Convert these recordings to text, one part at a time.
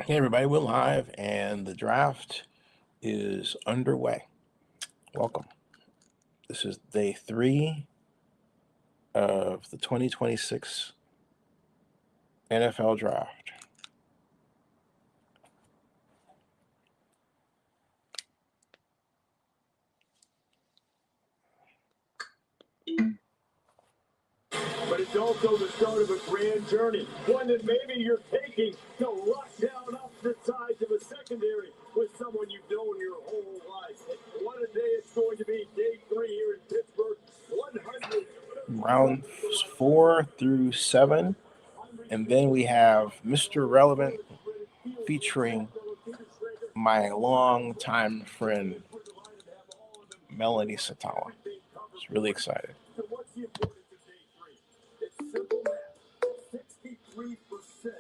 Hey everybody, we're live and the draft is underway. Welcome. This is day 3 of the 2026 NFL draft. But it's also the start of a grand journey, one that maybe you're taking to rush down opposite sides of a secondary with someone you've known your whole life. What a day it's going to be, day 3 here in Pittsburgh. 100. Rounds 4 through 7. And then we have Mr. Relevant featuring my longtime friend, Melanie Satawa. It's really excited.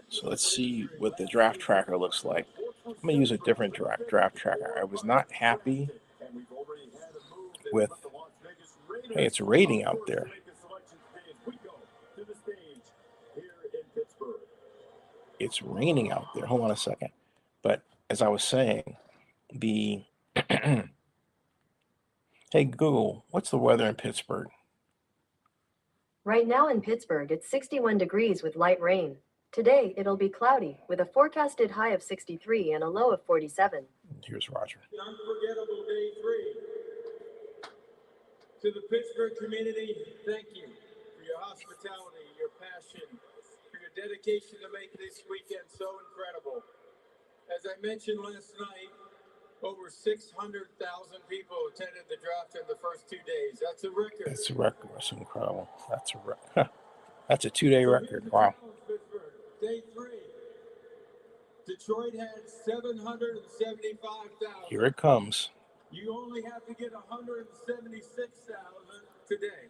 So let's see what the draft tracker looks like. I'm going to use a different draft tracker. I was not happy with, hey, it's raining out there. It's raining out there. Hold on a second. But as I was saying, the hey Google, what's the weather in Pittsburgh? Right now in Pittsburgh, it's 61 degrees with light rain. Today, it'll be cloudy with a forecasted high of 63 and a low of 47. Here's Roger. An unforgettable day 3. To the Pittsburgh community, thank you for your hospitality, your passion, for your dedication to make this weekend so incredible. As I mentioned last night, over 600,000 people attended the draft in the first 2 days. That's a record. That's a record. That's incredible. That's a that's a 2-day record. Wow. Day 3. Detroit had 775,000. Here it comes. You only have to get 176,000 today.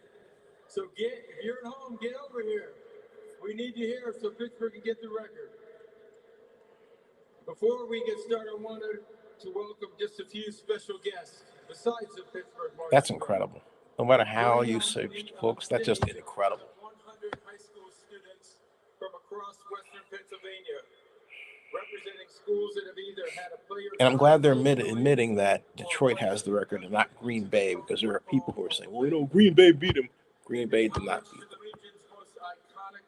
So if you're at home, get over here. We need you here so Pittsburgh can get the record. Before we get started, I wanted to welcome just a few special guests besides the Pittsburgh Marshals. That's incredible. No matter how you say, folks, that's just incredible. 100 high school students from across Western Pennsylvania, representing schools that have either had a player. And I'm glad they're admitting that Detroit has the record and not Green Bay, because there are people who are saying, well, Green Bay beat them. Green Bay did not beat them.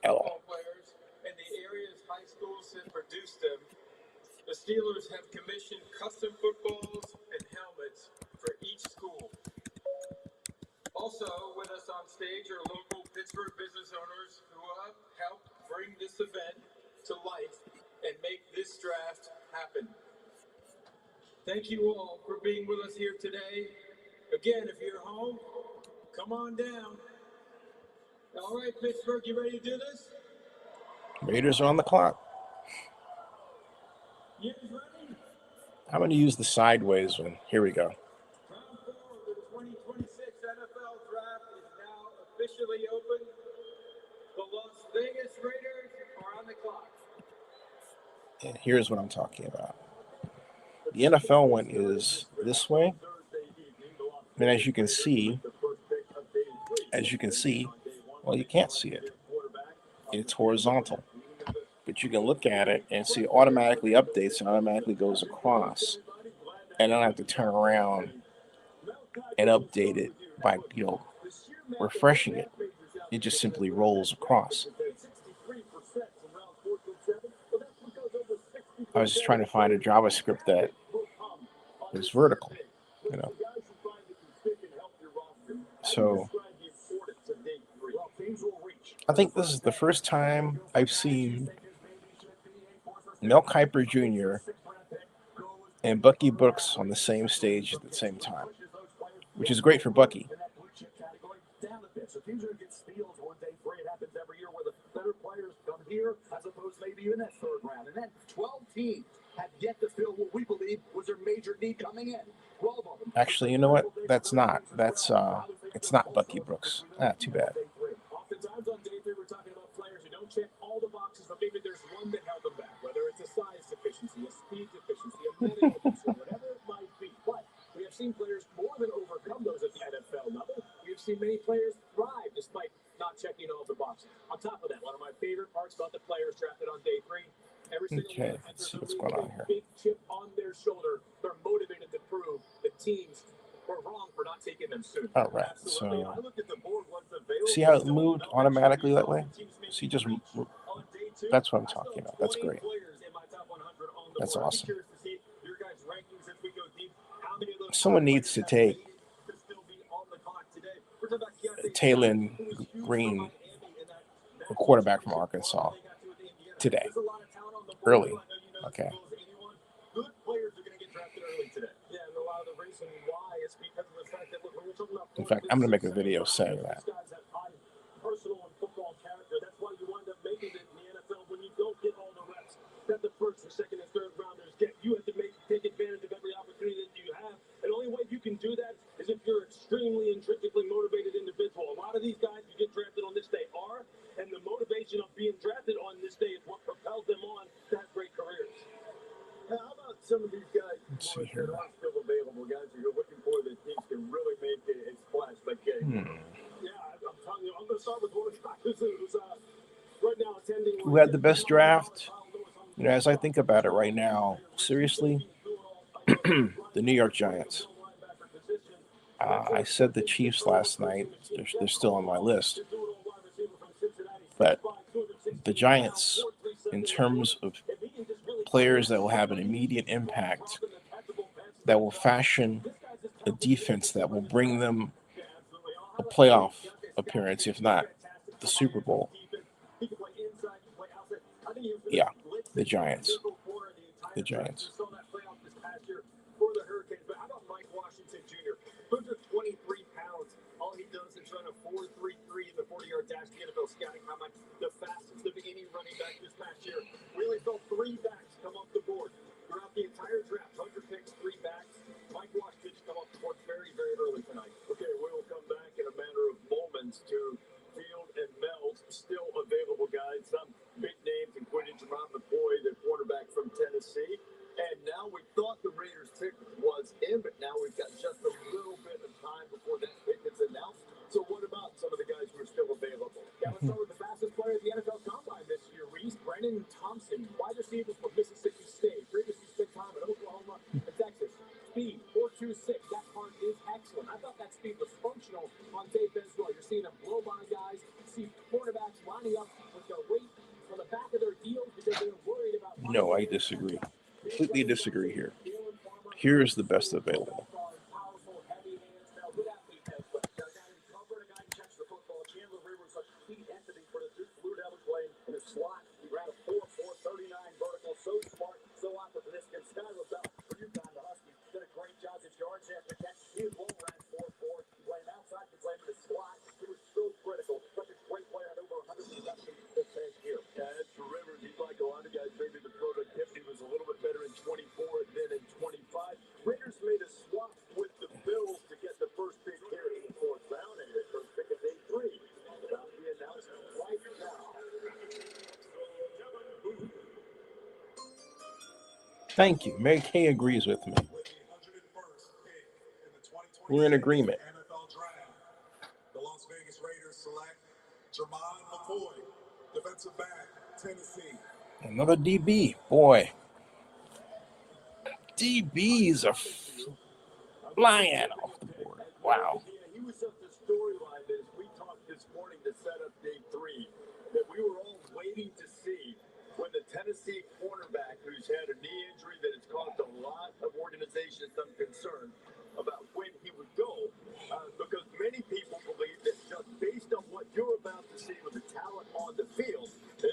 At all. And the area's high schools have produced them. The Steelers have commissioned custom footballs and helmets for each school. Also with us on stage are local Pittsburgh business owners who have helped bring this event to life and make this draft happen. Thank you all for being with us here today. Again, if you're home, come on down. All right, Pittsburgh, you ready to do this? Raiders are on the clock. I'm going to use the sideways one. Here we go. Round 4 of the 2026 NFL Draft is now officially open. The Las Vegas Raiders are on the clock. And here's what I'm talking about. The NFL one is this way. And as you can see, well, you can't see it. It's horizontal. But you can look at it and see it automatically updates and automatically goes across. And I don't have to turn around and update it by, refreshing it. It just simply rolls across. I was just trying to find a JavaScript that was vertical, So I think this is the first time I've seen Mel Kiper Jr. and Bucky Brooks on the same stage at the same time, which is great for Bucky. So teams are going to get steals one day free. It happens every year where the better players come here as opposed to maybe even that 3rd round. And then 12 teams have yet to fill what we believe was their major need coming in. 12 of them. Actually, you know what? It's not Bucky Brooks. Too bad. Oftentimes on day 3, we're talking about players who don't check all the boxes, but maybe there's one that held them back, whether it's a size deficiency, a speed deficiency, a medical concern, whatever it might be. But we have seen players more than overcome those at the NFL level. We've seen many players thrive despite not checking all the boxes. On top of that, one of my favorite parts about the players drafted on day 3, every single Okay, one let's see enters what's the going league on with a here. big chip on their shoulder. They're motivated to prove the teams were wrong for not taking them soon. All right, Absolutely. I so looked at the board once available. see how it Still moved nothing automatically that showing way? the teams See, making just reach on day two. that's what I'm I still talking have about. That's 20 great. players in my top 100 on the That's board. I'd be awesome. curious to see your guys' rankings as we go deep. How many of those Someone needs to take to still be on the clock today? We're talking about Keontae Taylon who was huge for Green, Miami in that a quarterback from championship Arkansas, run they got to with Indiana. today, There's a lot of talent on the board. early. I know you know this Okay. as well as anyone. Good players are going to get drafted early today. Yeah, and a lot of the reason why is because of the fact that, look, when you're talking about In fact, I'm going to make a video saying that. these guys have high personal and football character. That's why you wind up making it in the NFL when you don't get all the reps that the first, and second, and third rounders get. You have to take advantage of every opportunity that you have. And the only way you can do that is if you're extremely intrinsically motivated individual. A lot of these guys who get drafted on this day are, and the motivation of being drafted on this day is what propels them on to have great careers. How about some of these guys Let's who see here. are still available, guys who you're looking for that teams can really make a splash? Like, yeah, I'm telling you, I'm going to start with one of the guys who's right now attending. Who had the best draft? You know, as I think about it right now, seriously, the New York Giants. I said the Chiefs last night. They're still on my list. But the Giants, in terms of players that will have an immediate impact, that will fashion a defense that will bring them a playoff appearance, if not the Super Bowl. Yeah, the Giants. The Giants. For the Hurricanes, but how about Mike Washington Jr.? 123 pounds. All he does is run a 4.33 in the 40-yard dash. The NFL scouting combine, the fastest of any running back this past year. We only saw 3 backs come off the board throughout the entire draft. 100 picks, 3 backs. Mike Washington come off the board very, very early tonight. Okay, we will come back in a matter of moments to Field and Mel's still available, guys. Some big names, including Jerome McCoy, the quarterback from Tennessee. And now we thought the Raiders pick was in, but now we've got just a little bit of time before that pick is announced. So what about some of the guys who are still available? Yeah, let's start with the fastest player at the NFL Combine this year, Reese. Brennan Thompson, wide receiver from Mississippi State. Previously spent time in Oklahoma and Texas. Speed, 4.26. That part is excellent. I thought that speed was functional on tape as well. You're seeing him blow by guys, see quarterbacks lining up with their weight on the back of their heels because they're worried about. No, I disagree. Completely disagree here. Here is the best available. As for Rivers, he's like a lot of guys, maybe the productivity was a little bit better in 24 than in 25. Raiders made a swap with the Bills to get the first pick here in the 4th round, and the first pick of day 3. About to be announced right now. Thank you. Mary Kay agrees with me. We're in agreement. The Las Vegas Raiders select Jerome McCoy, defensive back, Tennessee. Another DB. Boy. DBs are flying off the board. Wow. He was just a storyline that as we talked this morning to set up day 3 that we were all waiting to see when the Tennessee cornerback who's had a knee injury that has caused a lot of organizations some concern about when he would go. Because many people believe that just based on what you're about to see with the talent on the field.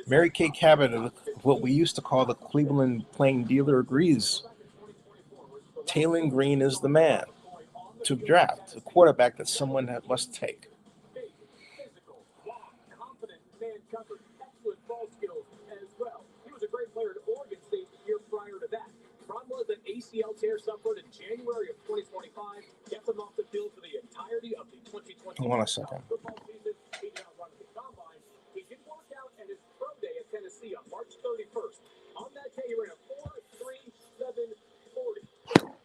Mary Kay Cabot, what we used to call the Cleveland Plain Dealer, agrees. Taylon Green is the man to draft, a quarterback that someone must take. Physical, long, confident, man covered, excellent ball skills as well. He was a great player at Oregon State the year prior to that. Problem was an ACL tear suffered in January of 2025, kept him off the field for the entirety of the 2020 Hold on a second. football season. He did not run the combine. He did work out at his pro day at Tennessee on March 31st. On that day, he ran a 4.37 40.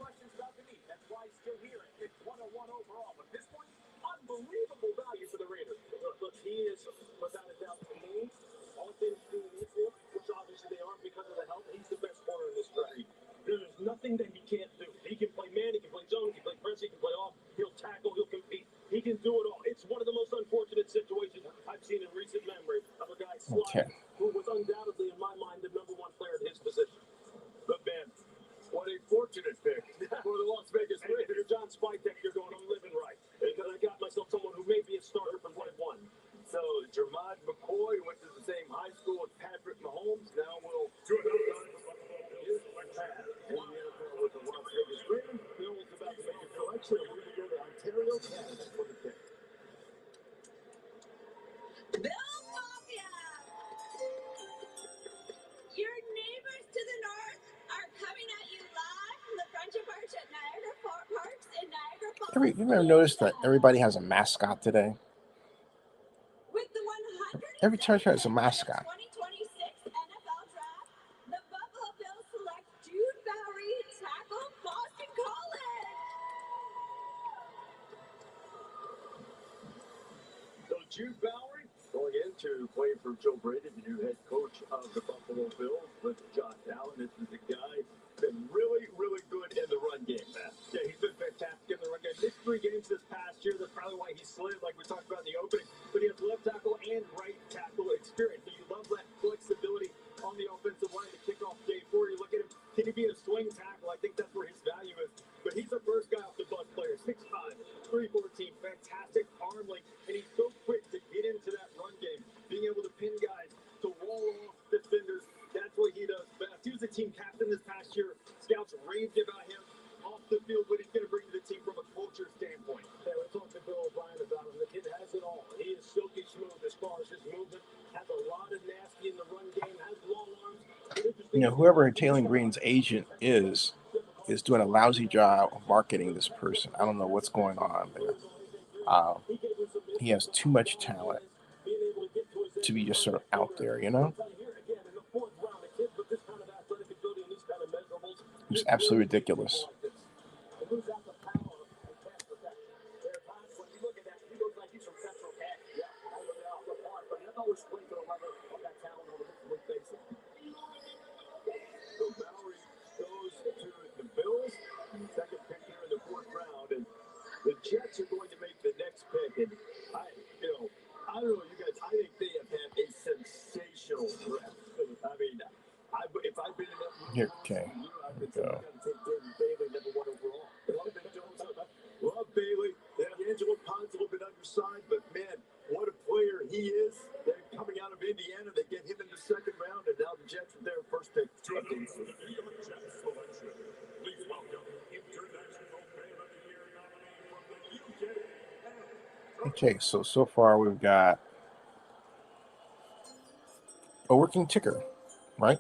Questions about the knee. That's why he's still here. It's 101 overall. But this one, unbelievable value for the Raiders. Look, he is, without a doubt, to me, all things being equal, which obviously they aren't because of the health he's the best corner in this draft. There's nothing that he can't do. He can play man, he can play zone, he can play press, he can play off, he'll tackle, he'll compete. He can do it all. It's one of the most unfortunate situations I've seen in recent memory of a guy sliding who was undoubtedly, in my mind, the #1 player in his position. But man, what a fortunate pick for the Las Vegas Raiders. If you're John Spytek, you're going, I'm living right. Because I got myself someone who may be a starter for 21. So Jermad McCoy went to the same high school as Patrick Mahomes. Now we'll do another time for with the Las Vegas Raiders. Bill's about to make a selection. We're going to go to Ontario, Canada for the pick. Bill Mafia! Your neighbors to the north are coming at you live from the Friendship Arch at Niagara Parks in Niagara Falls. You ever noticed that everybody has a mascot today? With the 100 Every church has a mascot. 2026 NFL Draft, the Buffalo Bills select Jude Bowery, tackle Boston College. So Jude Bowery going in to play for Joe Brady, the new head coach of the Buffalo Bills, with Josh Allen. This is a guy been really, really good in the run game, man. Yeah, he's been fantastic in the run game. Missed 3 games this past year. That's probably why he slid, like we talked about in the opening. But he has left tackle and right tackle experience. So you love that flexibility on the offensive line to kick off day 4. You look at him, can he be a swing tackle? I think that's where his value is. But he's the first guy off the bus player, 6'5", 314, fantastic arm length, and he's so quick to get into that run game, being able to pin guys, to wall off defenders. That's what he does best. He was the team captain this past year. Scouts raved about him off the field, what he's going to bring to the team from a culture standpoint. Yeah, let's talk to Bill O'Brien about him. The kid has it all. He is silky smooth as far as his movement, has a lot of nasty in the run game, has long arms. You know, whoever Taylor Green's agent is doing a lousy job of marketing this person. I don't know what's going on there. He has too much talent to be just sort of out there, you know? It's absolutely ridiculous. Second pick here in the 4th round, and the Jets are going to make the next pick. And I don't know, you guys. I think they have had a sensational draft. I mean, if I've been in that room, Here, okay. I've been saying I got to take David Bailey, #1 overall. Love Bailey. Angelo Pon's a little bit undersized, but man, what a player he is. They're coming out of Indiana. They get him in the 2nd round, and now the Jets with their first pick. To the Jets selection. Please welcome International Player of the Year nominee from the UK. Okay, so far we've got a working ticker, right?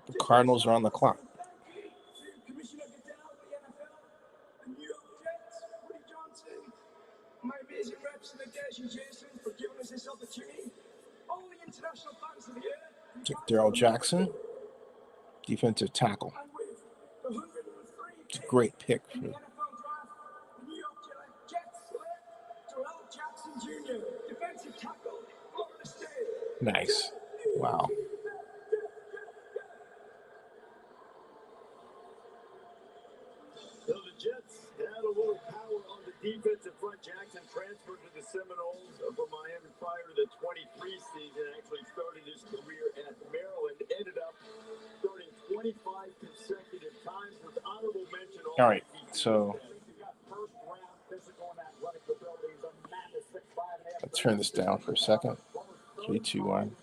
The Cardinals are on the clock. Commissioner Goodell of the NFL, the New York Jets, Woody Johnson, my amazing reps and Jason for giving us this opportunity. All the international fans of the year. Took Darrell Jackson, defensive tackle. And with the 103 It's a great pick. in the NFL draft, the New York Jets select Darrell Jackson Jr., defensive tackle, Florida State. Nice. Wow. So the Jets had a little power on the defensive front. Jackson transferred to the Seminoles from Miami prior to the 23 season. Actually started his career at Maryland. Ended up starting 25 consecutive times with honorable mention. All right, so I'll turn this down for a second. 3, 2, 1.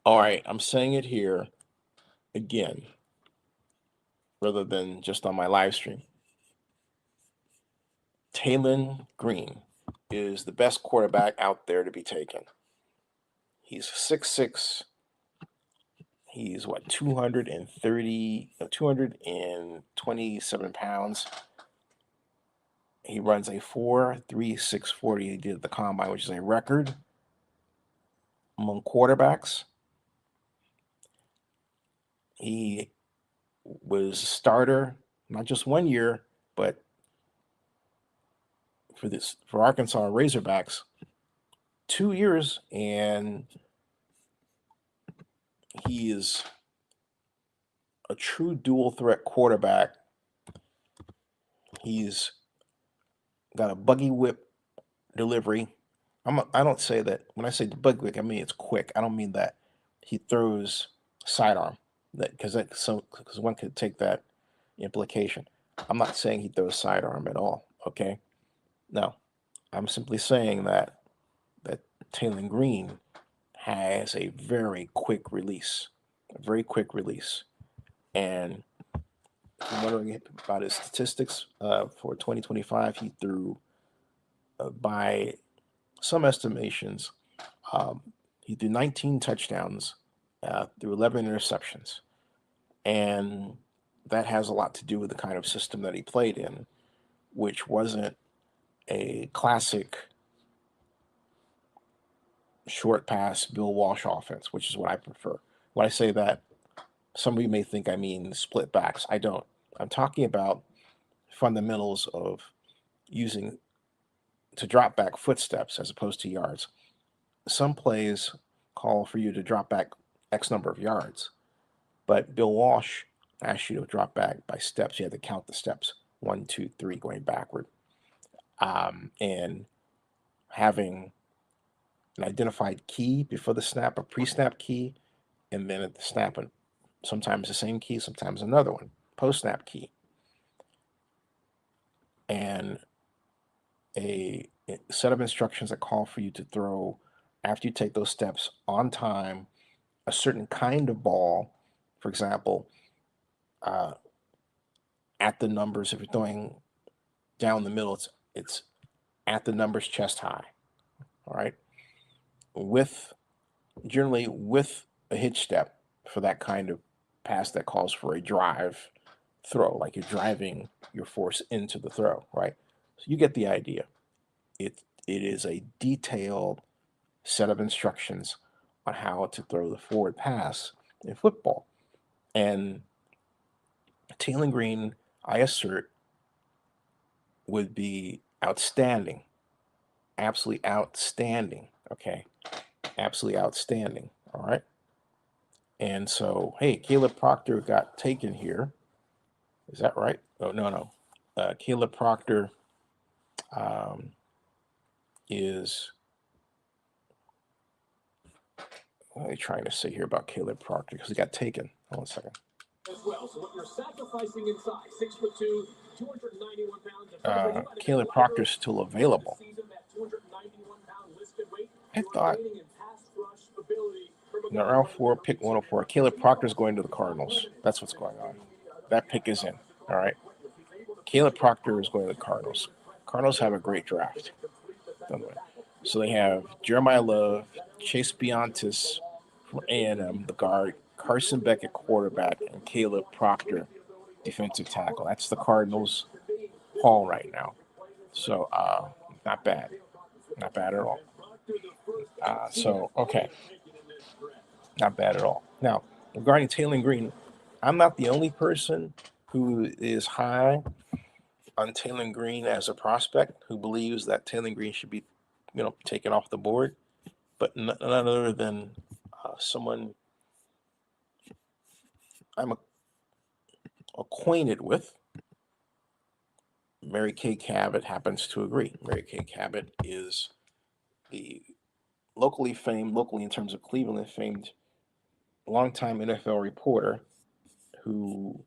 All right, I'm saying it here again, rather than just on my live stream. Taylor Green is the best quarterback out there to be taken. He's 6'6". He's 227 pounds. He runs a 4.36 40. He did at the combine, which is a record among quarterbacks. He was a starter not just 1 year, but for Arkansas Razorbacks 2 years, and he is a true dual threat quarterback. He's got a buggy whip delivery. I don't say that when I say the buggy whip, I mean it's quick. I don't mean that he throws sidearm, because one could take that implication. I'm not saying he throws sidearm at all. Okay, no, I'm simply saying that Taylor Green has a very quick release, and if you're wondering about his statistics for 2025, he threw, by some estimations, um, he threw 19 touchdowns, threw 11 interceptions, and that has a lot to do with the kind of system that he played in, which wasn't a classic short pass Bill Walsh offense, which is what I prefer. When I say that, somebody may think I mean split backs. I don't. I'm talking about fundamentals of using to drop back footsteps as opposed to yards. Some plays call for you to drop back X number of yards, but Bill Walsh asked you to drop back by steps. You had to count the steps 1, 2, 3 going backward. And having an identified key before the snap, a pre-snap key, and then at the snap, sometimes the same key, sometimes another one, post-snap key, and a set of instructions that call for you to throw, after you take those steps, on time, a certain kind of ball. For example, at the numbers, if you're throwing down the middle, it's at the numbers chest high. All right, generally with a hitch step for that kind of pass that calls for a drive throw, like you're driving your force into the throw, right? So you get the idea. It is a detailed set of instructions on how to throw the forward pass in football. And Taylor Green, I assert, would be outstanding, absolutely outstanding. Okay, absolutely outstanding. All right. And so, hey, Caleb Proctor got taken here. Is that right? Oh, no. Caleb Proctor is. What are you trying to say here about Caleb Proctor? Because he got taken. Hold on a second. As well, so what you're sacrificing in size, 6'2", 291 pounds. Caleb Proctor is still available. I thought in round 4, pick 104, Caleb Proctor is going to the Cardinals. That's what's going on. That pick is in. All right. Caleb Proctor is going to the Cardinals. Cardinals have a great draft. So they have Jeremiah Love, Chase Biontis from A&M, the guard, Carson Beck at quarterback, and Caleb Proctor, defensive tackle. That's the Cardinals' haul right now. So not bad. Not bad at all. Okay. Not bad at all. Now, regarding Taylor Green, I'm not the only person who is high on Taylor Green as a prospect, who believes that Taylor Green should be, taken off the board, but none other than someone I'm acquainted with. Mary Kay Cabot happens to agree. Mary Kay Cabot is the locally in terms of Cleveland famed, longtime NFL reporter who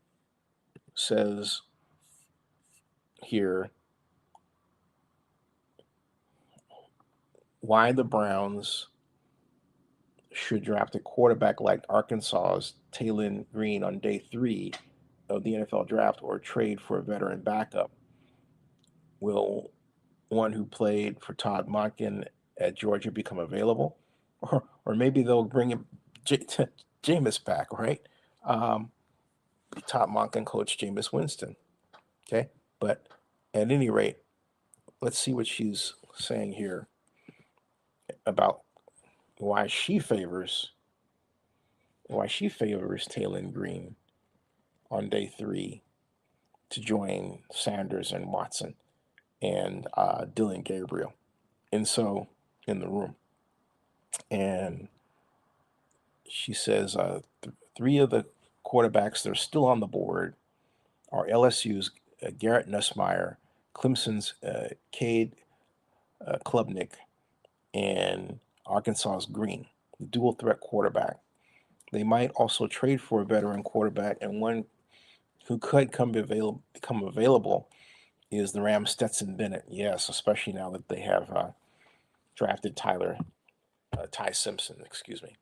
says here why the Browns should draft a quarterback like Arkansas's Taylor Green on day 3 of the NFL draft, or trade for a veteran backup. Will one who played for Todd Monken at Georgia become available? Or maybe they'll bring him Jameis back, right? Todd Monken coached Jameis Winston. Okay, but at any rate, let's see what she's saying here about why she favors Taylor Green on day 3 to join Sanders and Watson and Dylan Gabriel. And so in the room. And she says three of the quarterbacks that are still on the board are LSU's Garrett Nussmeier, Clemson's Cade Klubnik, and Arkansas's Green, the dual threat quarterback. They might also trade for a veteran quarterback, and one who could become available is the Rams' Stetson Bennett. Yes, especially now that they have drafted Ty Simpson, excuse me.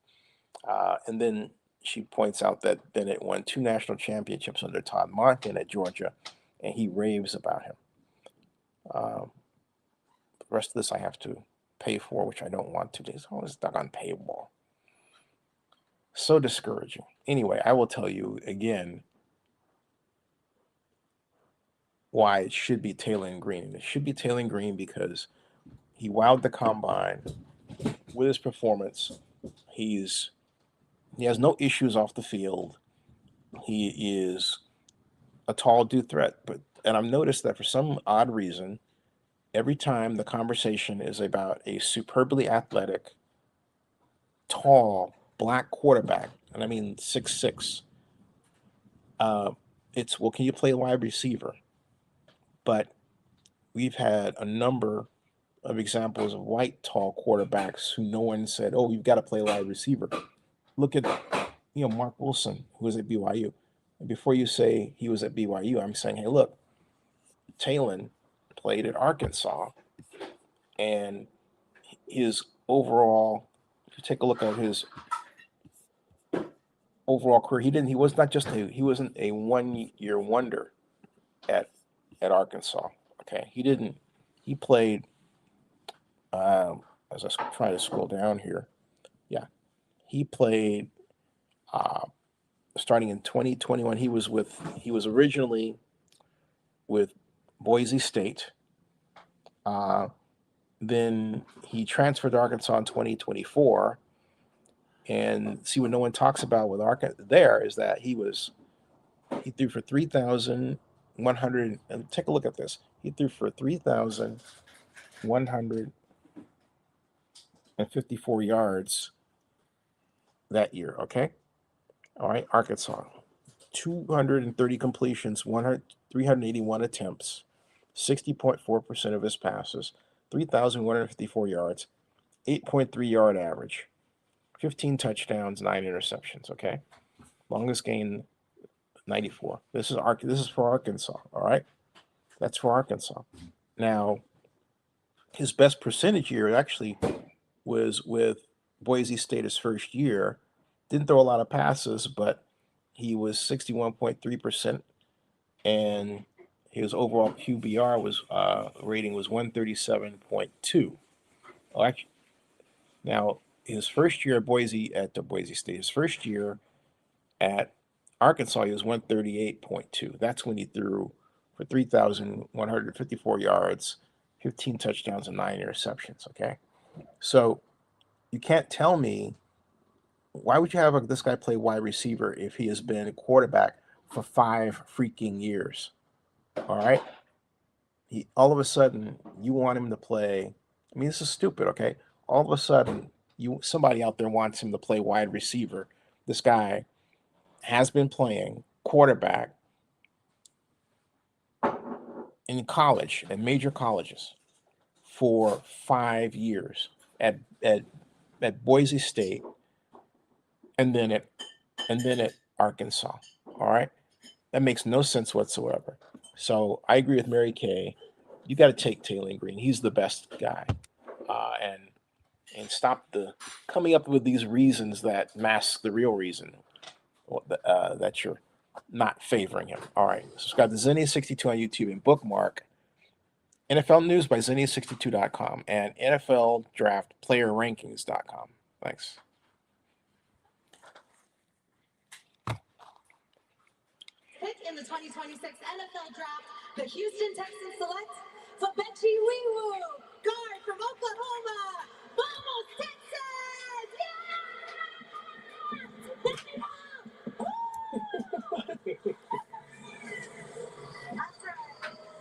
And then she points out that Bennett won 2 national championships under Todd Monken at Georgia, and he raves about him. The rest of this I have to pay for, which I don't want to. It's always stuck on paywall. So discouraging. Anyway, I will tell you again why it should be Taylor Green. It should be Taylor Green because he wowed the combine with his performance. He has no issues off the field. He is a tall dude threat, and I've noticed that for some odd reason, every time the conversation is about a superbly athletic, tall black quarterback, and I mean 6'6", it's, well, can you play wide receiver? But we've had a number of examples of white tall quarterbacks who no one said, oh, you've got to play wide receiver. Look at, Mark Wilson, who was at BYU. And before you say he was at BYU, I'm saying, hey, look, Talon played at Arkansas, and his overall, if you take a look at his overall career, he wasn't a 1 year wonder at Arkansas. Okay, he played, as I try to scroll down here, he played starting in 2021. He was originally with Boise State. Then he transferred to Arkansas in 2024. And see, what no one talks about with Arkansas there is that he threw for 3,100. And take a look at this. He threw for 3,154 yards that year. Okay. All right. Arkansas, 230 completions, 381 attempts, 60.4% of his passes, 3,154 yards, 8.3 yard average, 15 touchdowns, 9 interceptions. Okay, longest gain, 94. This is for Arkansas. All right, that's for Arkansas. Now, his best percentage year actually was with Boise State his first year. Didn't throw a lot of passes, but he was 61.3%, and his overall QBR rating was 137.2. Oh, actually, now his first year at Boise State, his first year at Arkansas, he was 138.2. That's when he threw for 3,154 yards, 15 touchdowns, and 9 interceptions. Okay, so you can't tell me, why would you have this guy play wide receiver if he has been a quarterback for 5 freaking years? All right. All of a sudden, you want him to play. I mean, this is stupid, okay? All of a sudden, somebody out there wants him to play wide receiver. This guy has been playing quarterback in college, at major colleges, for 5 years at Boise State, and then at Arkansas. All right, that makes no sense whatsoever. So I agree with Mary Kay. You got to take Taylor Green. He's the best guy, and stop coming up with these reasons that mask the real reason that you're not favoring him. All right, subscribe to Zennie62 on YouTube and bookmark NFL News by Zennie62.com and NFL Draft Player Rankings.com. Thanks. Pick in the 2026 NFL Draft, the Houston Texans select Fabechi Wiwu, guard from Oklahoma. Vamos, Texans!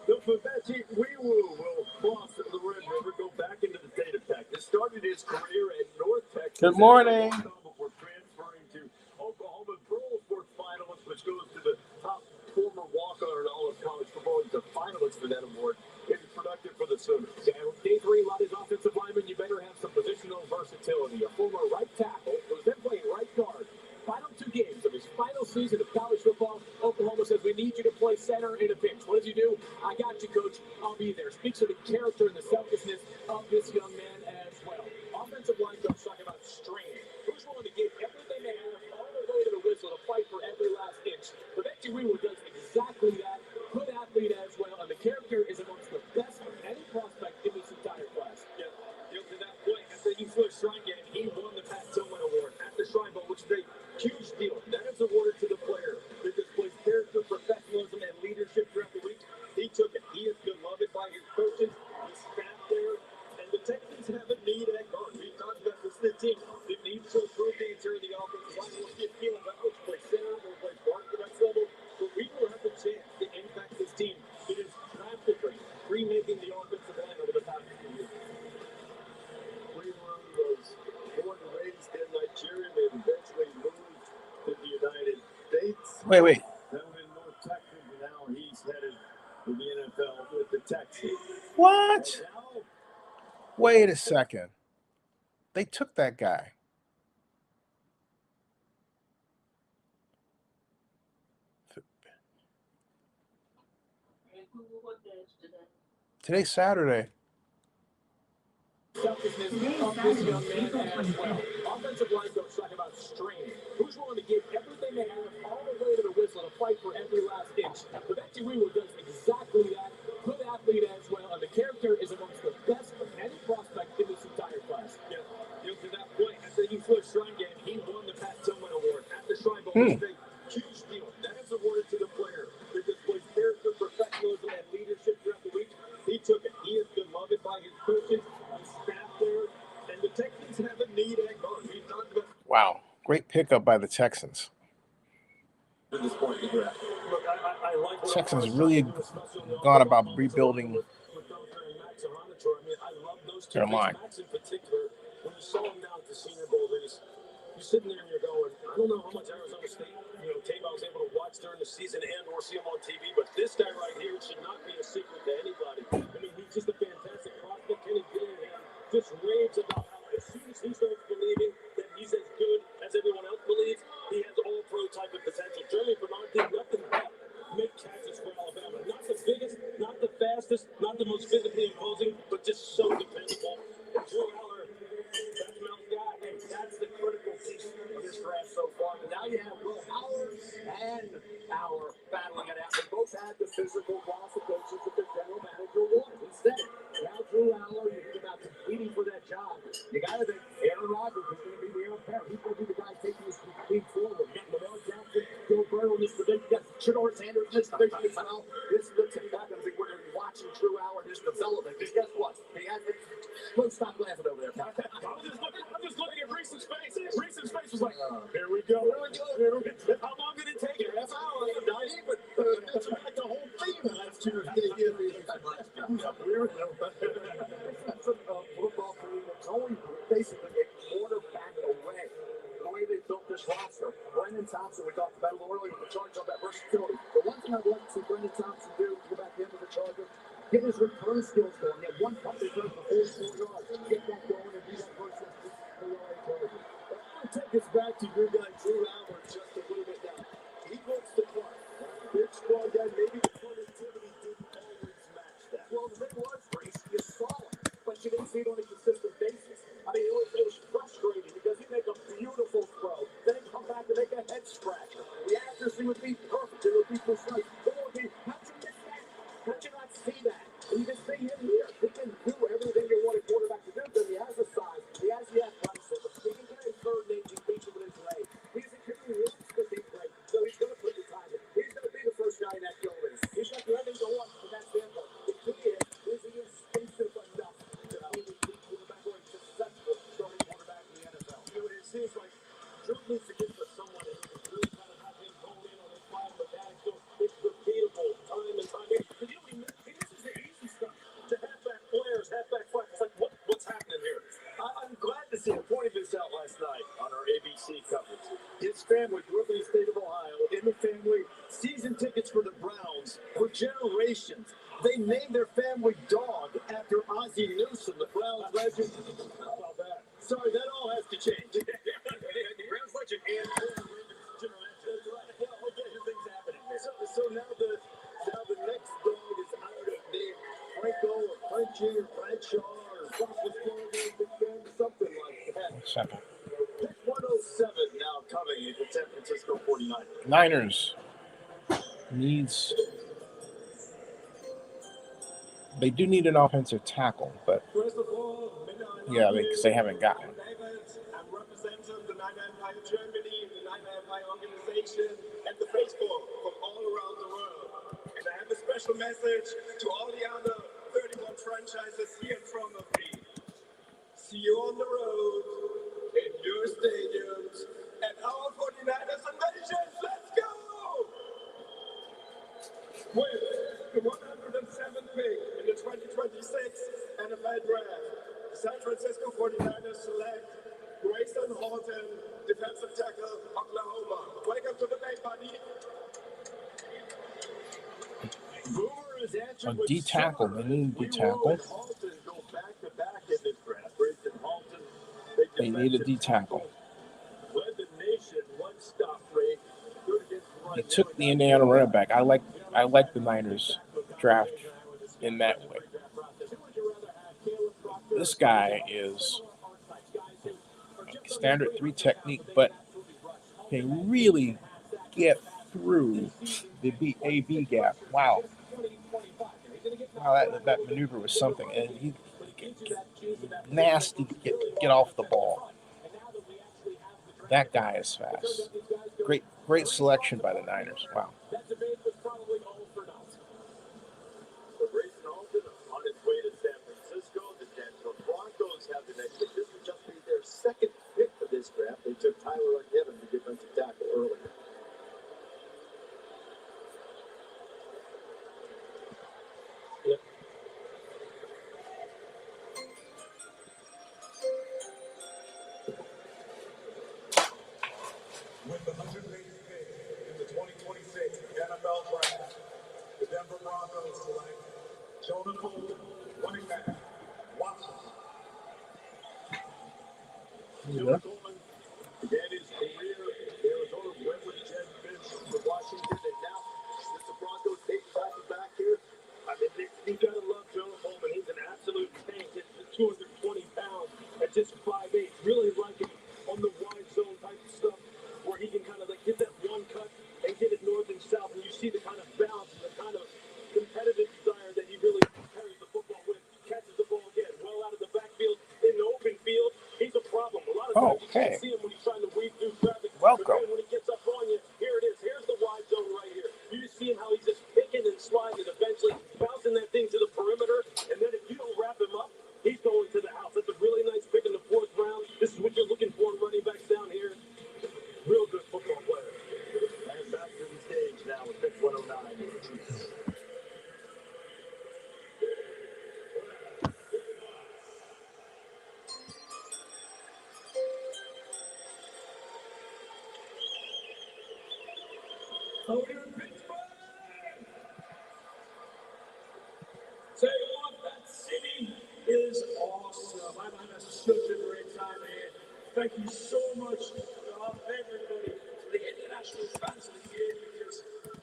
The Fabechi Wiwu will cross the Red River, go back into the state of Texas. Started his career at North Texas. Good morning. Before transferring to Oklahoma, girls were finalists, which goes to the top former walk-on in all of college football. He's a finalist for that award. It's productive for the Sooners. Day 3, a lot of offensive linemen, you better have some positional versatility. A former right tackle who's then playing right guard. Final 2 games of his final season of college football, Oklahoma says, we need you to play center in a pinch. What does he do? I got you, coach. I'll be there. Speaks of the character and the selflessness of this young man as well. Offensive line coach talking about straining. Who's willing to give everything they have all the way to the whistle to fight for every last inch? But Benji Weaver does exactly that. Good athlete as well, and the character is amongst the best of any prospect in this entire class. Yeah, to that point, after he flew a Shrine Game, he won the Pat Tillman Award at the Shrine Bowl, which is a huge deal. That is awarded to the player that displays character, professionalism, and leadership throughout the week. He took it. He is beloved by his coaches, his staff there, and the Texans have a need at guard. We talked about this in the team. It needs to improve the interior of the offensive line. We'll see a feeling about which play center or play guard at the next level. But we will have a chance to impact this team. It is drastically remaking the offensive line over the past few years. Cleveland was born and raised in Nigeria. They eventually moved to the United States. Wait. Settled in North Texas, and now he's headed to the NFL with the Texans. What? Now, Wait a second. They took that guy. Today's Saturday. selfishness of this young man as well. Offensive line coach talking about straining. Who's willing to give everything they have all the way to the whistle to fight for every last inch? But Benji Weaver does exactly that. Good athlete as well, and the character is amongst the best of any prospect in this entire class. Yeah, to that point, after he flew a Shrine Game, he won the Pat Tillman Award at the Shrine Bowl, which is a huge deal. That is awarded to the player that displays character, professionalism, and leadership throughout the week. He took it. He is beloved by his coaches, his staff there, and the Texans have a need at guard. We talked about Wow. Great pickup by the Texans. at this point in the draft. Look, I like what Texans really gone about rebuilding their line. Max in particular, when you saw him down at the Senior Bowl, you're sitting there and you're going, I don't know how much Arizona State, tape I was able to watch during the season and or see him on TV, but this guy right here should not be a secret to anybody. I mean, he's just a fantastic prospect. Kenny Dillingham just raves about how as soon as he starts believing that he's as good as everyone else believes, he has all-pro type of potential. Jeremy Bernard did nothing but make catches for Alabama. Not the biggest, not the fastest, not the most physically imposing, but just so dependable. And Drew Aller, that's Mount guy, and that's the critical piece of this draft so far. And now you have Will Howard and Howard battling it out. They both had the physical qualifications that the general manager wanted. He said it. Now Drew Aller, you think about competing for that job. You got to think Aaron Rodgers is going to be the heir apparent. He's going to be the guy taking this league forward. You got Lamar Jackson, Joe Burrow in this division. You got Shador Sanders in this division as well. This is the team back. I think we're going to be watching Drew Aller and his development. Because guess what? He has it. Don't stop laughing over there. I'm just looking at Reese's face. Reese's face was like, here we go. How long did it take? That's how I not even. That's like the whole theme last year. Football team that's only basically a quarterback away. The way they built this roster. Brendan Thompson, we talked about a little earlier with the Chargers on that versatility. The one thing I'd like to see Brendan Thompson do to go back into the Chargers, get his return skills going. He had one punt return for 4 yards. Get that going and do that versus the LA Chargers. But I'm going to take us back to your guy, Drew Aller, just a little bit now. He looks the part. Big, strong guy. Maybe the productivity didn't always match that. Well, the thing was, Reese, you saw it, but you didn't see it on a consistent basis. I mean, it was frustrating because he'd make a beautiful throw, then he'd come back and make a head scratcher. The accuracy would be perfect. It would be precise. But it would be, how'd you miss that? How'd you not see that? And you can see him here. He can do everything you want a quarterback to do because he has the size. He has the athleticism. He can get his third and 18 feet with his leg. He's a kid who wants to be great. So he's going to put the time in. He's going to be the first guy in that building. He's got everything to want from that standpoint. The key is he instinctive enough to be the quarterback or a successful starting quarterback in the NFL. It seems like Drew needs to get to someone who can really kind of have him hone in on his file with that. So it's repeatable time and time again. Because this is the easy stuff. To halfback players, halfback fighters, it's like, what's happening here? I'm glad to see ABC pointed this out last night on our ABC coverage. His family grew up in the state of Ohio. In the family, season tickets for the Browns for generations. They named their family dog after Ozzie Newsome, the Browns legend. How about that? Sorry, that all has to change. Browns legend and that's right. Yeah, okay, things happening there. So now the next dog is either named Franco or Frenchie or Bradshaw or something like that. Second. Pick 107 now coming in the San Francisco 49ers. Niners needs. They do need an offensive tackle, but yeah, because they haven't gotten one. I'm representative of the Niner Empire Germany, the Niner Empire organization, and the baseball from all around the world. And I have a special message to all the other 31 franchises here in front of me. See you on the road, in your stadiums, and our 49ers and nations, let's go! With the 107th pick in the 2026 NFL Draft, the San Francisco 49ers select Grayson Horton, defensive tackle, Oklahoma. Welcome to the day, buddy. A D tackle. They need a D tackle. They need a D tackle. They took the Indiana running back. I like the Niners draft in that way. This guy is standard 3 technique, but can really get through the A-B gap. Wow, that maneuver was something, and he nasty to get off the ball. That guy is fast. Great selection by the Niners. Wow. Second pick for this draft, they took Tyler Argent, the defensive tackle, earlier. Yep. With the 180th pick in the 2026 NFL Draft, the Denver Broncos select Jonah Cole, running back, Washington. Jonah Coleman began his career in Arizona, went with Jen Finch for Washington, and now it's the Broncos taking back here. I mean, you gotta love Jonah Coleman. He's an absolute tank at 220 pounds at just 5'8". Really like him on the wide zone type of stuff, where he can kind of like get that one cut and get it north and south, and you see the kind of balance and the kind of competitive desire that he really carries the football with. Catches the ball again, well out of the backfield, in the open field. He's a problem. A lot of times you can't see him when he's trying to weave through traffic. Welcome. But then when he gets up on you, here it is. Here's the wide zone right here. You just see him how he's just picking and sliding, eventually bouncing that thing to the perimeter. And then if you don't wrap him up, he's going to the house. That's a really nice pick in the 4th round. This is what you're looking for in running backs down here. Real good football player. And back to the stage now with pick 109. Over in Pittsburgh. Tell you what, that city is awesome. I'm having such a great time here. Thank you so much, everybody, to the international fans of the game, because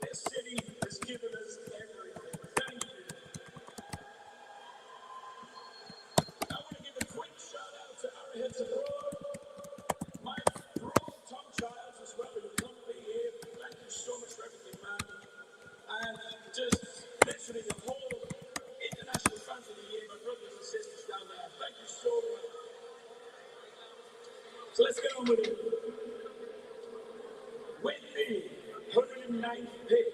this city has given us everything. Thank you. I want to give a quick shout out to Argent abroad. My bro, Tom Childs, as well, in the company here. Thank you so much for everything, man. And just literally the whole international fans of the year, my brothers and sisters down there. Thank you so much. So let's get on with it. With the 109th pick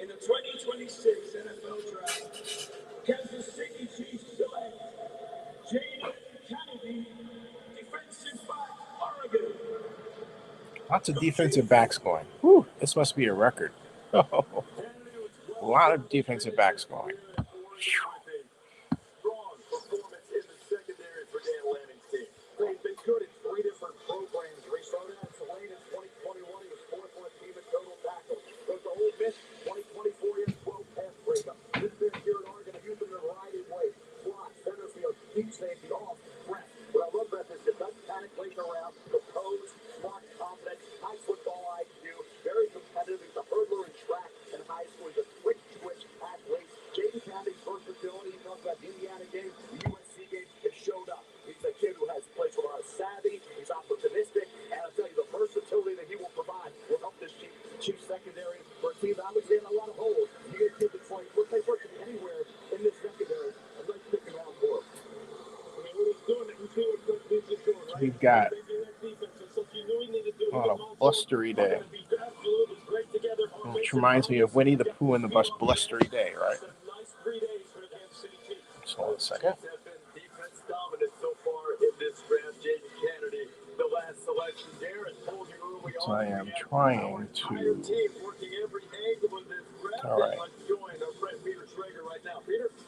in the 2026 NFL Draft, Kansas City Chiefs select Jaden Kennedy, defensive back, Oregon. Lots of defensive backs going. Whew, this must be a record. A lot of defensive backs going. Strong performance in the secondary for Dan Lanning's team. They've been good around, the pose, smart, confident, high football IQ, very competitive. He's a hurdler in track in high school. He's a quick twitch athlete. Jaden County's versatility, he talks about the Indiana game, the USC game, it showed up. He's a kid who has plays with a lot of savvy, he's opportunistic, and I'll tell you, the versatility that he will provide will help this Chiefs secondary for a team that obviously had a lot of holes. You get a kid that's like, we'll play virtually anywhere in this secondary. I'd like to pick him out for him. We've got on a blustery day, which reminds me of Winnie the Pooh and the Bus Blustery Day, right? Just hold a second. Defense dominant so far in this draft. Jaden Kennedy, the last selection there, and told you early So on. I am trying to. All right.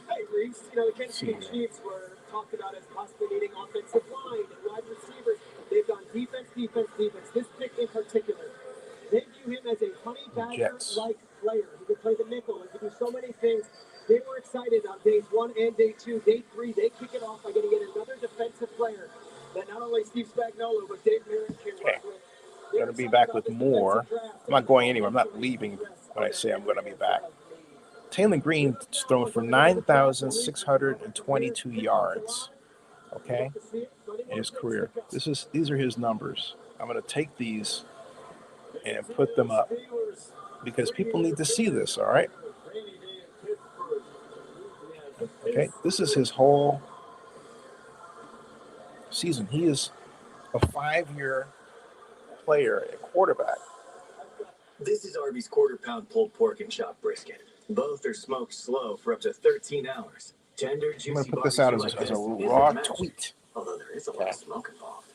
Hey, Reeves, you know, the Kansas City Chiefs were talked about as possibly needing offensive line and wide receivers. They've gone defense. This pick in particular, they view him as a honey badger-like player. He can play the nickel. He can do so many things. They were excited on days 1 and day 2. Day 3, they kick it off by getting in another defensive player that not only Steve Spagnuolo, but Dave Merritt can work with. I'm going to be back with more. I'm not going anywhere. I'm not leaving when I say I'm going to be back. Taylor Green's thrown for 9,622 yards, okay, in his career. These are his numbers. I'm going to take these and put them up because people need to see this, all right? Okay, this is his whole season. He is a 5-year player at quarterback. This is Arby's quarter-pound pulled pork and chopped brisket. Both are smoked slow for up to 13 hours. Tender, juicy. I'm gonna put this out as a raw tweet. Although there is a lot of smoke involved.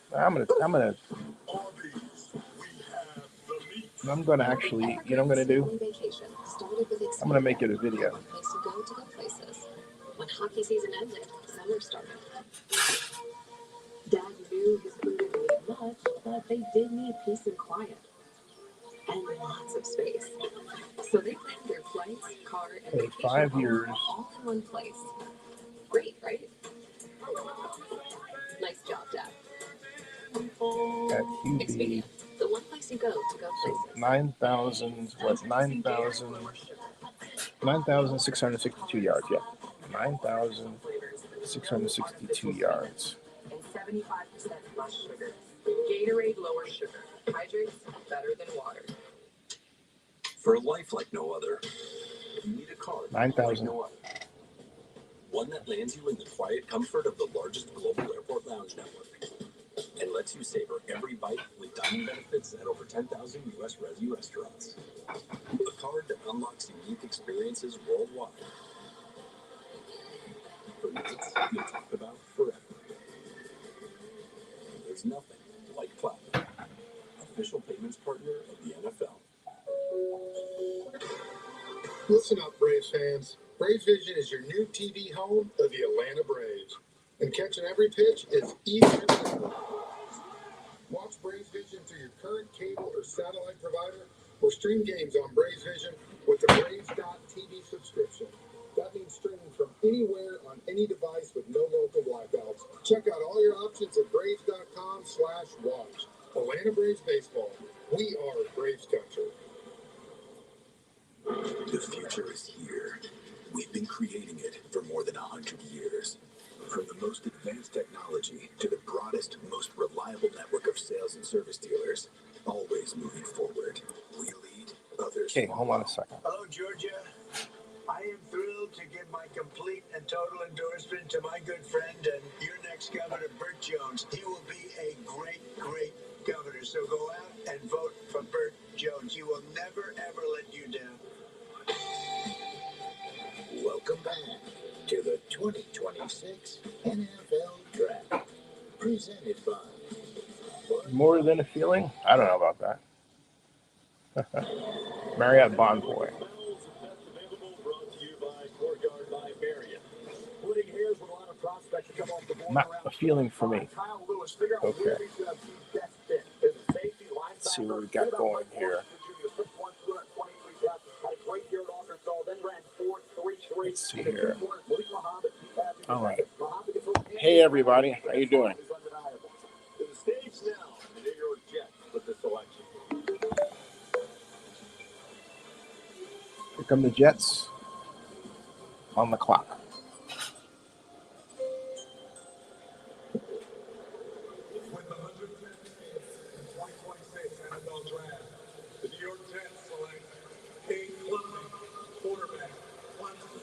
I'm gonna actually, you know what I'm gonna do? I'm gonna make it a video. When hockey season ended, summer started. Dad knew his crew didn't need much, but they did need peace and quiet. And lots of space. So they planned their flights, car, and vacation 5 years. all in one place. Great, right? Nice job, Dad. At QB, The one place you go to go places. 9,662 yards, yeah. 9,662 yards. And 75% less sugar. Gatorade lower sugar. Hydrates better than water. For a life like no other, you need a card 9,000. like no other. One that lands you in the quiet comfort of the largest global airport lounge network and lets you savor every bite with dining benefits at over 10,000 U.S. Resi restaurants. A card that unlocks unique experiences worldwide. For nights you'll talk about forever. There's nothing like Platinum, official payments partner of the NFL. Listen up, Braves fans. Braves Vision is your new TV home of the Atlanta Braves. And catching every pitch is easier than ever. Watch Braves Vision through your current cable or satellite provider, or stream games on Braves Vision with the Braves.TV subscription. That means streaming from anywhere on any device with no local blackouts. Check out all your options at Braves.com/watch. Atlanta Braves Baseball. We are Braves Country. The future is here. We've been creating it for more than 100 years. From the most advanced technology to the broadest, most reliable network of sales and service dealers, always moving forward. We lead, others Okay, hold on a second. Hello, Georgia. I am thrilled to give my complete and total endorsement to my good friend and your next governor, Burt Jones. He will be a great, great governor. So go out and vote for Burt Jones. He will never, ever let you down. Welcome back to the 2026 NFL Draft. Presented by More than a feeling? I don't know about that. Marriott Bonvoy. Not a feeling for me. Okay. Let's see what we got going here. Let's see here. All right. Hey, everybody. How you doing? come the Jets on the clock. With the 110th pick in 2026 NFL Draft, the New York Jets select Cade Klubnik, quarterback, Clemson.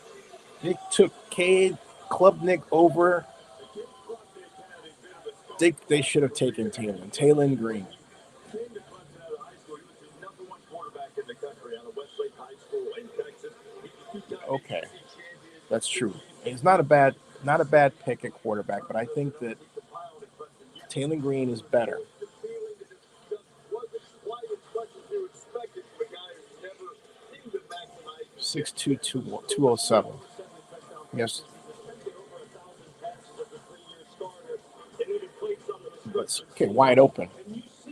They took Cade Klubnik over. They should have taken Taylor Green. Came to Clemson out of high school. He was the #1 quarterback in the country out of Westlake High School in Texas. He was two-time Okay, ACC champion. that's true. He's not a bad pick at quarterback, but I think that Taylor Green is better. 6'2", 207. Yes. But okay, wide open.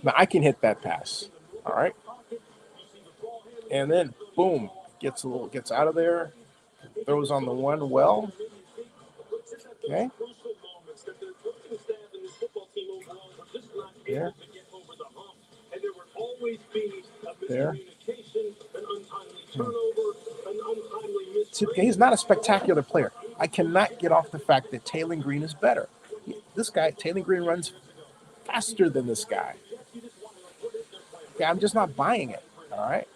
Now I can hit that pass. All right. And then boom, gets out of there, throws on the one well. Okay. Yeah. There. He's not a spectacular player. I cannot get off the fact that Taylor Green is better. This guy, Taylor Green, runs faster than this guy. Okay, I'm just not buying it. All right.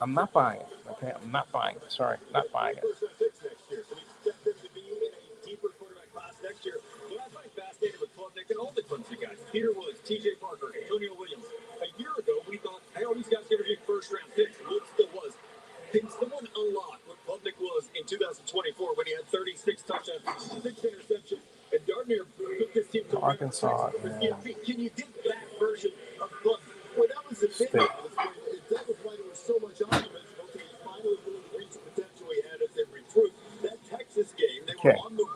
I'm not buying it. Okay, I'm not buying it. Sorry, not buying it. Peter Woods, TJ Parker, Antonio Williams. A year ago, we thought, hey, all these guys are going to be first-round picks. Wood still was. Can someone unlock what Klubnik was in 2024 when he had 36 touchdowns, 6 interceptions, and Gardner took this team to Arkansas? Can you get that version of Klubnik? Well, that was the thing. That was why there was so much optimism. Okay, he's finally going to reach the potential he had as a recruit. That Texas game, they were on the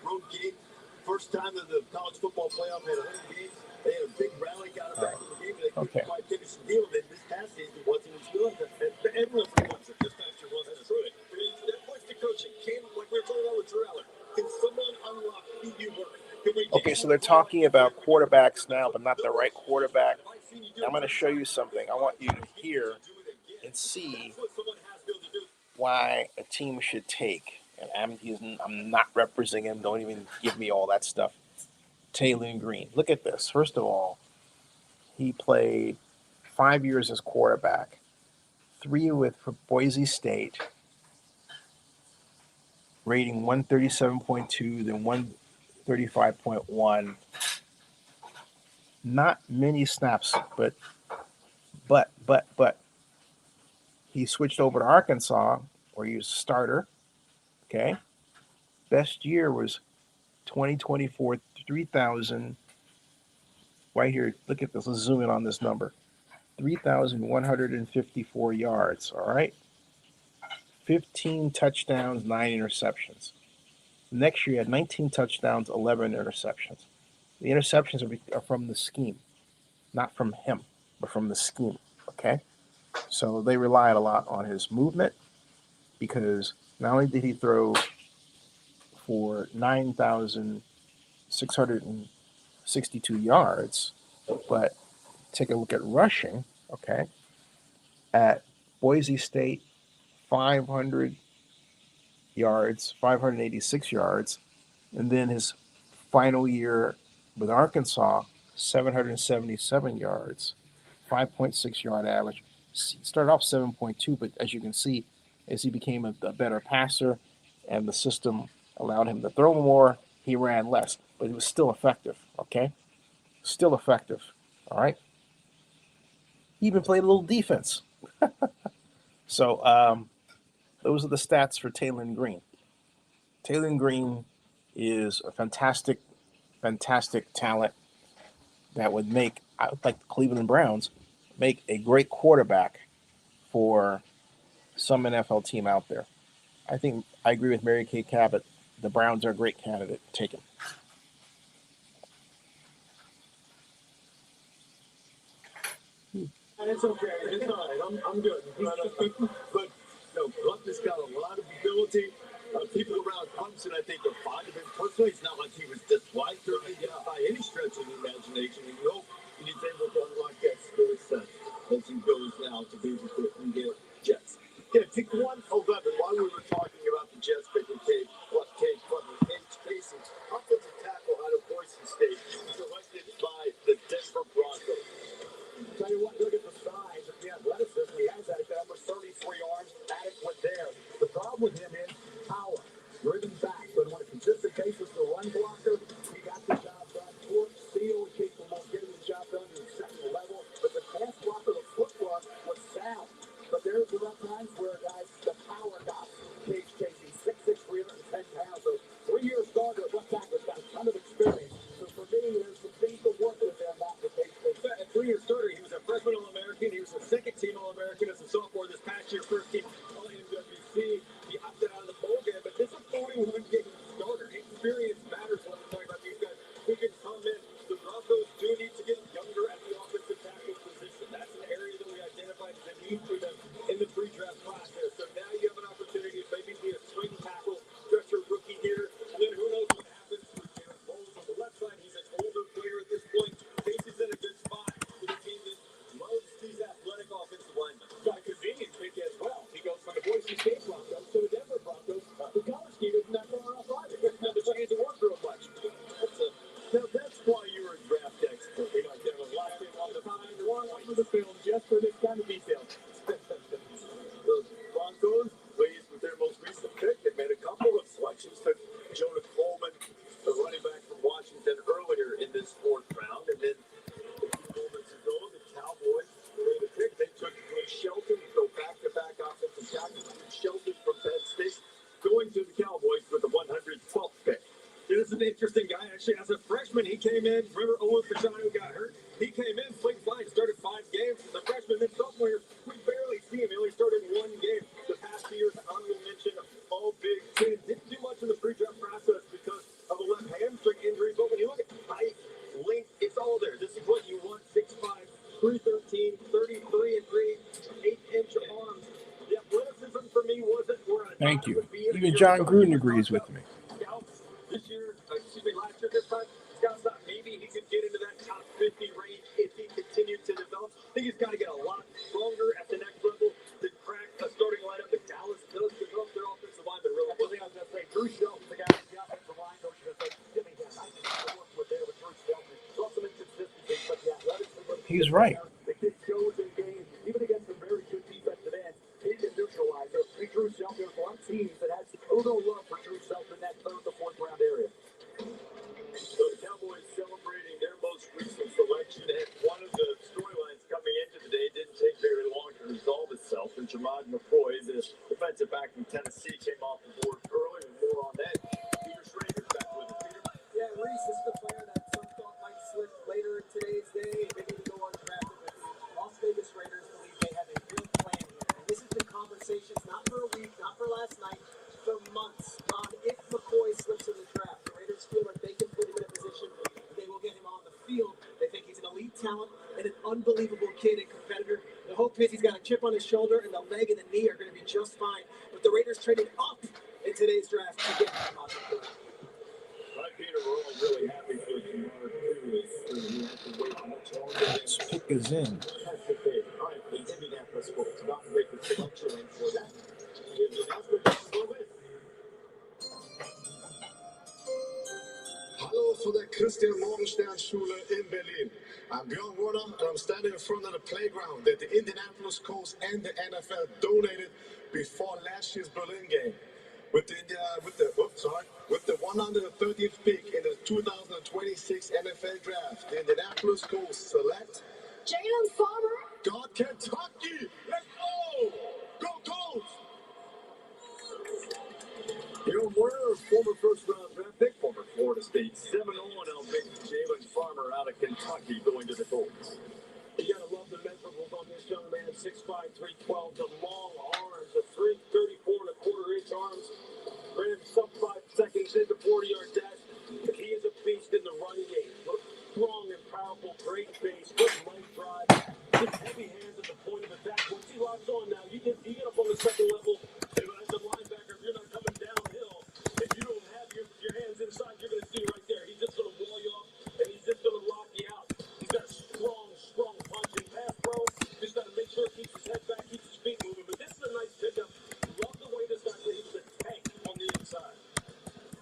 road game. First time that the college football playoff had 100 games. They had a big rally, got it back in the game, and they couldn't quite finish the deal. And this past season wasn't as good. Everyone's Clemson. This past year wasn't as good. That points to coaching. Like we were talking about with Drew Aller, can someone unlock who you were? Okay, so they're talking about quarterbacks now, but not the right quarterback. I'm going to show you something. I want you to hear and see why a team should take. And I'm not representing him. Don't even give me all that stuff. Taylor Green. Look at this. First of all, he played 5 years as quarterback, 3 for Boise State, rating 137.2, then 135.1. Not many snaps, but he switched over to Arkansas, where he was a starter. Okay. Best year was 2024, 3,000. Right here, look at this. Let's zoom in on this number. 3,154 yards. All right. 15 touchdowns, 9 interceptions. Next year, he had 19 touchdowns, 11 interceptions. The interceptions are from the scheme, not from him, but from the scheme. Okay. So they relied a lot on his movement, because not only did he throw for 9,662 yards, but take a look at rushing. Okay. At Boise State, 500 yards, 586 yards. And then his final year with Arkansas, 777 yards, 5.6 yard average. He started off 7.2, but as you can see, as he became a better passer and the system allowed him to throw more, he ran less, but he was still effective. Okay. Still effective. All right. He even played a little defense. So those are the stats for Taylor Green. Taylor Green is a fantastic talent that would make, I would like the Cleveland Browns, make a great quarterback for some NFL team out there. I agree with Mary Kay Cabot. The Browns are a great candidate. Take him. It's okay. It's all right. I'm good. But Klubnik's got a lot of ability. People around Clemson, I think, are fond of him personally. It's not like he was disliked or by any stretch of the imagination. And you hope he's able to unlock that skill set as he goes now to be with the Jets. Yeah, was a second-team All-American as a sophomore this past year, first-team All-MWC. He opted out of the bowl game, but this is a 41-game starter. Experience matters when we're talking about these guys who can come in. The Broncos do need to get younger at the offensive tackle position. That's an area that we identified as a need for them in the pre-draft process. So now you have an opportunity to maybe be a swing tackle, stretch your rookie here, and then who knows what happens with Jared Bowles on the left side. He's an older player at this point. Casey's in a good spot with a team that loves these athletic offensive linemen. Got a convenient pick as well. He goes from the Boise State Broncos to the Denver Broncos. The college team is not going off either. Not the chance to work real much. Now that's why you're a draft expert. We like to have a lot of people on the behind one over the film just for this kind of detail. The Broncos, pleased with their most recent pick, they made a couple of selections. Took Jonah Coleman, the running back from Washington, earlier in this fourth round, and then a few moments ago, the Cowboys made a pick. They took Blake Shelton, so back-to-back offensive tackle. Shelton from Penn State, going to the Cowboys with the 112th pick. This is an interesting guy. Actually, as a freshman, he came in. Remember Owen Fashanu got hurt? He came in, played fine, started 5 games. The freshman, then sophomore year, we barely see him. He only started 1 game. The past 2 years, honorable mention, all Big Ten. Didn't do much in the pre-draft process because of a left hamstring injury. But when you look at height, length, it's all there. This is what you want: 6'5", 313, 33 and 3, 8-inch arms. The athleticism for me wasn't where I Thank thought it you. would be. Even John Gruden agrees with me. Scouts this year, last year this time, scouts thought maybe he could get into that top 50 range if he continued to develop. I think he's got to get a lot stronger at the next level to crack a starting lineup. The Dallas does develop their offensive lineman really well. I was going to say, Drew Shelton, the guy on the offensive line, don't you say, Jimmy, I think to work with there with Drew Shelton. Saw some inconsistencies, but the athleticism. He's right. The kid shows in games, even against some very good defensive ends, he can neutralize. So, Drew Shelton, there's a lot of teams that has total love for Drew Shelton in that third to fourth round area. So the Cowboys celebrating their most recent selection, and one of the storylines coming into the day didn't take very long to resolve itself. And Jamad McCoy, the defensive back from Tennessee, came off the board early. More on that. Peter Schrader's back with us. Peter. Yeah, Reese, this is the player that some thought might slip later in today's day. They need to go undrafted, but the Las Vegas Raiders believe they have a real plan here. And this has been conversations not for a week, not for last night, for months on if McCoy slips in the draft. The Raiders feel like they can put him in a position where they will get him on the field. They think he's an elite talent and an unbelievable kid and competitor. The hope is he's got a chip on his shoulder and the leg and the knee are going to be just fine. But the Raiders traded up in today's draft to get him on the field. Right, Peter, we're all really happy for Jamar too. We have to wait much longer. This pick is in. That's the thing. All right, the Indianapolis Colts not make the selection for that. The announcement is a little bit. Hallo for the Christian Morgenstern Schule in Berlin. I'm Björn Warner, and I'm standing in front of the playground that the Indianapolis Colts and the NFL donated before last year's Berlin game. With the 130th pick in the 2026 NFL Draft, the Indianapolis Colts select Jalen Farmer. God Kentucky. Let's go! Go Colts! You know, Warner, former first-round draft pick, former Florida State 7-0 now big Jalen Farmer out of Kentucky going to the Colts. You gotta love the measurables on this young man, 6'5", 312, the long arms, the 334.25-inch arms. Ran sub 5 seconds into 40-yard dash. He is a beast in the running game. Strong and powerful, great face, good leg drive, just heavy hands at the point of attack. Once he locks on now, you get up on the second level. As a linebacker, if you're not coming downhill, if you don't have your hands inside, you're going to see right there. He's just going to wall you up, and he's just going to lock you out. He's got a strong punch and pass pro. Just got to make sure he keeps his head back, keeps his feet moving. But this is a nice pickup. Love the way this guy plays the tank on the inside.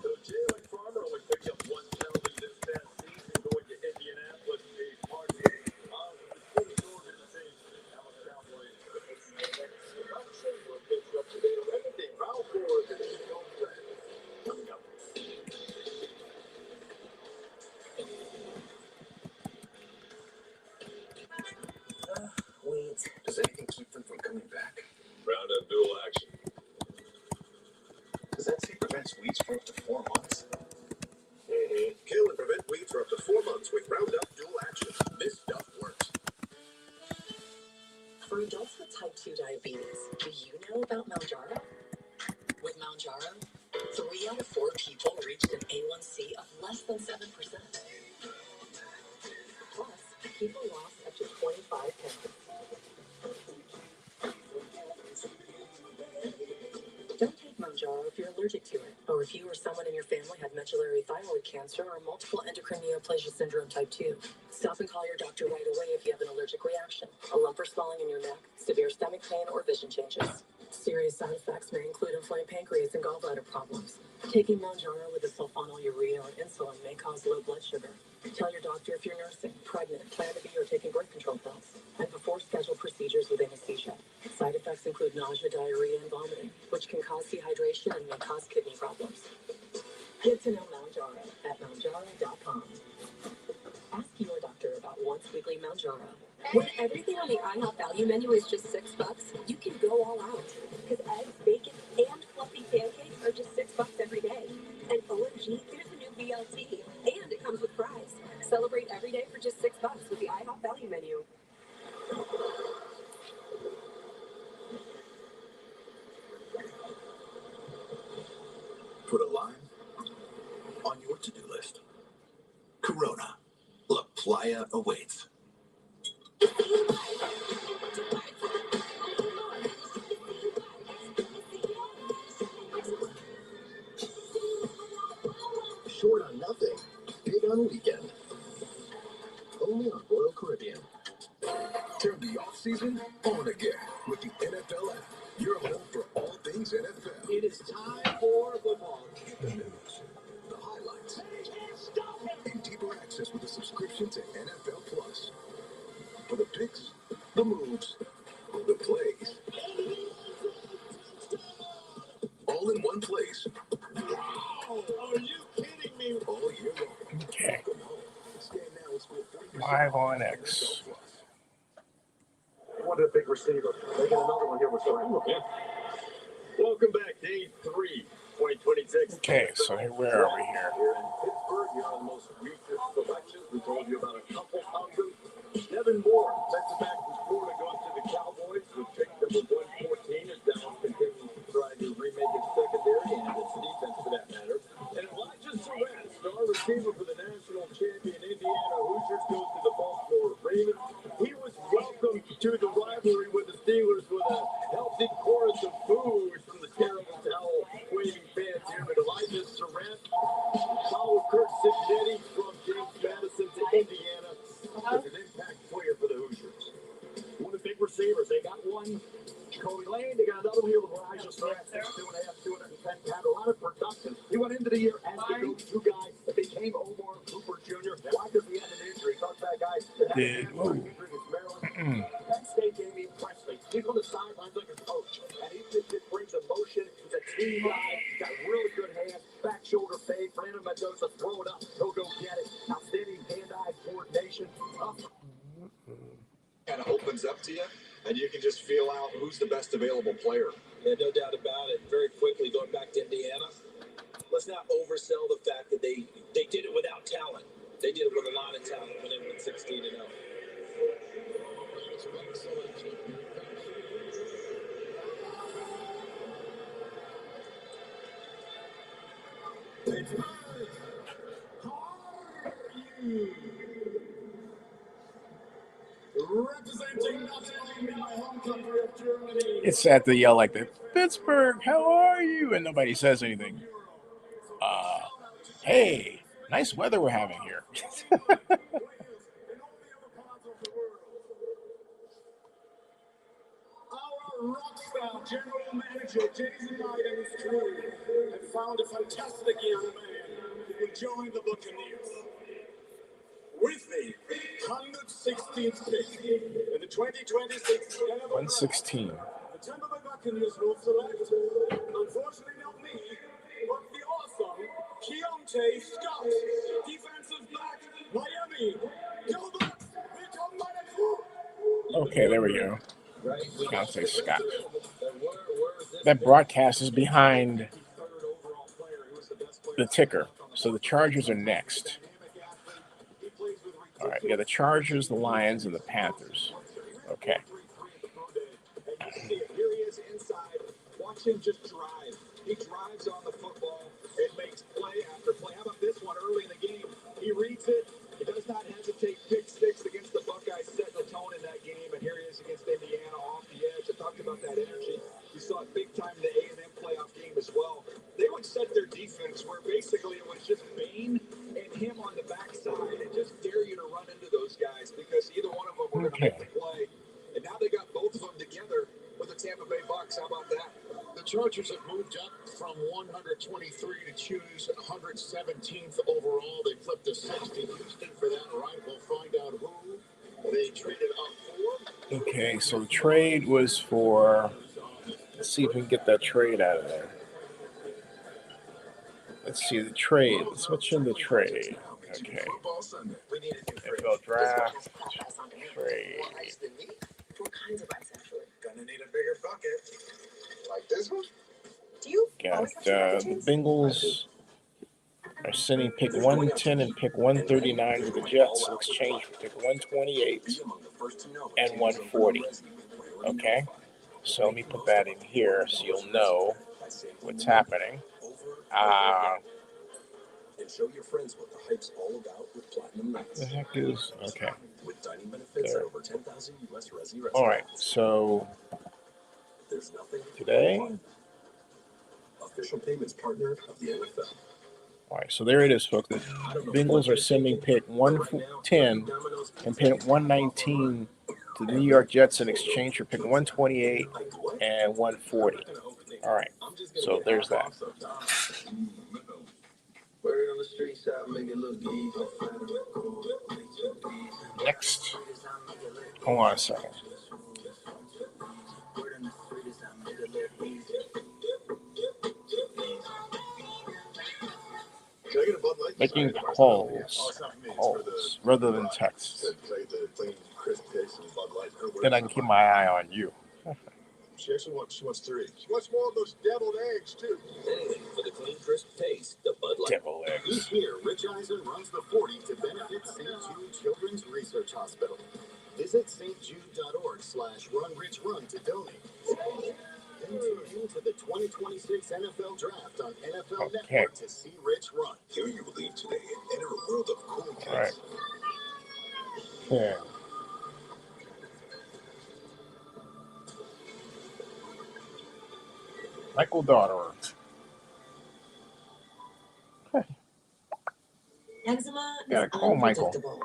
So Jalen Farmer only picked up 1 penalty this past season going to Indianapolis. A party of the Colts organization. Dallas Cowboys. The production will pitch up people lost up to 25 pounds. Don't take Mounjaro if you're allergic to it, or if you or someone in your family had medullary thyroid cancer or multiple endocrine neoplasia syndrome type 2. Stop and call your doctor right away if you have an allergic reaction, a lump or swelling in your neck, severe stomach pain, or vision changes. Serious side effects may include inflamed pancreas and gallbladder problems. Taking Mounjaro with a sulfonylurea or insulin may cause low blood sugar. Tell your doctor if you're nursing, pregnant, plan to be, or taking birth control pills. And before scheduled procedures with anesthesia. Side effects include nausea, diarrhea, and vomiting, which can cause dehydration and may cause kidney problems. Get to know Mounjaro at mounjaro.com. Ask your doctor about once weekly Mounjaro. When everything on the IHOP value menu is just $6, you can go all out. Because eggs, bacon, and fluffy pancakes are just $6 every day. And OMG, there's a new BLT. And it comes with fries. Celebrate every day for just $6 with the IHOP value menu. Put a line on your to-do list. Corona. La Playa awaits. Short on nothing, big on weekend. Only on Royal Caribbean. Turn the off-season on again with the NFL app. Your home for all things NFL. It is time for football. The news, the highlights, and deeper access with a subscription to NFL Plus. For the picks, the moves, the plays. All in one place. Oh, are you kidding me? All year long. Okay. Welcome home. Scan now and score 40% Live on NFL X. Plus. What a big receiver. They got another one here with Ryan. Yeah. Welcome back, day 3, 2026. Okay, so here where are we here? Here in Pittsburgh, here are the most recent selections. We told you about a couple of them. Devin Moore, defensive back from Florida, goes to the Cowboys with pick number 114 as Dallas continues to try to remake its secondary and its defense for that matter. And Elijah Surratt, star receiver for the national champion Indiana Hoosiers, goes to the Baltimore Ravens. He was welcomed to the rivalry with the Steelers with a healthy chorus of boos from the terrible towel waving fans here. But Elijah Surratt followed Kurt Cignetti from James Madison to Indiana as an impact player for the Hoosiers. One of the big receivers. They got one, Cody Lane. They got another one here with Elijah Surratt. 210 had a lot of production. He went into the year as the go-to guy that became Omar Cooper Jr. Why? Because he had an injury. Thought that guy Did move. Penn State gave me Presley. He's on the sidelines like a coach, and he just brings emotion. He's a team guy. He's got really good hands, back shoulder fade. Fernando Mendoza, throw it up. He'll go get it. Outstanding hand-eye coordination. Kind of opens up to you, and you can just feel out who's the best available player. Yeah, no doubt about it. Very quickly, going back to Indiana, let's not oversell the fact that they did it without talent. They did it with a lot of talent when they went 16-0. Representing not only my home country of Germany. It's sad to yell like that. Pittsburgh, how are you? And nobody says anything. Hey, nice weather we're having here. Our rockstar general manager, Jason Knight, and his crew have found a fantastic young man who will join the Buccaneers. With the 116th pick in the 2026 NFL 116. the Tampa Bay Buccaneers will select, unfortunately not me, but the awesome Keontae Scott, defensive back, Miami. Go Bucks! Here come my next. Okay, there we go. Dante Scott. That broadcast is behind the ticker, so the Chargers are next. All right, yeah, the Chargers, the Lions, and the Panthers. Okay. Here he is inside. Watch him just drive. He drives on the football. It makes play after play. How about this one early in the game? He reads it. He does not hesitate. Pick six against the Buccaneers. Okay. Play. And now they got both of them together with the Tampa Bay Bucks. How about that? The Chargers have moved up from 123 to choose 117th overall. They flipped to 6 to Houston for that, right? We'll find out who they traded up for. Okay, so the trade was for. Let's see if we can get that trade out of there. Let's see the trade. Let's switch in the trade. Okay. NFL draft trade. What kinds of ice, actually? Gonna need a bigger bucket. Like this one? Do you Got always have to the Bengals are sending pick 110 and pick 139 to the Jets in exchange for pick 128 and 140. Okay, so let me put that in here so you'll know what's happening. And show your friends what the hype's all about with Platinum Nights. The heck is okay? With dining benefits at over 10,000 U.S. resi All right, so there's nothing today. Official payments partner of the NFL. All right, so there it is, folks. The Bengals are sending pick 110 and pick 119 to the New York Jets in exchange for pick 128 and 140. All right, so there's that. Next, hold on a second. Making calls rather than text. Then I can keep my eye on you. She wants 3. She wants more of those deviled eggs, too. Anything for the clean, crisp taste, the Bud Light. Deviled eggs. Each year, Rich Eisen runs the 40 to benefit St. Jude Children's Research Hospital. Visit stjude.org/runrichrun to donate. Then tune in to the 2026 NFL Draft on NFL Network to see Rich run. Here you leave today and enter a world of cool kids. All right. Okay. Michael Daughter. Eczema Gotta is call Michael. unpredictable.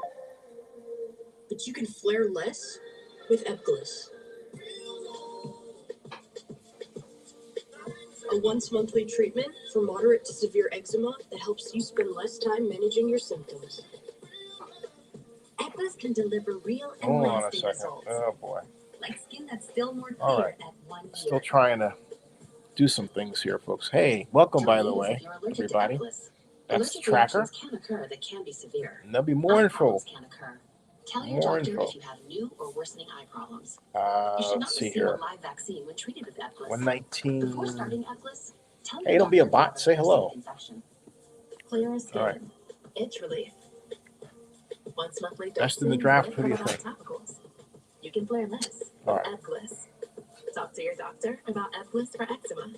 But you can flare less with Epglis. A once-monthly treatment for moderate to severe eczema that helps you spend less time managing your symptoms. Epglis can deliver real and Hold on a lasting second. results. Oh boy. Like skin that's still more clear All right. at 1 year. Still trying to do some things here, folks. Hey, welcome, by the way, everybody. That's the tracker. Can occur that can be severe. And there'll be more info. Can occur. Tell your More doctor info. if you have new or worsening eye problems. You should not Let's see receive a here. live vaccine when treated with Epglis. 119. Before starting Epglis, tell Hey, your don't be a doctor bot. about Say the hello. infection. Clear skin. All right. Itch relief. Once monthly Best in the dosing, draft. and Who do you probiotic think? topicals. You can flare less All with right. Epglis. Talk to your doctor about Epglis for eczema.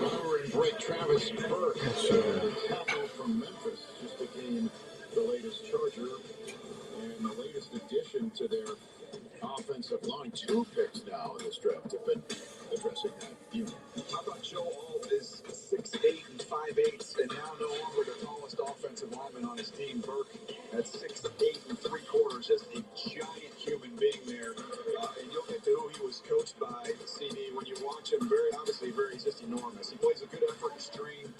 Lower and break Travis Burke. Capital from Memphis just became the latest Charger and the latest addition to their offensive line. 2 picks now in this draft have been addressing that unit. How about Joe Alt is 6'8" and 5'8", and now no longer the tallest offensive lineman on his team. Burke at 6'8" and 3/4, just a giant human being there. And you'll get to who he was coached by, CD, when you watch him. He's just enormous. He plays a good effort extreme.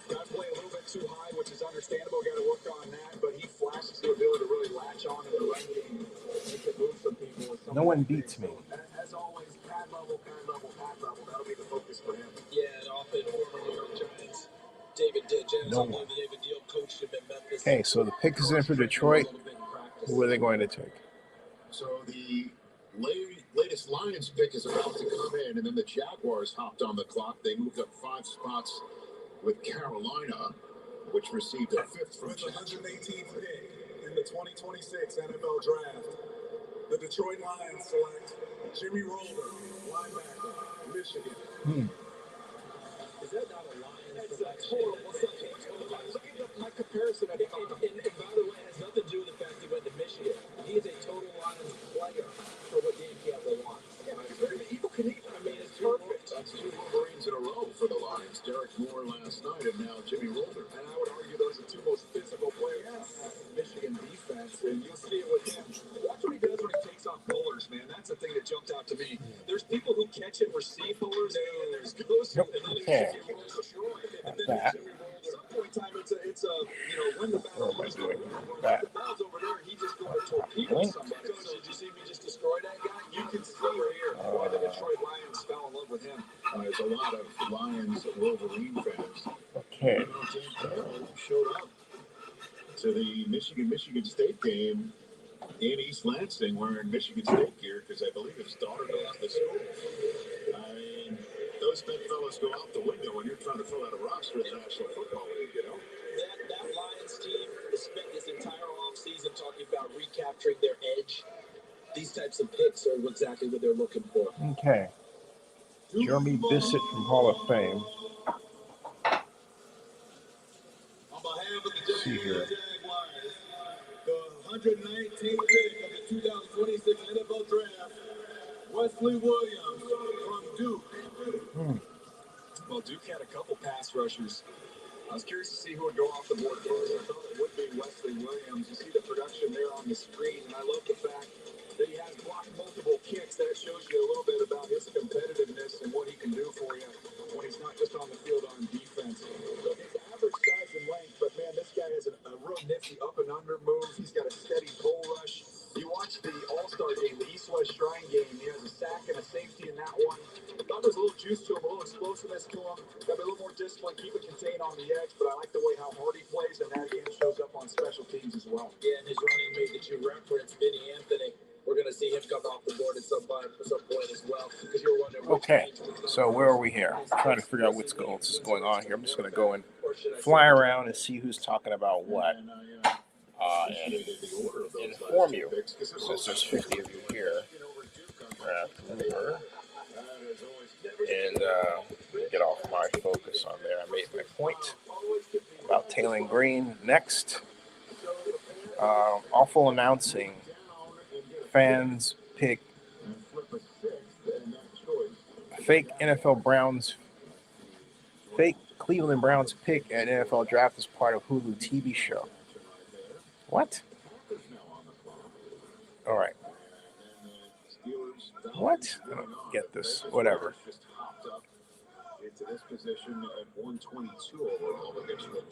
Got to play a little bit too high, which is understandable. Got to work on that. But he flashes the ability to really latch on in the run game. He can move some people. No one beats me. As always, pad level. That'll be the focus for him. Yeah, and often former New York Giants. David Jones, No one. Okay, so the pick is in for Detroit. Who are they going to take? So the latest Lions pick is about to come in, and then the Jaguars hopped on the clock. They moved up 5 spots with Carolina, which received a 5th from With the 118th pick in the 2026 NFL Draft, the Detroit Lions select Jimmy Rolder, linebacker, Michigan. Is that not a Lions selection? Look at my comparison. And by the way, it has nothing to do with the fact he went to Michigan. He is a total Lions player for what Dan Campbell wants. Yeah, people can eat. I mean, it's perfect. That's 2 Wolverines in a row for the Lions. Derek Moore last night, and now Jimmy Wilder. And I would argue those are two most physical players in Michigan defense, and you'll see it with him. Watch what he does when he takes off pullers, man. That's the thing that jumped out to me. There's people who catch and receive pullers, and there's ghosts, and then there's Jimmy Wilder destroy. And then there's Jimmy Wilder. At some point in time, it's a win the battle, lose the war. The ball's over there, he just going to torpedo somebody. Did you see me just destroy that guy? You can see right here why the Detroit Lions fell in love with him. There's a lot of Lions Wolverine fans. Okay. Showed up to the Michigan State game in East Lansing wearing Michigan State gear because I believe his daughter goes to the school. I mean, those bedfellows go out the window when you're trying to fill out a roster in the National Football League, you know? That Lions team has spent this entire offseason talking about recapturing their edge. These types of picks are exactly what they're looking for. Okay. Jeremy Bissett from Hall of Fame. Let's see here. The 119th pick of the 2026 NFL Draft, Wesley Williams from Duke. Well, Duke had a couple pass rushers. I was curious to see who would go off the board first. I thought it would be Wesley Williams. You see the production there on the screen, and I love the fact that he has blocked multiple kicks. That shows you a little bit about his competitiveness and what he can do for you when he's not just on the field on defense. So his average size and length, but man, this guy has a real nifty up and under move. He's got a steady bull rush. You watch the All-Star game, the East-West Shrine game. He has a sack and a safety in that one. I thought there's a little juice to him, a little explosiveness to him. Got a little more discipline, keep it contained on the edge, but I like the way how hard he plays, and that again shows up on special teams as well. Yeah, and his running mate that you referenced, Vinny Anthony, we're going to see him come off the board at some point as well. Because you're wondering okay, so where are we here? I'm trying to figure out what's going on here. I'm just going to go and fly around and see who's talking about what. And inform you, since there's 50 of you here, and get off my focus on there. I made my point about Taylor Green. Next, awful announcing. Fans pick fake Cleveland Browns pick at NFL draft as part of Hulu TV show. What? All right. What? I don't get this. Whatever.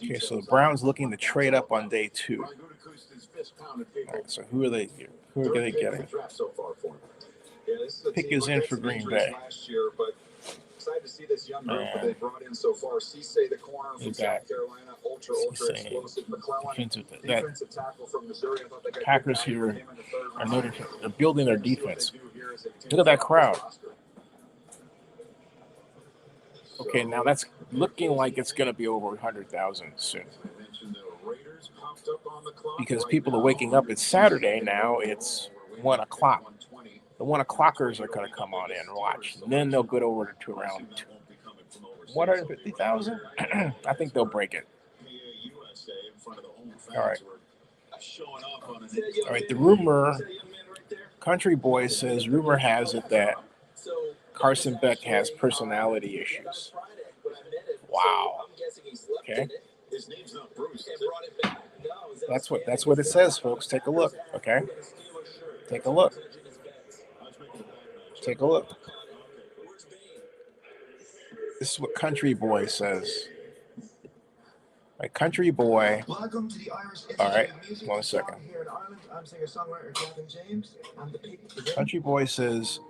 Okay, so the Browns looking to trade up on day 2. All right, so who are they getting? Pick is in for Green Bay. Excited to see this young group that they brought in so far. Cisse, the corner from South Carolina, ultra explosive. McClellan, defensive tackle from Missouri. I thought they got Packers here are noted. They're building their defense. Look at that crowd. Okay, now that's looking like it's going to be over 100,000 soon. Because people are waking up. It's Saturday now. It's 1 o'clock. The 1 o'clockers are going to come on in and watch. And then they'll go over to around 150,000. I think they'll break it. All right. All right. The rumor, Country Boy says, rumor has it that Carson Beck has personality issues. Wow. Okay. That's what it says, folks. Take a look. Okay. Take a look. Take a look. This is what Country Boy says. My Country Boy. Welcome to the Irish All right, Music 1 second. Here in Ireland. I'm singer-songwriter Gavin James. I'm the pick. Country Boy says,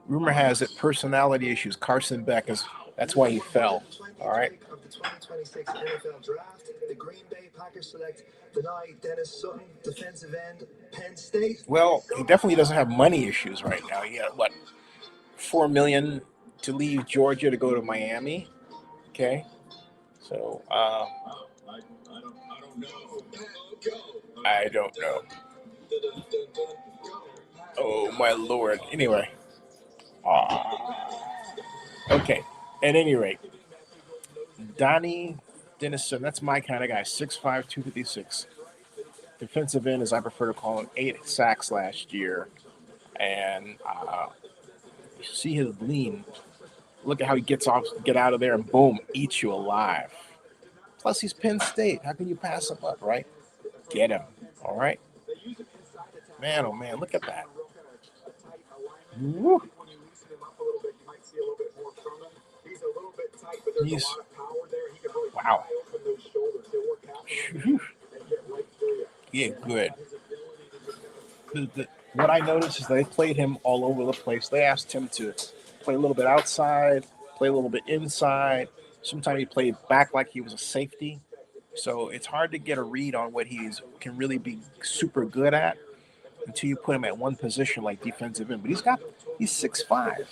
rumor has it personality issues. Carson Beck is. That's why he fell. All right. Of the 2026 NFL Draft, the Green Bay Packers select Benai Dennis Sutton, defensive end, Penn State. Well, he definitely doesn't have money issues right now. He got what, $4 million to leave Georgia to go to Miami. Okay, so I don't know. Oh my Lord. Anyway, okay. At any rate, Donnie Dennison, that's my kind of guy, 6'5", 256. Defensive end, as I prefer to call him, 8 sacks last year. And you see his lean. Look at how he get out of there, and boom, eats you alive. Plus, he's Penn State. How can you pass him up, right? Get him. All right. Man, oh man, look at that. Woo. He's, wow. Yeah, good. What I noticed is they played him all over the place. They asked him to play a little bit outside, play a little bit inside. Sometimes he played back like he was a safety. So it's hard to get a read on what he can really be super good at until you put him at one position like defensive end. But he's 6'5".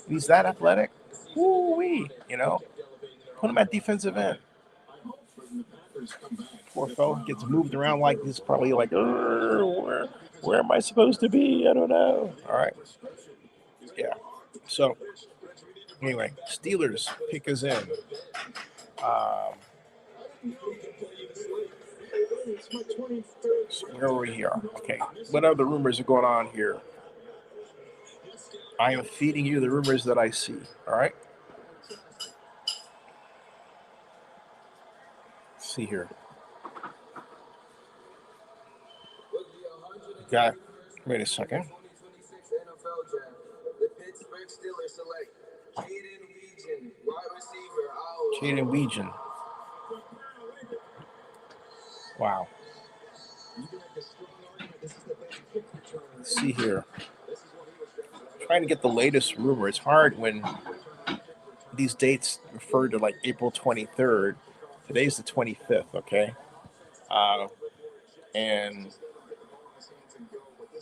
He's that athletic. Woo-wee, Put him at defensive end. Poor fellow gets moved around like this, probably like, where am I supposed to be? I don't know. All right. Yeah. So, anyway, Steelers pick us in. Where are we here? Okay. What other rumors are going on here? I am feeding you the rumors that I see. All right. Let's see here. Got. Wait a second. Jaden Weegan. Wow. Let's see here. Trying to get the latest rumor. It's hard when these dates refer to like April 23rd. Today's the 25th, okay? And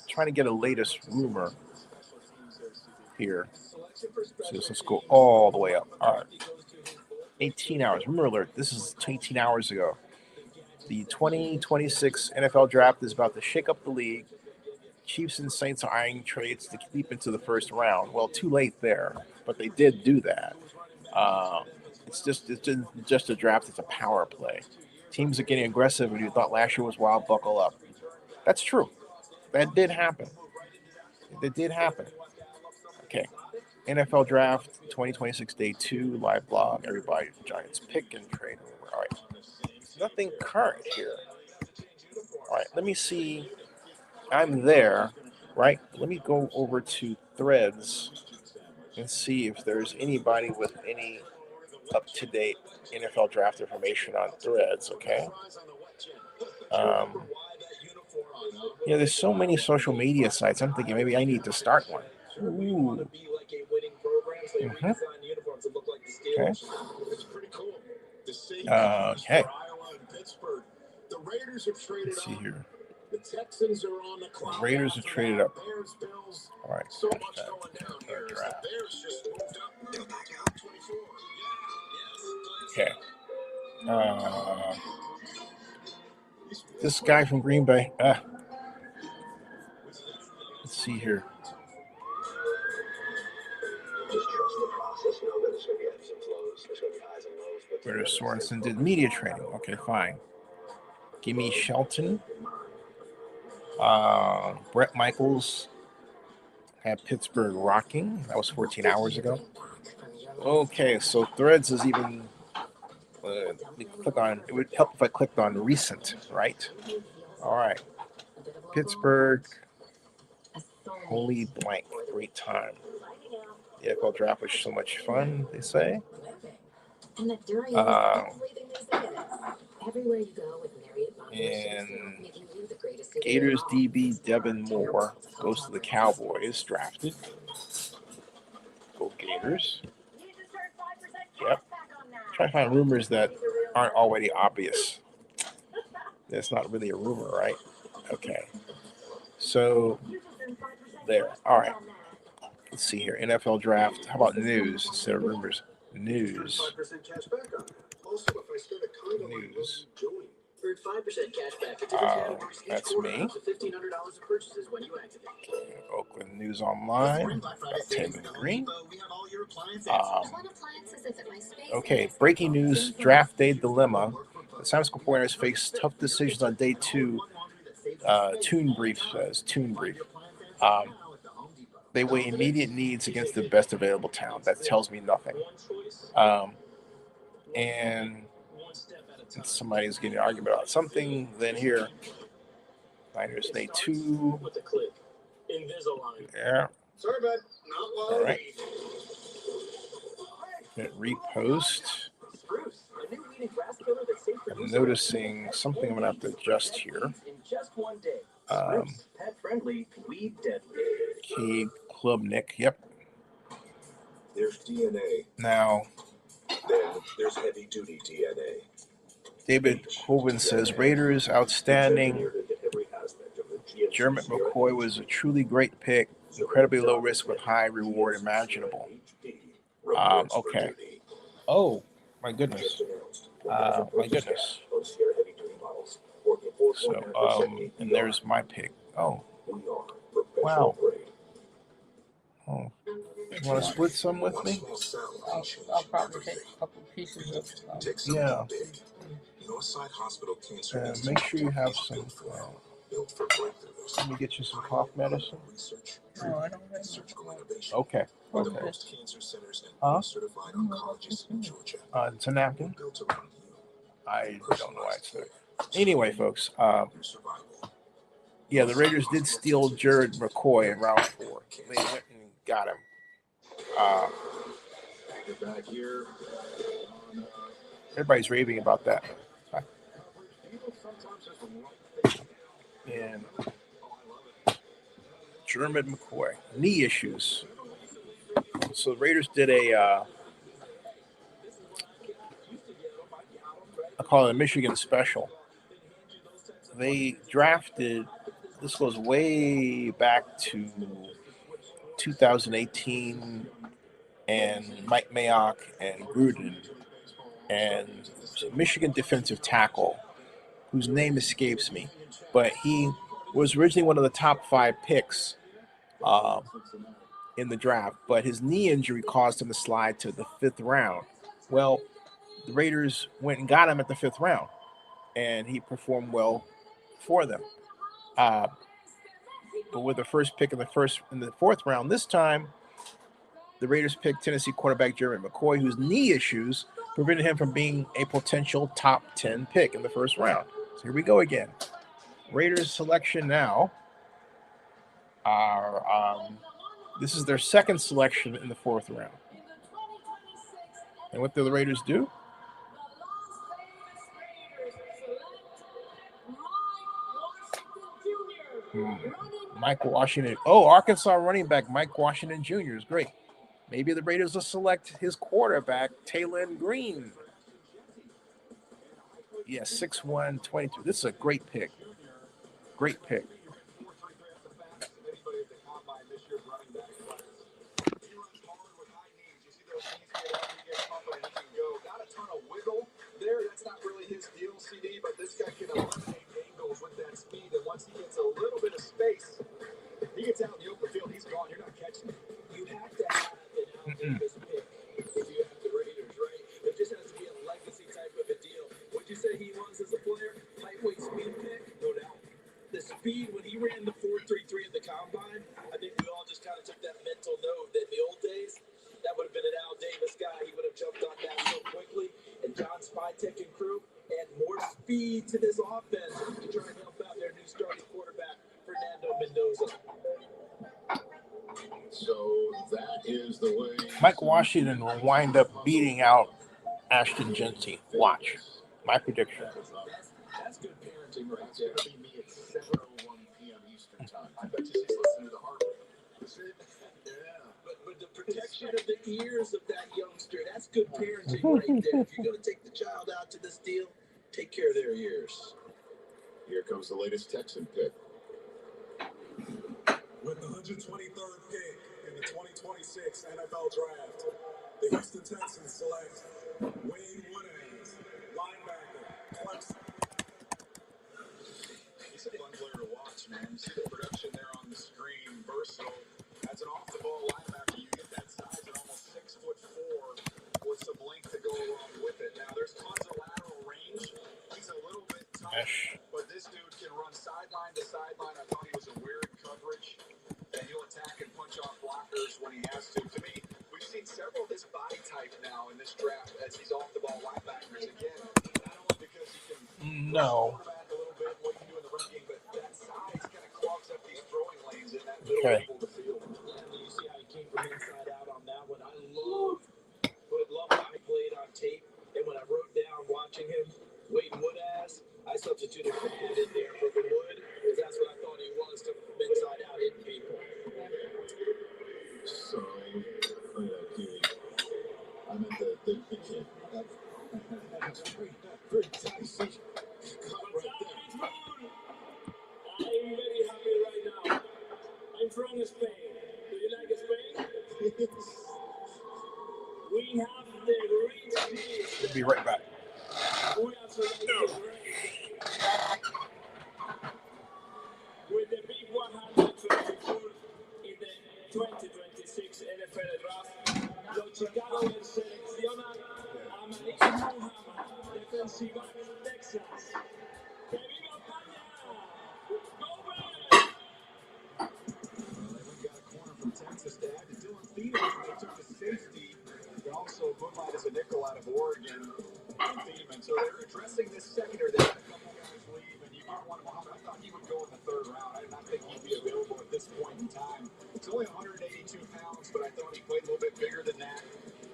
trying to get a latest rumor here. So let's go all the way up. All right. 18 hours. Rumor alert. This is 18 hours ago. The 2026 NFL draft is about to shake up the league. Chiefs and Saints are eyeing trades to keep into the first round. Well, too late there, but they did do that. It's just a draft. It's a power play. Teams are getting aggressive, and you thought last year was wild. Buckle up. That's true. That did happen. It did happen. Okay. NFL Draft 2026 Day 2 live blog. Everybody, Giants pick and trade. All right. Nothing current here. All right. Let me see. I'm there, right? Let me go over to Threads and see if there's anybody with any up-to-date NFL draft information on Threads, okay? There's so many social media sites. I'm thinking maybe I need to start one. Ooh. Mm-hmm. Okay. Let's see here. The Raiders have traded up. All right. Okay. This guy from Green Bay. Let's see here. Where Sorensen did media training. Okay, fine. Give me Shelton. Brett Michaels had Pittsburgh rocking. That was 14 hours ago. Okay, so Threads is even. Click on. It would help if I clicked on recent, right? All right. Pittsburgh. Holy blank! Great time. The NFL draft was so much fun. They say. And Gators DB Devin Moore goes to the Cowboys, drafted. Go Gators. Yep. Try to find rumors that aren't already obvious. That's not really a rumor, right? Okay. So, there. All right. Let's see here. NFL draft. How about news instead of rumors? News. News. That's me. Oakland News Online. Taylor Green. Okay, breaking news. Draft day dilemma. The San Francisco 49ers face tough decisions on day 2. Tune Brief says. Tune Brief. They weigh immediate needs against the best available talent. That tells me nothing. And somebody's getting an argument about something. Then here, Niners need 2. Yeah. Sorry, bud. Not while All right. Repost. I'm noticing something I'm going to have to adjust here. Cade Klubnik. Yep. There's DNA. Now, Then there's heavy-duty DNA. David Hovind says, Raiders outstanding. Jermit McCoy was a truly great pick. Incredibly low risk with high reward imaginable. Okay. Oh, my goodness. My goodness. So, and there's my pick. Oh. Wow. Oh. You want to split some with me? I'll probably take a couple pieces of Yeah. Northside Hospital Cancer Make sure you have some. Let me get you some cough medicine. No, I don't have Okay. The most cancer centers and certified oncologists in Georgia. It's a napkin. I don't know why it's there. Anyway, folks. Yeah, the Raiders did steal Jared McCoy in round 4. They went and got him. Everybody's raving about that. And Jermit McCoy, knee issues. So the Raiders did I call it a Michigan special. They drafted, this goes way back to 2018, and Mike Mayock and Gruden, and Michigan defensive tackle, whose name escapes me, but he was originally one of the top 5 picks in the draft, but his knee injury caused him to slide to the 5th round. Well, the Raiders went and got him at the 5th round, and he performed well for them. But with the first pick in the 4th round this time, the Raiders picked Tennessee quarterback Jeremy McCoy, whose knee issues prevented him from being a potential top 10 pick in the 1st round. So here we go again. Raiders selection now are this is their 2nd selection in the 4th round. And what do the Raiders do? Mike Washington. Oh, Arkansas running back Mike Washington Jr. is great. Maybe the Raiders will select his quarterback, Taylon Green. Yeah, 6'1", 22. This is a great pick. Great pick. That's not really his deal, CD, but this guy can eliminate angles with that speed, and once he gets a little bit of space, he gets out in the open field, he's gone. You're not catching him. You have to have an Al Davis pick if you have the Raiders, right? It just has to be a legacy type of a deal. What'd you say he was as a player? Lightweight speed pick? No doubt. The speed, when he ran the 4.33 at the combine, I think we all just kind of took that mental note that in the old days, that would have been an Al Davis guy. He would have jumped on that so quickly. And John Spytek and crew add more speed to this offense to try and help out their new starting quarterback, Fernando Mendoza. So that is the way. Mike Washington will wind up beating out Ashton Genty. Watch. My prediction. That's good parenting right there. It's going to be me at 7:01 p.m. Eastern time. I bet you she's listening to the heart rate. Yeah. But the protection of the ears of that youngster, that's good parenting right there. If you're going to take the child out to this deal, take care of their ears. Here comes the latest Texan pick. With the 123rd pick in the 2026 NFL Draft, the Houston Texans select Wayne Woodens, linebacker, Clemson. He's a fun player to watch, man. You see the production there on the screen. Versatile. As an off-the-ball linebacker, you get that size at almost 6'4" with some length to go along with it. Now, there's tons of lateral range. He's a little bit tough, but this dude can run sideline to sideline. I thought he was aware in coverage, and he'll attack and punch off No. Okay. You see how he came from inside out on that one. I love how he played on tape. And when I wrote down watching him, Wade Wood-ass, I substituted Fad in there for the Wood, because that's what I thought he was, to inside out hitting people. So, I meant the kid. That's pretty dicey. I'm very happy right now. I'm from Spain. Do you like Spain? We have the rich beach. We'll be right back. We have selected with the big 124 in the 2026 NFL Draft. Los Chicago seleccionan a Malik Muhammad, defensive back, Texas. ¡Que viva España! ¡Go Bears! We got a corner from Texas to add to Dylan Thielen. They took the safety. They also moonlight as a nickel out of Oregon. And so they're addressing this secondary. They had a couple guys leave, and you might want Muhammad. I thought he would go in the third round. I did not think he'd be available at this point in time. It's only 182 pounds, but I thought he played a little bit bigger than that.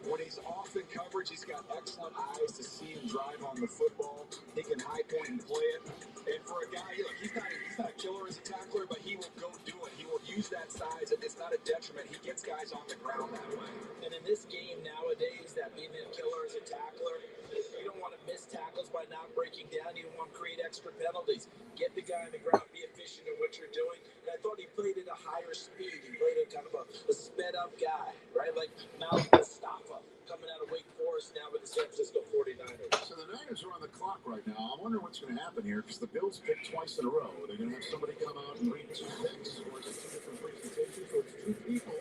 When he's off in coverage, he's got excellent eyes to see and drive on the football. He can high point and play it. And for a guy, look, he's not a killer as a tackler, but he will go do it. He will use that size. It's not a detriment. He gets guys on the ground that way. And in this game nowadays, that being a killer as a tackler, you don't want to miss tackles by not breaking down. You don't want to create extra penalties. Get the guy on the ground, be efficient in what you're doing. And I thought he played at a higher speed. He played at kind of a sped-up guy, right? Like Malik Mustafa coming out of Wake Forest now with the San Francisco 49ers. So the Niners are on the clock right now. I wonder what's going to happen here because the Bills picked twice in a row. They're going to have somebody come out and read two picks, or is it two different presentations, or it's two people.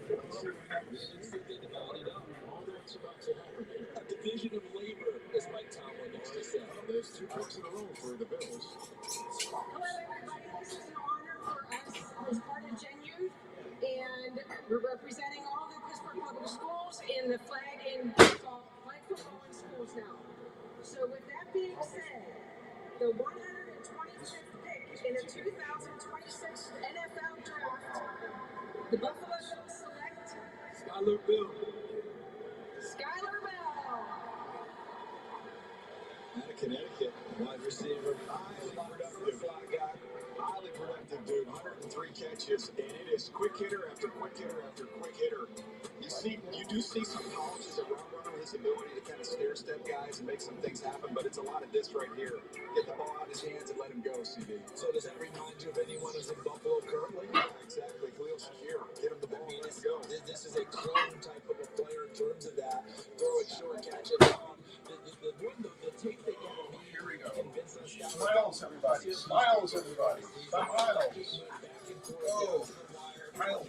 Let's see what happens. All that's about to happen here. A division of labor, as Mike Tomlin used to say. Well, there's two picks in a row for the Bills. Hello, everybody. This is an honor for us as part of Gen Youth, and we're representing all the Pittsburgh public schools in the flag football in schools now. So with that being said, the 125th pick in the 2026 NFL Draft, the Buffalo Bills select Skylar Bill. Skylar Bell. Out of Connecticut, wide receiver, highly productive fly guy, highly productive dude, 103 catches, and it is quick hitter after quick hitter after quick hitter. You do see some polish as a route runner, his ability to kind of stair step guys and make some things happen, but it's a lot of this right here. Get the ball out of his hands and let him go, CD. So does that remind you of anyone who's in Buffalo currently? Yeah, exactly. Khalil Shakir, get him the ball, let him go. This is a clone type of a player in terms of that. Throw it short, catch it long. The tape they got on here, we go. Smiles, everybody. Smiles, everybody. Smiles. Oh, smiles.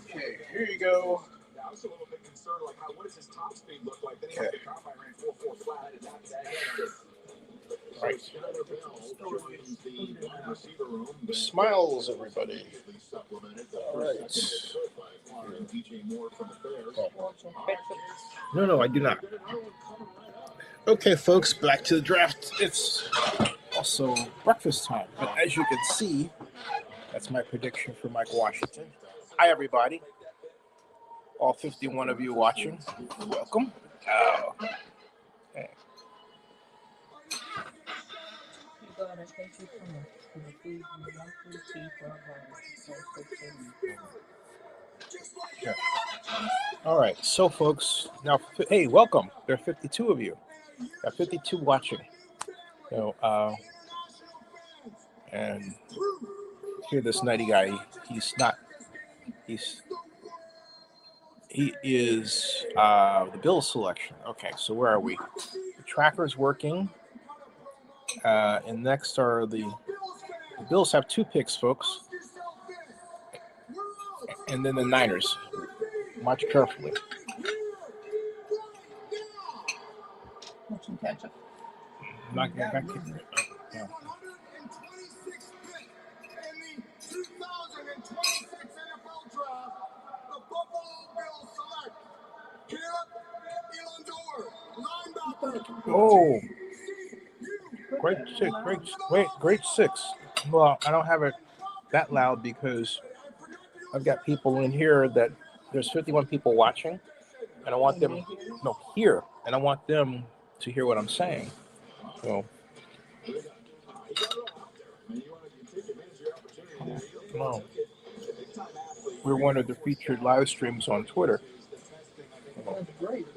Okay, here you go. I was a little bit concerned, like, what does his top speed look like? Then he had the combine ran 4.4 flat. I did not say that. Right. Skylar Bell joins the wide receiver room. Smiles, everybody. All right. No, I do not. Okay, folks, back to the draft. It's also breakfast time. But as you can see, that's my prediction for Mike Washington. Hi, everybody. All 51 of you watching, welcome. Oh. Okay. Thank you so much for the food and the monthly tea for our Okay. All right, so folks, now, hey, welcome. There are 52 of you. Got 52 watching. And here, this nighty guy. He is the Bills selection. Okay, so where are we? The tracker's working. And next are the Bills have 2 picks, folks. And then the Niners. Watch carefully. catch up. Not back in there. Yeah. 126th pick in the 2026 NFL Draft, the Buffalo Bills select Caleb Elendor, linebacker, Oh, great six, great six. Well, I don't have it that loud because I've got people in here that there's 51 people watching, and I want them here, and I want them to hear what I'm saying. So, no, we're one of the featured live streams on Twitter.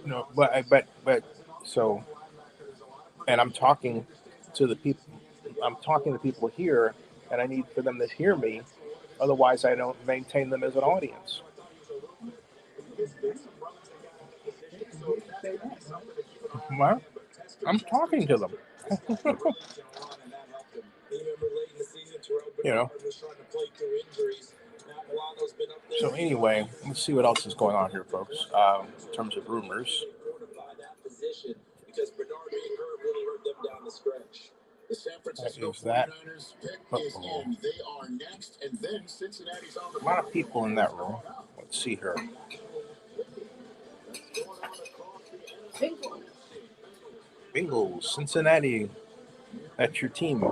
No, but so, and I'm talking to the people. I'm talking to people here, and I need for them to hear me. Otherwise, I don't maintain them as an audience. Well, I'm talking to them. You know. So anyway, let's see what else is going on here, folks. In terms of rumors. That is that. They are next, and then Cincinnati's on the a lot of people in that room. Let's see her. Bengals, Cincinnati. That's your team.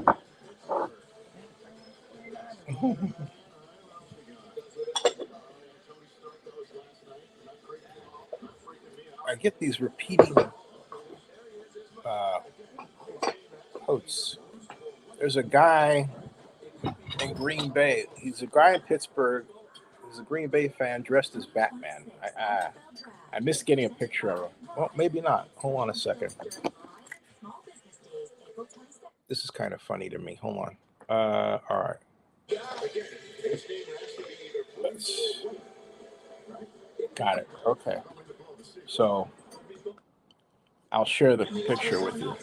I get these repeating posts. There's a guy in Green Bay. He's a guy in Pittsburgh. He's a Green Bay fan dressed as Batman. I missed getting a picture of him. Well, maybe not. Hold on a second. This is kind of funny to me. Hold on. All right. Got it. Okay. So I'll share the picture with you.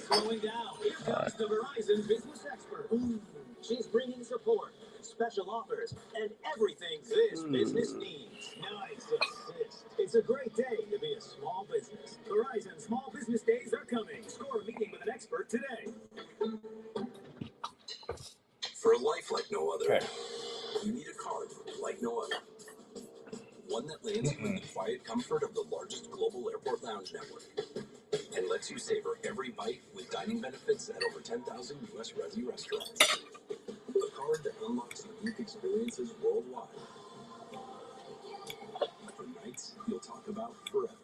All right. She's bringing support, special offers, and everything this business needs. Nice assist. It's a great day to be a small business. Verizon Small Business Days are coming. Score a meeting with an expert today. For a life like no other, Okay. you need a card like no other. One that lands you in the quiet comfort of the largest global airport lounge network and lets you savor every bite with dining benefits at over 10,000 U.S. Resi restaurants. A card that unlocks unique experiences worldwide. For nights you'll talk about forever.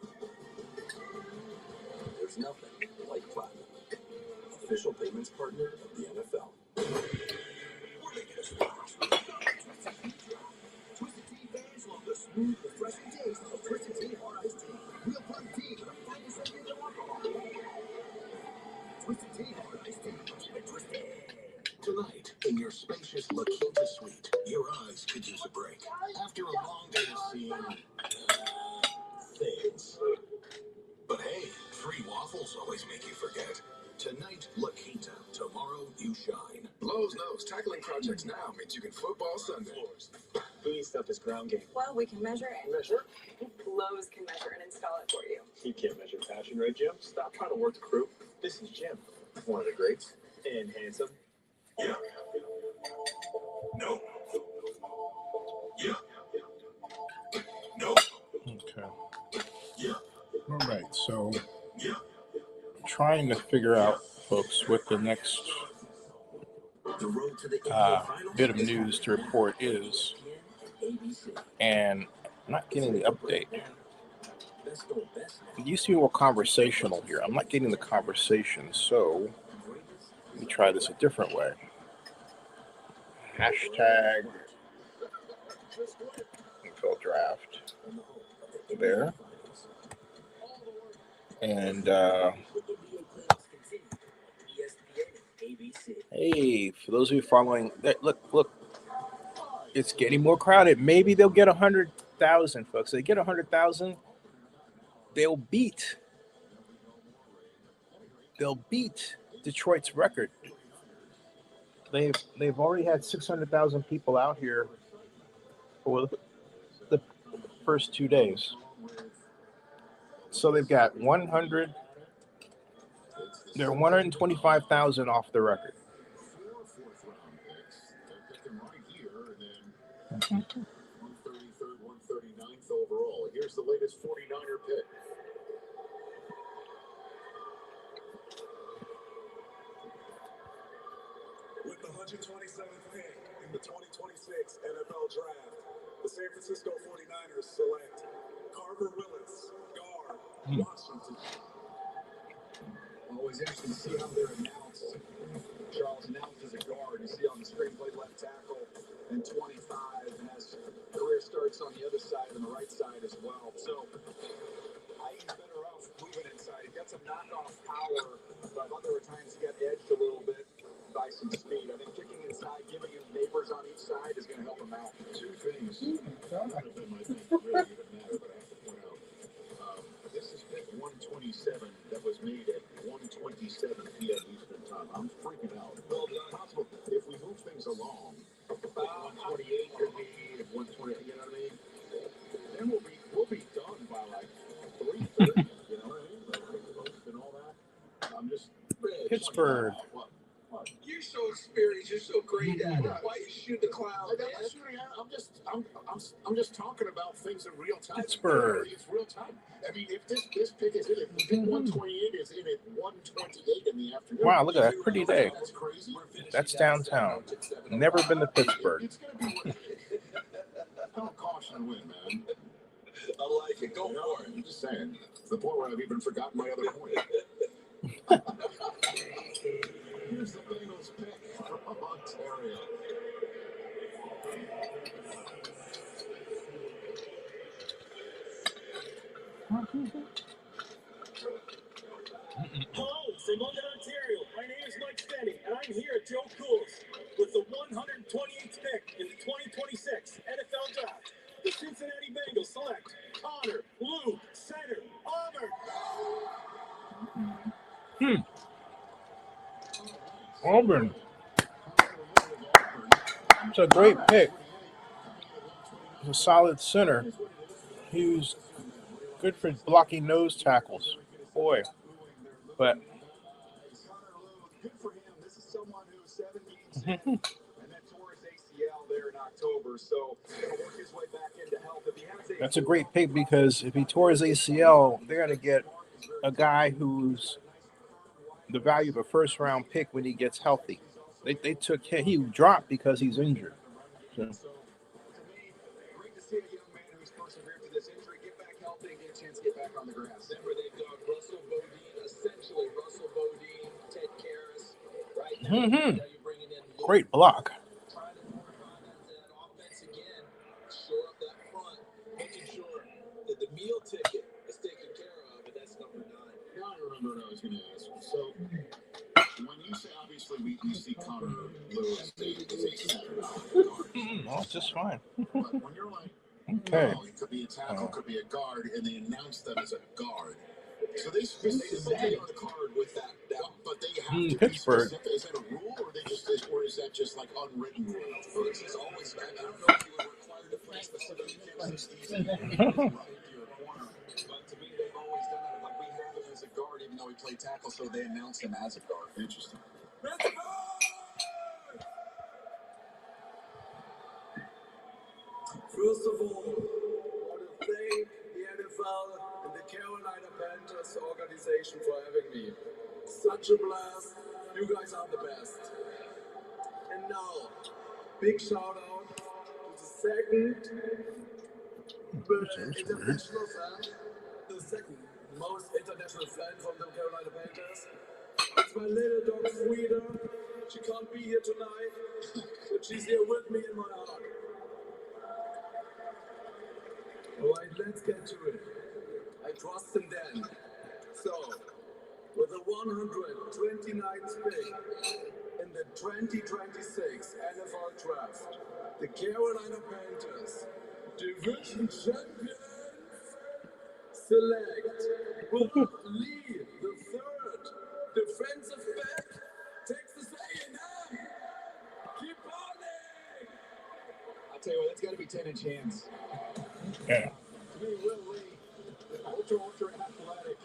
There's nothing like Platinum, official payments partner of the NFL. Twisted Tea fans love the smooth, refreshing taste of Twisted Tea Hard Iced Tea. Real fruit tea with a finest of no alcohol. Twisted Tea Hard Iced Tea. Keep it twisted. Tonight, in your spacious La Quinta suite, your eyes could use a break. After a long day of seeing things. But hey, free waffles always make you forget. Tonight, La Quinta. Tomorrow, you shine. Lowe's knows tackling projects now means you can football Sunday. Foodie stuff is ground game. Well, we can measure it. Measure? Lowe's can measure and install it for you. You can't measure passion, right, Jim? Stop trying to work the crew. This is Jim, one of the greats, and handsome. Yeah. No. Yeah. No. Okay. Yeah. All right. So, trying to figure out, folks, what the next bit of news to report is, and I'm not getting the update. It used to be more conversational here. I'm not getting the conversation, so let me try this a different way. Hashtag NFL draft there. And hey, for those of you following, look, it's getting more crowded. Maybe they'll get 100,000, folks. They get 100,000, they'll beat Detroit's record. They've already had 600,000 people out here for the first 2 days. So they've got 100. They're 125,000 off the record. 133rd, 139th overall. Here's the latest 49er pick. With the 127th pick in the 2026 NFL Draft, the San Francisco 49ers select Carver Willis, guard, Washington. Always interesting to see how they're announced. Charles announced as a guard. You see on the screen, played left tackle and 25, and has career starts on the other side and the right side as well. So I think he's better off moving inside. He got some knockoff power, but other times he got edged a little bit by some speed. I think kicking inside, giving him neighbors on each side is going to help him out. Two things. None of them, I think, really even matter, but I have to point out. This is pick 127 that was made at 1:27 p.m. Eastern time. I'm freaking out. Well, it's possible if we move things along, like 128 could be 120. You know what I mean? Then we'll be done by like 3:30. You know what I mean? And all that. I'm just Pittsburgh. You're so experienced. You're so great at it. Why you shoot the cloud, man? I'm just talking about things in real time. Pittsburgh. It's real time. I mean, if this pick is in it, pick 128 is in at 1:28 in the afternoon. Wow, look at that pretty day. That's crazy. That's downtown. Never been to Pittsburgh. It's gonna be. Don't caution win, man. I like it. Go for it. I'm just saying. To the point where I've even forgotten my other point. Here's the Bengals pick from Ontario. Hello, from London, Ontario. My name is Mike Zennie, and I'm here at Joe Cool's with the 128th pick in the 2026 NFL Draft. The Cincinnati Bengals select Connor Lou Center Auburn. Auburn. It's a great pick. He's a solid center. He was good for blocking nose tackles. Boy. But Good for him. This is someone who's 17 and then tore his ACL there in October, so he'll work his way back into health. If he has that's a great pick because if he tore his ACL, they're going to get a guy who's the value of a first-round pick when he gets healthy. They took him. He dropped because he's injured. So. to me, great to see a young man who's persevered through this injury get back healthy and get a chance to get back on the grass. Remember, they've got Russell Bodine, essentially Russell Bodine, Ted Karras, right now. Mm-hmm. Now you're bringing in Luke, Great block. trying to fortify that offense again, shore up that front, making sure that the meal ticket is taken care of, and that's number 9. Now I remember what I was going to ask. So, when you say, obviously, we see Connor Lewis as a center, not a guard. Oh, it's just fine. But when you're like, Okay. oh, it could be a tackle, could be a guard, and they announce them as a guard. So they specifically on the card with that but they have to Pittsburgh. be specific. Is that a rule, or or is that just like unwritten rule? Well, this is always, I don't know if you were required to play specific things. But to me, they've always done that. Like, we have him as a guard, even though he played tackle, so they announce him as a guard. Interesting. First of all, I want to thank the NFL and the Carolina Panthers organization for having me. Such a blast. You guys are the best. And now, big shout out to the second international fan, the second most international fan from the Carolina Panthers. It's my little dog Frida. She can't be here tonight, but she's here with me in my heart. Alright, let's get to it. I trust in them. So, with the 129th pick in the 2026 NFL Draft, the Carolina Panthers, Division Champions, select Will Lee, the third defensive back, Texas A&M. Keep on! I'll tell you what, that's got to be 10 inch hands. Yeah. To me, Will Lee, ultra athletic.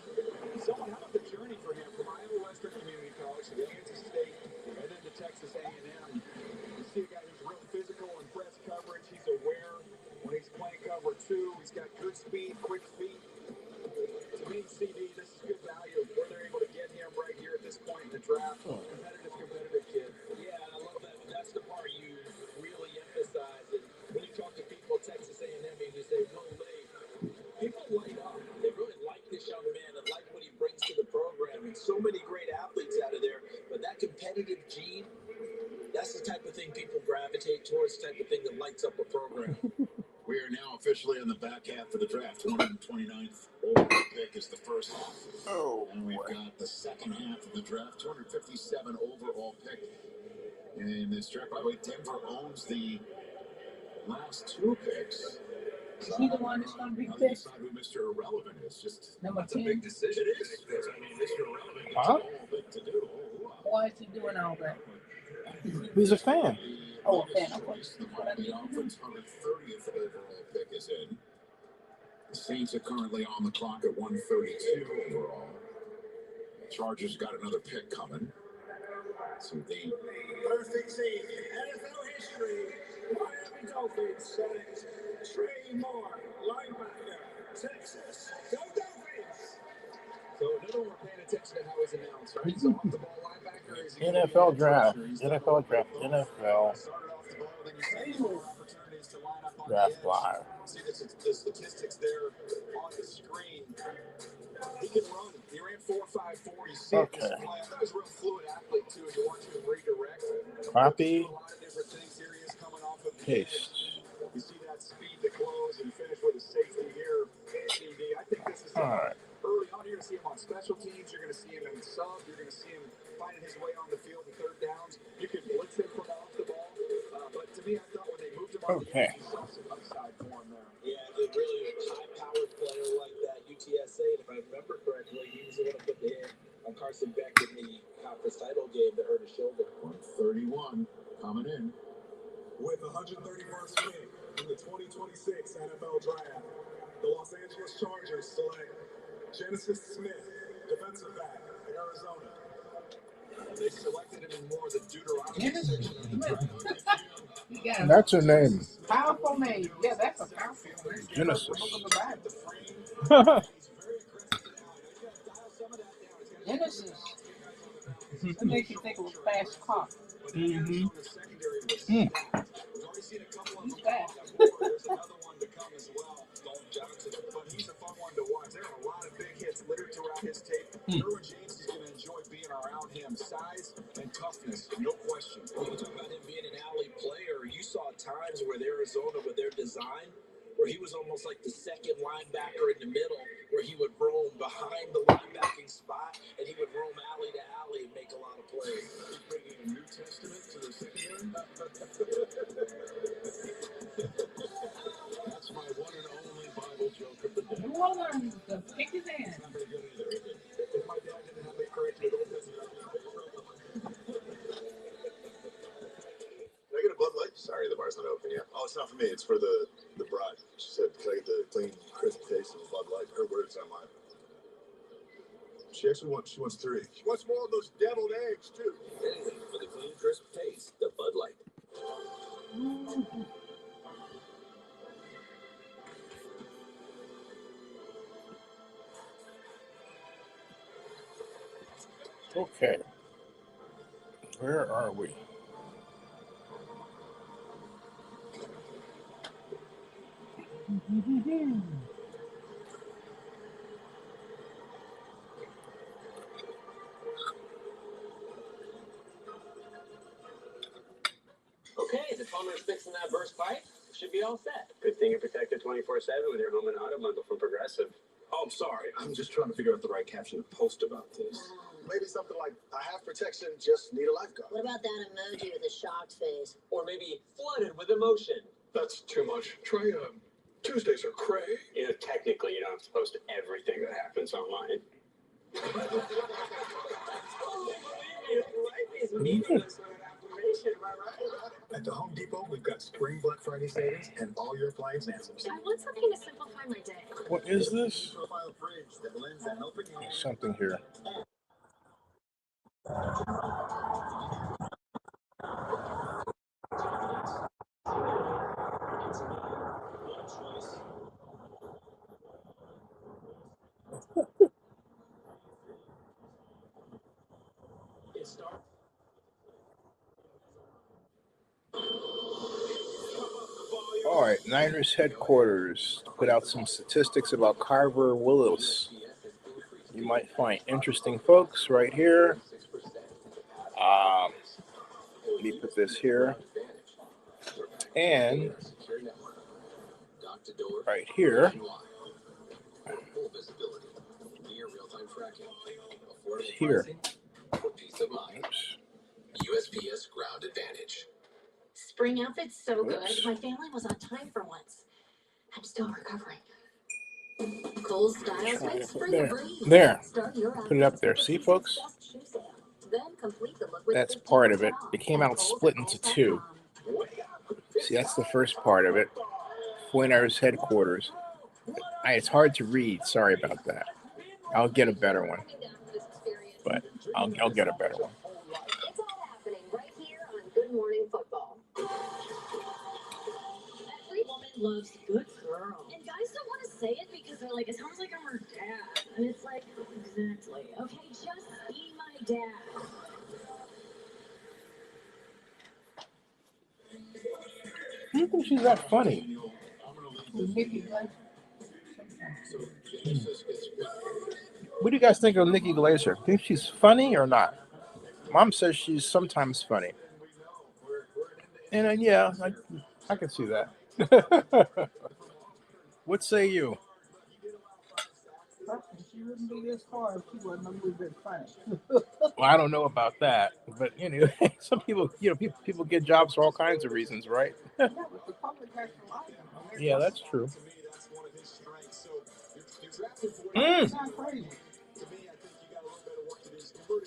Someone, how about the journey for him from Iowa Western Community College to Kansas State and then to Texas A&M? You see a guy who's real physical and press coverage. He's aware when he's playing cover 2. He's got good speed, quick feet. To me, CD, this is good value where they're able to get him right here at this point in the draft. Competitive kid. Yeah, and I love many great athletes out of there, but that competitive gene, that's the type of thing people gravitate towards, the type of thing that lights up a program. We are now officially on the back half of the draft. 129th overall pick is the first half. Oh, and we've got the second half of the draft. 257 overall pick in this draft. By the way, Denver owns the last two picks. Is he the one that's going to be How do you picked? decide who Mr. Irrelevant is? Just Number That's a 10? big decision. It is. I mean, Mr. Irrelevant gets huh? a whole bit to do. Why is he doing all that? He's a fan. Oh, a fan. Okay. The Miami Dolphins' 130th overall pick is in. The Saints are currently on the clock at 132 overall. The Chargers got another pick coming. So the First thing seen in NFL history, Miami Dolphins select Trey Moore, linebacker, Texas. Go Dolphins! So another one paying attention to how he's announced, right? So off the ball linebacker is NFL draft. NFL draft. NFL started off the ball, then you see more opportunities to line up on draft the edge. live. See the statistics there on the screen. He can run. He ran 4.54. You see it Okay. in his play. I thought he was a real fluid athlete too. You watch him redirect. Copy. A lot of different things here. He is coming off of the Paste. edge. You see that speed to close and finish with a safety here. CD. I think this is All right. early on. You're going to see him on special teams. You're going to see him in sub. You're going to see him finding his way on the field in third downs. You can blitz him from off the ball. But to me, I thought when they moved him on the Okay. edge, you saw some upside for him there. Yeah, the really high-powered player like that, UTSA, and if I remember correctly, he was the one who put the hit on Carson Beck in the conference title game that hurt his shoulder. 131 coming in. With the 131st pick in the 2026 NFL Draft, the Los Angeles Chargers select Genesis Smith, defensive back, Arizona. They selected him in more of the Deuteronomy Genesis section of the draft. You got a That's her name. powerful name. Yeah, that's a powerful name. Genesis. Book of the Bible. Genesis. That makes you think it was fast car. Mm-hmm. He's fast. There's another one to come as well, Dalton Johnson, but he's a fun one to watch. There are a lot of big hits littered throughout his tape. Derwin James is going to enjoy being around him. Size and toughness, no question. When you talk about him being an alley player, you saw times where Arizona, with their design, where he was almost like the second linebacker in the middle, where he would roam behind the linebacking spot, and he would roam alley to alley and make a lot of plays. He's bringing a New Testament to the secondary. That's my one and only Bible joke of the day. New Orleans, the pick is in. Not very good either, is it? If my dad didn't have me corrected, Old Testament, I'd be in big trouble. Can I get a Bud Light? Sorry, the bar's not open yet. Oh, it's not for me. It's for the bride. She said, "Can I get the clean, crisp taste of Bud Light?" Her words, not mine. She wants 3. She wants more of those deviled eggs too. Anything for the clean, crisp taste, the Bud Light. Okay. Where are we? Okay, the plumber's fixing that burst pipe. Should be all set. Good thing you're protected 24/7 with your home and auto bundle from Progressive. Oh, I'm sorry. I'm just trying to figure out the right caption to post about this. Maybe something like, "I have protection, just need a lifeguard." What about that emoji with a shocked face? Or maybe flooded with emotion. That's too much. Try Tuesdays are cray. You know, technically, you don't have to post everything that happens online. Life is meaningless without affirmation, am I right? At the Home Depot, we've got Spring Black Friday savings and all your appliance answers. I want something to simplify my day. What is this? Profile fridge that blends and open There's something here. All right, Niners headquarters put out some statistics about Carver Willis. you might find interesting folks right here. Let me put this here. And right here. Here. USPS Ground Advantage. Spring outfit's so good. My family was on time for once. I'm still recovering. Cool styles makes spring a breeze. There. Put it up there. See, folks? Then complete the look with That's part of it. It came out split into two. See, that's the first part of it. 49ers headquarters. It's hard to read. Sorry about that. I'll get a better one. But I'll get a better one. It's all happening right here on Good Morning Football. Every woman loves good girl. And guys don't want to say it because they're like, it sounds like I'm her dad. And it's like, exactly. Okay, just be my dad. I don't think she's that funny. What do you guys think of Nikki Glaser? Think she's funny or not? Mom says she's sometimes funny. And yeah, I can see that. What say you? She wouldn't be this far if she wasn't a little bit funny. Well, I don't know about that, but some people, people get jobs for all kinds of reasons, right? Yeah, but the public has to like them. Yeah, that's true. It's not crazy. You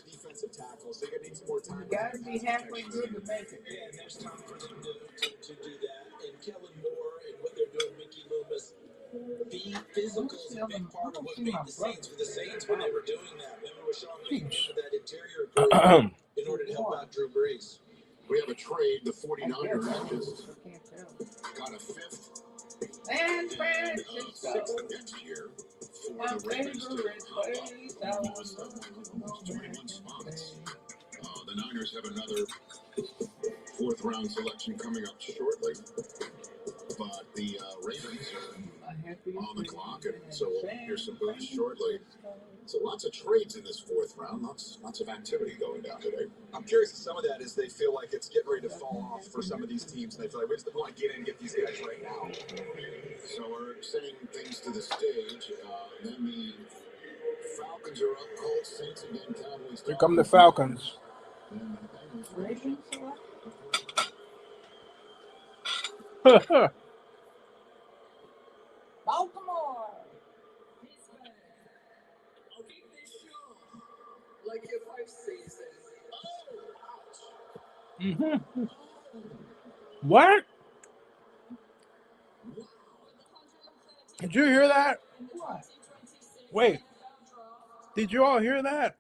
got to be halfway good to make it. Yeah, and there's time for them to do that. And Kellen Moore and what they're doing, Mickey Loomis, being physical is a big part of what made the Saints for the Saints when they were doing that. Remember with Sean Payton for that interior group in order to help out Drew Brees. We have a trade. The 49ers just got a fifth And sixth next year for the Ravens to almost 21 spots. The Niners have another fourth-round selection coming up shortly. But the Ravens are on the clock, and so we'll hear some moves shortly. So lots of trades in this fourth round, lots of activity going down today. I'm curious if some of that is they feel like it's getting ready to fall off for some of these teams, and they feel like we just want to get in and get these guys right now. So we're sending things to the stage. Then the Falcons are up, Colts, Saints again, Cowboys. Here come the Falcons. Baltimore. Like your life season. Mm-hmm. What? Did you hear that? What? Wait. Did you all hear that?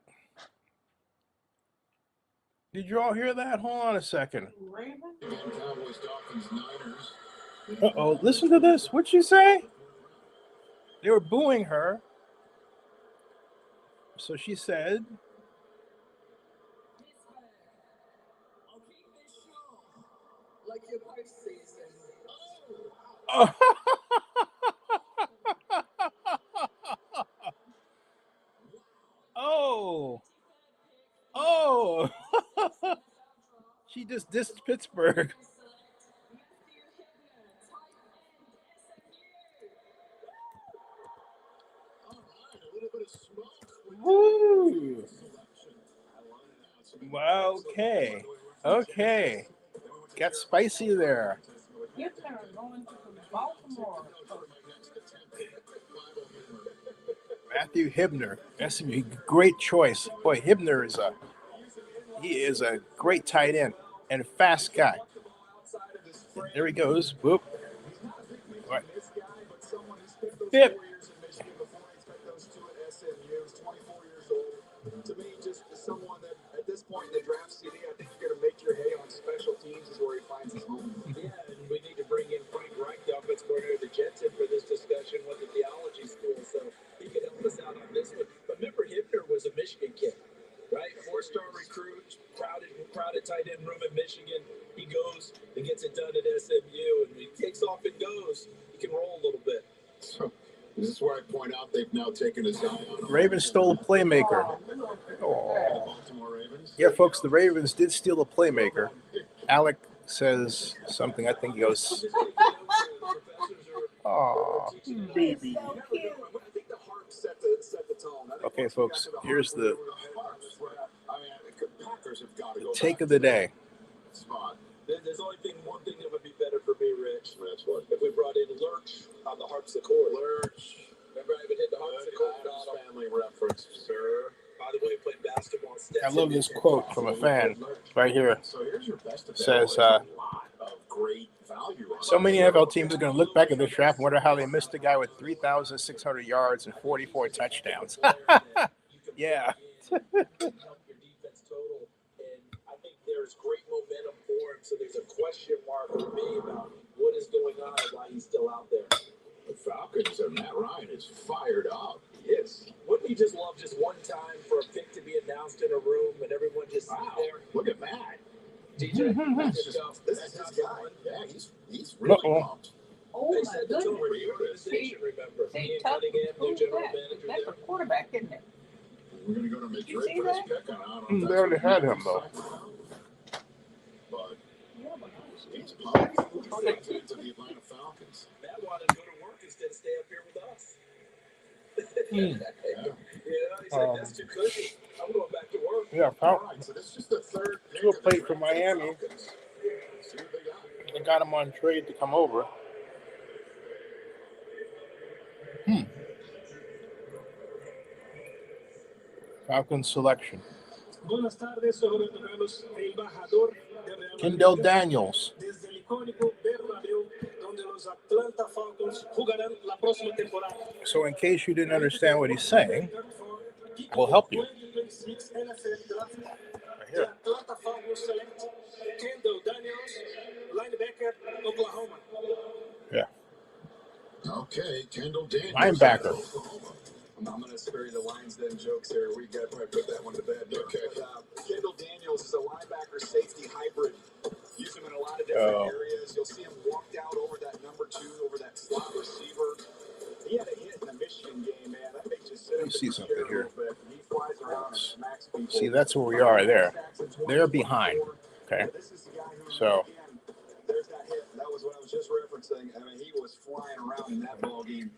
Did you all hear that? Hold on a second. Cowboys, Dolphins, Niners. Uh-oh. Listen to this. What'd she say? They were booing her. So she said... Like your life season. Oh. Oh. Oh. She just dissed Pittsburgh. Woo. Okay. Okay. Got spicy there. Going to Baltimore. Matthew Hibner. That's a great choice. Boy, Hibner is a great tight end and a fast guy. There he goes. Whoop. Right. Hip. To me, just someone that at this point in the draft CD, I think you're going to make your hay on special teams is where he finds his home. Yeah, and we need to bring in Frank Reich, the offensive coordinator of the Jets, in for this discussion with the theology school, so he could help us out on this one. But remember, Hibner was a Michigan kid, right? 4-star recruit, crowded tight end room in Michigan. He goes and gets it done at SMU, and when he takes off and goes, he can roll a little bit. So This is where I point out they've now taken a Zion. Ravens stole a playmaker. Oh. Yeah, folks, the Ravens did steal a playmaker. Alec says something. I think he goes, "Aw, baby." Okay, folks, here's the take of the day. There's only one thing that would be better for me, Rich. That's what. If we brought in Lurch on the harpsichord. Lurch. Remember I even hit the harpsichord? Family reference, sir. By the way, played basketball. I love this quote from a fan right here. It says, so many NFL teams are going to look back at this draft and wonder how they missed a guy with 3,600 yards and 44 touchdowns. Yeah. There's great momentum for him, so there's a question mark for me about what is going on and why he's still out there. The Falcons and Matt Ryan is fired up. Yes. Wouldn't he just love just one time for a pick to be announced in a room and everyone just sit there? Look at Matt. DJ, this is his guy. Yeah, he's really pumped. Oh, they my said the total goodness. reorganization, remember? See, Ian tough. Cunningham, their Who's general that? manager That's there. a quarterback, isn't it? We're going to go to Madrid You see for this that? pick. I don't know if They already had him, though. But he's pumped. To the Atlanta Falcons. Matt wanted to go to work instead of stay up here with us. You know, he's like, that's too cushy. I'm going back to work. Yeah, Right, so this is just the third pick Drew of the played for draft Miami. Falcons. See what they got. They got him on trade to come over. Falcons selection. Buenas tardes, hoy tenemos el embajador de Real Kendall Madrid Daniels. desde el icónico Bernabéu, donde los Atlanta Falcons jugarán la próxima temporada. So in case you didn't understand what he's saying, we'll help you. 2026 NFL Draft. Right here. The Atlanta Falcons select Kendall Daniels, linebacker, Oklahoma. Yeah. Okay, Kendall Daniels. Linebacker. I'm going to spare you the lines then jokes here. We got to probably put that one to bed. Okay. Kendall Daniels is a linebacker safety hybrid. Use him in a lot of different areas. You'll see him walked out over that number 2, over that slot receiver. He had a hit in the Michigan game, man. That makes you sit Let me see something here. He flies around and smacks people. See, that's where we are there. They're behind. Okay. So There's that hit. That was what I was just referencing. I mean, he was flying around in that ball game.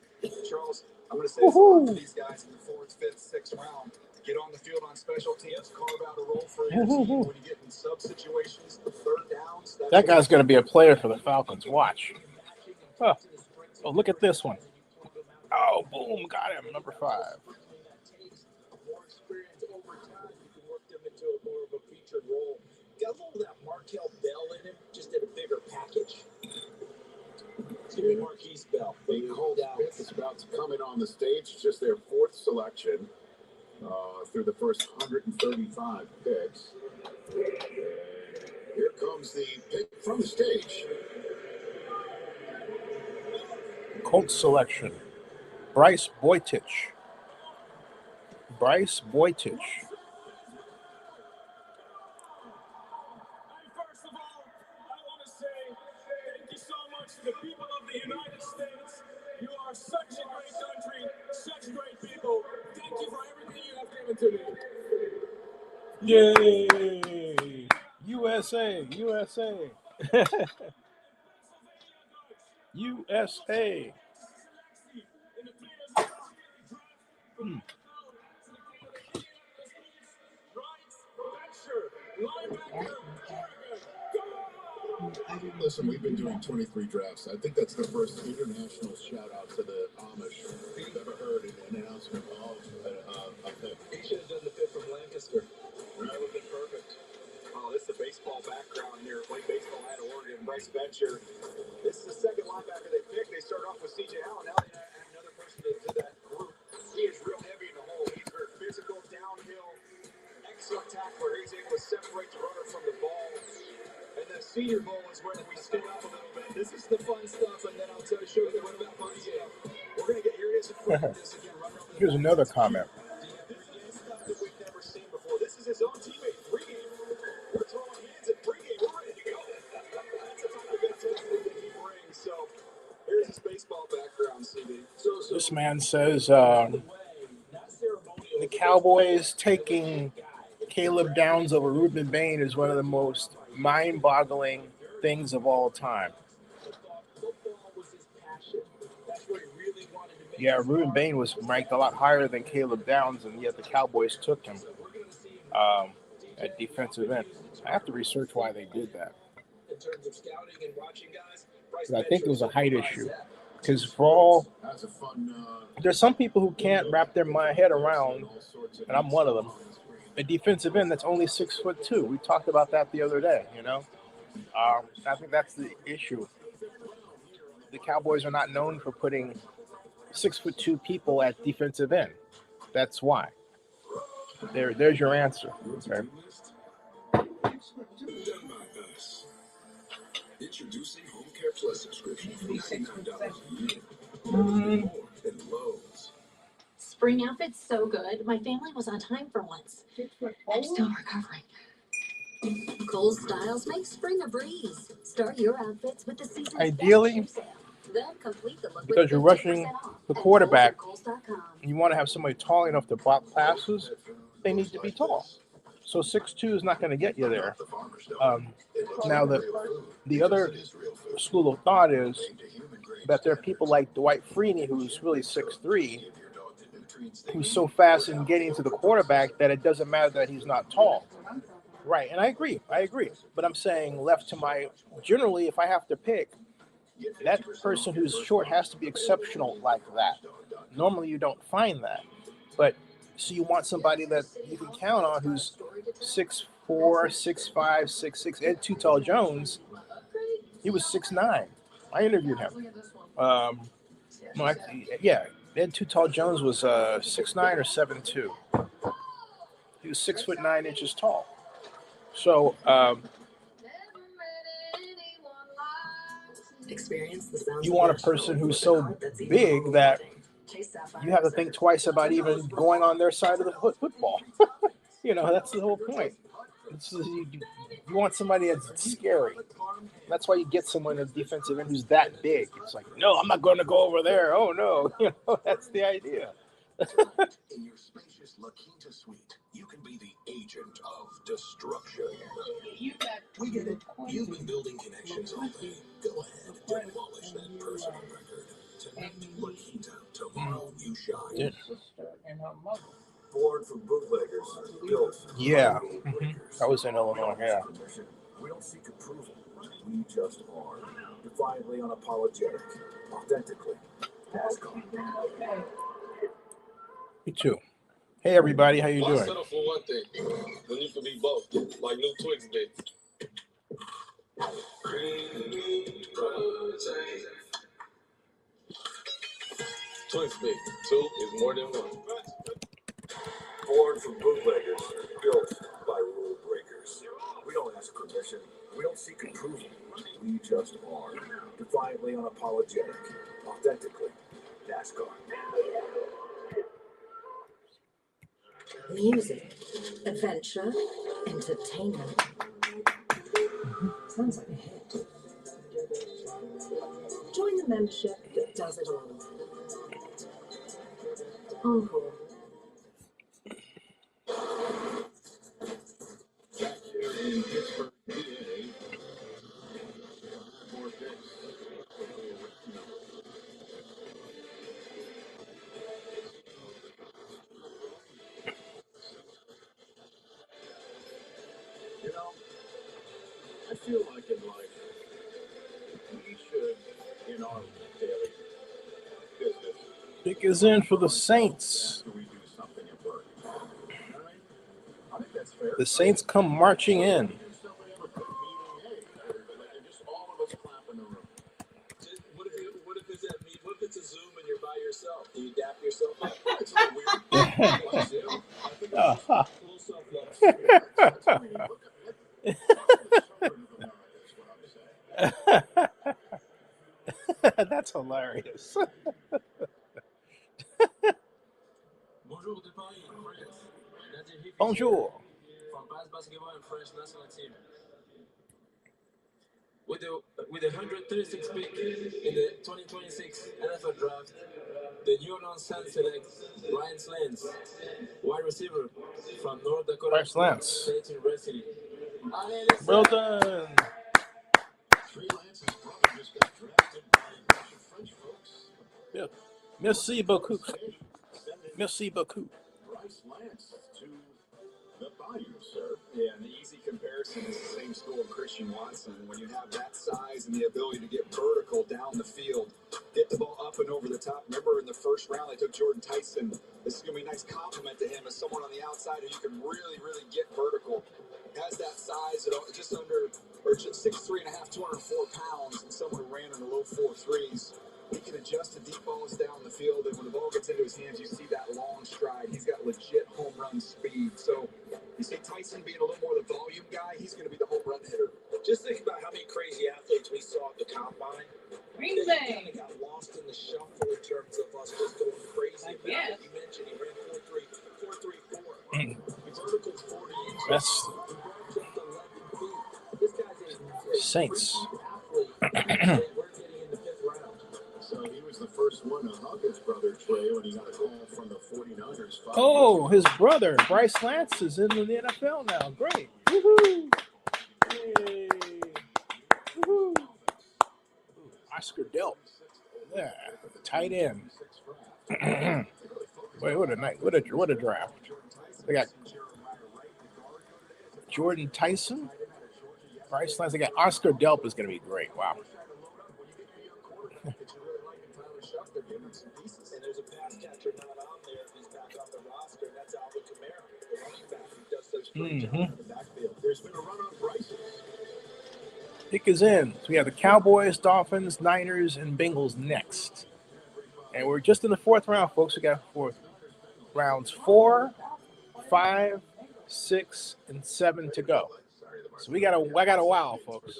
Charles, I'm going to say something to these guys in the 4th, 5th, 6th round. Get on the field on special teams. Carve out a role for your team when you get in sub situations, third downs. that guy's going to be a player for the Falcons. Watch. Huh. Oh, look at this one. Oh, boom. Got him. Number 5. More experience over time, you can work them into a more of a featured role. Got a little of that Markel Bell in him, just in a bigger package. It's going to be Marquise Bell. The Colts pick is about to come in on the stage. Just their 4th selection through the first 135 picks. Here comes the pick from the stage. Colts selection. Bryce Boytich. Bryce Boytich. First of all, I want to say thank you so much to the people of the United States. You are such a great country, such great people. Thank you for everything you have given to me. Yay! USA! USA! USA! Listen, we've been doing 23 drafts. I think that's the first international shout out to the Amish we've ever heard in an announcement of a pick. He should have done the pick from Lancaster. That would have been perfect. Oh, this is the baseball background here. Played baseball at Oregon. Bryce Bencher. This is the second linebacker they picked. They started off with C.J. Allen. Now they add another person to that group. He is real heavy in the hole. He's very physical, downhill, excellent tackler. He's able to separate the runner from the ball. And the Senior Bowl is where we spin up a little bit. This is the fun stuff, and then I'll show you what about Bunny Gale. We're going to get here. Here's another comment. Stuff that we've never seen before. This is his own teammate, pregame. We're throwing hands at pregame. We're ready to go. That's a type of intensity that he brings. So here's his baseball background, CD. This man says the Cowboys taking Caleb Downs over Ruben Bain is one of the most mind-boggling things of all time. Yeah, Ruben Bain was ranked a lot higher than Caleb Downs, and yet the Cowboys took him at defensive end. I have to research why they did that. But I think it was a height issue. Because for all, there's some people who can't wrap their head around, and I'm one of them, a defensive end that's only 6'2". We talked about that the other day, you know. I think that's the issue. The Cowboys are not known for putting 6'2" people at defensive end. That's why. There's your answer. Okay. Introducing Home Care Plus subscription for $99 a year. More than Lowe's. Spring outfit's so good. My family was on time for once. I'm still recovering. Cool styles make spring a breeze. Start your outfits with the season's Ideally, best shoe sale. Then complete the look because with you're rushing 50% off the at quarterback, Kohl's.com. and you want to have somebody tall enough to block passes, they need to be tall. So 6'2" is not going to get you there. Now, the other school of thought is that there are people like Dwight Freeney, who's really 6'3", who's so fast in getting to the quarterback that it doesn't matter that he's not tall. Right, and I agree. But I'm saying generally, if I have to pick, that person who's short has to be exceptional like that. Normally, you don't find that. But, so you want somebody that you can count on who's 6'4", 6'5", 6'6". Ed Too Tall Jones, he was 6'9". I interviewed him. Ed Too Tall Jones was 6'9" or 7'2". He was 6'9" tall. So, you want a person who's so big that you have to think twice about even going on their side of the football. You know, that's the whole point. You want somebody that's scary. That's why you get someone at defensive end who's that big. It's like, no, I'm not going to go over there. Oh, no. You know, that's the idea. In your spacious La Quinta suite, you can be the agent of destruction. We get it. You've been building connections all day. Go ahead, demolish that personal record. Tonight, La Quinta. Tomorrow, you shine. Yeah. Born from bootleggers, built. Yeah. I was in Illinois, yeah. We don't seek approval. We just are. Defiantly unapologetic. Authentically. NASCAR. Me too. Hey, everybody. How you Why doing? settle for one thing when you can be both, like new Twix did? Twix Big. Two is more than one. Born from bootleggers, built by rule breakers. We don't ask permission. We don't seek approval. We just are. Defiantly unapologetic. Authentically. NASCAR. Music, adventure, entertainment. Sounds like a hit. Join the membership that does it all. Encore. You know, I feel like in life, we should, in our daily business, Dick is in for the Saints. we do something important. I think that's fair. The Saints come marching in. What if it's at me? What if it's a Zoom and you're by yourself? Do you dap yourself up? It's a little weird. I think it's a little self-love. That's hilarious. Bonjour de Paris, France. Bonjour. From Paris Basketball and French national team. With the 136th pick in the 2026 NFL Draft, the New Orleans Saints select Ryan Slants, wide receiver from North Dakota Bryce Lance. State University. Well done. Trey Lance's brother just got drafted by a bunch of French folks. Yeah. Merci beaucoup. Merci beaucoup. Bryce Lance to the Bayou, sir. Yeah, and the easy comparison is the same school of Christian Watson. When you have that size and the ability to get vertical down the field, get the ball up and over the top. Remember in the first round, they took Jordan Tyson. This is going to be a nice compliment to him as someone on the outside who you can really, really get vertical. Has that size at just under, or just 6'3.5", 204 pounds, and someone who ran in the low 4.3s. He can adjust the deep balls down the field, and when the ball gets into his hands, you see that long stride. He's got legit home run speed. So you see Tyson being a little more the volume guy. He's going to be the home run hitter. Just think about how many crazy athletes we saw at the combine. Green They Bay. kind of got lost in the shuffle in terms of us just going crazy. Yes. You mentioned he ran 4.34. Vertical 40 inches. That's Just 11 feet. This guy's a Saints. athlete. We're getting in the 5th round. So he was the first one to hug his brother Trey when he got a call from the 49ers. Oh, his brother, Bryce Lance, is in the NFL now. Great. Woohoo. Yay. Woohoo. Oscar Delp. Yeah, tight end. Wait, what a night. What a draft. They got Jordan Tyson, Bryce Lance. They got Oscar Delp is going to be great. Wow. And there's a pass catcher not on there. He's back on the roster, and that's Alvin Kamara, the running back who does such a great job in the backfield. There's been a run on Bryce. Pick is in. So we have the Cowboys, Dolphins, Niners, and Bengals next. And we're just in the 4th round, folks. We got rounds 4, 5, 6, and 7 to go. So I got a while, folks.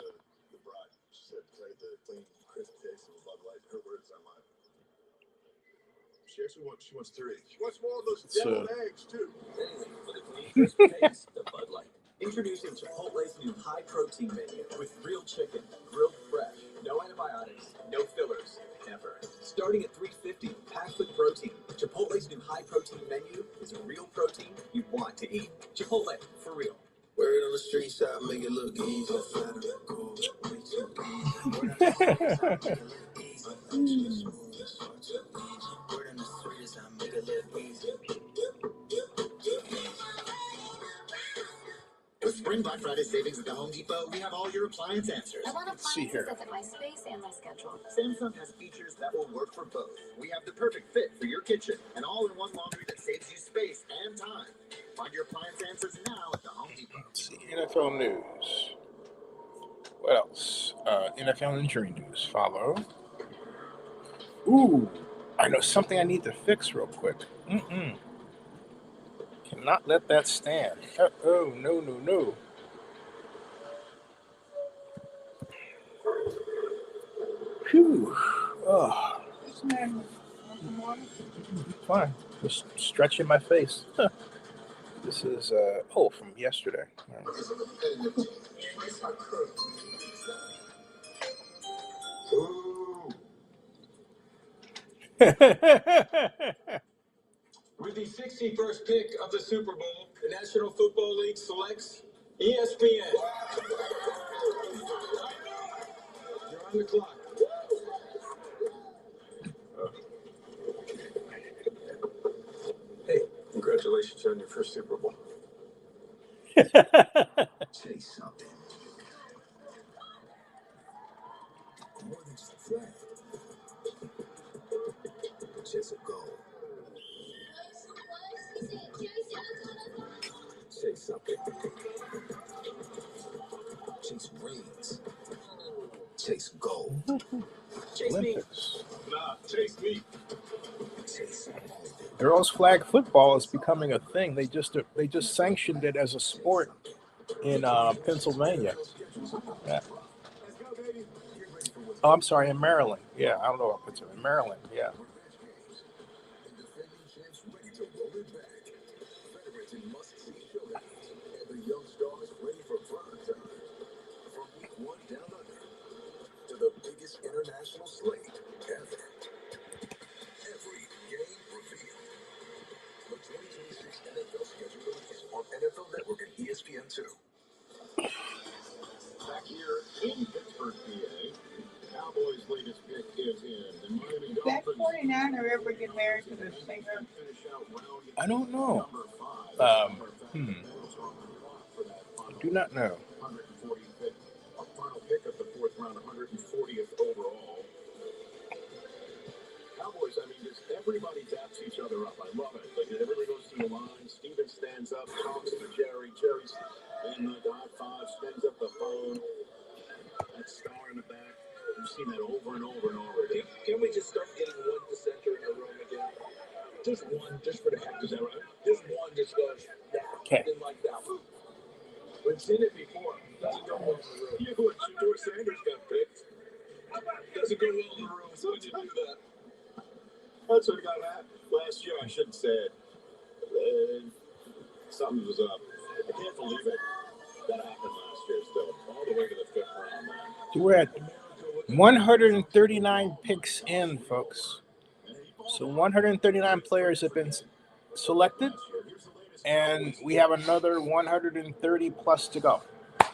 She wants 3. She wants more of those deviled eggs, too. Anyway, for the clean, crisp taste, the Bud Light. Introducing Chipotle's new high-protein menu with real chicken, grilled fresh, no antibiotics, no fillers, ever. Starting at $3.50, packed with protein, Chipotle's new high-protein menu is real protein you want to eat. Chipotle, for real. Word on the street shop, make it look easy. Flatter, cool, make you easy. Word on the street shop, make it look easy. With Spring Black Friday savings at the Home Depot, we have all your appliance answers. I want Let's see appliances here. that fit my space and my schedule. Samsung has features that will work for both. We have the perfect fit for your kitchen and all-in-one laundry that saves you space and time. Find your appliance answers now at the Home Depot. Let's see. NFL news. What else? NFL injury news. Follow. Ooh, I know something I need to fix real quick. Cannot let that stand. Oh, no. Phew. Oh. Fine. Just stretching my face. This is, from yesterday. With the 61st pick of the Super Bowl, the National Football League selects ESPN. You're on the clock. Hey, congratulations on your first Super Bowl. Chase something. More than just a flag. Chase a goal. Chase something. Chase rings. Chase gold. Chase me. Nah, chase me. Chase Girls flag football is becoming a thing. They just sanctioned it as a sport in Pennsylvania. Yeah. Oh, I'm sorry, in Maryland. Yeah, I don't know if it's in Maryland. Yeah. in Pittsburgh, PA. Cowboys' latest pick is in. The Miami Did that Dolphins 49er ever get married to the singer? finish out round I don't know. number 5. I do not know. 145th, a final pick of the 4th round, 140th overall. Cowboys, I mean, just everybody daps each other up. I love it. Like, everybody goes through the line. Steven stands up, talks to Jerry. Jerry's in the high five, stands up the phone. That star in the back. We've seen that over and over and over again. Can we just start getting one dissenter in the room again? Just one, just for the heck of it. Just one just goes, nah, Okay. didn't like that one. We've seen it before. Doesn't go well in the room. You know what? Shador Sanders got picked. Doesn't go well in the room, so why'd you do that? That's what got that last year. I shouldn't say it. Something was up. I can't believe it. That happened last year still. All the way to the 5th round, man. We're at 139 picks in, folks. So 139 players have been selected, and we have another 130 plus to go.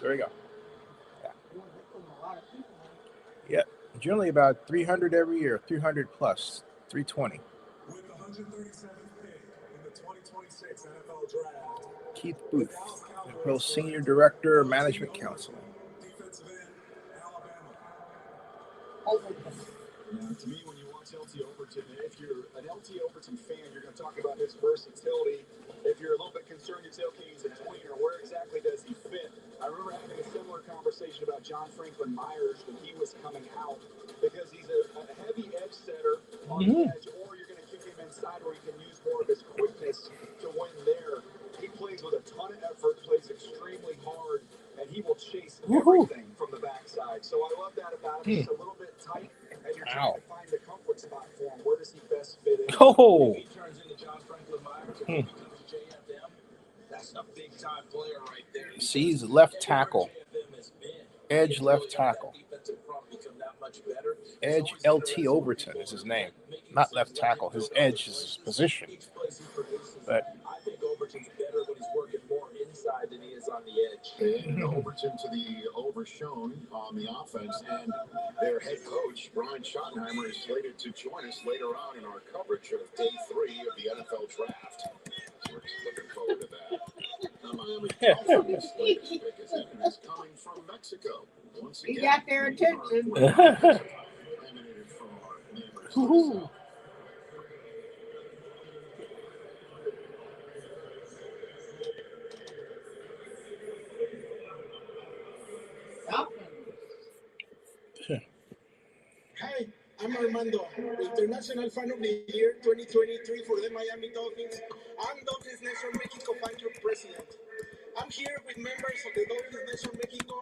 There we go. Yeah, generally about 300 every year, 300 plus, 320. With the 137th pick in the 2026 NFL Draft, Keith Booth, the Pro Senior Director, Management Council. defensive end, Alabama. Now, to me, when you watch LT Overton, if you're an LT Overton fan, you're going to talk about his versatility. If you're a little bit concerned, you say, okay, he's a tweener. Where exactly does he fit? I remember having a similar conversation about John Franklin Myers when he was coming out, because he's a heavy edge setter on the edge, or you're going to kick him inside where he can use more of his quickness to win there. He plays with a ton of effort, plays extremely hard, and he will chase everything from the backside. So I love that about him. He's a little bit tight, and you're trying to find a comfort spot for him. Where does he best fit in? Oh. If he turns into John Franklin Myers, if he becomes JFM, that's a big-time player right there. See, he's left tackle. Edge left tackle. Edge LT Overton is his name. Not left tackle. His edge is his position. But I think Overton's better when he's working more inside than he is on the edge. And Overton to the overshown on the offense, and their head coach, Brian Schottenheimer, is slated to join us later on in our coverage of Day 3 of the NFL Draft. We're looking forward to that. The Miami Dolphins' latest pick is in, and is coming from Mexico. Once again, He got their attention. emanated from our neighbors to the south. Hi, I'm Armando, International Fan of the Year 2023 for the Miami Dolphins. I'm Dolphins Nation Mexico Fan Club President. I'm here with members of the Dolphins Nation Mexico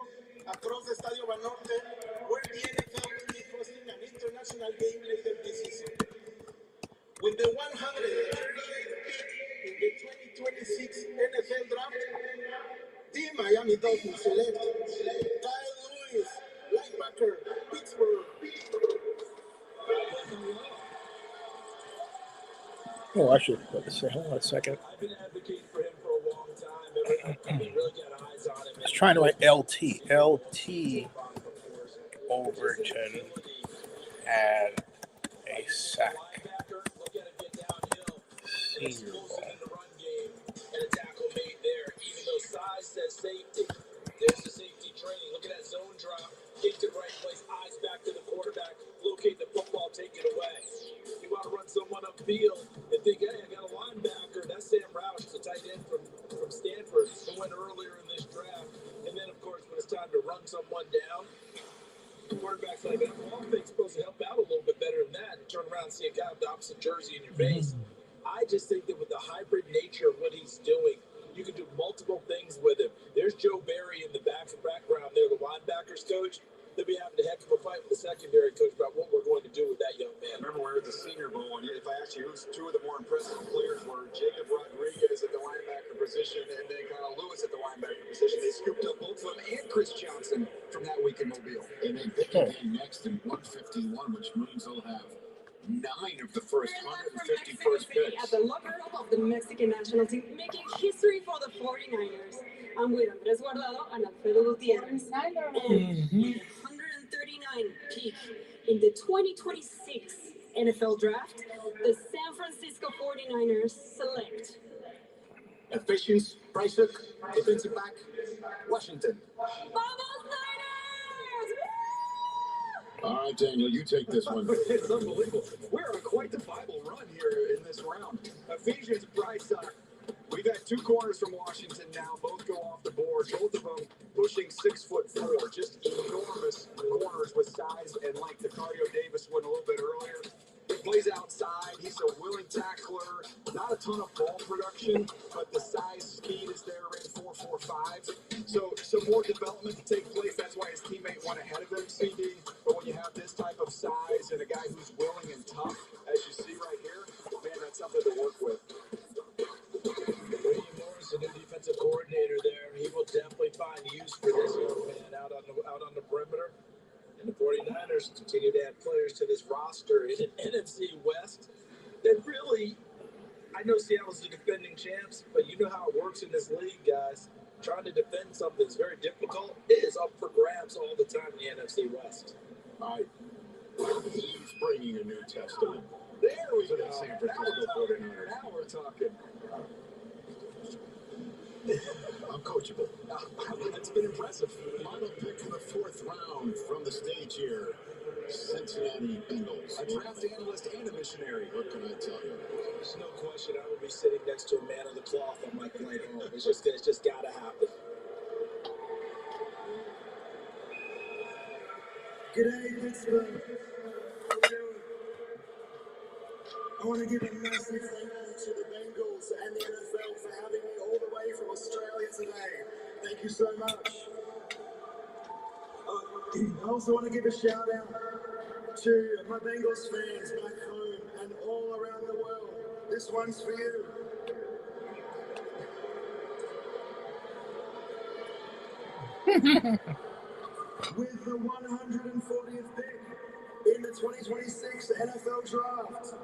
across the Estadio Banorte, where the NFL will be hosting an international game later this season. With the 138th pick in the 2026 NFL Draft, the Miami Dolphins select Kyle Lewis, linebacker, Pittsburgh. oh, I should put this in. Hold on a second. I've been advocating for him for a long time. I've been really got eyes on him. I was trying to write LT. LT Overton had a sack. Senior Bowl. And a tackle made there, even though size says safety. There's the safety training. Look at that zone drop. Get to the right place, eyes back to the quarterback. Locate the football, take it away. You want to run someone upfield and think, hey, I got a linebacker. That's Sam Roush, the tight end from Stanford, who went earlier in this draft. And then, of course, when it's time to run someone down, the quarterback's like, I'm supposed to help out a little bit better than that. Turn around and see a guy with the opposite jersey in your face. I just think that with the hybrid nature of what he's doing, you can do multiple things with him. There's Joe Barry in the background there, the linebackers coach. They'll be having a heck of a fight with the secondary coach about what we're going to do with that young man. Remember, we're at the Senior Bowl, and if I asked you who's two of the more impressive players were Jacob Rodriguez at the linebacker position and then Kyle Lewis at the linebacker position. They scooped up both of them and Chris Johnson from that week in Mobile. And then pick again next in 151, which means they'll have 9 of the first 151st picks. At the locker room of the Mexican national team, making history for the 49ers. I'm with Andres Guardado and Alfredo Gutierrez. And 139 pick in the 2026 NFL Draft, the San Francisco 49ers select Efficiency, Bryce defensive back, Washington. Vamos Niners! All right, Daniel, you take this one. It's unbelievable. We're on quite the Bible run here in this round. Ephesians, Bryce. We've had two corners from Washington now. Both go off the board. Both of them pushing 6'4". Just enormous corners with size and length. Cardio Davis went a little bit earlier. Plays outside. He's a willing tackler. Not a ton of ball production, but the size, speed is there in 4.45. So some more development to take place. That's why his teammate went ahead of him, CD. But when you have this type of size and a guy who's willing and tough, as you see right here, man, that's something to work with. William Morris, the new defensive coordinator there, he will definitely find use for this young man out on the perimeter. And the 49ers continue to add players to this roster in an NFC West that really, I know Seattle's the defending champs, but you know how it works in this league, guys. Trying to defend something is very difficult. It is up for grabs all the time in the NFC West. All right. He's bringing a New Testament. There we to go. the San Francisco 49ers. Now we're talking. I'm coachable. It's been impressive. Final pick in the 4th round from the stage here. Cincinnati Bengals. A draft analyst and a missionary. What can I tell you? There's no question I will be sitting next to a man of the cloth on my flight home. It's just got to happen. G'day, Pittsburgh. I want to give a massive thank you to the Bengals and the NFL for having me all the way from Australia today. Thank you so much. I also want to give a shout out to my Bengals fans back home and all around the world. This one's for you. With the 140th pick in the 2026 NFL Draft,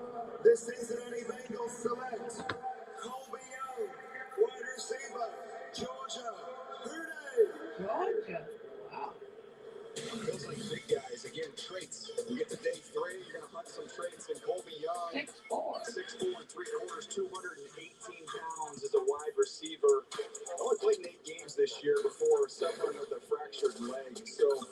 the Cincinnati Bengals select Colby Young, wide receiver, Georgia. Who dey? Georgia. Wow. Feels like big guys. Again, traits. You get to day 3, you're going to hunt some traits. And Colby Young, 6'4". 6'4" and 3/4, 218 pounds as a wide receiver. Only played in 8 games this year before suffering with a fractured leg. So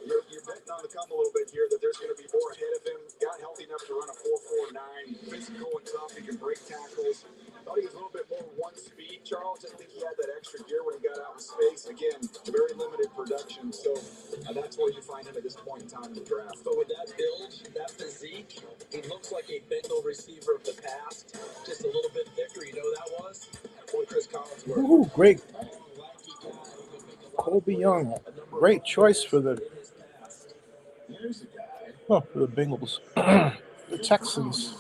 you're betting on the come a little bit here that there's going to be more ahead of him. Got healthy enough to run a 4.49. Physical and tough. He can break tackles. Thought he was a little bit more one speed, Charles. I think he had that extra gear when he got out in space. Again, very limited production. So that's where you find him at this point in time in the draft. But with that build, that physique, he looks like a Bengal receiver of the past. Just a little bit thicker. You know who that was? Boy, Chris Collinsworth. Ooh, great. Colby Young, great choice for the for the Bengals. The Texans.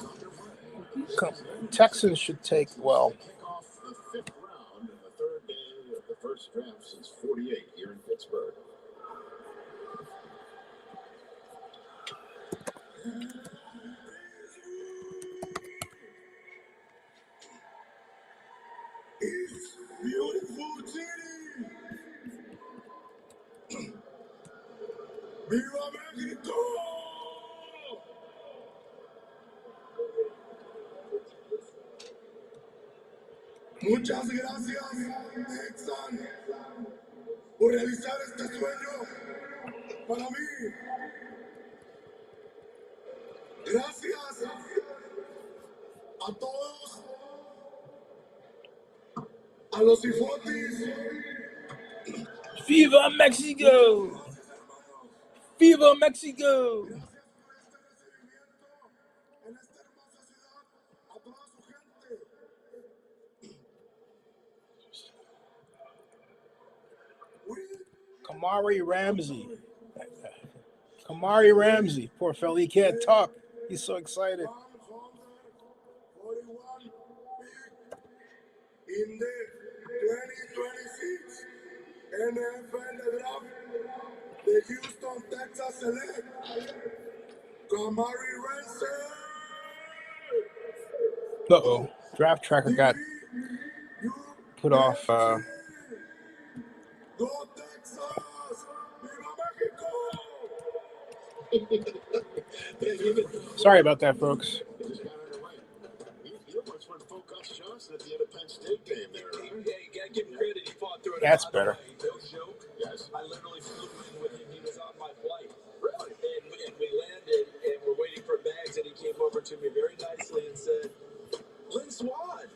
Texans should take, well, Kick off the 5th round and the 3rd day of the first draft since 48 here in Pittsburgh. It's beautiful city. Viva Mexico! Muchas gracias, Texan, por realizar este sueño para mí. Gracias a todos, a los Ifotis. Viva Mexico! Viva Mexico! En esta hermosa ciudad, a toda su gente. Kamari Ramsey. Poor fella, he can't talk. He's so excited. 41 in the 2026 NFL Draft, the Houston Texas select Kamari Ramsey. Uh-oh. Draft tracker got put off Go Texas! Viva Mexico! Sorry about that, folks. Johnson at the end of Penn State game there. Yeah, you gotta give him credit. He fought through it. That's By the better. way, no joke. Yes. I literally flew in with him. He was on my flight. Really? And we landed, and we're waiting for bags, and he came over to me very nicely and said, Lynn Swan.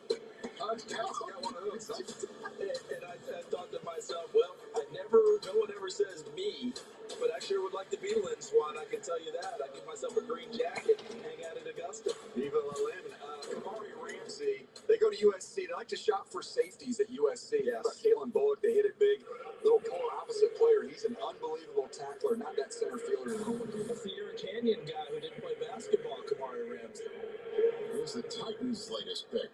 I got one of those. And I thought to myself, well, no one ever says me, but I sure would like to be Lynn Swan. I can tell you that. I give myself a green jacket and hang out at Augusta. Viva La Lynn. Kamari Ramsey. They go to USC. They like to shop for safeties at USC. Yes. Kalen Bullock, they hit it big. Little polar opposite player. He's an unbelievable tackler, not that center fielder. That's the Aaron Canyon guy who didn't play basketball, Kamari Ramsey. Here's the Titans' latest pick.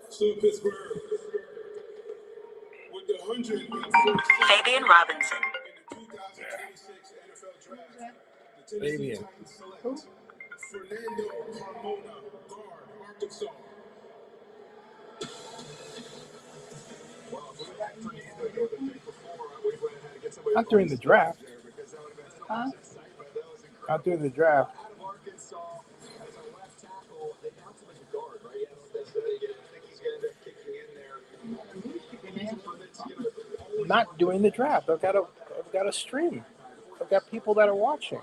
So Pittsburgh, with the 106th Fabian Robinson. in the 2026 NFL Draft, the Fabian. Tennessee Titans select Fernando Carmona, guard, Arkansas. Well, if we had Fernando go the pick before, we would have had to get somebody Not during the draft. there because that would have been so Huh? much excitement. That was incredible. Not during the draft. Out of Arkansas as a left tackle, they announced him as a guard, right? Yes, that's what they did. I think he's going to end up kicking in there. Not doing the draft. I've got a stream. I've got people that are watching.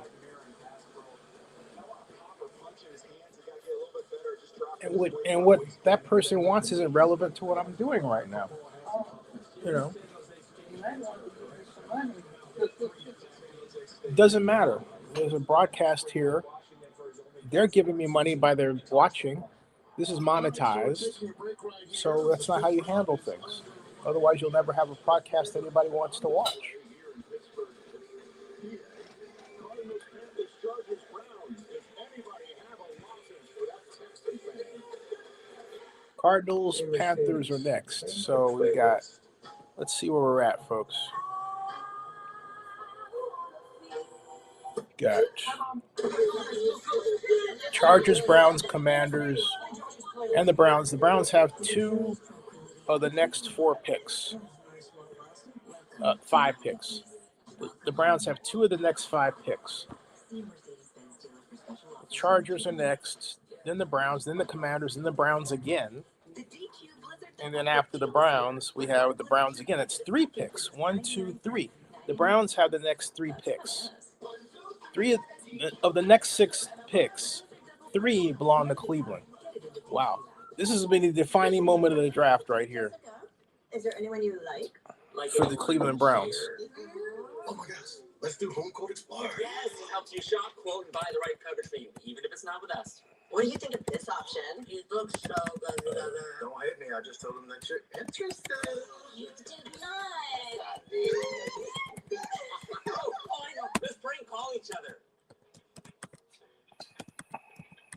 And what that person wants isn't relevant to what I'm doing right now. You know, it doesn't matter. There's a broadcast here. They're giving me money by their watching. This is monetized. So that's not how you handle things. Otherwise, you'll never have a podcast anybody wants to watch. Cardinals, Panthers are next. So we got, let's see where we're at, folks. Got Chargers, Browns, Commanders, and the Browns. The Browns have 2 of the next 4 picks. 5 picks. The Browns have 2 of the next 5 picks. The Chargers are next, then the Browns, then the Commanders, then the Browns again. And then after the Browns, we have the Browns again. It's 3 picks. 1, 2, 3. The Browns have the next 3 picks. 3 of the next 6 picks, 3 belong to Cleveland. Wow. This has been the defining moment of the draft right here. Is there anyone you like? For the Cleveland Browns. Oh my gosh. Let's do Home Quote Explorer. Yes, it helps you shop, quote, and buy the right coverage for you, even if it's not with us. What do you think of this option? It looks so good together. Don't hit me. I just told them that you're interested. You did not. Oh, I know. Let's prank call each other.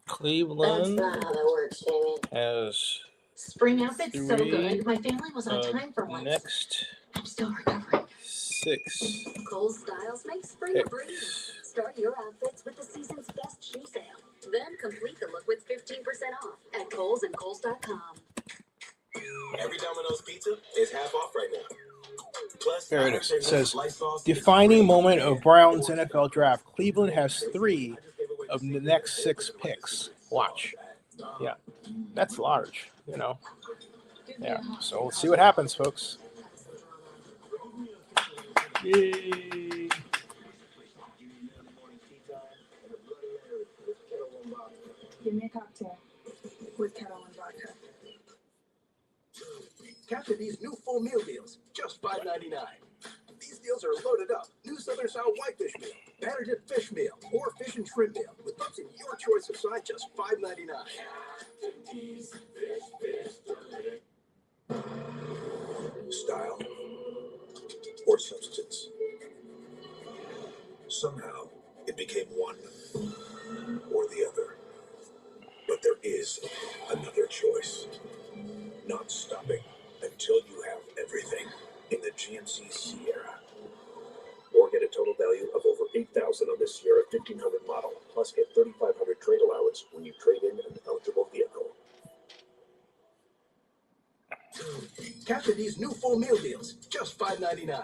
Cleveland That's not how that works, Jamie. has Spring outfit's so 3 good. My family was on of time for once. next I'm still recovering. 6 Kohl's styles make spring a breeze. Start your outfits with the season's best shoe sale. Then complete the look with 15% off at Kohl's and Kohl's.com. Every Domino's pizza is half off right now. Plus, There it is. It says, defining moment of Browns NFL draft. Cleveland has 3 of the next 6 picks. Watch. Yeah, that's large, you know. Yeah, so we'll see what happens, folks. Yay. Give me a cocktail with kettle and vodka. Capture these new full meal deals, just $5.99. These deals are loaded up. New Southern Style Whitefish Meal, Batter Dip Fish Meal, or Fish and Shrimp Meal, with ups in your choice of side, just $5.99. Style or substance. Somehow it became one or the other. But there is another choice. Not stopping until you have everything in the GMC Sierra. Or get a total value of over $8,000 on this Sierra 1500 model, plus get $3,500 trade allowance when you trade in an eligible vehicle. Capture these new full meal deals, just $5.99.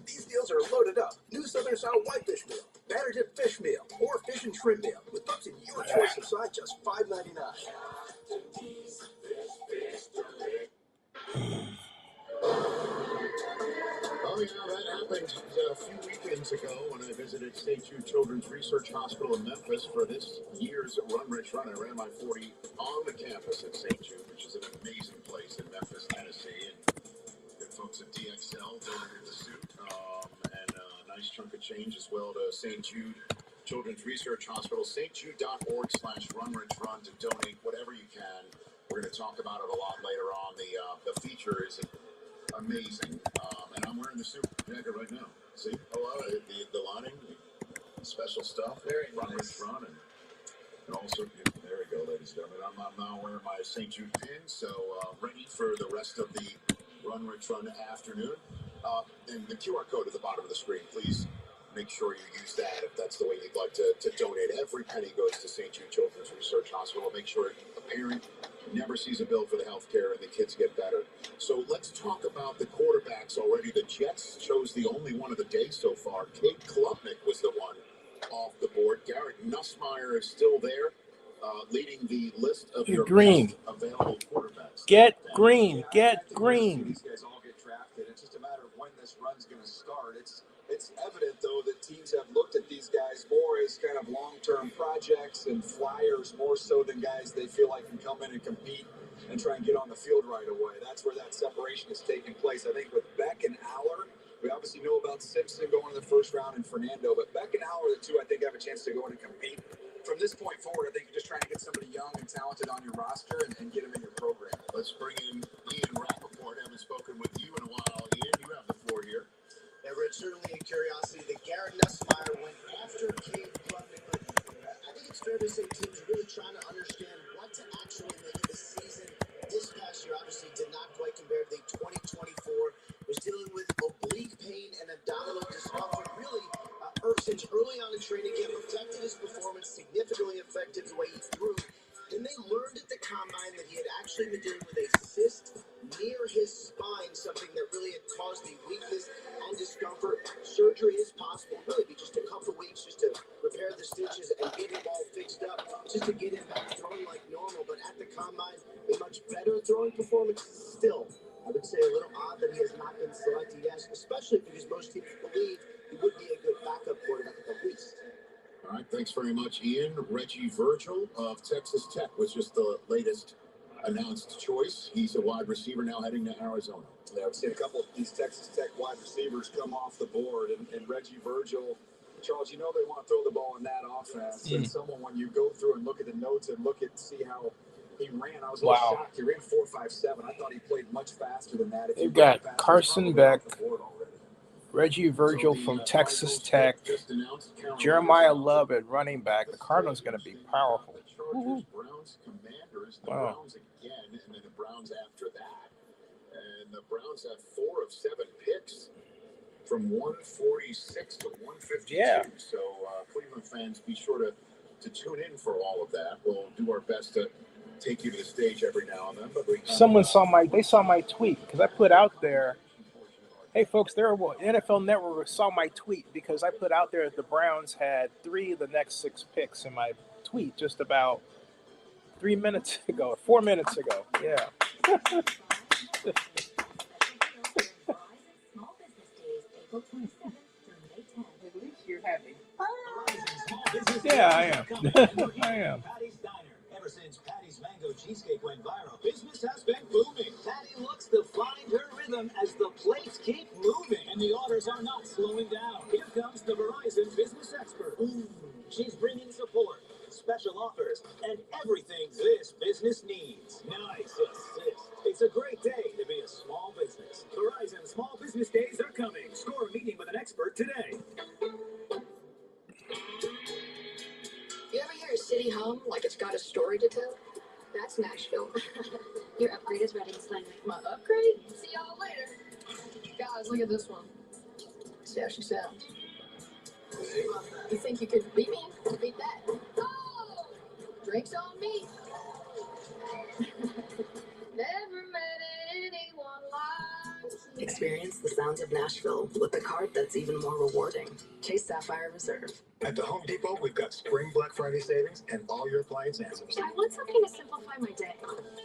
These deals are loaded up. New Southern Style Whitefish Meal, Batter Dip Fish Meal, or Fish and Shrimp Meal with pups in your choice of side, just $5.99. Oh, yeah, that happened a few weekends ago when I visited St. Jude Children's Research Hospital in Memphis for this year's Run Rich Run. I ran my 40 on the campus at St. Jude, which is an amazing place in Memphis, Tennessee. And good folks at DXL donated the suit and a nice chunk of change as well to St. Jude Children's Research Hospital, stjude.org/runrichrun to donate whatever you can. We're going to talk about it a lot later on. The feature is amazing, and I'm wearing the suit jacket right now. See, the lining, the special stuff, very Run Rich Run, and also there we go, ladies and gentlemen. I'm now wearing my St. Jude pin, so ready for the rest of the Run Rich Run afternoon. And the QR code at the bottom of the screen, please make sure you use that if that's the way you'd like to donate. Every penny goes to St. Jude Children's Research Hospital. Make sure a parent never sees a bill for the health care and the kids get better. So let's talk about the quarterbacks already. The Jets chose the only one of the day so far. Kate Klubnik was the one off the board. Garrett Nussmeier is still there, leading the list of your Green. best available quarterbacks. Get green. Get green. These guys all get drafted. It's just a matter of when this run's going to start. It's evident, though, that teams have looked at these guys more as kind of long-term projects and flyers more so than guys they feel like can come in and compete and try and get on the field right away. That's where that separation is taking place. I think with Beck and Aller, we obviously know about Simpson going in the first round and Fernando, but Beck and Aller, the two I think have a chance to go in and compete. From this point forward, I think you're just trying to get somebody young and talented on your roster and get them in your program. Let's bring in Ian Rappaport. Haven't spoken with you in a while. Ian, you have the floor here. Yeah, Rich, certainly in curiosity that Garrett Nussmeier went after Kate Klubnik, but I think it's fair to say teams are really trying to understand what to actually make of the season. This past year obviously did not quite compare to the 2024. Was dealing with oblique pain and abdominal discomfort. Really, since early on in training camp, affected his performance, significantly affected the way he threw. Then they learned at the combine that he had actually been dealing with a cyst near his spine, something that really had caused the weakness and discomfort. Surgery is possible, really be just a couple weeks just to repair the stitches and get him all fixed up, just to get him back throwing like normal. But at the combine, a much better throwing performance. Still, I would say a little odd that he has not been selected yet, especially because most teams believe he would be a good backup quarterback at the least. All right, thanks very much, Ian. Reggie Virgil of Texas Tech was just the latest announced choice. He's a wide receiver now heading to Arizona. Yeah, I've seen a couple of these Texas Tech wide receivers come off the board, and Reggie Virgil, Charles, you know they want to throw the ball in that offense. And someone, when you go through and look at the notes and see how he ran, I was a little shocked. He ran 4.57. I thought he played much faster than that. They've got Carson Beck, Reggie Virgil from Texas Tech, Jeremiah Love at running back. The Cardinals going to be powerful. Chargers, Browns, Commanders, the Browns again, and then the Browns after that. And the Browns have 4 of 7 picks from 146 to 152. Yeah. So Cleveland fans, be sure to tune in for all of that. We'll do our best to take you to the stage every now and then. But someone saw my tweet because I put out there, hey folks, NFL Network saw my tweet because I put out there that the Browns had 3 of the next 6 picks in my tweet just about 4 minutes ago. Yeah. At least you're happy. Yeah, I am. I am. Patty's Diner. Ever since Patty's Mango Cheesecake went viral, business has been booming. Patty looks to find her rhythm as the plates keep moving, and the orders are not slowing down. Here comes the Verizon business expert. Ooh, she's bringing support, special offers, and everything this business needs. Nice assist. It's a great day to be a small business. Verizon Small Business Days are coming. Score a meeting with an expert today. You ever hear a city hum like it's got a story to tell? That's Nashville. Your upgrade is ready, Zennie. My upgrade? See y'all later. Guys, look at this one. See how she sounds. You think you could beat me? Beat that. Oh! Drinks on me. Never met Experience the sounds of Nashville with a card that's even more rewarding. Chase Sapphire Reserve. At the Home Depot, we've got spring Black Friday savings and all your appliance answers. I want something to simplify my day.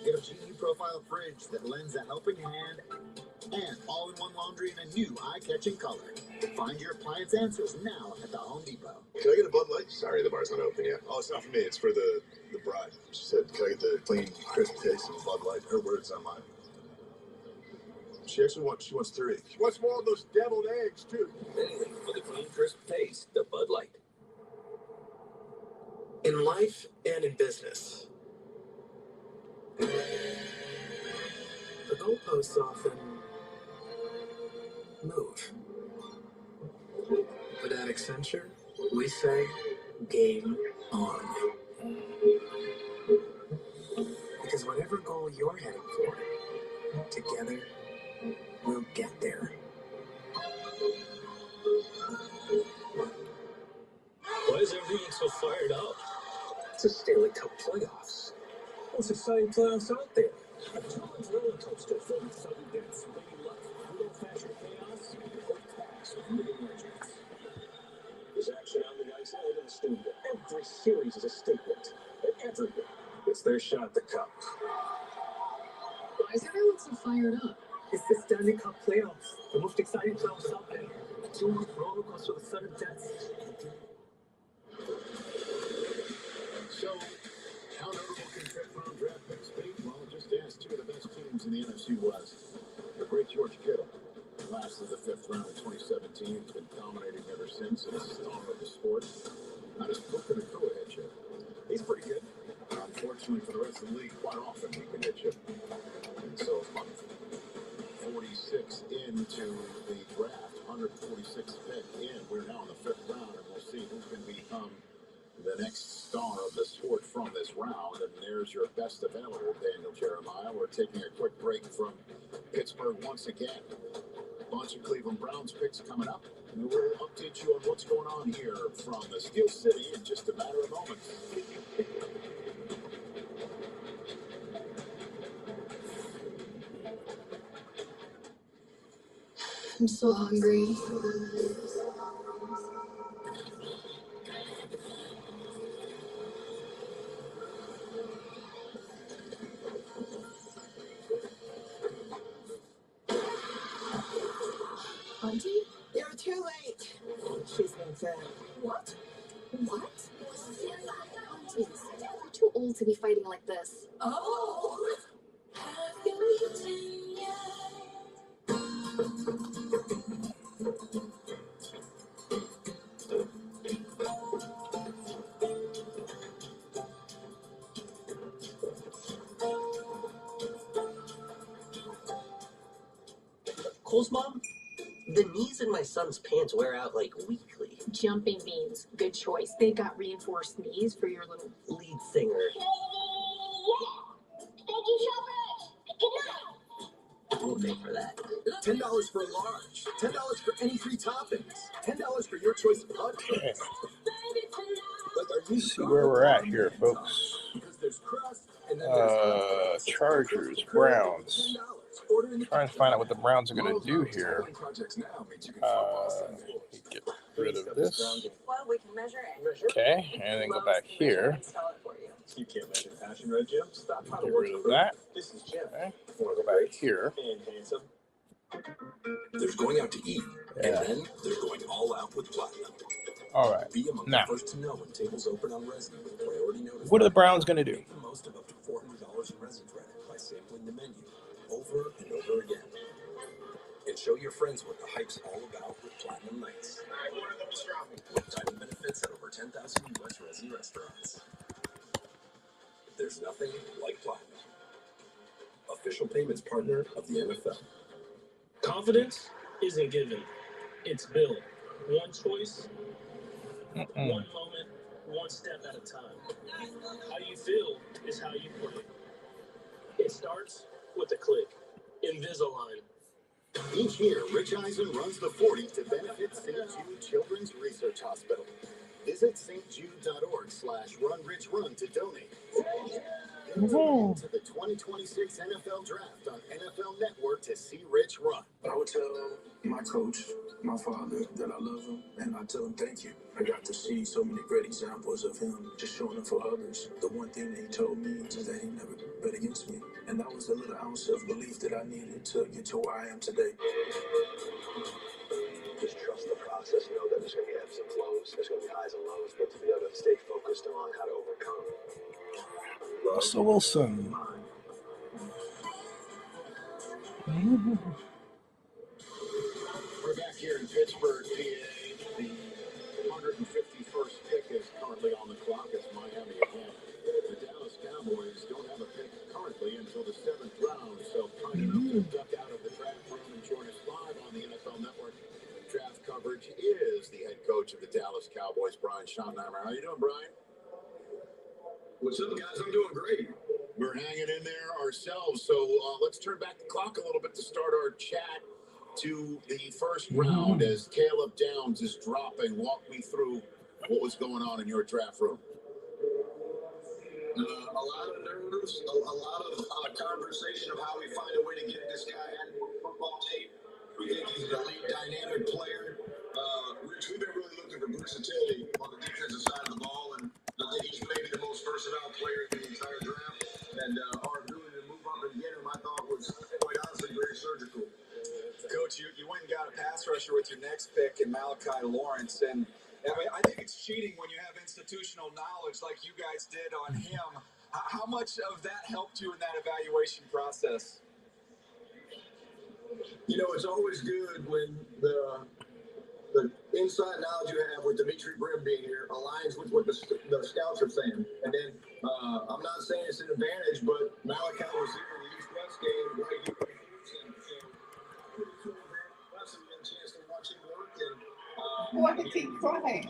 Get a GE profile fridge that lends a helping hand and all-in-one laundry in a new eye-catching color. Find your appliance answers now at the Home Depot. Can I get a Bud Light? Sorry, the bar's not open yet. Oh, it's not for me. It's for the bride. She said, can I get the clean, crisp taste of Bud Light? Her words, not mine. She wants 3. She wants more of those deviled eggs, too. Anything for the clean, crisp taste of Bud Light. In life and in business, the goalposts often move. But at Accenture, we say, game on. Because whatever goal you're heading for, together, we'll get there. Why is everything so fired up? It's a Stanley Cup playoffs. Most exciting playoffs out there. A challenge roller coaster filled with sudden deaths, lady luck, good old-fashioned chaos, and quick packs with living legends. There's action on the ice and in the studio. Every series is a statement, and everyone gets their shot at the cup. Why is everyone so fired up? It's the Stanley Cup playoffs, the most exciting playoffs out there. A 2-month roller coaster with sudden deaths. So, how notable can fifth-round draft picks be? Well, just ask 2 of the best teams in the NFC West. The great George Kittle, last of the 5th round in 2017, has been dominating ever since, and a star of the sport. How does Puka Nacua hit you? He's pretty good. Unfortunately for the rest of the league, quite often he can hit you. And so, 46 into the draft, 146th pick in. We're now in the 5th round, and we'll see who can become the next star of the sport from this round. And there's your best available, Daniel Jeremiah. We're taking a quick break from Pittsburgh once again. A bunch of Cleveland Browns picks coming up. And we'll update you on what's going on here from the Steel City in just a matter of moments. I'm so hungry. Auntie? You're too late. She's been fed. What? What? Aunties, you're too old to be fighting like this. Oh! Cole's mom? The knees in my son's pants wear out like weekly. Jumping beans. Good choice. They got reinforced knees for your little Lead singer. Thank you, Shoppers. Good night. We'll pay for that. $10 for a large. $10 for any 3 toppings. $10 for your choice of podcast. Let's see where we're at here, folks. Because there's crust, and then there's Chargers, Browns. Trying to find out what the Browns are going to do here. Get rid of this. Well, we can measure it. Okay, and then go back here. You can't measure passion, right, Jim? Stop trying to Get work rid of for it. that. This is Jim. Okay, we'll go back here. And handsome. There's going out to eat, and then they're going all out with Platinum. All right. Be among Now, the first to know when tables open on resin with priority notice. what are the Browns going to do? Make the most of up to $400 in resin credit by sampling the menu over and over again. And show your friends what the hype's all about with Platinum Nights. With dining benefits at over 10,000 U.S. resin restaurants. There's nothing like Platinum. Official payments partner of the NFL. Confidence isn't given. It's built. One choice, one moment, one step at a time. How you feel is how you play. It starts with a click. Invisalign. Each year, Rich Eisen runs the 40 to benefit St. Jude Children's Research Hospital. Visit stjude.org/runrichrun to donate. To the 2026 NFL Draft on NFL Network to see Rich run. I would tell my coach, my father, that I love him, and I tell him thank you. I got to see so many great examples of him just showing up for others. The one thing that he told me is that he never bet against me, and that was the little ounce of belief that I needed to get to where I am today. Just trust the process. Know that there's going to be ebbs and flows. There's going to be highs and lows, but to be able to stay focused on how to overcome. Russell Wilson. We're back here in Pittsburgh, PA. The 151st pick is currently on the clock. It's Miami again. The Dallas Cowboys don't have a pick currently until the 7th round, so kind enough to duck out of the draft room and join us live on the NFL Network. Draft coverage is the head coach of the Dallas Cowboys, Brian Schottenheimer. How you doing, Brian? What's up, guys? I'm doing great. We're hanging in there ourselves, so let's turn back the clock a little bit to start our chat to the first round as Caleb Downs is dropping. Walk me through what was going on in your draft room. A lot of nerves, a lot of conversation of how we find a way to get this guy on football tape. We think he's an elite, dynamic player. Rich, we've been really looking for versatility on the defensive side of the ball, and I think he's maybe the most versatile player in the entire draft. And our ability to move up and get him, I thought, was quite honestly very surgical. Coach, you went and got a pass rusher with your next pick in Malachi Lawrence, and I mean, I think it's cheating when you have institutional knowledge like you guys did on him. How much of that helped you in that evaluation process? You know, it's always good when the inside knowledge you have with Dimitri Brim being here aligns with what the scouts are saying. And then I'm not saying it's an advantage, but Malachi was here in the East-West game right here. Why did he cry?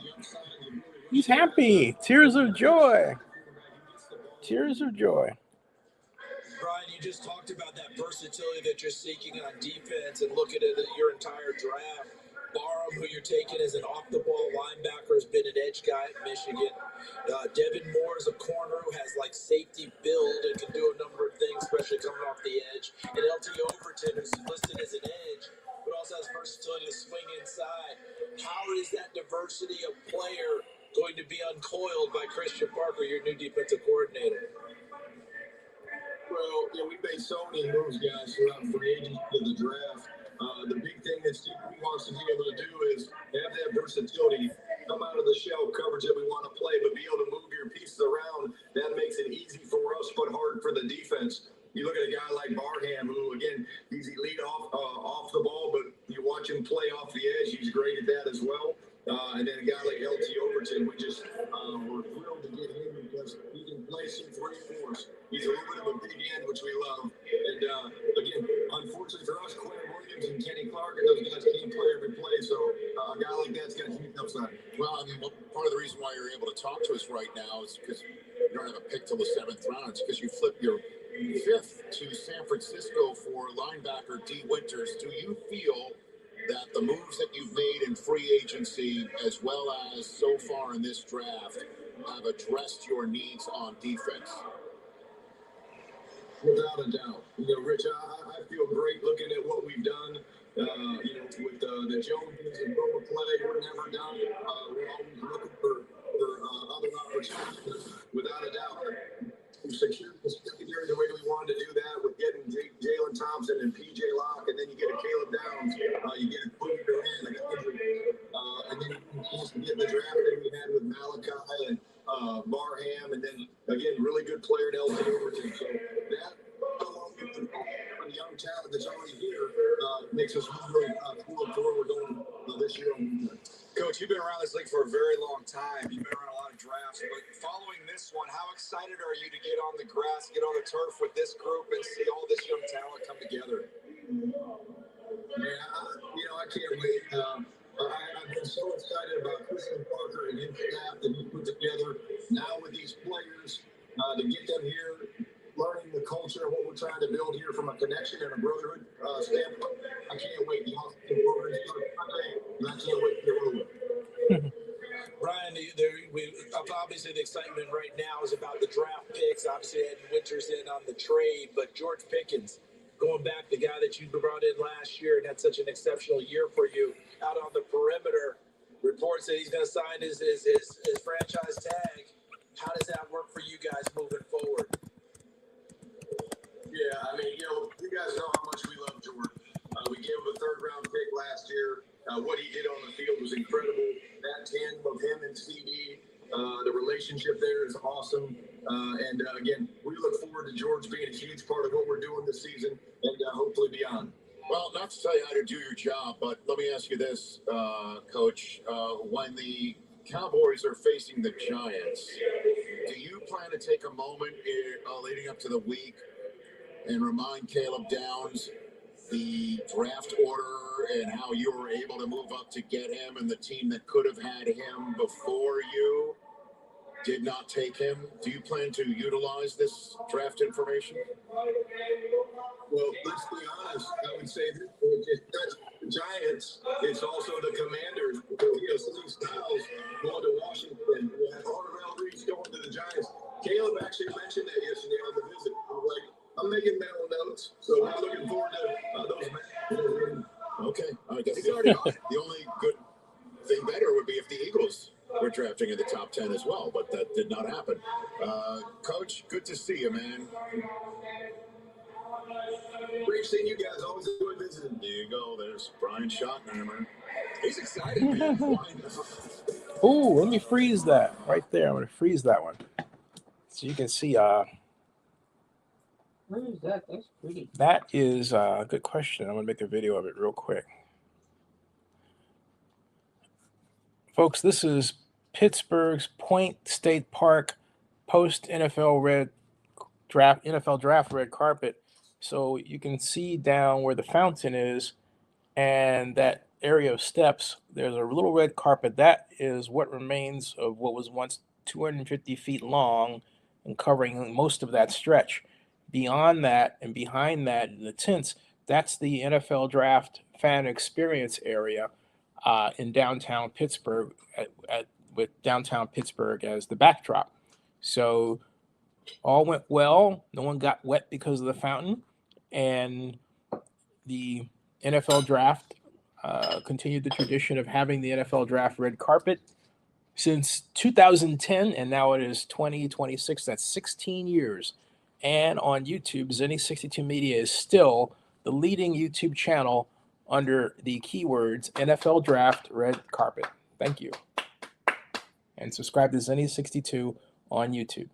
He's happy. Tears of joy. Tears of joy. Brian, you just talked about that versatility that you're seeking on defense and looking at your entire draft. Barham, who you're taking as an off-the-ball linebacker, has been an edge guy at Michigan. Devin Moore is a corner who has like safety build and can do a number of things, especially coming off the edge. And LT Overton, who's listed as an edge, but also has versatility to swing inside. How is that diversity of player going to be uncoiled by Christian Parker, your new defensive coordinator? Well, we made so many moves, guys, throughout free agency to the draft. The big thing that Steve wants to be able to do is have that versatility, come out of the shell coverage that we want to play, but be able to move your pieces around. That makes it easy for us, but hard for the defense. You look at a guy like Barham, who, again, he's elite off the ball, but you watch him play off the edge. He's great at that as well. And then a guy like LT Overton, we just were thrilled to get him because he can play some three fours. He's a little bit of a big end, which we love. And again, unfortunately for us, Quentin Williams and Kenny Clark and those guys can't play every play. So a guy like that's got a huge upside. Well, I mean, part of the reason why you're able to talk to us right now is because you don't have a pick till the 7th round. It's because you flipped your 5th to San Francisco for linebacker D. Winters. Do you feel that the moves that you've made in free agency, as well as so far in this draft, have addressed your needs on defense? Without a doubt. Rich, I feel great looking at what we've done. With the Joneses and Bo McClay, we're never done. We're always looking for other opportunities. Without a doubt, we secured the secondary the way we wanted to do that with getting Jalen Thompson and PJ Locke, and then you get a Caleb Downs, you get a Quinn Durant, and then you just get the draft that we had with Malachi and Barham, and then again, really good player in LT Overton. So that, along with the young talent that's already here, makes us really cool for where we're going this year. Coach, you've been around this league for a very long time. You've been around a lot of drafts, but following this one, how excited are you to get on the grass, get on the turf with this group, and see all this young talent come together? Yeah, I can't wait. I've been so excited about Christian Parker and his staff that he put together now with these players to get them here, learning the culture and what we're trying to build here from a connection and a brotherhood standpoint. I can't wait. The offseason program starts Monday, and I can't wait to get rolling. Brian, obviously the excitement right now is about the draft pick picks. Obviously, Ed Winters in on the trade, but George Pickens, going back, the guy that you brought in last year and had such an exceptional year for you out on the perimeter. Reports that he's going to sign his franchise tag. How does that work for you guys moving forward? Yeah, I mean, you guys know how much we love Jordan. We gave him a third-round pick last year. What he did on the field was incredible. That tandem of him and CD, the relationship there is awesome. Again, we look forward to George being a huge part of what we're doing this season and hopefully beyond. Well, not to tell you how to do your job, but let me ask you this, Coach. When the Cowboys are facing the Giants, do you plan to take a moment leading up to the week and remind Caleb Downs the draft order and how you were able to move up to get him, and the team that could have had him before you did not take him? Do you plan to utilize this draft information? Well, let's be honest. I would say that it's the Giants. It's also the Commanders. Steve Styles going to Washington. Carter Reed's going to the Giants. Caleb actually mentioned that yesterday on the visit. I'm making mental notes, so I'm looking forward to those matches. Okay. I guess he's already on it. The only good thing better would be if the Eagles were drafting in the top 10 as well, but that did not happen. Coach, good to see you, man. Great seeing you guys. Always enjoy visiting. There you go. There's Brian Schottenheimer. He's excited, man. Ooh, let me freeze that right there. I'm going to freeze that one. So you can see. Where is that? That's pretty. That is a good question. I'm going to make a video of it real quick. Folks, this is Pittsburgh's Point State Park post NFL draft red carpet. So you can see down where the fountain is and that area of steps, there's a little red carpet. That is what remains of what was once 250 feet long and covering most of that stretch. Beyond that and behind that in the tents, that's the NFL draft fan experience area in downtown Pittsburgh with downtown Pittsburgh as the backdrop. So all went well. No one got wet because of the fountain. And the NFL draft continued the tradition of having the NFL draft red carpet since 2010, and now it is 2026. That's 16 years. And on YouTube, Zennie62Media is still the leading YouTube channel under the keywords NFL Draft Red Carpet. Thank you. And subscribe to Zennie62 on YouTube.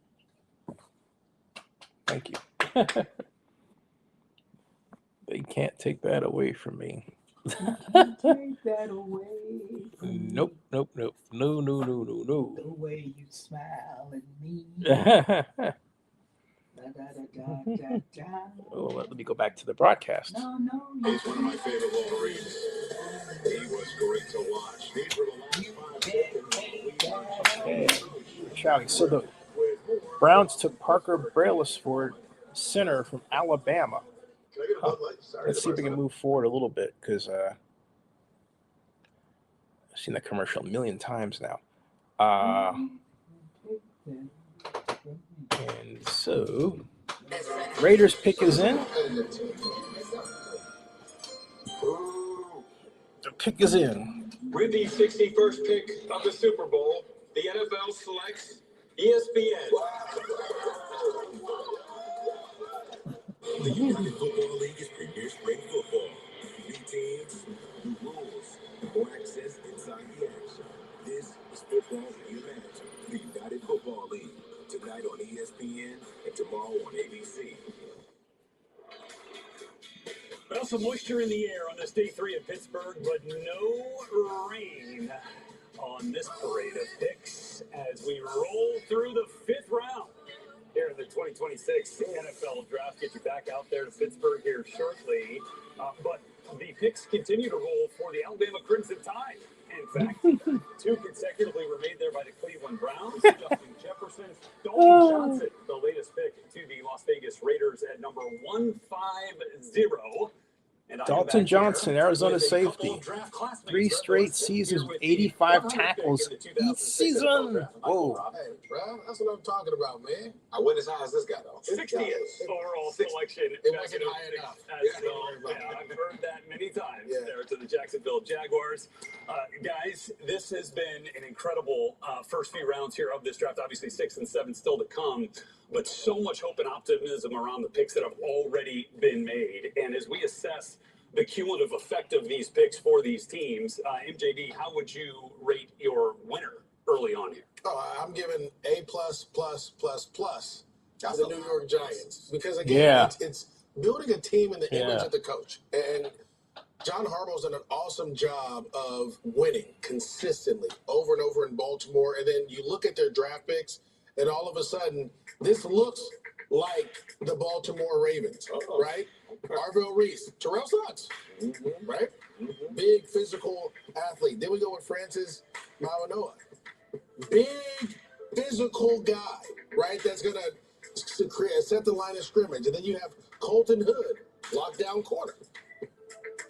Thank you. They can't take that away from me. Take that away from Nope. No. the way you smile at me. Oh, let me go back to the broadcast. No, he's one of my favorite Wolverines. He was great to watch. These were the last 5 Okay. Shouting. So the Browns took Parker Brailsford, center from Alabama. Let's see if we can move forward a little bit because I've seen that commercial a million times now. And so Raiders pick is in. The pick is in. With the 61st pick of the Super Bowl, the NFL selects ESPN. The United Football League is premier spring football. New teams, new rules, more access inside the action. This is football reimagined. The United Football League. Tonight on ESPN and tomorrow on ABC. Well, some moisture in the air on this day 3 in Pittsburgh, but no rain on this parade of picks as we roll through the 5th round here in the 2026 NFL Draft. Get you back out there to Pittsburgh here shortly. But the picks continue to roll for the Alabama Crimson Tide. In fact, 2 consecutively were made there by the Cleveland Browns. Justin Jefferson, Dalton Johnson, the latest pick to the Las Vegas Raiders at number 150. And Dalton Johnson, Arizona safety. 3 straight seasons with 85 tackles each season. Whoa. Hey, bro, that's what I'm talking about, man. I went as high as this guy, though. 60th overall selection. It wasn't high enough. I've heard that many times there to the Jacksonville Jaguars. Guys, this has been an incredible first few rounds here of this draft. Obviously, 6 and 7 still to come, but so much hope and optimism around the picks that have already been made. And as we assess the cumulative effect of these picks for these teams, MJD, how would you rate your winner early on here? Oh, I'm giving A++++ to the New York Giants because again, it's building a team in the image of the coach. And John Harbaugh's done an awesome job of winning consistently over and over in Baltimore. And then you look at their draft picks, and all of a sudden, this looks like the Baltimore Ravens, right? Arvell Reese, Terrell Suggs, right? Big physical athlete. Then we go with Francis Mawanoa. Big physical guy, right? That's going to set the line of scrimmage. And then you have Colton Hood, lockdown corner.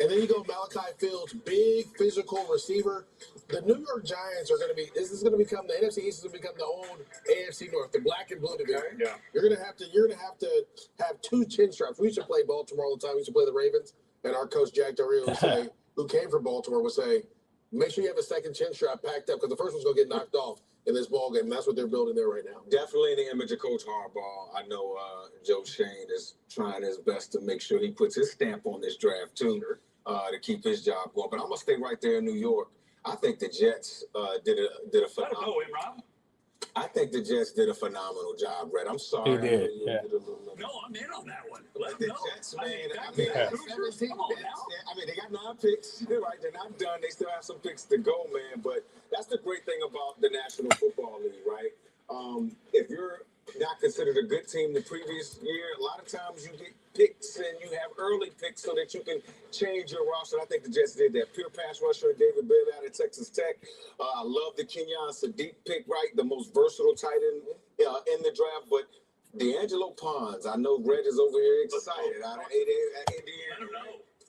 And then you go Malachi Fields, big physical receiver. The New York Giants are going to be, this is going to become, the NFC East is going to become the old AFC North, the black and blue division. Yeah. You're going to have to have 2 chin straps. We used to play Baltimore all the time. We used to play the Ravens. And our coach, Jack Del Rio, would say, who came from Baltimore, would say, make sure you have a second chin strap packed up because the first one's going to get knocked off in this ball game. And that's what they're building there right now. Definitely in the image of Coach Harbaugh. I know Joe Shane is trying his best to make sure he puts his stamp on this draft, too, to keep his job going. But I'm going to stay right there in New York. I think the Jets did a phenomenal job. I think the Jets did a phenomenal job, Red. I'm sorry. They did, No, I'm in on that one. The Jets, man. I mean, they got 9 picks. Right, they're not done. They still have some picks to go, man. But that's the great thing about the National Football League, right? If you're not considered a good team the previous year, a lot of times you get picks and you have early picks so that you can change your roster. I think the Jets did that. Pure pass rusher David Bailey out of Texas Tech. I love the Kenyon Sadiq pick, right? The most versatile tight end in the draft. But D'Angelo Pons, I know Red is over here excited out of Indiana.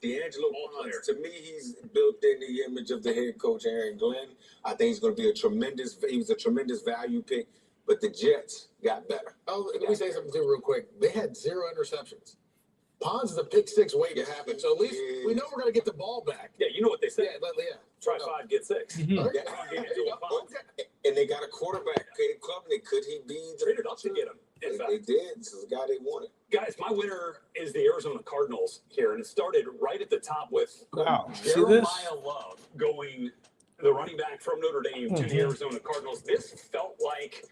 D'Angelo Pons, to me, he's built in the image of the head coach, Aaron Glenn. I think he's going to be he was a tremendous value pick. But the Jets got better. Oh, let me say something too real quick. They had 0 interceptions. Pons is a pick 6 waiting to happen. So at least we know we're going to get the ball back. Yeah, you know what they say. Yeah. Try 5, get 6. And they got a quarterback, Caleb Klubnik. Could he be traded up to get him? They did. This is the guy they wanted. Guys, my winner is the Arizona Cardinals here, and it started right at the top with Jeremiah Love going the running back from Notre Dame to the Arizona Cardinals. This felt like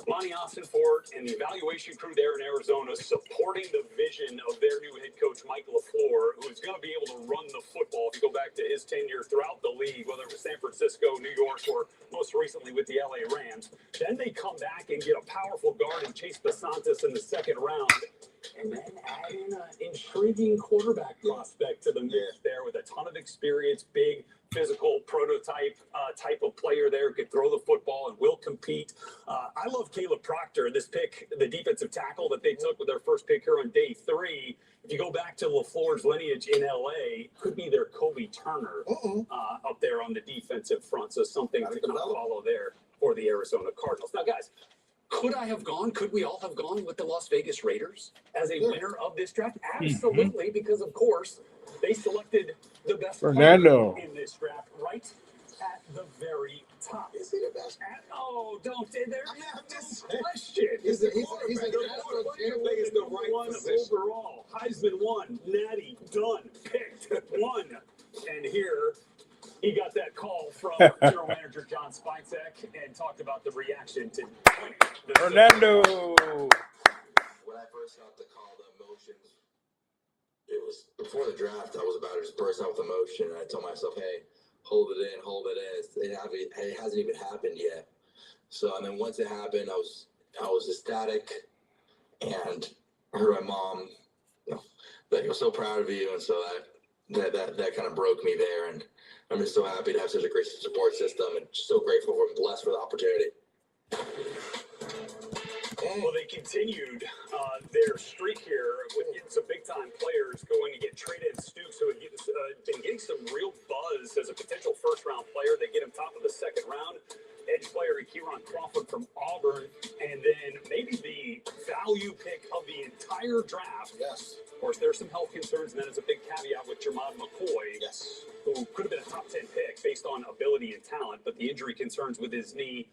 Monty Ossenfort and the evaluation crew there in Arizona supporting the vision of their new head coach, Mike LaFleur, who's going to be able to run the football if you go back to his tenure throughout the league, whether it was San Francisco, New York, or most recently with the LA Rams. Then they come back and get a powerful guard in Chase Basantis in the 2nd round. And then add in an intriguing quarterback prospect to the mix there with a ton of experience, big physical prototype type of player there, could throw the football and will compete. I love Caleb Proctor, this pick, the defensive tackle that they took with their first pick here on day 3. If you go back to LaFleur's lineage in LA, could be their Kobe Turner up there on the defensive front. So something to kind of follow there for the Arizona Cardinals. Now, guys, could we all have gone with the Las Vegas Raiders as a winner of this draft? Absolutely, because of course they selected the best Fernando in this draft right at the very top. Is he the best? Don't there's no question. He's the one overall. Heisman 1, Natty, done, picked, 1. And here he got that call from General Manager John Spicek and talked about the reaction to Fernando. When I first got the call, the emotions, it was before the draft. I was about to just burst out with emotion, and I told myself, "Hey, hold it in. It hasn't even happened yet." So, and then once it happened, I was ecstatic, and I heard my mom, that you're so proud of you, and so that kind of broke me there, and I'm just so happy to have such a great support system, and so grateful and blessed for the opportunity. Well, they continued their streak here with getting some big-time players going to get traded. Stooks, who had been getting some real buzz as a potential first-round player. They get him top of the second round. Edge player Kieran Crawford from Auburn, and then maybe the value pick of the entire draft. Yes. Of course, there's some health concerns, and then there's a big caveat with Jermod McCoy. Yes. Who could have been a top 10 pick based on ability and talent, but the injury concerns with his knee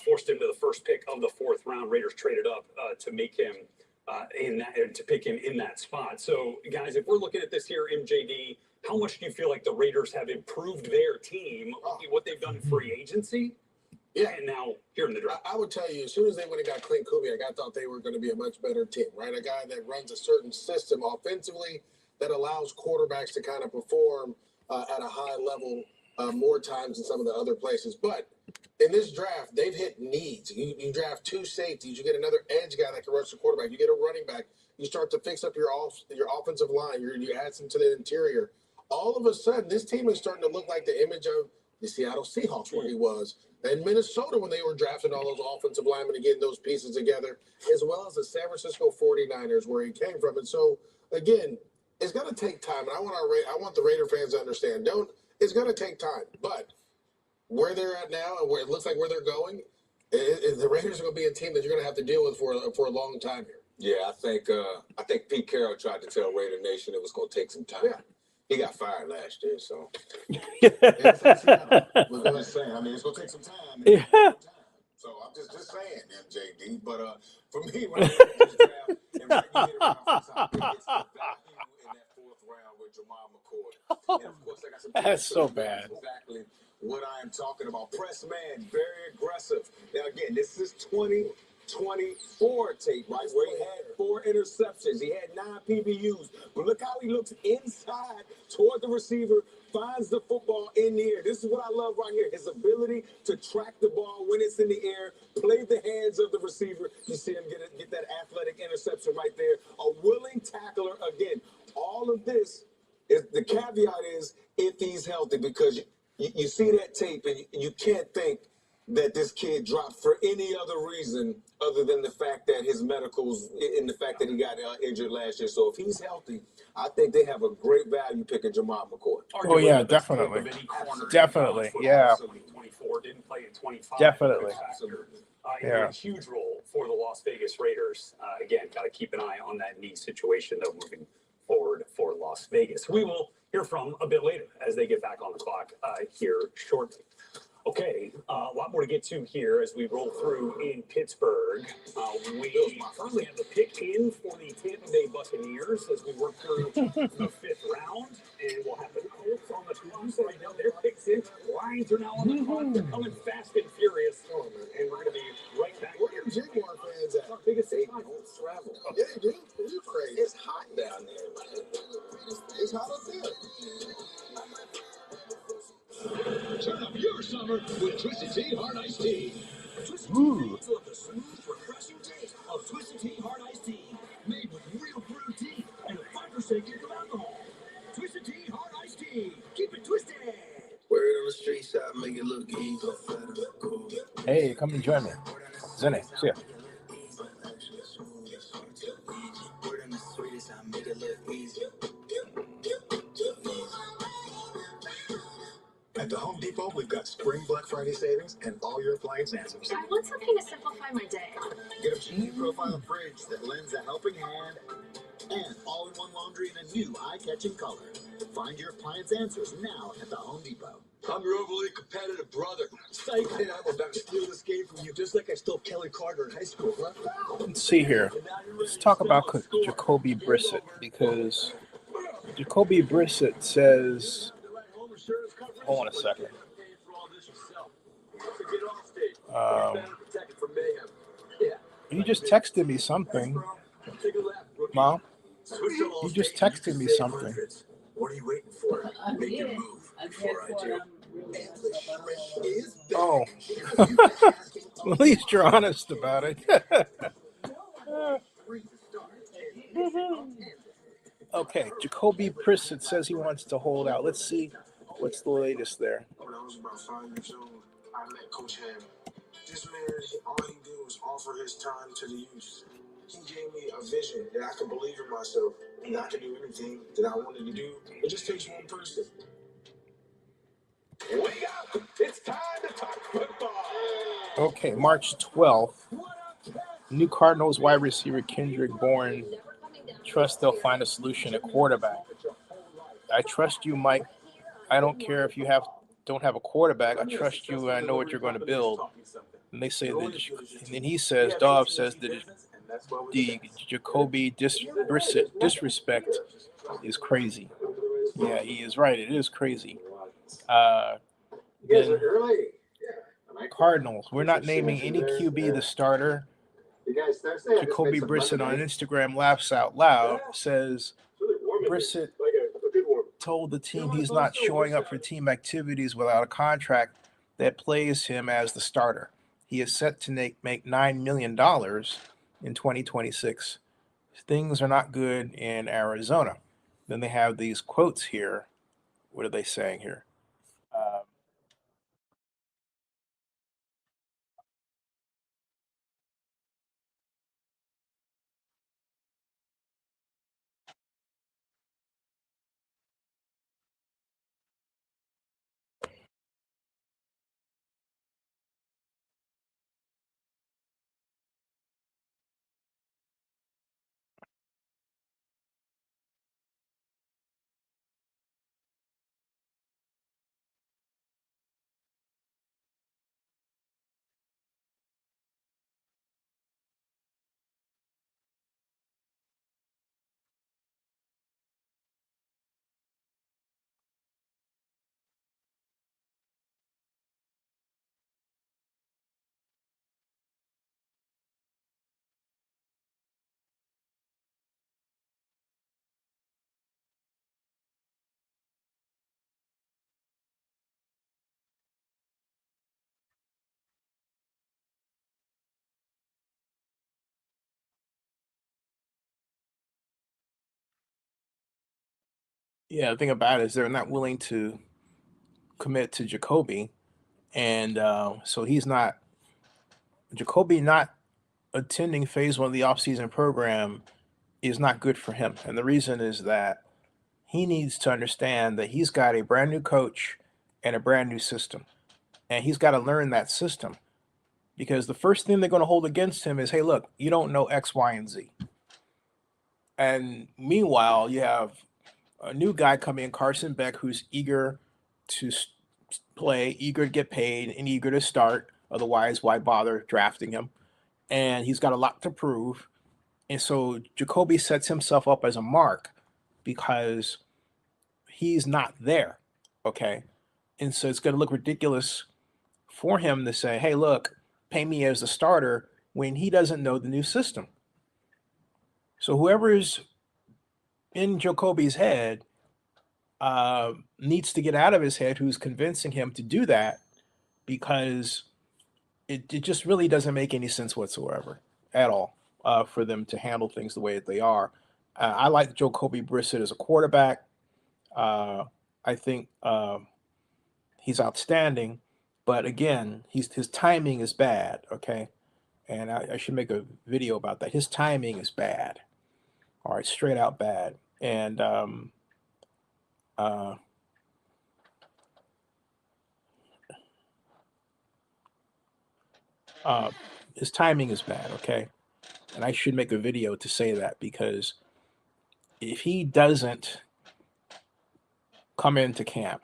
forced him to the first pick of the fourth round. Raiders traded up to make him to pick him in that spot. So, guys, if we're looking at this here, MJD, how much do you feel like the Raiders have improved their team, what they've done in free agency? Yeah, and now here in the draft. I would tell you, as soon as they went and got Clint Kubiak, I thought they were going to be a much better team, right? A guy that runs a certain system offensively that allows quarterbacks to kind of perform at a high level more times than some of the other places. But in this draft, they've hit needs. You draft two safeties, you get another edge guy that can rush the quarterback, you get a running back, you start to fix up your offensive line, you add some to the interior. All of a sudden, this team is starting to look like the image of the Seattle Seahawks where he was. And Minnesota when they were drafting all those offensive linemen and getting those pieces together, as well as the San Francisco 49ers where he came from. And so, again, it's going to take time. And I want the Raider fans to understand, it's going to take time. But where they're at now and where it looks like where they're going, the Raiders are going to be a team that you're going to have to deal with for a long time here. Yeah, I think Pete Carroll tried to tell Raider Nation it was going to take some time. Yeah. He got fired last year, so. We're going to say, I mean, it's going to take some time. Yeah. So I'm just saying, MJD. But for me, when I look at this draft, and right you hit it around from top, it's the value in that fourth round with Jermod McCoy. And of course, I got some. That's so bad. Exactly what I am talking about. Press man, very aggressive. Now again, this is 2024 tape, right? Where he had 4 interceptions. He had 9 PBUs. But look how he looks inside toward the receiver, finds the football in the air. This is what I love right here. His ability to track the ball when it's in the air, play the hands of the receiver. You see him get that athletic interception right there. A willing tackler. Again, all of this, the caveat is if he's healthy, because you see that tape and you can't think that this kid dropped for any other reason other than the fact that his medicals and the fact that he got injured last year. So if he's healthy, I think they have a great value picking Jermod McCoy. Oh yeah, definitely, definitely, yeah, 24 didn't play in 25. definitely. Yeah, a huge role for the Las Vegas Raiders. Again, got to keep an eye on that knee situation though moving forward for Las Vegas. We will hear from a bit later as they get back on the clock here shortly. Okay, a lot more to get to here as we roll through in Pittsburgh. We currently have the pick in for the Tampa Bay Buccaneers as we work through the 5th round. And we'll have the Colts on the clock right now. Their picks in. Lions are now on the clock. They're coming fast and furious. And we're going to be right back. Where are Jaguar fans at? Our biggest they don't travel. Yeah, they do. You're crazy. It's hot down there. It's hot up there. Turn up your summer with Twisted Tea Hard Iced Tea. Twisted Ooh. Tea of the smooth, refreshing taste of Twisted Tea Hard Iced Tea. Made with real brewed tea and a 5% kick of alcohol. Twisted Tea Hard Iced Tea. Keep it twisted. Word on the streets, I make it look easy. Hey, come and join me. Zennie, see ya. Word on the streets, I make it look easy. At the Home Depot, we've got spring Black Friday savings and all your appliance answers. I want something to simplify my day. Get a GE profile fridge that lends a helping hand and all-in-one laundry in a new eye-catching color. Find your appliance answers now at the Home Depot. I'm your overly competitive brother. Psych, and I'm about to steal this game from you just like I stole Kelly Carter in high school. Let's see here. Let's talk about Jacoby Brissett, because Jacoby Brissett says, hold on a second. You just texted me something, Mom. You just texted me something. What are you waiting for? Make your move before I do. Oh, at least you're honest about it. Okay, Jacoby Brissett says he wants to hold out. Let's see what's the latest there. When I was about 5 years old, I met Coach Ham This man, all he did was offer his time to the youth. He gave me a vision that I could believe in myself and I could do anything that I wanted to do. It just takes one person. Wake up! It's time to talk football. Okay, March 12th. New Cardinals wide receiver Kendrick Bourne trusts they'll find a solution at quarterback. I trust you, Mike. I don't care if you don't have a quarterback. I trust you and I know what you're going to build. And they say that, and then he says, Dov says that the Jacoby Brissett disrespect is crazy. Yeah, he is right. It is crazy. Then Cardinals. We're not naming any QB the starter. Jacoby Brissett on Instagram laughs out loud, says Brissett told the team he's not showing up for team activities without a contract that plays him as the starter. He is set to make $9 million in 2026. Things are not good in Arizona. Then they have these quotes here. What are they saying here? Yeah, the thing about it is they're not willing to commit to Jacoby, and so Jacoby not attending phase one of the offseason program is not good for him. And the reason is that he needs to understand that he's got a brand new coach and a brand new system. And he's got to learn that system because the first thing they're going to hold against him is, hey, look, you don't know X, Y, and Z. And meanwhile, you have a new guy coming in, Carson Beck, who's eager to play, eager to get paid, and eager to start. Otherwise, why bother drafting him? And he's got a lot to prove. And so Jacoby sets himself up as a mark because he's not there. Okay. And so it's going to look ridiculous for him to say, hey, look, pay me as the starter when he doesn't know the new system. So whoever is in Jacoby's head needs to get out of his head who's convincing him to do that because it just really doesn't make any sense whatsoever at all for them to handle things the way that they are. I like Jacoby Brissett as a quarterback. I think he's outstanding, but again, his timing is bad. Okay, and I should make a video about that. His timing is bad. All right, straight out bad, and uh, his timing is bad. Okay, and I should make a video to say that because if he doesn't come into camp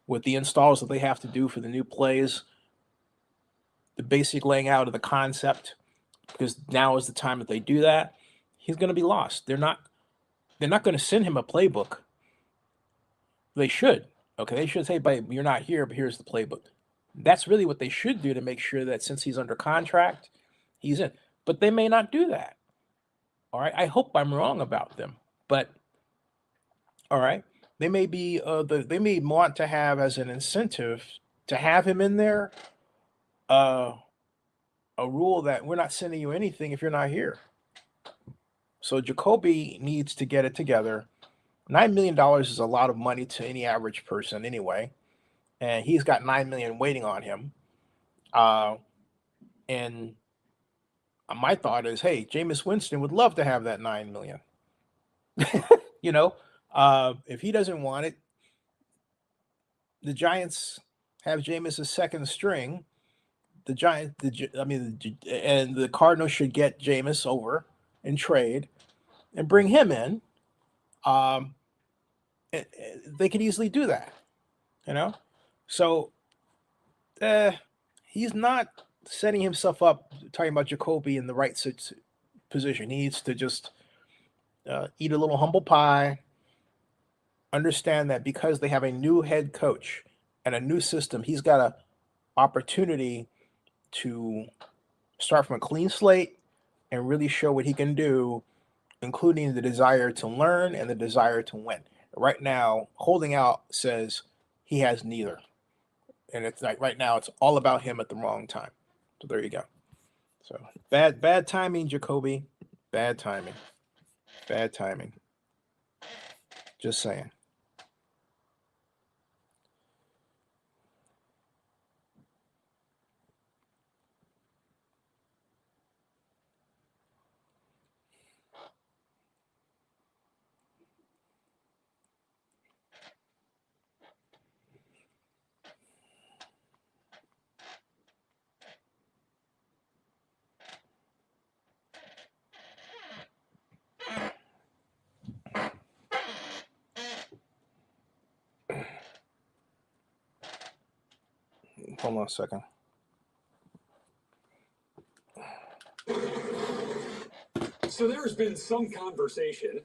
with the installs that they have to do for the new plays, the basic laying out of the concept, because now is the time that they do that, he's going to be lost. They're not going to send him a playbook. They should. Okay, they should say, "Babe, you're not here, but here's the playbook." That's really what they should do to make sure that since he's under contract, he's in. But they may not do that. All right, I hope I'm wrong about them, but all right, they may be they may want to have as an incentive to have him in there uh, a rule that we're not sending you anything if you're not here. So Jacoby needs to get it together. $9 million is a lot of money to any average person anyway, and he's got $9 million waiting on him. And my thought is, hey, Jameis Winston would love to have that $9 million. You know, if he doesn't want it, the Giants have Jameis as second string. And the Cardinals should get Jameis over and trade and bring him in. They could easily do that, you know. So he's not setting himself up talking about Jacoby in the right position. He needs to just eat a little humble pie, understand that because they have a new head coach and a new system, he's got an opportunity to start from a clean slate and really show what he can do, including the desire to learn and the desire to win. Right now, holding out says he has neither. And it's like right now, it's all about him at the wrong time. So there you go. So bad timing, Jacoby. Bad timing. Bad timing. Just saying. Hold on a second. So there's been some conversation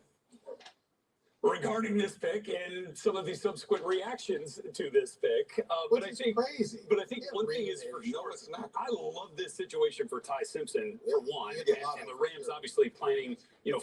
regarding this pick and some of the subsequent reactions to this pick. But I think crazy. But I think one thing is for sure. It's not. I love this situation for Ty Simpson for one, and the Rams obviously planning,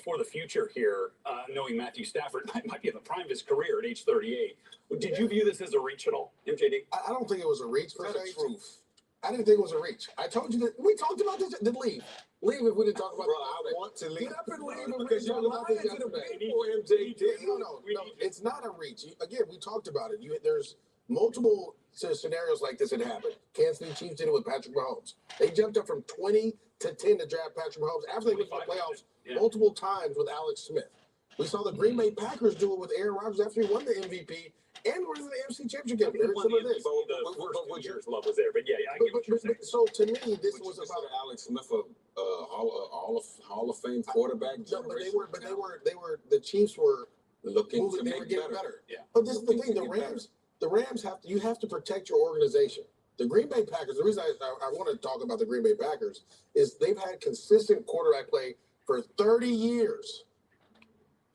for the future here, knowing Matthew Stafford might be at the prime of his career at age 38. Did you view this as a reach at all, MJD? I don't think it was a reach per Tell se. the truth. I didn't think it was a reach. I told you that we talked about this. Then leave. Leave if we didn't talk about Bro, this. I want to leave. Get up and leave Because you're talked about this lying to the yesterday. people, MJD. No, it's not a reach. Again, we talked about it. There's multiple scenarios like this that happened. Kansas City Chiefs did it with Patrick Mahomes. They jumped up from 20 to 10 to draft Patrick Mahomes after they went to the playoffs multiple times with Alex Smith. We saw the Green Bay Packers do it with Aaron Rodgers after he won the MVP and we're in the NFC Championship game. Very similar to this. But your love was there. But yeah, I get what you're saying. So to me, this was about Alex Smith, Hall of Fame quarterback. No, but they were. The Chiefs were looking moving. to They were make getting better. better. Yeah. But this is the thing. The Rams you have to protect your organization. The Green Bay Packers. The reason I want to talk about the Green Bay Packers is they've had consistent quarterback play for 30 years.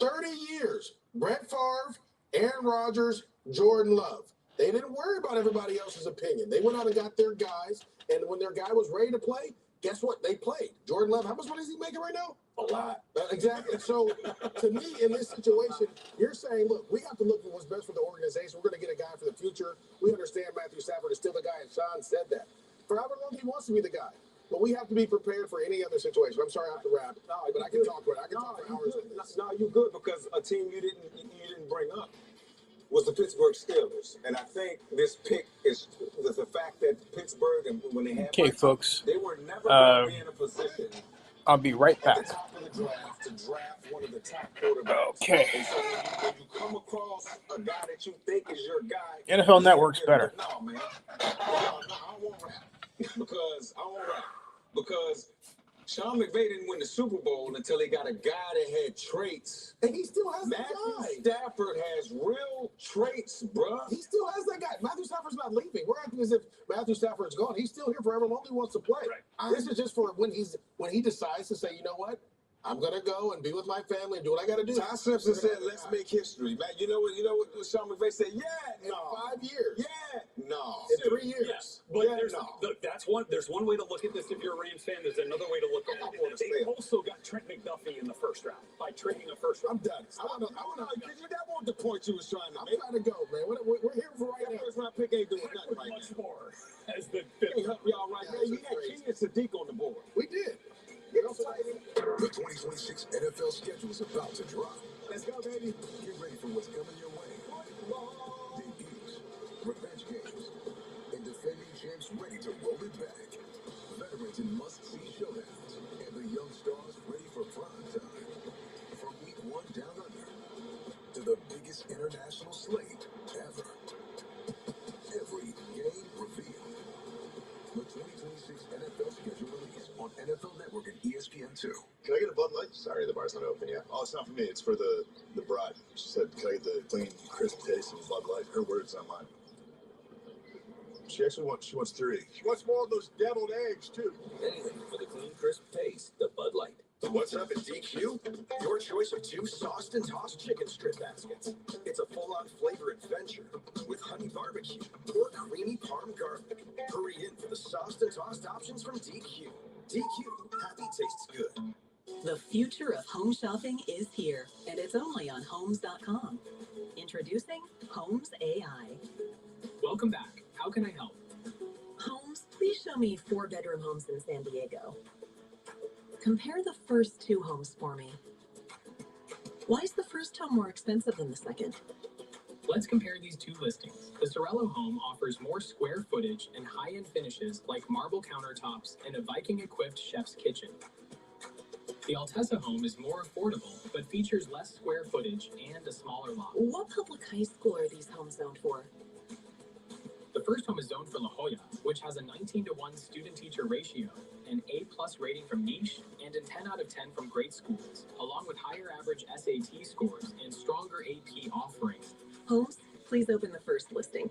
30 years. Brett Favre, Aaron Rodgers, Jordan Love. They didn't worry about everybody else's opinion. They went out and got their guys, and when their guy was ready to play, guess what? They played. Jordan Love, how much money is he making right now? A lot. Exactly. So, to me, in this situation, you're saying, look, we have to look for what's best for the organization. We're going to get a guy for the future. We understand Matthew Stafford is still the guy, and Sean said that. For however long he wants to be the guy. But we have to be prepared for any other situation. I'm sorry I have to wrap, but I can talk for it. I can talk for hours. No, you good because a team you didn't bring up was the Pittsburgh Steelers, and I think this pick is the fact that Pittsburgh and when they had folks. they were never going to be in a position. I'll be right back. At the top of the draft to draft one of the top quarterbacks. Okay. And so when you come across a guy that you think is your guy, NFL Network's better. No, man. I won't rap because Sean McVay didn't win the Super Bowl until he got a guy that had traits. And he still has that Matthew guy. Stafford has real traits, bruh. He still has that guy. Matthew Stafford's not leaving. We're acting as if Matthew Stafford's gone. He's still here forever long. He wants to play. Right. This is just for when he decides to say, you know what? I'm gonna go and be with my family and do what I gotta do. Ty Simpson said, "Let's make history." Man, you know what Sean McVay said? Yeah, in 5 years. Yeah, no. In 3 years. Yes, but there's one way to look at this if you're a Rams fan. There's another way to look at it. They also got Trent McDuffie in the first round by trading a first round. I'm done. I want to. That wasn't the point you was trying to I'm make. trying to go, man. We're here for right now. First round pick ain't doing nothing right Much now. more as the fifth. Help y'all right now. You got King and Sadiq on the board. We did. The 2026 NFL schedule is about to drop. Let's go, baby. Get ready for what's coming your way. Debuts, revenge games, and defending champs ready to roll it back. packed in must-see showdowns, and the young stars ready for prime time. From week 1 down under to the biggest international slate ever. Every game revealed. The 2026 NFL schedule release on NFL Network and ESPN2. Can I get a Bud Light? Sorry, the bar's not open yet. Oh, it's not for me. It's for the bride. She said, can I get the clean, crisp taste of Bud Light? Her words, not mine. She wants 3. She wants more of those deviled eggs, too. Anything for the clean, crisp taste, the Bud Light. What's up at DQ? Your choice of 2 sauced and tossed chicken strip baskets. It's a full-on flavor adventure with honey barbecue or creamy parm garlic. Hurry in for the sauced and tossed options from DQ. DQ, happy tastes good. The future of home shopping is here, and it's only on Homes.com. Introducing Homes AI. Welcome back. How can I help? Homes, please show me 4-bedroom homes in San Diego. Compare the first 2 homes for me. Why is the first home more expensive than the second? Let's compare these 2 listings. The Sorello home offers more square footage and high-end finishes like marble countertops and a Viking-equipped chef's kitchen. The Altessa home is more affordable, but features less square footage and a smaller lot. What public high school are these homes zoned for? The first home is zoned for La Jolla, which has a 19-to-1 student-teacher ratio, an A+ rating from Niche, and a 10 out of 10 from Great Schools, along with higher average SAT scores and stronger AP offerings. Homes, please open the first listing.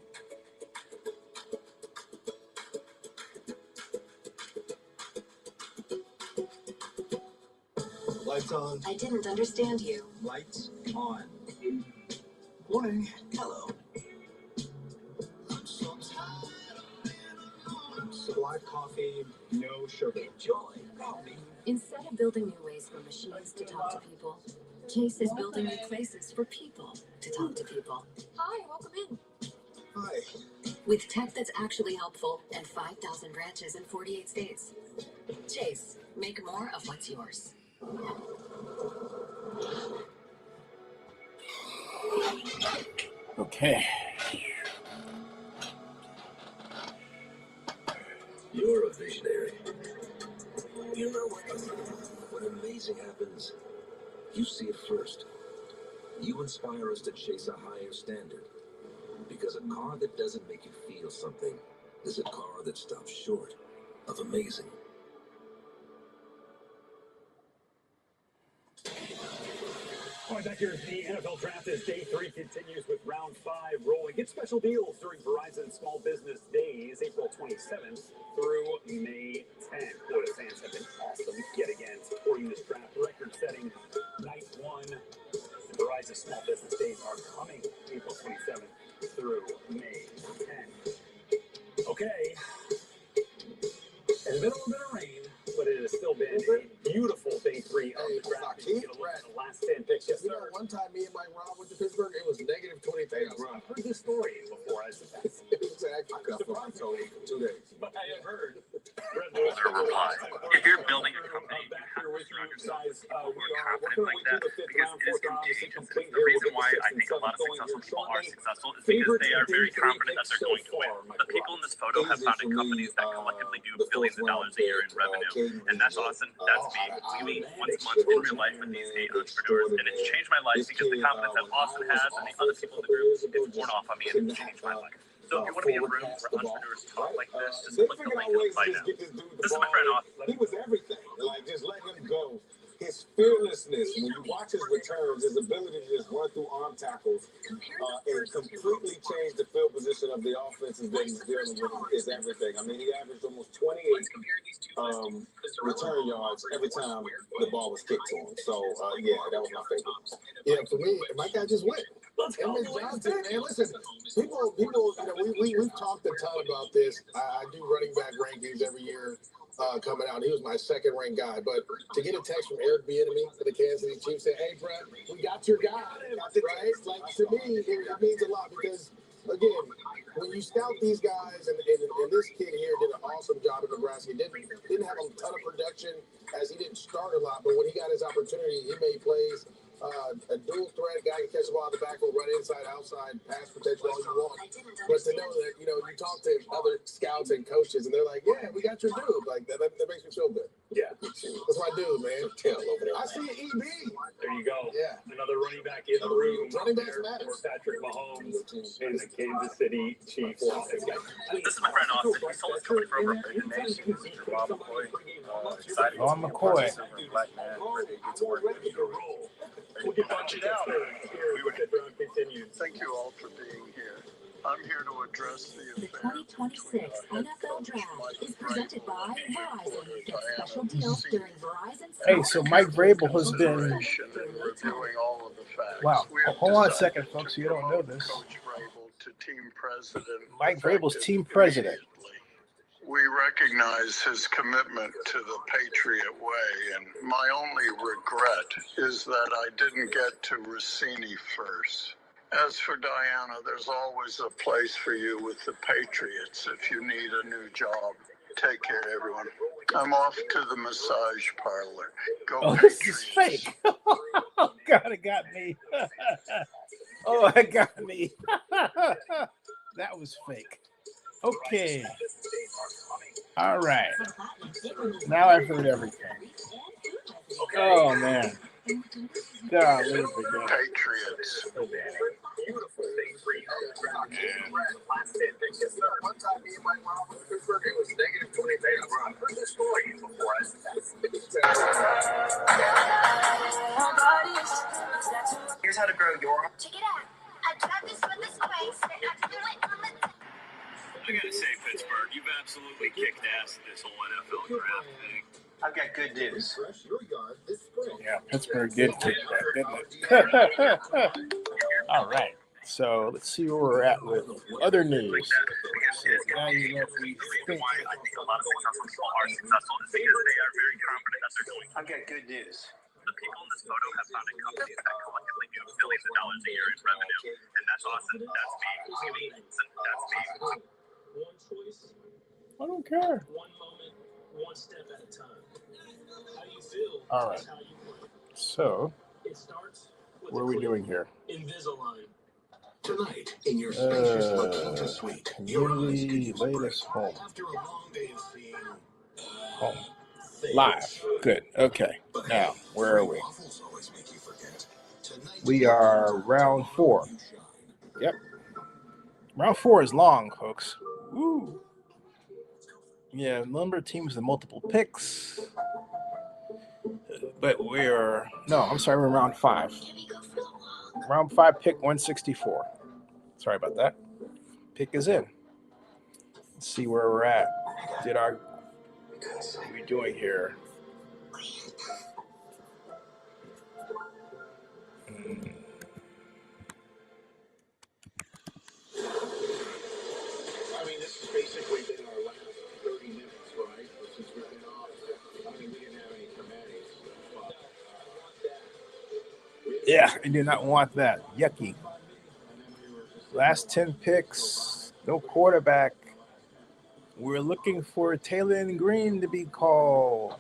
Lights on. I didn't understand you. Lights on. Morning. Hello. Black coffee, no sugar. Enjoy coffee. Instead of building new ways for machines to talk to people, Chase is building new places for people to talk to people. Hi, welcome in. Hi. With tech that's actually helpful and 5,000 branches in 48 states. Chase, make more of what's yours. Okay. You're a visionary. You know when amazing happens, you see it first. You inspire us to chase a higher standard. Because a car that doesn't make you feel something is a car that stops short of amazing. All right, back here at the NFL Draft as Day 3 continues with Round 5 rolling. Get special deals during Verizon Small Business Days, April 27th through May 10th. Florida fans have been awesome yet again supporting this draft. Record-setting Night 1. The Verizon Small Business Days are coming April 27th through May 10th. Okay. There's been a little bit of rain, but it has still been a beautiful Day 3 of the draft. Get a look at the last 10 picks. Yes, You know, sir. one time me and Mike Rob went to Pittsburgh, it was negative 23. I've heard this story before. It was actually surprising for 2 days. But I have heard. reply. If you're building a company, Back here with you guys. We are confident working like our way that through the 5th because round, it is 4th round. This is contagious. complete The here. reason We'll why get the I 6th think a and lot of 7th going successful here people are shortly. successful is because Favorite they are very D3 confident that picks they're so going to far, win. Mike The people in this photo have Easy founded for me, companies that collectively do the billions first of dollars round a year in pick, revenue. Caden And that's Reeves, awesome. That's me. We meet once a month in real life with these 8 entrepreneurs, and it's changed my life because the confidence that Austin has and the other people in the group is worn off on me, and it's changed my life. So if you want to be in rooms where entrepreneurs talk like this, just They click the figured link out in ways the to bio. just get this dude the This is ball. my friend Austin. He was everything. Like, just let him go. His fearlessness, when you watch his returns, his ability to just run through arm tackles and completely change the field position of the offense has been dealing with is everything. I mean, he averaged almost 28 return yards every time the ball was kicked to him. So, yeah, that was my favorite. Yeah, for me, my guy just went. Emmett Johnson, man, listen, people, you know, we've talked a ton about this. I do running back rankings every year coming out. He was my second ranked guy, but to get a text from Eric Bieniemy for the Kansas City Chiefs saying, "Hey, Brett, we got your guy," right? Like, to me, it means a lot because, again, when you scout these guys, and this kid here did an awesome job at Nebraska. He didn't have a ton of production as he didn't start a lot, but when he got his opportunity, he made plays. a dual threat guy can catch the ball out the backfield, run inside, outside, pass protection, all you want. But to know that, you talk to other scouts and coaches, and they're like, yeah, we got your dude. Like, that makes me feel good. Yeah. That's my dude, man. I see an EB. There you go. Yeah. Another running back in the room. Running backs matter. For Patrick Mahomes and the Kansas City Chiefs. This is my friend Austin. He sold his company for over $1 million. Ron McCoy. Excited. Ron McCoy. Black man ready to get to work. We'll get punch it out. Thank you all for being here. I'm here to address the The 2026 NFL Draft is presented by Verizon. Get special deals during Verizon. Hey, so Mike Vrabel has been. reviewing all of the facts. Wow. We have Hold on a decided second, folks. You don't know promote this. Coach Vrabel to team president. Mike Vrabel's team president. We recognize his commitment to the Patriot way, and my only regret is that I didn't get to Rossini first. As for Diana, there's always a place for you with the Patriots if you need a new job. Take care, everyone. I'm off to the massage parlor. Go Oh, Patriots. this is fake. Oh, God, it got me. Oh, it got me. That was fake. Okay. All right. Now I've heard everything. Oh, man. Golly, Patriots. Here's how to grow your. Check it out. I tried this with this place. I do it on the. I gotta say, Pittsburgh, you've absolutely kicked ass at this whole NFL draft thing. I've got good news. Yeah, Pittsburgh did kick that, didn't it? All right. So let's see where we're at with other news. So now you know what we think. Why I think a lot of successful people are successful is because they are very confident that they're doing. I've got good news. The people in this photo have founded companies that collectively do billions of dollars a year in revenue, and that's awesome. That's me. That's me. One choice, I don't care. one moment, one step at a time. How you feel All right. is how you play. So It starts with what are we doing here? Invisalign. Tonight, in your spacious La Quinta suite, your eyes Community can break latest home. after a long day of seeing Home. Live. Good. Okay. Now, where are we? waffles always make you forget. Tonight, We are round 4. Yep. Round 4 is long, folks. Woo. Yeah, number of teams and multiple picks. But we're we're in round 5. Round 5 pick 164. Sorry about that. Pick is in. Let's see where we're at. What are we doing here? I mean, this has basically been our last 30 minutes, right? Since we've been off. I mean, we didn't have any commands. Yeah, I do not want that. Yucky. Last 10 picks, no quarterback. We're looking for Taylor Green to be called.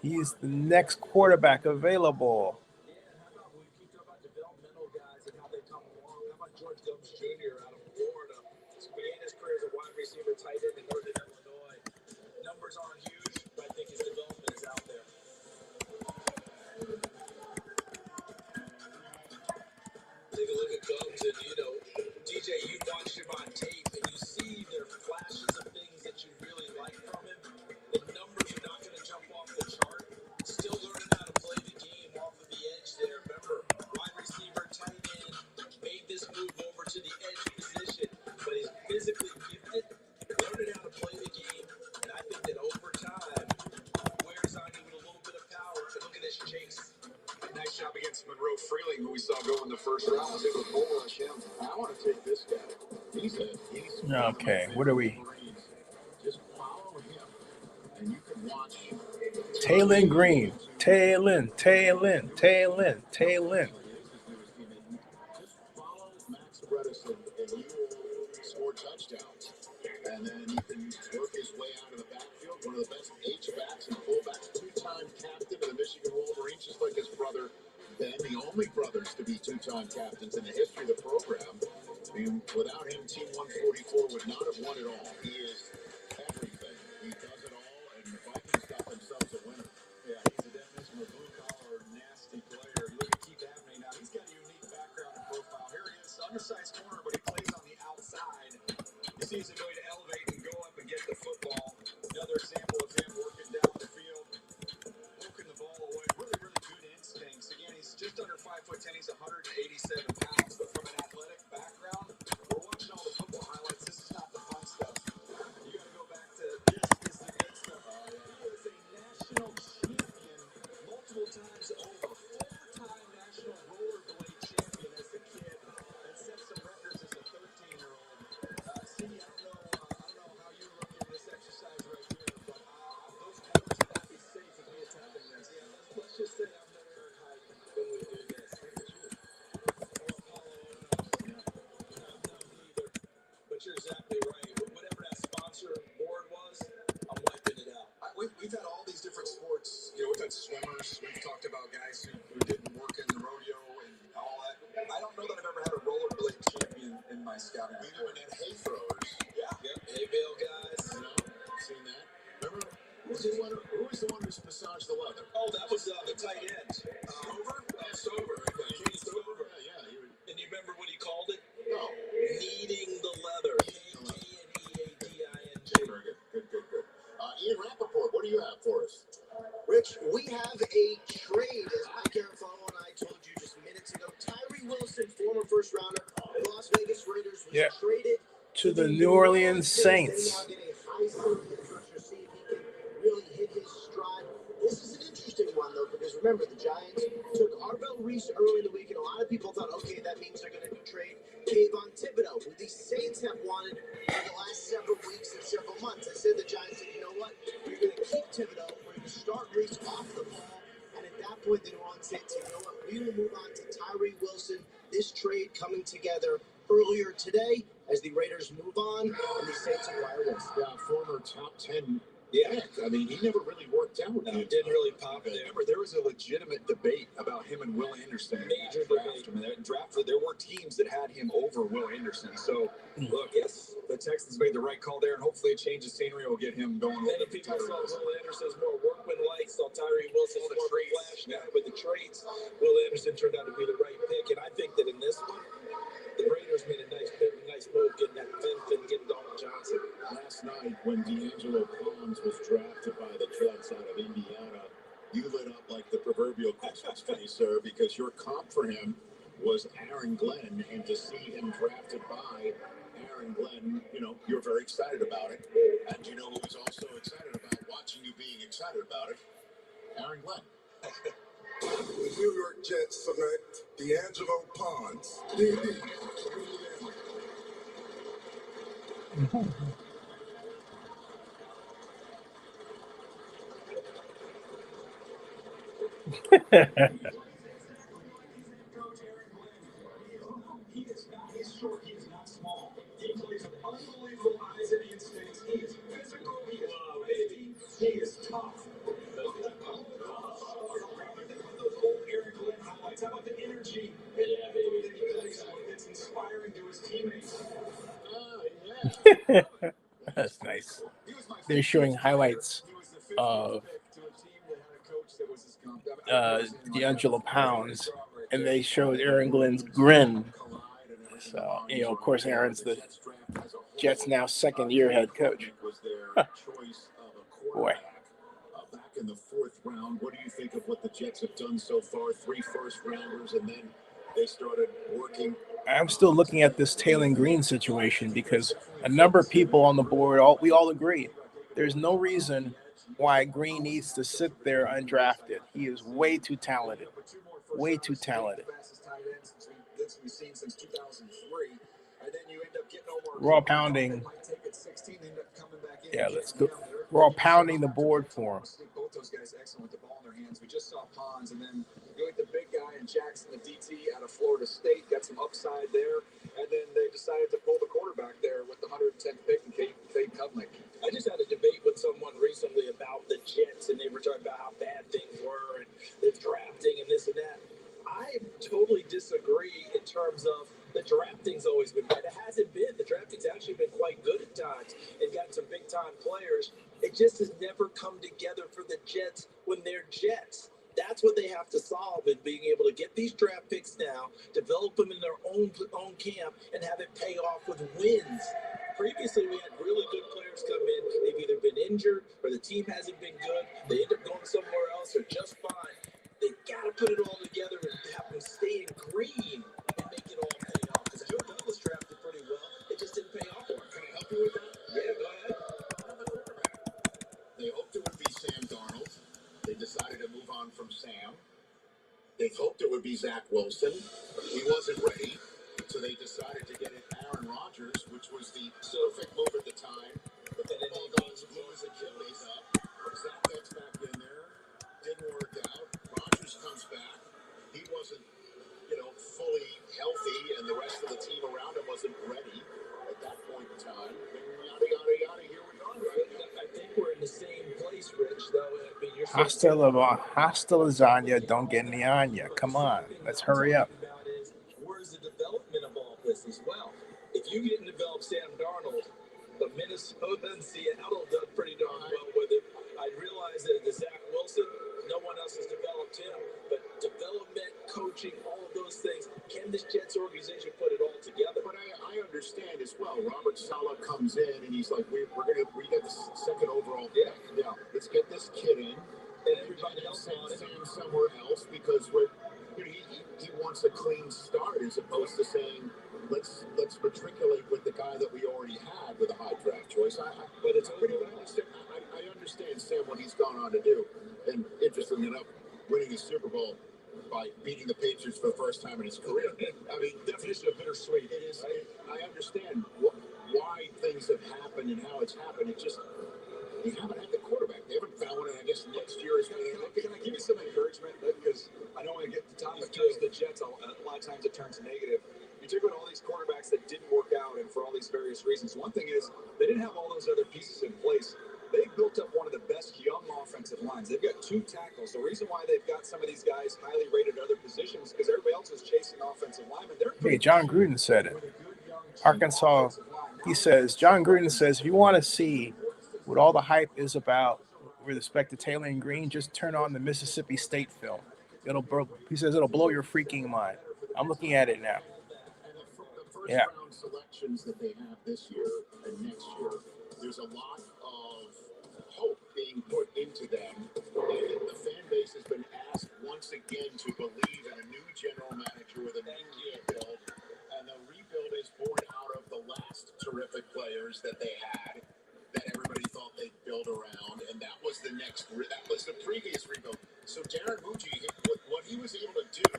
He's the next quarterback available. Jr. out of Florida. He began his career as a wide receiver tight end in Northern Illinois. Numbers aren't huge, but I think his development is out there. Take a look at Gums and, DJ, you watch him on tape and you see there are flashes of things that you really like from him. The numbers are not going to jump off the chart. Still learning how to play the game off of the edge there. Remember, wide receiver, tight end, made this move over to the edge position, but he's physically gifted, learning how to play the game, and I think that over time, wears on you with a little bit of power. And look at this chase. Nice job against Monroe Freeling, who we saw go in the first round. Was able to pull rush him. I want to take this guy. He's Okay, what are we? Just follow him, and you can watch. Taylor Green. Taylor. Follow Max Bredesen, and you will score touchdowns. And then he can work his way out of the backfield. One of the best H-backs and fullbacks, 2-time captain of the Michigan Wolverines, just like his brother. all-time captains in the history of the program. I mean, without him, Team 144 would not have won it all. He is everything. He does it all, and the Vikings got themselves a winner. Yeah, he's the definition of a blue-collar, nasty player. You look at Keith Abney now. He's got a unique background and profile. Here he is, undersized corner, but he plays on the outside. You see his ability to elevate and go up and get the football. Another example of him working down the field, poking the ball away. Really, really good instincts. Again, he's just under 5'10". He's 187 pounds, but from an athletic background, we're watching all the football highlights. This is not the fun stuff. You got to go back to this is the good stuff. He is a national champion multiple times over. Four-time national rollerblade champion as a kid and set some records as a 13-year-old. See, I don't know how you look at this exercise right here, but those corners would not be safe with me attempting this. Yeah, let's just say I'm better at height when we do this. But you're exactly right. Whatever that sponsor board was, I'm wiping it out. We've had all these different sports. You know, we've had swimmers. We've talked about guys who didn't work in the rodeo and all that. I don't know that I've ever had a rollerblade champion in my scouting. We even had hay throwers. Yeah. Yep. Hay bale guys. You know, seen that. Remember, who was the one who massaged the leather? Oh, that was the tight end. Stover? Stover. King Stover. Yeah. And you remember what he called it? No. Kneading the leather. K-N-E-A-D-I-N-G. Very good. Ian Rappaport, what do you have for us? Rich, we have a trade, as Mike Garofalo and I told you just minutes ago. Tyree Wilson, former first rounder, the Las Vegas Raiders, was traded to the New Orleans Saints. They now get a high ceiling edge rusher, see if he can really hit his stride. This is an interesting one, though, because remember, the Giants took Arbel Reese early in the week, and a lot of people thought, okay, that means they're going to trade Kayvon Thibodeau, who the Saints have wanted for the last several weeks and several months. I said the Giants said, you know what, we're going to keep Thibodeau, we're going to start Reese off the ball, and at that point, the New Orleans Saints said, you know what, we will move on to Tyree Wilson. This trade coming together earlier today as the Raiders move on and the Saints acquire Wilson. Yeah, former top 10. Yeah, I mean, he never really worked out. No, it didn't really pop there. Remember, there was a legitimate debate about him and Will Anderson. Major debate. I mean, there were teams that had him over Will Anderson. So, look, yes, the Texans made the right call there, and hopefully a change of scenery will get him going. Many people saw Will Anderson's more workmanlike, saw Tyree Wilson's more of a flash guy with the traits. Will Anderson turned out to be the right pick, and I think that in this one, the Raiders made a nice pick, a nice move, getting that fifth and getting Donald Johnson. Last night, when D'Angelo Pons was drafted by the Jets out of Indiana, you lit up like the proverbial Christmas tree, sir, because your comp for him was Aaron Glenn, and to see him drafted by Aaron Glenn, you know, you're very excited about it. And you know who was also excited about watching you being excited about it? Aaron Glenn. The New York Jets select D'Angelo Pons. He is short, he is not small. He plays with unbelievable eyes and instincts. He is physical, he is baby, he is tough. Those old Aaron Glenn highlights. How about the energy? Yeah, baby. It's inspiring to his teammates. That's nice. They're showing highlights of D'Angelo Pounds, and they showed Aaron Glenn's grin. So, you know, of course, Aaron's the Jets' now second-year head coach. Boy. Back in the fourth round, what do you think of what the Jets have done so far? 3 first-rounders, and then they started working. I'm still looking at this Taylor Green situation because a number of people on the board, we all agree, there's no reason why Green needs to sit there undrafted. He is way too talented. Way too talented. We're all pounding. Yeah, let's go. We're all pounding the board for him. Both those guys excellent with the ball in their hands. We just saw Pons, and then you look at the big guy in Jackson, the DT out of Florida State, got some upside there, and then they decided to pull the quarterback there with the 110th pick in Cade Cutlick. I just had a debate with someone recently about the Jets, and they were talking about how bad things were and the drafting and this and that. I totally disagree times and gotten some big-time players. It just has never come together for the Jets when they're Jets. That's what they have to solve, is being able to get these draft picks now, develop them in their own camp, and have it pay off with wins. Previously, we had really good players come in. They've either been injured or the team hasn't been good. They end up going somewhere else or just fine. They got to put it all together and have them stay in green and make it all pay off. Because Joe Douglas drafted pretty well. It just didn't pay off for him. Can I help you with that? Yeah, go ahead. They hoped it would be Sam Darnold. They decided to move on from Sam. They hoped it would be Zach Wilson. He wasn't ready, so they decided to get it Aaron Rodgers, which was the perfect move at the time. But then he goes, blew his Achilles up. Zach gets back in there. Didn't work out. Rodgers comes back. He wasn't, fully healthy, and the rest of the team around him wasn't ready at that point in time. And yada, yada, yada, here we are right now. I think we're in the same place, Rich, though. I mean, you're Hasta lasagna, don't get any on ya. Come on, let's hurry up. Where's the development of all this as well? If you get to develop Sam Darnold, but Minnesota and Seattle done pretty darn well with it. I realize that the Zach Wilson, no one else has developed him, but development, coaching, all of those things, can this Jets organization put it all together? But I understand as well. Robert Saleh comes in and he's like, we got the second overall pick. Yeah, let's get this kid in, and everybody else send Sam somewhere else because he wants a clean start as opposed to saying, let's matriculate with the guy that we already had with a high draft choice. But it's pretty. I understand Sam what he's gone on to do, and interestingly enough, winning a Super Bowl by beating the Patriots for the first time in his career. I mean, definition of bittersweet. It is. I understand why things have happened and how it's happened. It just they haven't had the quarterback. They haven't found one, and I guess next year is when they look at. Can I give you some encouragement? Because I know when I get to time, it turns the Jets. A lot of times it turns negative. You take out all these quarterbacks that didn't work out, and for all these various reasons. One thing is they didn't have all those other pieces in place. They built up one of the best young offensive lines. They've got 2 tackles. The reason why they've got some of these guys highly rated at other positions because everybody else is chasing offensive linemen. Hey, John Gruden said it. Arkansas, he says, John Gruden says, if you want to see what all the hype is about with respect to Taylor and Green, just turn on the Mississippi State film. He says it'll blow your freaking mind. I'm looking at it now. The first round selections that they have this year and next year, there's a lot of hope being put into them. And the fan base has been asked once again to believe in a new general manager with a new rebuild. And the rebuild is born out of the last terrific players that they had that everybody thought they'd build around. And that was the previous rebuild. So Darren Mucci, what he was able to do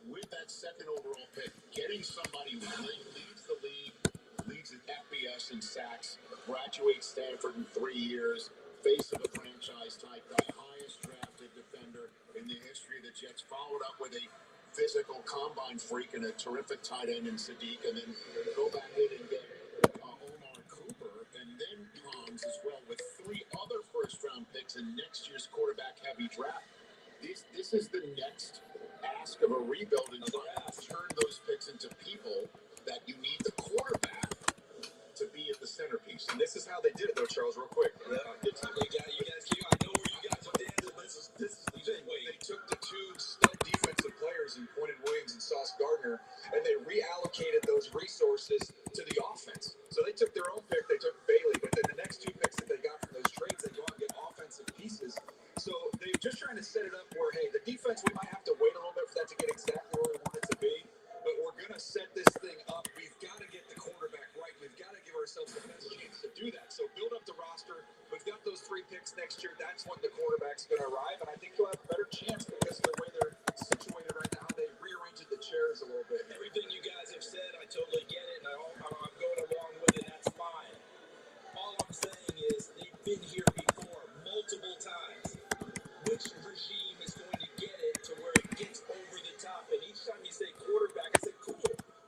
with that second overall pick, getting somebody who leads the league, leads at FBS in sacks, graduates Stanford in 3 years, face of a franchise type guy, highest drafted defender in the history of the Jets, followed up with a physical combine freak and a terrific tight end in Sadiq, and then go back in and get Omar Cooper, and then Pons as well with 3 other first-round picks in next year's quarterback-heavy draft. This is the next ask of a rebuild and trying to turn those picks into people that you need the quarterback to be at the centerpiece. And this is how they did it, though, Charles, real quick. I know where you guys are dancing, but this is the thing. They took the 2 stud defensive players in Quentin Williams and Sauce Gardner, and they reallocated those resources to the offense. So they took their own pick, they took Bailey, but then the next 2 picks that they got from those trades, they go out and get offensive pieces. So they're just trying to set it up where, hey, the defense, we might have to wait a little bit for that to get exactly where we want it to be, but we're going to set this thing up. We've got to get the quarterback right. We've got to give ourselves the best chance to do that. So build up the roster. We've got those 3 picks next year. That's when the quarterback's going to arrive, and I think you'll have a better chance because of the way they're situated right now. They rearranged the chairs a little bit. Everything you guys have said, I totally get it, and I'm going along with it. That's fine. All I'm saying is they've been here before multiple times. Which regime is going to get it to where it gets over the top? And each time you say quarterback, I say cool.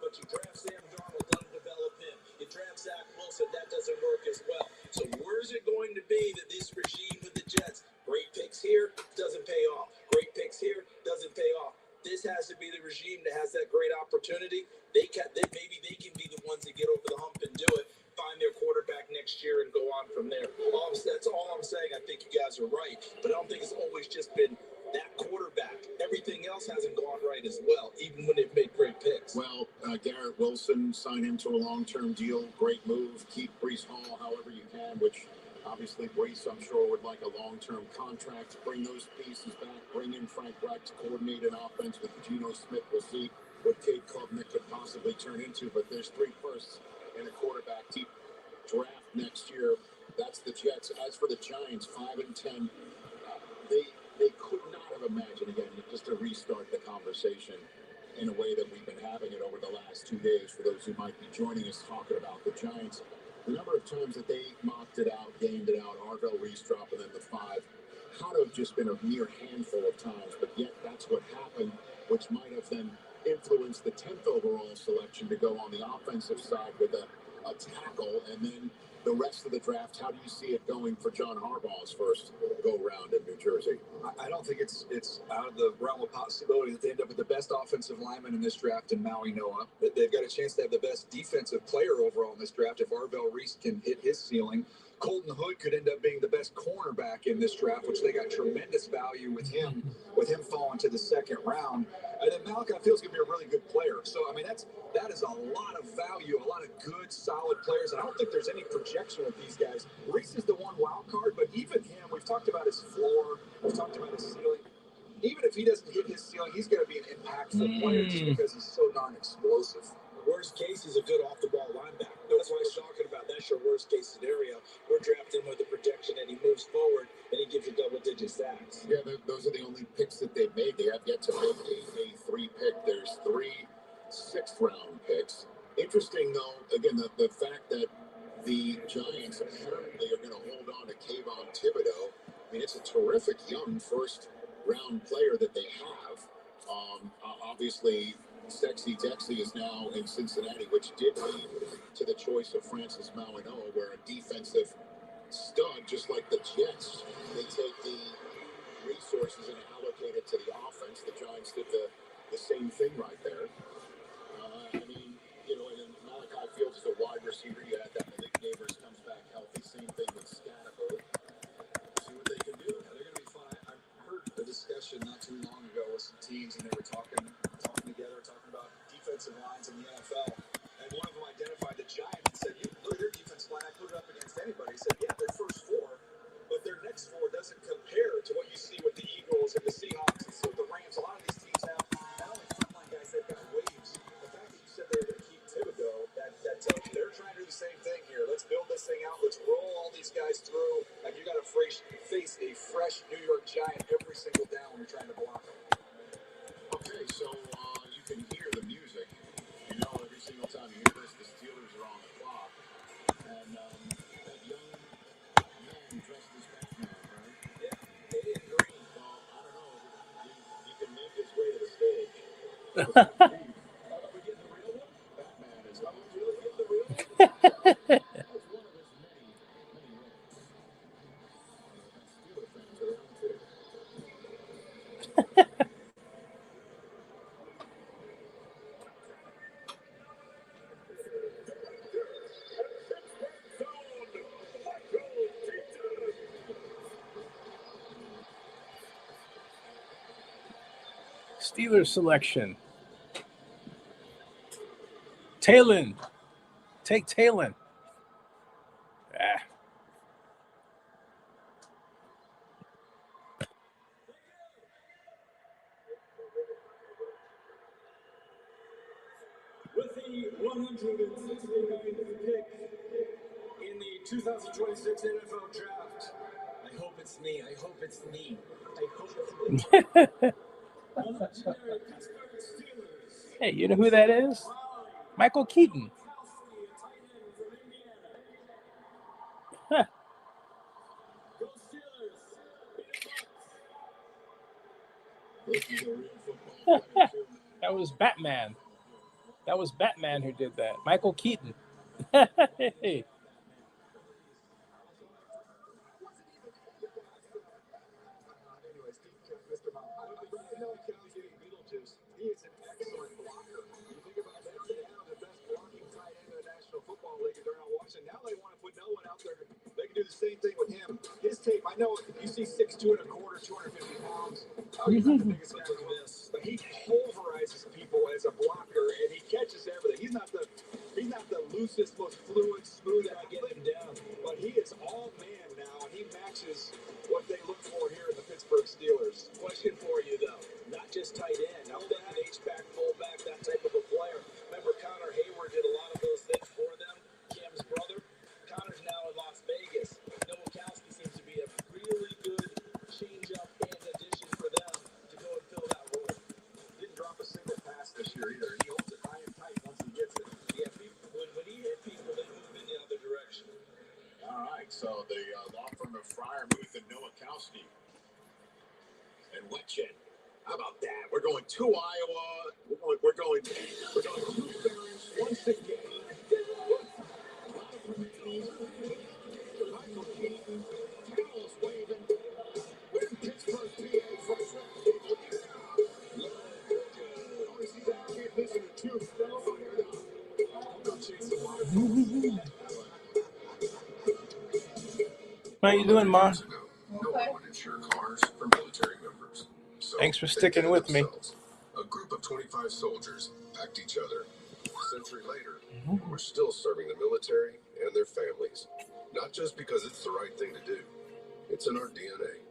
But you draft Sam Darnold, doesn't develop him. You draft Zach Wilson, that doesn't work as well. So where's it going to be that this regime with the Jets, great picks here, doesn't pay off. Great picks here, doesn't pay off. This has to be the regime that has that great opportunity. Maybe they can be the ones that get over the hump and do it. Find their quarterback. are right, but I don't think it's always just been that quarterback. Everything else hasn't gone right as well, even when they've made great picks. Well, Garrett Wilson signed him to a long-term deal. Great move. Keep Breece Hall however you can, which obviously Breece, I'm sure, would like a long-term contract. Bring those pieces back. Bring in Frank Reich to coordinate an offense with Geno Smith. We'll see what Cade Klubnik could possibly turn into, but there's 3 firsts in a quarterback deep draft next year. That's the Jets. As for the Giants, 5-10, they could not have imagined, again, just to restart the conversation in a way that we've been having it over the last 2 days, for those who might be joining us talking about the Giants. The number of times that they mocked it out, gamed it out, Arvell Reese dropping in the 5, had to have just been a mere handful of times, but yet that's what happened, which might have then influenced the 10th overall selection to go on the offensive side with a tackle, and then the rest of the draft. How do you see it going for John Harbaugh's first go-round in New Jersey? I don't think it's out of the realm of possibility that they end up with the best offensive lineman in this draft in Maui Noah. They've got a chance to have the best defensive player overall in this draft if Arvell Reese can hit his ceiling. Colton Hood could end up being the best cornerback in this draft, which they got tremendous value with him falling to the 2nd round. And then Malachi Field's going to be a really good player. So, I mean, that is a lot of value, a lot of good, solid players. And I don't think there's any projection with these guys. Reese is the one wild card, but even him, we've talked about his floor, we've talked about his ceiling. Even if he doesn't hit his ceiling, he's going to be an impactful player just because he's so non-explosive. Worst case, he's a good off-the-ball linebacker. That's what I was talking about. That's your worst-case scenario. We're drafting with the projection that he moves forward and he gives you double-digit sacks. Yeah, those are the only picks that they've made. They have yet to make a 3 pick. There's 3 6th-round picks. Interesting, though, again, the fact that the Giants apparently are going to hold on to Kayvon Thibodeau. I mean, it's a terrific young first-round player that they have. Obviously, Sexy Dexy is now in Cincinnati, which did lead to the choice of Francis Mauigoa, where a defensive stud, just like the Jets, they take the resources and allocate it to the offense. The Giants did the same thing right there. I mean, you know, and then Malachi Fields is a wide receiver. You had that Malik Neighbors comes back healthy. Same thing with Scatterbo. See what they can do. Yeah, they're going to be fine. I heard a discussion not too long ago with some teams, and they were talking together, talking about defensive lines in the NFL. And one of them identified the Giants and said, look at their defense line. I put it up against anybody. He said, yeah, their first 4, but their next 4 doesn't compare to what you see with the Eagles and the Seahawks and with the Rams. A lot of these teams have not only frontline guys, they've got waves. The fact that you said they're going to keep Thibodeau, that tells you they're trying to do the same thing here. Let's build this thing out. Let's roll all these guys through. And you got to face a fresh New York Giant every single down when you're trying to block them. Okay, so you can hear the music. You know, every single time you hear this, the Steelers are on the clock. And that young man dressed as Batman, right? Yeah, in green. Well, I don't know. He can make his way to the stage. Are we getting the real one? Batman is Are we really getting the real one? that was one of his many roles. Steelers fans are around too. Steelers selection. Talon. Take Talon. With the 169th pick in the 2026 NFL Draft, I hope it's me. I hope it's me. I hope it's me. Legendary Pittsburgh Steelers. Hey, you know who that is? Michael Keaton. Huh. Go Steelers. That was Batman. That was Batman who did that. Michael Keaton. Hey. He is an excellent blocker. You think about that, they have the best blocking tight end in the National Football League, and they're not watching. Now they want to put no one out there. They can do do the same thing with him. His tape, I know you see 6'2 1/4", 250 pounds. He's not the biggest guy in this, but he pulverizes people as a blocker, and he catches everything. He's not the loosest, most fluid, smooth guy getting him down, but he is all man now, and he matches what they look for here in the Pittsburgh Steelers. Question for you though, not just tight end, how about an H-back, fullback, that type of a player? Remember Connor Hayward did a lot of those things for them. Cam's brother. Connor's now in Las Vegas. Nowakowski seems to be a really good change-up and addition for them to go and fill that role. Didn't drop a single pass this year either. He holds it high and tight once he gets it. Yeah, when he hit people, they move in the other direction. All right, so the law firm of Fryermuth and Nowakowski and Wetchen. How about that? We're going to Iowa. We're going to Ferris, 168. Michael Keaton, towels waving. We're in Pittsburgh, PA, first round. Always see that kid missing a tooth. Go chase the waterfall. How you doing, Ma? No one would insure cars for military members. So Thanks for they sticking did it with me. themselves. A group of 25 soldiers packed each other. A century later, we're still serving the military and their families. Not just because it's the right thing to do. It's in our DNA.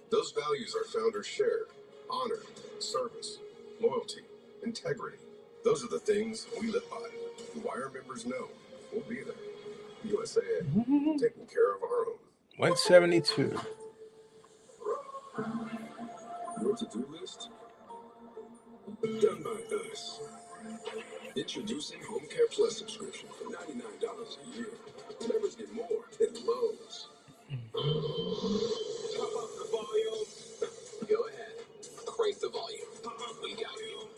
Those values our founders shared. Honor, service, loyalty, integrity. Those are the things we live by. Why our members know we'll be there. USA, taking care of our own. 172. Your to-do list? Done by us. Introducing Home Care Plus subscription for $99 a year. Members get more at Lowe's. Top up the volume. Go ahead. Crank the volume. We got you.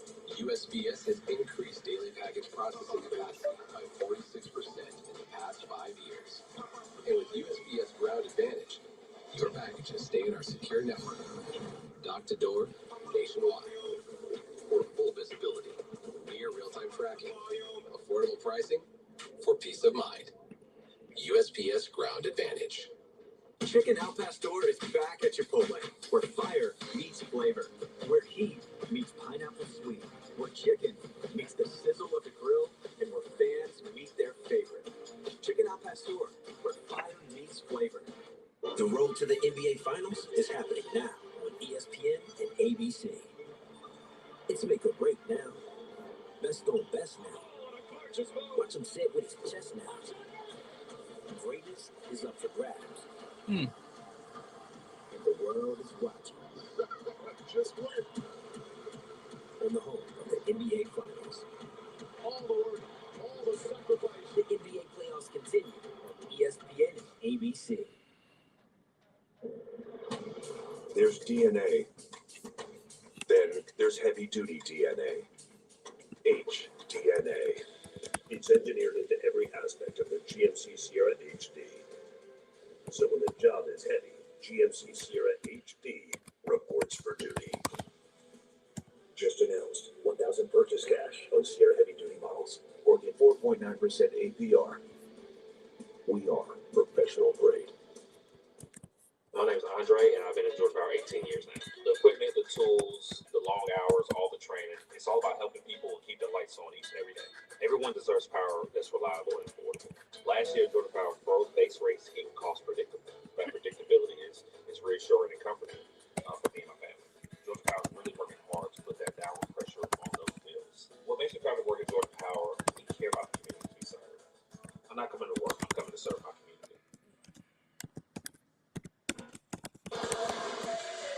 USPS has increased daily package processing capacity by 46% in the past 5 years. And with USPS Ground Advantage, your packages stay in our secure network, dock to door, nationwide. For full visibility, near real-time tracking, affordable pricing, for peace of mind. USPS Ground Advantage. Chicken Al Pastor is back at Chipotle, where fire meets flavor, where heat meets pineapple sweet, where chicken meets the sizzle of the grill, and where fans meet their favorite. Chicken Al Pastor, where fire meets flavor. The road to the NBA Finals is happening now on ESPN and ABC. It's make or break now. Best on best now. Watch him sit with his chest now. Greatness is up for grabs. And the world is watching. Just win. On the home of the NBA Finals. All the work, all the sacrifice. The NBA playoffs continue on ESPN and ABC. There's DNA. Then there's heavy-duty DNA. HDNA. It's engineered into every aspect of the GMC Sierra HD. So when the job is heavy, GMC Sierra HD reports for duty. Just announced 1,000 purchase cash on Sierra heavy-duty models, or get 4.9% APR. We are professional grade. My name's Andre, and I've been in Georgia Power 18 years now. The equipment, the tools, the long hours, all the training, it's all about helping people keep the lights on each and every day. Everyone deserves power that's reliable and affordable. Last year, Georgia Power froze base rates to keep costs predictable. That predictability is reassuring and comforting for me and my family. Georgia Power is really working hard to put that downward pressure on those bills. What makes me proud to work at Georgia Power, we care about the community we serve. I'm not coming to work, I'm coming to serve my community.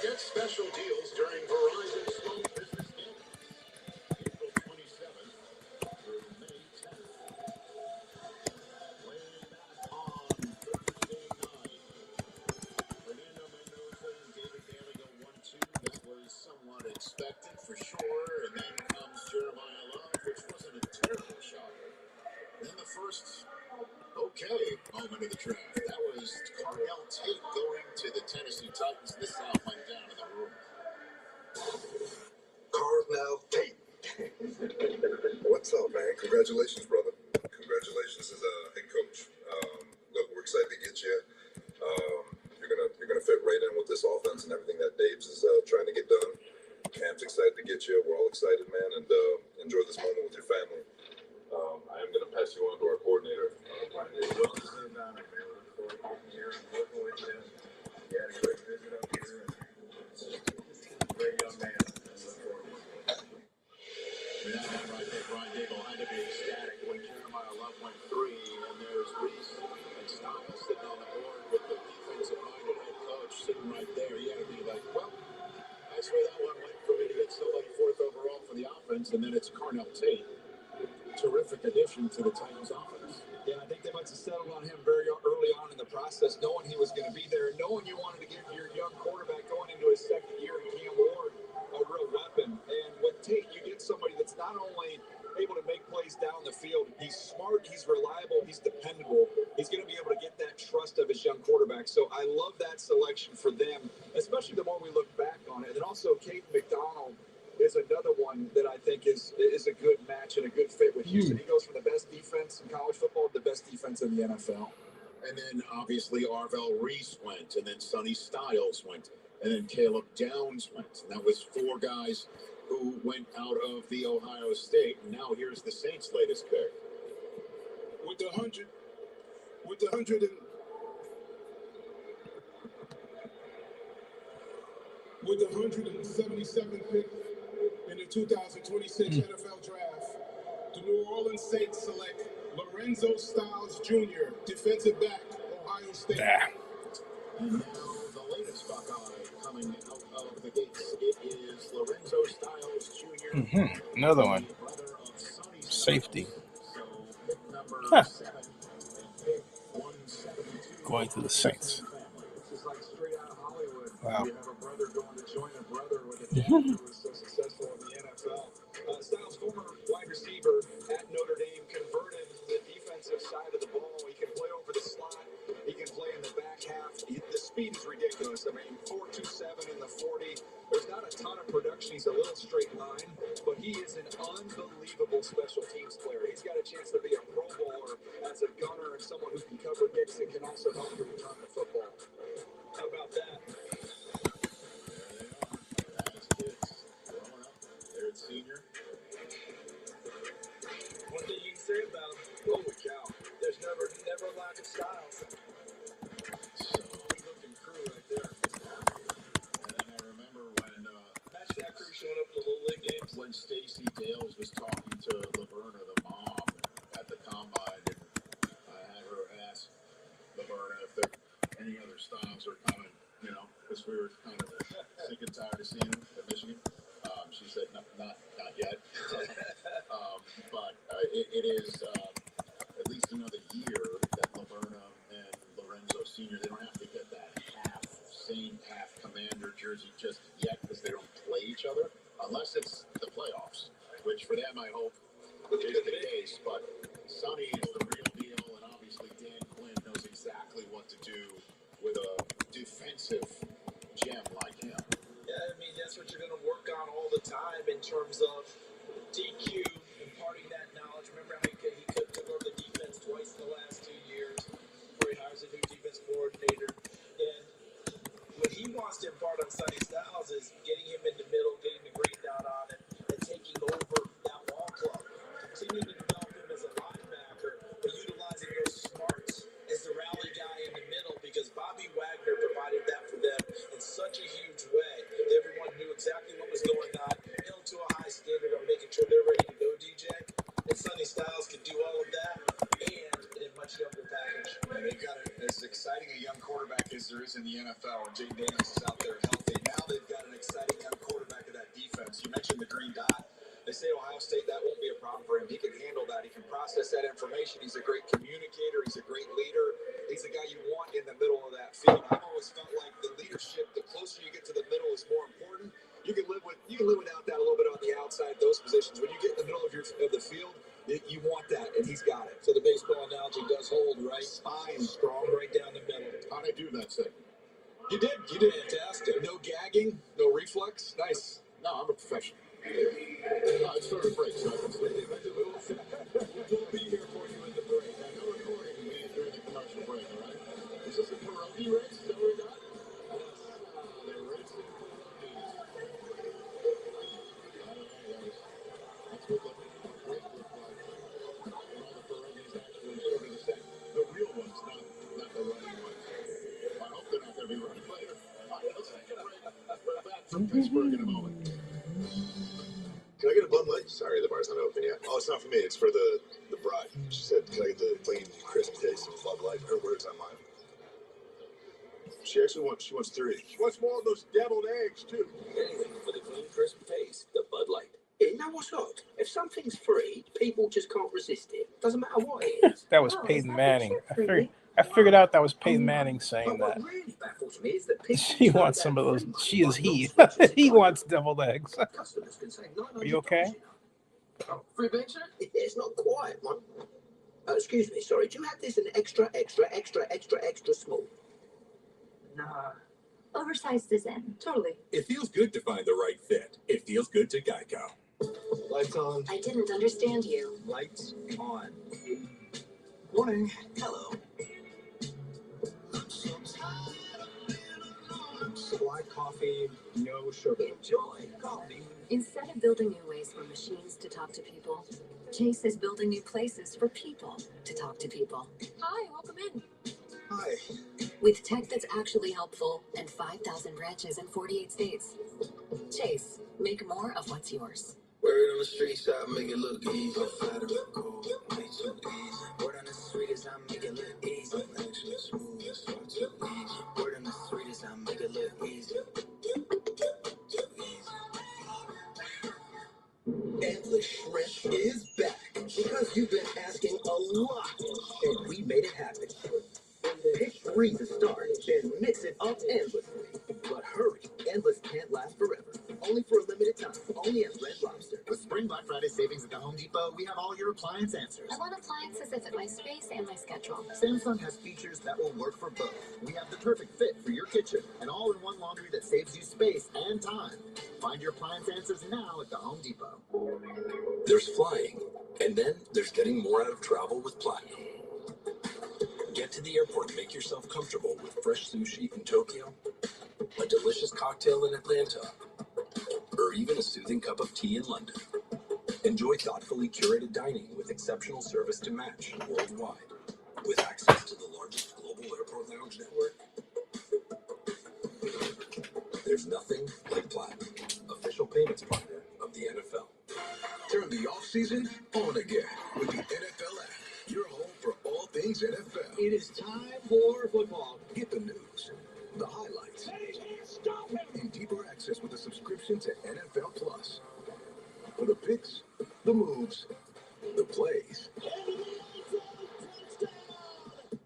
Get special deals during Verizon Small Business Day, April 27th through May 10th. Way back on Thursday night, Fernando Mendoza and David Bailey go 1-2. That was somewhat expected for sure. And then comes Jeremiah Love, which wasn't a terrible shocker. Then the first okay moment of the draft. That was Carnell Tate going to the Tennessee Titans. This sound went down in the room. Carnell Tate. What's up, man? Congratulations, brother. Congratulations as a head coach. Look, we're excited to get you and then it's Carnell Tate. Terrific addition to the Titans offense. Yeah, I think they must have settled on him very early on in the process, knowing he was going to be there, knowing you wanted to give your young quarterback going into his second year in Cam Ward a real weapon. And with Tate, you get somebody that's not only able to make plays down the field, he's smart, he's reliable, he's dependable. He's going to be able to get that trust of his young quarterback. So I love that selection for them, especially the more we look back on it. And also, Kate McDonald is another one that I think is a good match and a good fit with Houston. He goes from the best defense in college football to the best defense in the NFL. And then obviously Arvell Reese went, and then Sonny Styles went, and then Caleb Downs went. And that was 4 guys who went out of the Ohio State. And now here's the Saints' latest pick. With the 177th pick in the 2026 NFL Draft, the New Orleans Saints select Lorenzo Styles Jr., defensive back, Ohio State. And now the latest Buckeye coming out of the gates. It is Lorenzo Styles Jr. Another one. Safety. So pick number 7 and pick 172. Going to the Saints. This is like straight out of Hollywood. Wow. You have a brother going to join a brother with a dad who was so successful in the NFL. Styles, former wide receiver at Notre Dame, converted the defensive side of the ball. He can play over the slot. He can play in the back half. The speed is ridiculous. I mean, 4.27 in the 40. There's not a ton of production. He's a little straight line, but he is an unbelievable special teams player. He's got a chance to be a Pro Bowler as a gunner and someone who can cover kicks and can also help you return the football. How about that? They're at senior. One thing you can say about him, holy cow, there's never a lack of style. So Looking crew right there. And then I remember when Match that crew showing up in the Little League games. when Stacey Dales was talking to Laverna, the mom, at the combine, and I had her ask Laverna if there any other styles are coming, because we were kind of sick and tired of seeing them at Michigan. She said not yet, but it is at least another year that Laverna and Lorenzo Sr. they don't have to get that same half commander jersey just yet because they don't play each other unless it's the playoffs, which for them I hope is the case. But Sonny is the real deal, and obviously Dan Quinn knows exactly what to do with a defensive gem like him. Yeah, I mean, that's what you're going to work on all the time in terms of DQ, imparting that knowledge. Remember how he took over the defense twice in the last 2 years before he hires a new defense coordinator. And what he wants to impart on Sonny Styles is getting him in the middle, getting the green dot on it, and taking over that ball club. Continuing to develop him as a linebacker, but utilizing those smarts as the rally guy in the middle, because Bobby Wagner provided that for them in such a huge way. Everyone knew exactly what was going on, held to a high standard of making sure they're ready to go, DJ. And Sonny Styles can do all of that and in a much younger package. And they've got as exciting a young quarterback as there is in the NFL, and Jay Daniels is out there healthy. Now they've got an exciting young quarterback of that defense. You mentioned the green dot. They say Ohio State, that won't be a problem for him. He can handle that. He can process that information. He's a great communicator. He's a great leader. He's a guy you want in the middle of that field. I've always felt like the leadership, the closer you get to the middle, is more important. You can live without that a little bit on the outside, those positions. When you get in the middle of the field, you want that, and he's got it. So the baseball analogy does hold, right? Spine Strong right down the middle. How'd I do that segment? You did fantastic. No gagging, no reflex. Nice. No, I'm a professional. It's sort of break, so I can say We'll be here for you in the break. no recording during the commercial break, all right? Is this a pierogi race? Is that what we got? They're racing pierogies. That's what the break looked like. And all the pierogies actually sort of the same. The real ones, not the running ones. I hope they're not going to be running later. All right, let's take a break. We're back from Pittsburgh in a moment. Can I get a Bud Light? Sorry, the bar's not open yet. Oh, it's not for me. It's for the bride. She said, can I get the clean, crisp taste of Bud Light? Her words, not mine. She wants 3. She wants more of those deviled eggs, too. Anything for the clean, crisp taste, the Bud Light. You know what's odd? If something's free, people just can't resist it. Doesn't matter what it is. That was Peyton Manning. I figured out that was Peyton Manning saying that. What really baffles me is that people She wants some of those. She is he. He wants deviled eggs. customers can save $900. Are you okay? Free picture? Yeah, it's not quiet, one. Excuse me, sorry. Do you have this in extra small? Nah. Oversized is in. Totally. It feels good to find the right fit. It feels good to Geico. Lights on. I didn't understand you. Lights on. Morning. Hello. Supply coffee, no sugar. Enjoy coffee. Instead of building new ways for machines to talk to people, Chase is building new places for people to talk to people. Hi, welcome in. Hi. With tech that's actually helpful and 5,000 branches in 48 states. Chase, make more of what's yours. Word on the street side, make it look easy. Flatter, cool, make too easy. Word on the street I make it look easy. Actually smooth, it's far too easy. Word on the street I make it look easy. Too easy. Endless Shrimp is back because you've been asking a lot, and we made it happen. Pick 3 to start, then mix it up endlessly. But hurry, Endless can't last forever. Only for a limited time, only at Red Lobster. With Spring Black Friday savings at the Home Depot, we have all your appliance answers. I want appliances that fit my space and my schedule. Samsung has features that will work for both. We have the perfect fit for your kitchen and all-in-one laundry that saves you space and time. Find your appliance answers now at the Home Depot. There's flying, and then there's getting more out of travel with Platinum. Get to the airport and make yourself comfortable with fresh sushi in Tokyo, a delicious cocktail in Atlanta, or even a soothing cup of tea in London. Enjoy thoughtfully curated dining with exceptional service to match worldwide. With access to the largest global airport lounge network, there's nothing like Platinum, official payments partner of the NFL. Turn the off-season on again with the NFL app. Your home for all things NFL. It is time for football. Get the news, the highlights, and deeper access with a subscription to NFL Plus. For the picks, the moves, the plays.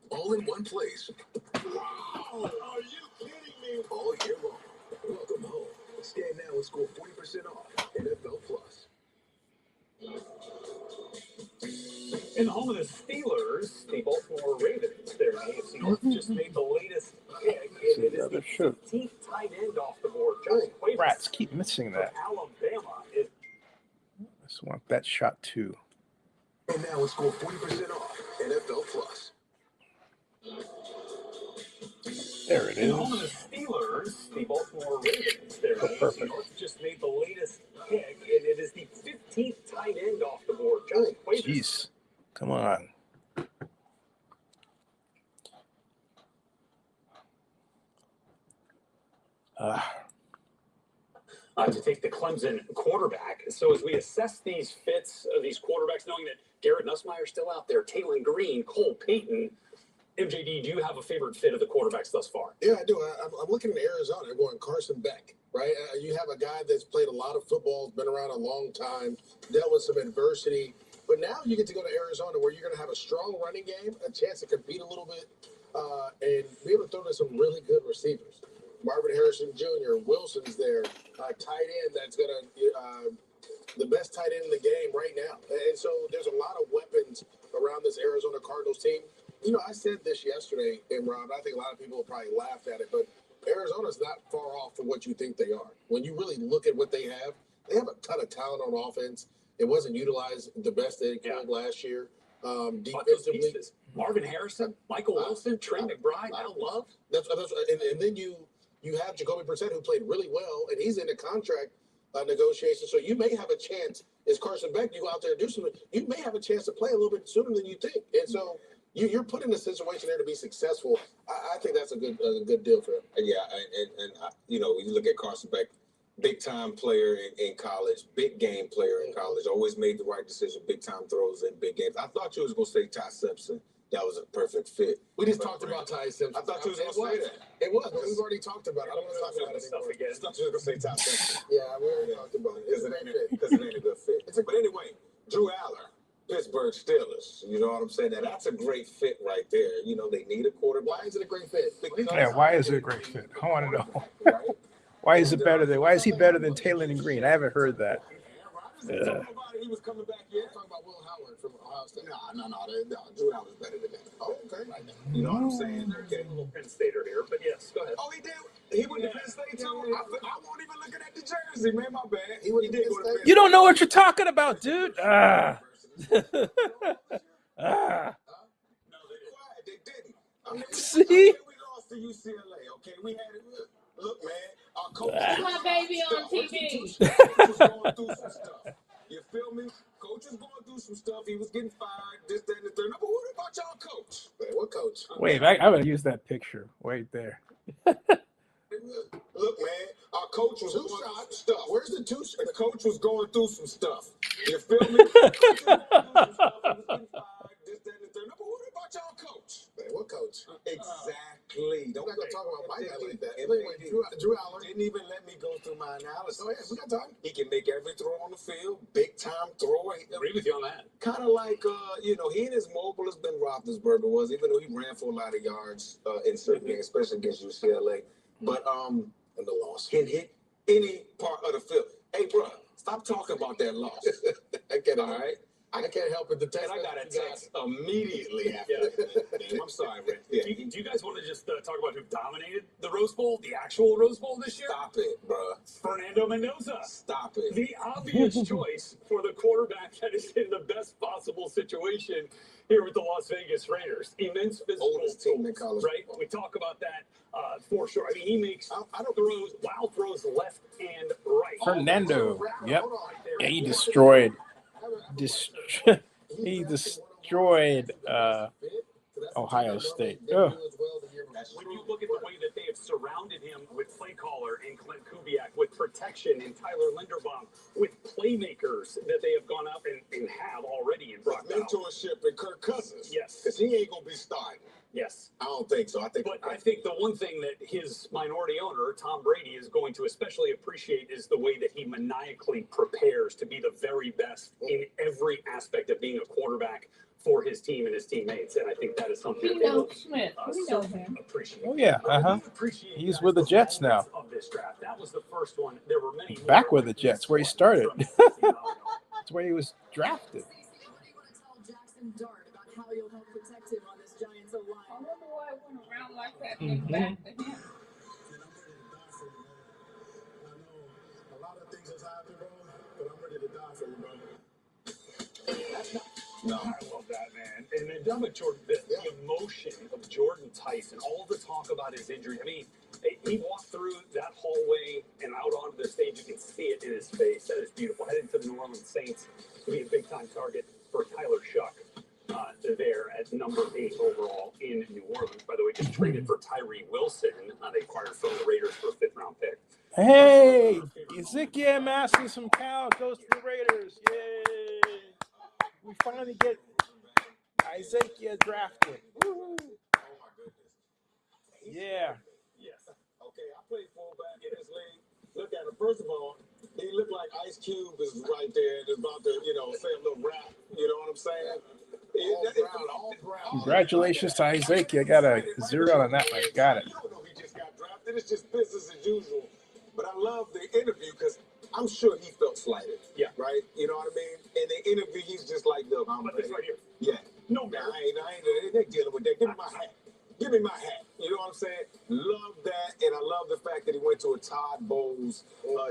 All in one place. Wow! Are you kidding me? All year long. Welcome home. Scan now and score 40% off NFL Plus. In the home of the Steelers, the Baltimore Ravens, their AFC North just made the latest pick. It is the 15th tight end off the board. Rats keep missing that. Alabama is. I just want that shot too. And now and score 40% off NFL Plus. There it In is. the home of the Steelers, the Baltimore Ravens, their AFC North just made the latest pick. It is the 15th tight end off the board. Jeez. Come on. To take the Clemson quarterback. So as we assess these fits of these quarterbacks, knowing that Garrett Nussmeier's still out there, Taylon Green, Cole Payton, MJD, do you have a favorite fit of the quarterbacks thus far? Yeah, I do. I'm looking at Arizona. I'm going Carson Beck, right? You have a guy that's played a lot of football, been around a long time, dealt with some adversity. But now you get to go to Arizona where you're going to have a strong running game, a chance to compete a little bit, and be able to throw to some really good receivers. Marvin Harrison Jr., Wilson's there, tight end that's going to the best tight end in the game right now. And so there's a lot of weapons around this Arizona Cardinals team. You know, I said this yesterday, and Rob, I think a lot of people probably laughed at it, but Arizona's not far off from what you think they are. When you really look at what they have a ton of talent on offense. It wasn't utilized the best they could last year. Defensively, Marvin Harrison, Michael Wilson, Trey McBride, Al Love. And then you have Jacoby Brissett, who played really well, and he's in a contract negotiation. So you may have a chance. As Carson Beck, you go out there and do something. You may have a chance to play a little bit sooner than you think. And so you're put in a situation there to be successful. I think that's a good deal for him. Yeah, and you know, when you look at Carson Beck, big time player in college, big game player in college, always made the right decision, big time throws in big games. I thought you was gonna say Ty Simpson that was a perfect fit. We just talked about Ty Simpson. I thought you was going to say that. It was, but we've already talked about it. I don't want to talk about it anymore. I thought you was going to say Ty Simpson. Yeah, we already talked about it. It's a great fit. Because it ain't a good fit. But anyway, Drew Aller, Pittsburgh Steelers. You know what I'm saying? That's a great fit right there. You know, they need a quarterback. Why is it a great fit? Yeah, why is it a great fit? I want to know. Why is it better than? Why is he better than Taylor and Green? I haven't heard that. He was coming back here. Talking about Will Howard from Ohio State. No. Drew Aller's better than that. Oh, okay. You know what I'm saying? There's a little Penn Stater here, but yes, go ahead. Oh, he did. He went to Penn State too. I won't even looking at the jersey, man. My bad. He did go to Penn State. You don't know what you're talking about, dude. No, they didn't. I mean, See? we lost to UCLA. Okay, we had it. Look, man, our coach. My baby on TV. Coach was going through some stuff. You feel me? Coach was going through some stuff. He was getting fired. This, that, and the third. But what about y'all, coach? Wait, what coach? Wait, I'm gonna use that picture. Wait there. Look, man, our coach was going through some stuff. Where's the two shots? The coach was going through some stuff. You feel me? Coach was going through some stuff. He was getting fired. This, that, and the third. But what about y'all, coach? Wait, what coach? Exactly. We're not going to talk about my guy like that. Wait, Drew Aller. Didn't even let me go through my analysis. Oh, yeah, we got time. He can make every throw on the field, big time thrower. Agree with you on that. Kind of like, he ain't as mobile as Ben Roethlisberger was, even though he ran for a lot of yards in certain games, especially against UCLA. But And the loss. can hit any part of the field. Hey, bro, stop talking about that loss. I can't, All right? I can't help it. The text. And I got a text immediately after that game. I'm sorry, Rick. Yeah. Do you guys want to just talk about who dominated the Rose Bowl, the actual Rose Bowl this year? Stop it, bro. Fernando Mendoza. Stop it. The obvious choice for the quarterback that is in the best possible situation here with the Las Vegas Raiders. Immense physical Oldest team in college right? football. We talk about that for sure. I mean, he makes throws, wild throws left and right. Fernando. Yep. Yeah, he destroyed. He destroyed Ohio State. Ugh. When you look at the way that they have surrounded him with play caller and Clint Kubiak, with protection and Tyler Linderbaum, with playmakers that they have gone up and have already in Brock Bowers. Mentorship and Kirk Cousins. Yes. Because he ain't going to be starting. Yes. I don't think so. I think the one thing that his minority owner, Tom Brady, is going to especially appreciate is the way that he maniacally prepares to be the very best in every aspect of being a quarterback for his team and his teammates. And I think that is something We know Smith. We know him. Appreciate. Oh yeah, He's with the Jets now. Of this draft. That was the first one. There were many Back with the Jets, where he started. That's where he was drafted. How you'll help protect him on this Giants O-line. I wonder why it went around like that and back to him. A lot of things has happened, bro, but I'm ready to die for you, bro. No, I love that, man. And then done with Jordan, the emotion of Jordan Tyson, all the talk about his injury. I mean, he walked through that hallway and out onto the stage. You can see it in his face. That is beautiful. Heading to the New Orleans Saints to be a big-time target for Tyler Shuck. There at number 8 overall in New Orleans. By the way, just traded for Tyree Wilson. They acquired from the Raiders for a 5th-round pick. Hey, Ezekiel Massey, some cow goes to the Raiders. Yay! We finally get Ezekiel drafted. Woo. Yeah. Yes. Okay, I played fullback in this league. Look at him. First of all, he looked like Ice Cube is right there and is about to, say a little rap. You know what I'm saying? All brown. Congratulations to Ezekiel. I got a 0 on that one. Got it. You don't know he just got drafted. It's just business as usual. But I love the interview because I'm sure he felt slighted. Yeah. Right? You know what I mean? In the interview, he's just like, look, I'm this right here. Yeah. No, man, I ain't they're dealing with that. Give me my hat. Give me my hat. You know what I'm saying? Love that, and I love the fact that he went to a Todd Bowles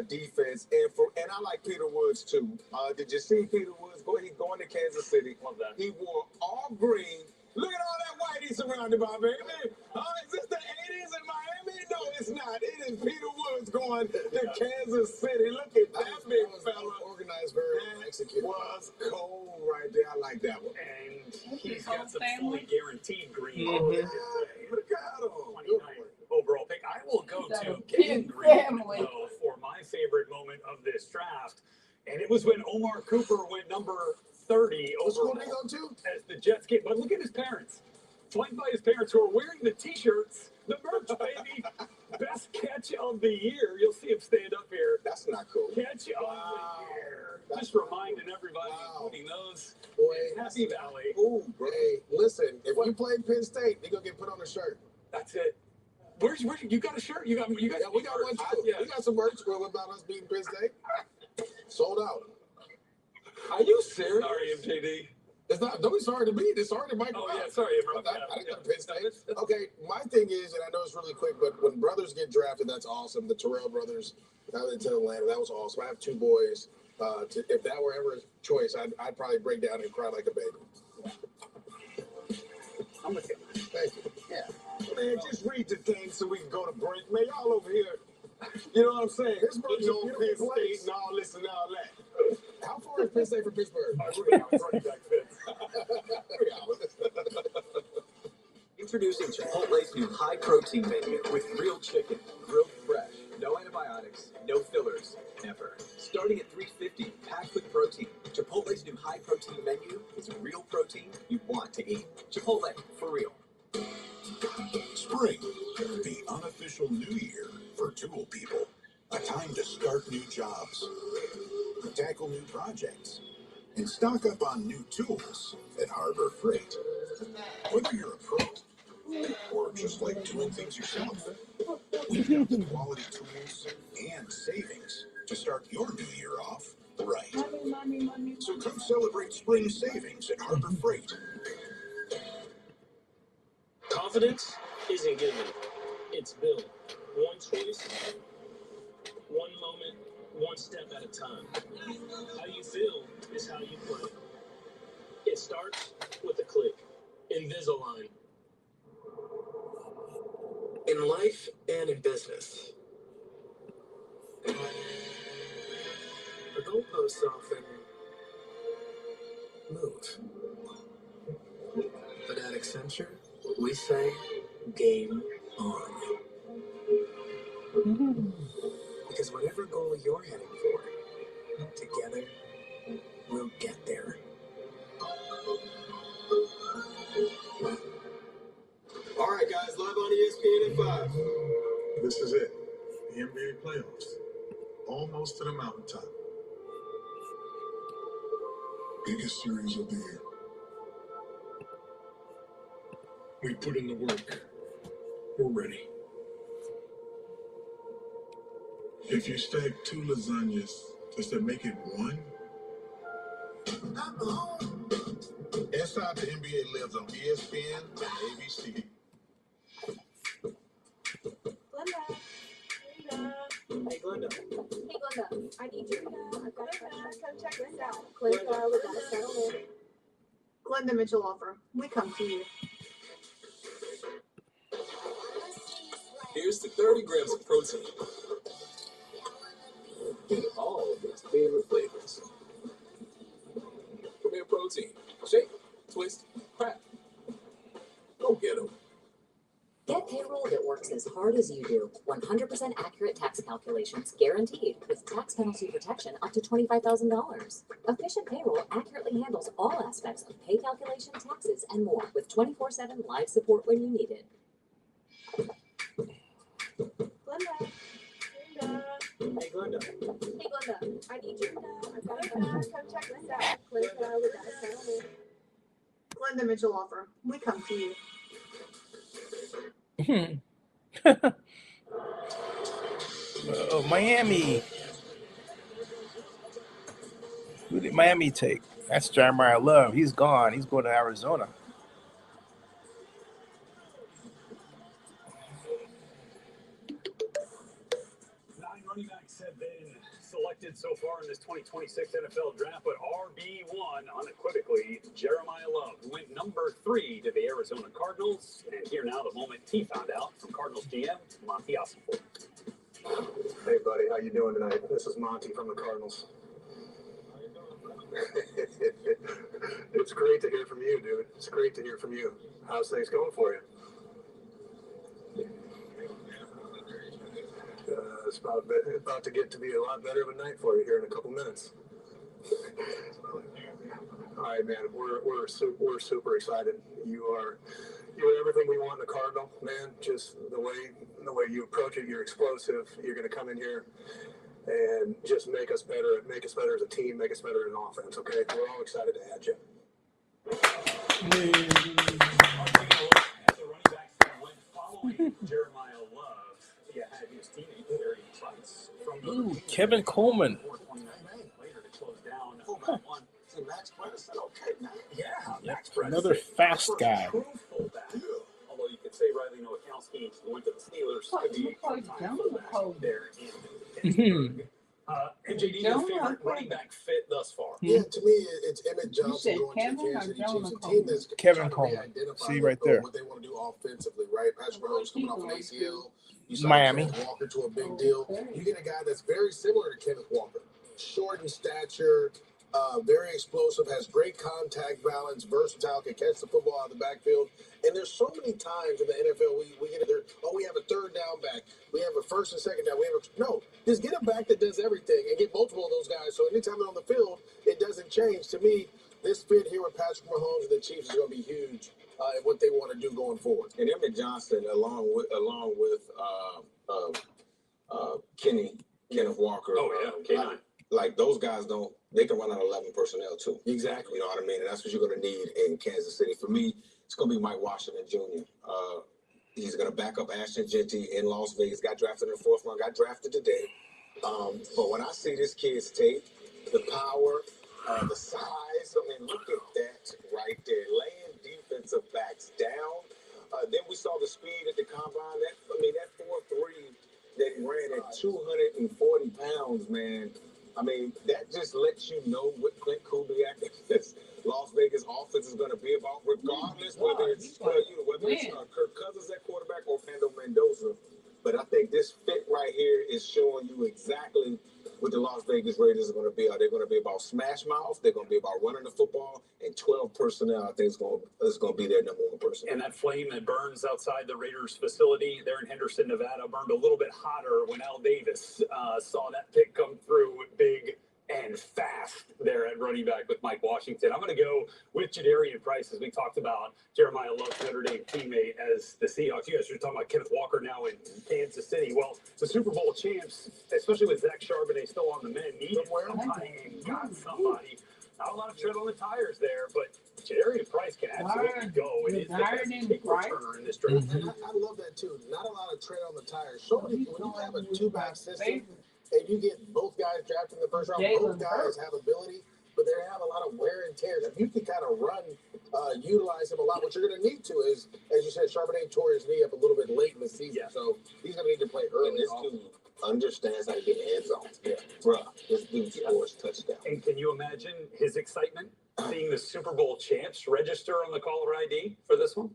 defense, and I like Peter Woods too. Did you see Peter Woods going to Kansas City? Love that. He wore all green. Look at all that white he's surrounded by, baby. Is this the 80s in Miami? No, it's not. It is Peter Woods going to Kansas City. Look at that big fella. Organized, very executed. Was cold right there. I like that one. And he's got some fully guaranteed green. Look at him. 29 overall pick. I will go to King Green, though, for my favorite moment of this draft. And it was when Omar Cooper went number 30 overall as the Jets came. But look at his parents. t-shirts, the merch, baby. Best catch of the year. You'll see him stand up here. That's not cool. Catch of the year. Just reminding everybody, including those Boy, in Happy Valley. Ooh, bro. Hey, listen, if you play Penn State, you're going to get put on a shirt. That's it. Where's you got a shirt? You got yeah, we got one too. Yeah. We got some merch about us beating Penn State. Sold out. Are you serious? Sorry, MJD. It's not. Don't be sorry to me. It's sorry to Michael. Oh, yeah, sorry, bro. I didn't go to Penn State. Okay, my thing is, and I know it's really quick, but when brothers get drafted, that's awesome. The Terrell brothers out into Atlanta, that was awesome. I have two boys. If that were ever a choice, I'd probably break down and cry like a baby. I'm with you. Thank you. Yeah. Man, just read the thing so we can go to break. Man, y'all over here. You know what I'm saying? Pittsburgh's a Penn beautiful State place. and all this and all that. How far is Penn State from Pittsburgh? We're going to running back fence. Introducing Chipotle's new high-protein menu with real chicken, grilled fresh, no antibiotics, no fillers, ever. Starting at $3.50, packed with protein. Chipotle's new high-protein menu is real protein you want to eat. Chipotle, for real. Spring, the unofficial new year for tool people. A time to start new jobs, tackle new projects, and stock up on new tools at Harbor Freight. Whether you're a pro or just like doing things yourself, we've got the quality tools and savings to start your new year off right. So come celebrate spring savings at Harbor Freight. Confidence isn't given. It's built. One choice, one moment, one step at a time. How you feel is how you play. It starts with a click. Invisalign. In life and in business, the goalposts often move. But at Accenture, we say, game on. Because whatever goal you're heading for, together, we'll get there. All right, guys, live on ESPN at 5. This is it. The NBA playoffs. Almost to the mountaintop. Biggest series of the year. We put in the work. We're ready. If you stack 2 lasagnas, does that make it 1? Inside the NBA lives on ESPN and ABC. Hey, Glenda, I need you. I've got a question. Come check this out. Glenda, we got to settle in. Glenda Mitchell offer. We come to you. Here's to 30 grams of protein in all of its favorite flavors. Premier Protein. Shake, twist, crack. Go get them. Get payroll that works as hard as you do. 100% accurate tax calculations guaranteed with tax penalty protection up to $25,000. Efficient payroll accurately handles all aspects of pay calculation, taxes, and more with 24/7 live support when you need it. Glenda. Hey, Glenda. Hey, Glenda, I need you. I've got a question. Come check this out. Glenda, we got to settle in. Glenda Mitchell offer. We come to you. Oh, Miami. Who did Miami take? That's Jeremiah Love. He's gone. He's going to Arizona. 9 running backs have been selected so far in this 2026 NFL draft, but RB1 unequivocally Jeremiah Love, who went number 3 to the Arizona Cardinals. And here now the moment he found out from Cardinals GM Monty Ossenfort. Hey buddy, how you doing tonight? This is Monty from the Cardinals. It's great to hear from you, dude. It's great to hear from you. How's things going for you? It's about to get to be a lot better of a night for you here in a couple minutes. All right, man. We're super excited. You You're everything we want in a Cardinal, man. Just the way you approach it, you're explosive. You're going to come in here and just make us better as a team, make us better in offense, okay? We're all excited to add you. Jeremiah Love, had his teammate Barry Price from Ooh, Kevin Coleman. later to close down. See, Max Prentice said, okay, man. Yeah, Max Prentice. Another fast guy. Although you could say Riley Nowakowski went to the Steelers could be fullback there in Pittsburgh. MJD, your favorite running back fit thus far? Yeah, to me, it's Emmett Johnson going to the Kansas City Chiefs, a team that's Kevin Coleman. See right there. What they want to do offensively, right? Patrick Mahomes coming off an ACL. You saw Miami. Kenneth Walker to a big deal. You get a guy that's very similar to Kenneth Walker, short in stature, very explosive, has great contact balance, versatile, can catch the football out of the backfield. And there's so many times in the NFL we get there. Oh, we have a third down back. We have a first and second down. No, just get a back that does everything and get multiple of those guys. So anytime they're on the field, it doesn't change. To me, this fit here with Patrick Mahomes and the Chiefs is going to be huge in what they want to do going forward. And Emmett Johnson, along with Kenneth Walker. Oh yeah, K9. Like those guys they can run out 11 personnel too. Exactly. You know what I mean? And that's what you're going to need in Kansas City. For me, it's going to be Mike Washington Jr. He's going to back up Ashton Genty in Las Vegas. Got drafted in the 4th round. Got drafted today. But when I see this kid's tape, the power, the size, I mean, look at that right there. Laying defensive backs down. Then we saw the speed at the combine. That 4.3 that he ran at 240 pounds, man. I mean, that just lets you know what Clint Kubiak, this Las Vegas offense is going to be about, regardless whether it's Kirk Cousins at quarterback or Fernando Mendoza. But I think this fit right here is showing you exactly what the Las Vegas Raiders are going to be. They're going to be about smash mouth. They're going to be about running the football, and 12 personnel, I think, is going to be their number one person. And that flame that burns outside the Raiders facility there in Henderson, Nevada, burned a little bit hotter when Al Davis saw that pick come through big and fast there at running back with Mike Washington. I'm going to go with Jadarian Price, as we talked about Jeremiah Love's Notre Dame teammate as the Seahawks. You guys are talking about Kenneth Walker now in Kansas City. Well, the Super Bowl champs, especially with Zach Charbonnet still on the men, needed somebody and got somebody. Not a lot of tread on the tires there, but Jadarian Price can absolutely go. It is the best kick returner in this draft. I love that too. Not a lot of tread on the tires. So many, when you have a two-back system, and you get both guys drafted in the first round, both guys have ability, but they have a lot of wear and tear. If you can kind of utilize him a lot, what you're going to need to is, as you said, Charbonnet tore his knee up a little bit late in the season, so he's going to need to play early. And this dude understands how to get in the end zone. Yeah, bruh, this dude scores touchdown. And can you imagine his excitement seeing the Super Bowl champs register on the caller ID for this one?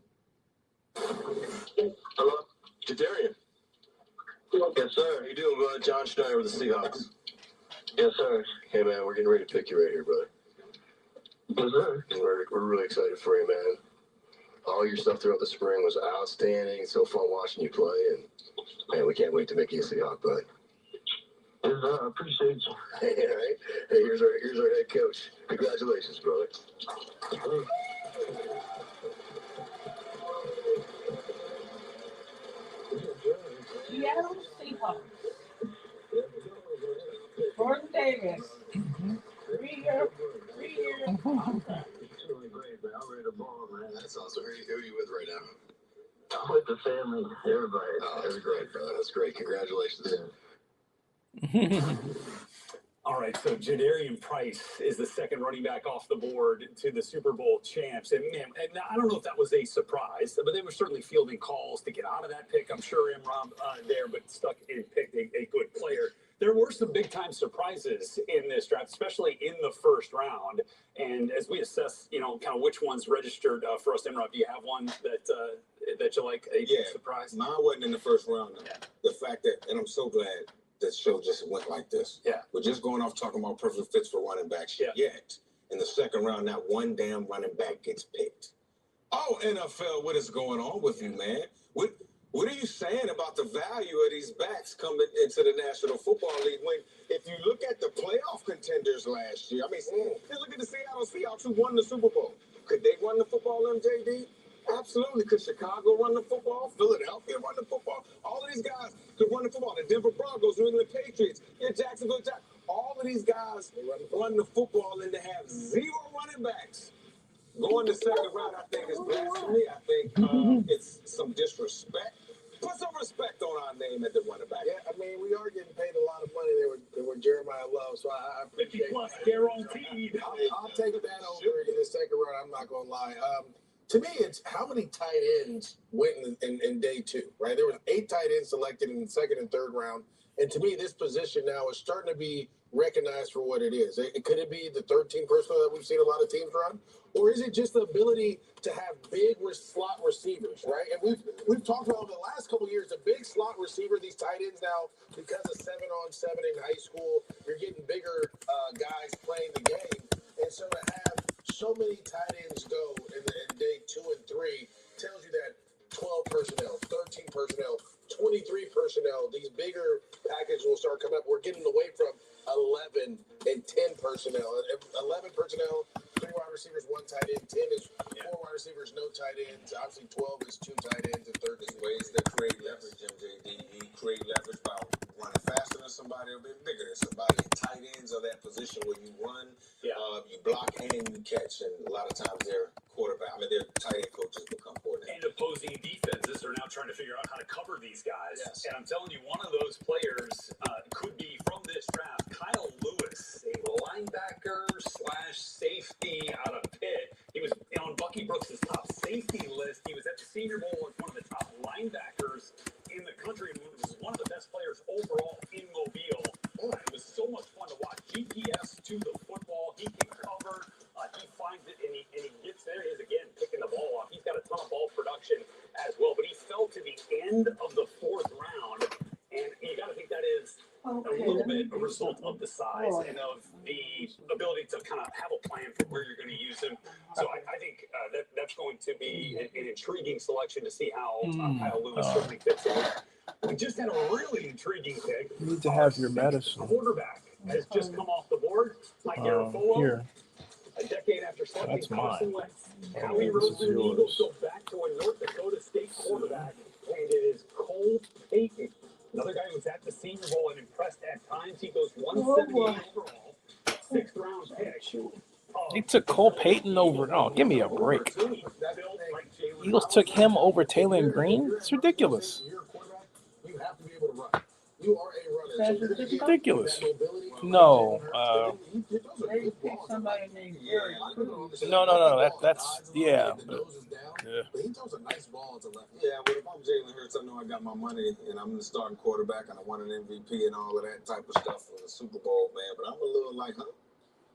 Hello, Jadarian. Yes, sir. How you doing, bud? John Schneider with the Seahawks. Yes, sir. Hey, man, we're getting ready to pick you right here, brother. Yes, sir. And we're really excited for you, man. All your stuff throughout the spring was outstanding. It's so fun watching you play, and man, we can't wait to make you a Seahawk, bud. Yes, sir. I appreciate you. Hey, all right. Hey, here's our head coach. Congratulations, brother. Seattle Seahawks. Gordon Davis. 3-year contract. It's really great, man. I'm ready to ball, man. That's awesome. Who are you with right now? I'm with the family, everybody. Oh, that's great, brother. That's great. Congratulations. All right, so Jadarian Price is the second running back off the board to the Super Bowl champs. And man, and I don't know if that was a surprise, but they were certainly fielding calls to get out of that pick. I'm sure Imran there, but stuck and picked a good player. There were some big-time surprises in this draft, especially in the first round. And as we assess, kind of which ones registered for us, Imran, do you have one that you like a surprise? Mine wasn't in the first round. Though. The fact that, and I'm so glad that show just went like this. Yeah. We're just going off talking about perfect fits for running backs. Yeah. Yet, in the second round, not one damn running back gets picked. Oh, NFL, what is going on with you, man? What are you saying about the value of these backs coming into the National Football League when, if you look at the playoff contenders last year, I mean, just look at the Seattle Seahawks who won the Super Bowl. Could they run the football, MJD? Absolutely. Could Chicago run the football? Philadelphia run the football? All of these guys could run the football. The Denver Broncos, New England Patriots, Jacksonville Jaguars. All of these guys run the football, and they have 0 running backs. Going the second round, I think, is blasphemy. I think it's some disrespect. Put some respect on our name at the running back. Yeah, I mean, we are getting paid a lot of money. They were Jeremiah Love, so I appreciate 50+ guaranteed. I'll take that over in the second round. I'm not gonna lie. To me, it's how many tight ends went in day 2, right? There was 8 tight ends selected in the second and third round, and to me, this position now is starting to be recognized for what it is. Could it be the 13 personnel that we've seen a lot of teams run, or is it just the ability to have big slot receivers, right? And we've talked about over the last couple of years the big slot receiver, these tight ends now, because of 7-on-7 in high school, you're getting bigger guys playing the game, and so to have so many tight ends go in day 2 and 3 tells you that 12 personnel, 13 personnel, 23 personnel, these bigger packages will start coming up. We're getting away from 11 and 10 personnel. 11 personnel, 3 wide receivers, 1 tight end. 10 is 4 wide receivers, no tight ends. Obviously, 12 is 2 tight ends and 13 is ways that create leverage, MJD. He create leverage by running faster than somebody, a bit bigger than somebody. Tight ends are that position where you run, you block, and you catch. And a lot of times their their tight end coaches become coordinators. And opposing defenses are now trying to figure out how to cover these guys. Yes. And I'm telling you, one of those players could be from this draft, Kyle Lewis, a linebacker / safety out of Pitt. He was on Bucky Brooks' top safety list. He was at the Senior Bowl as one of the top linebackers in the country and was one of the best players overall in Mobile. It was so much fun to watch. GPS to the football. He can cover. He finds it, and he gets there. He is, again, picking the ball off. He's got a ton of ball production as well, but he fell to the end of the 4th round, and you got to think that is a little bit a result of the size and of the ability to kind of have a plan for where you're going to use him. So I think that's going to be an intriguing selection to see how Kyle Lewis certainly fits in. We just had a really intriguing pick. You need to have your medicine. Quarterback has just come off the board. Mike Garafolo. Here. A decade after selecting That's mine. Carson Wentz. Howie Roseman and the Eagles go back to a North Dakota State quarterback, and it is Cole Payton. Another guy who was at the Senior Bowl and impressed at times. He goes 178 overall, 6th round pick. They took Cole Payton over. Oh, give me a break. Eagles took him over Taylor Green? It's ridiculous. You have to be able to run. You are a runner. It's ridiculous. No. No. That's yeah. But he throws a nice ball to left. Yeah, but if I'm Jalen Hurts, I know I got my money and I'm the starting quarterback and I won an MVP and all of that type of stuff for the Super Bowl, man. But I'm a little like, huh?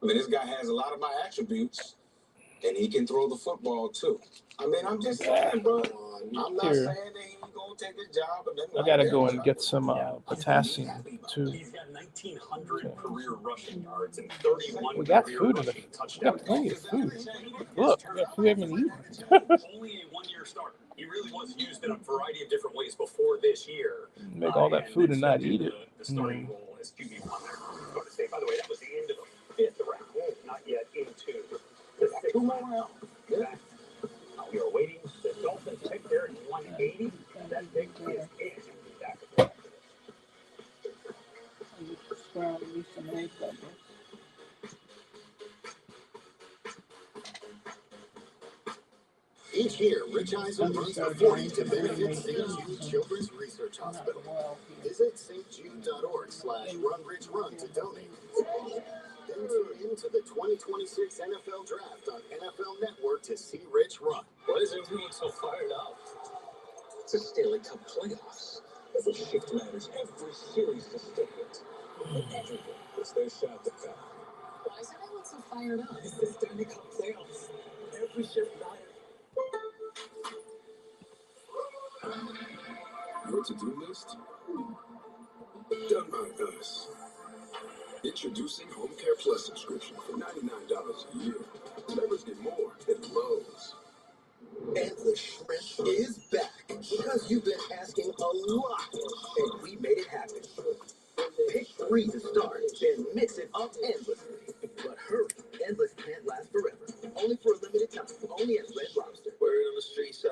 I mean, this guy has a lot of my attributes, and he can throw the football too. I mean, I'm just saying, bro. I'm not saying that he's gonna take his job. I gotta go and get some potassium too. He's got 1,900 career rushing yards and 31 We got career food. rushing We touchdowns. got plenty of food. Look, we got food I haven't eaten. Only a 1-year starter. He really was used in a variety of different ways before this year. Make all that food and not eat it. The starting role as QB1 there. Florida State. By the way, that was the end of the 5th round, not yet into the 6th 2 more rounds. Yeah. We are waiting. The Dolphins pick there at 180. That pick is in. Each year, Rich Eisen runs the 40 to benefit St. Jude Children's Research Hospital. Visit stjude.org/runrichrun to donate. Then tune into the 2026 NFL Draft on NFL Network to see Rich run. What is everyone so fired up? It's a Stanley Cup playoffs. Every shift matters, every series to stick it. Everything is their shot to come. Why is everyone so fired up? It's the Stanley Cup playoffs. Every shift matters. Your to-do list? Done by us. Introducing Home Care Plus subscription for $99 a year. Members get more at Lowe's. Endless Shrimp is back because you've been asking a lot, and we made it happen. Pick 3 to start, then mix it up endlessly. But hurry, Endless can't last forever. Only for a limited time. Only at Red Lobster. Word on the streets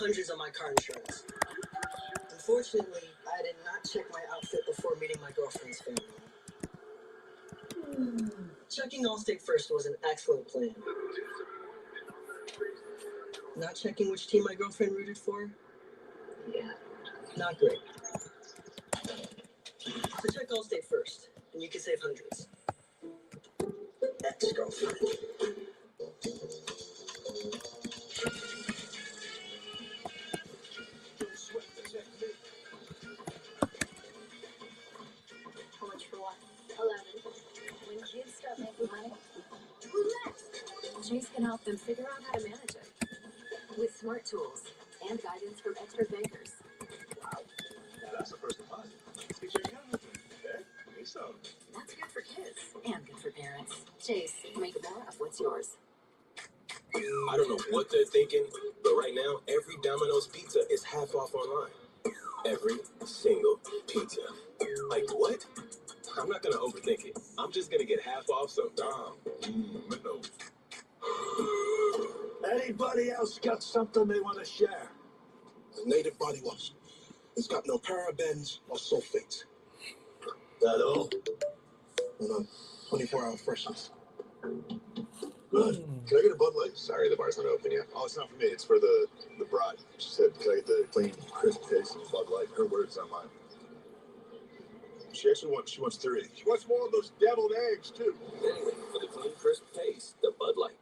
hundreds on my car insurance. Unfortunately, I did not check my outfit before meeting my girlfriend's family. Checking Allstate first was an excellent plan. Not checking which team my girlfriend rooted for? Yeah, not great. So check Allstate first, and you can save hundreds. Ex-girlfriend. How much for what? 11. When kids start making money, who's next? Chase can help them figure out how to manage it with smart tools and guidance from expert bankers. Wow. Now that's the first deposit. Get your account open. Okay? Me some. That's good for kids and good for parents. Chase, make more of what's yours. I don't know what they're thinking, but right now, every Domino's pizza is half off online. Every single pizza. Like what? I'm not gonna overthink it. I'm just gonna get half off some Dom. No. Anybody else got something they want to share? The native body wash. It's got no parabens or sulfates. That all? No, 24-hour freshness. Good. Can I get a Bud Light? Sorry, the bar's not open yet. Oh, it's not for me. It's for the bride. She said, can I get the clean, crisp taste of Bud Light? Her words, not mine. She wants 3. She wants more of those deviled eggs, too. Anyway, for the clean, crisp taste, the Bud Light.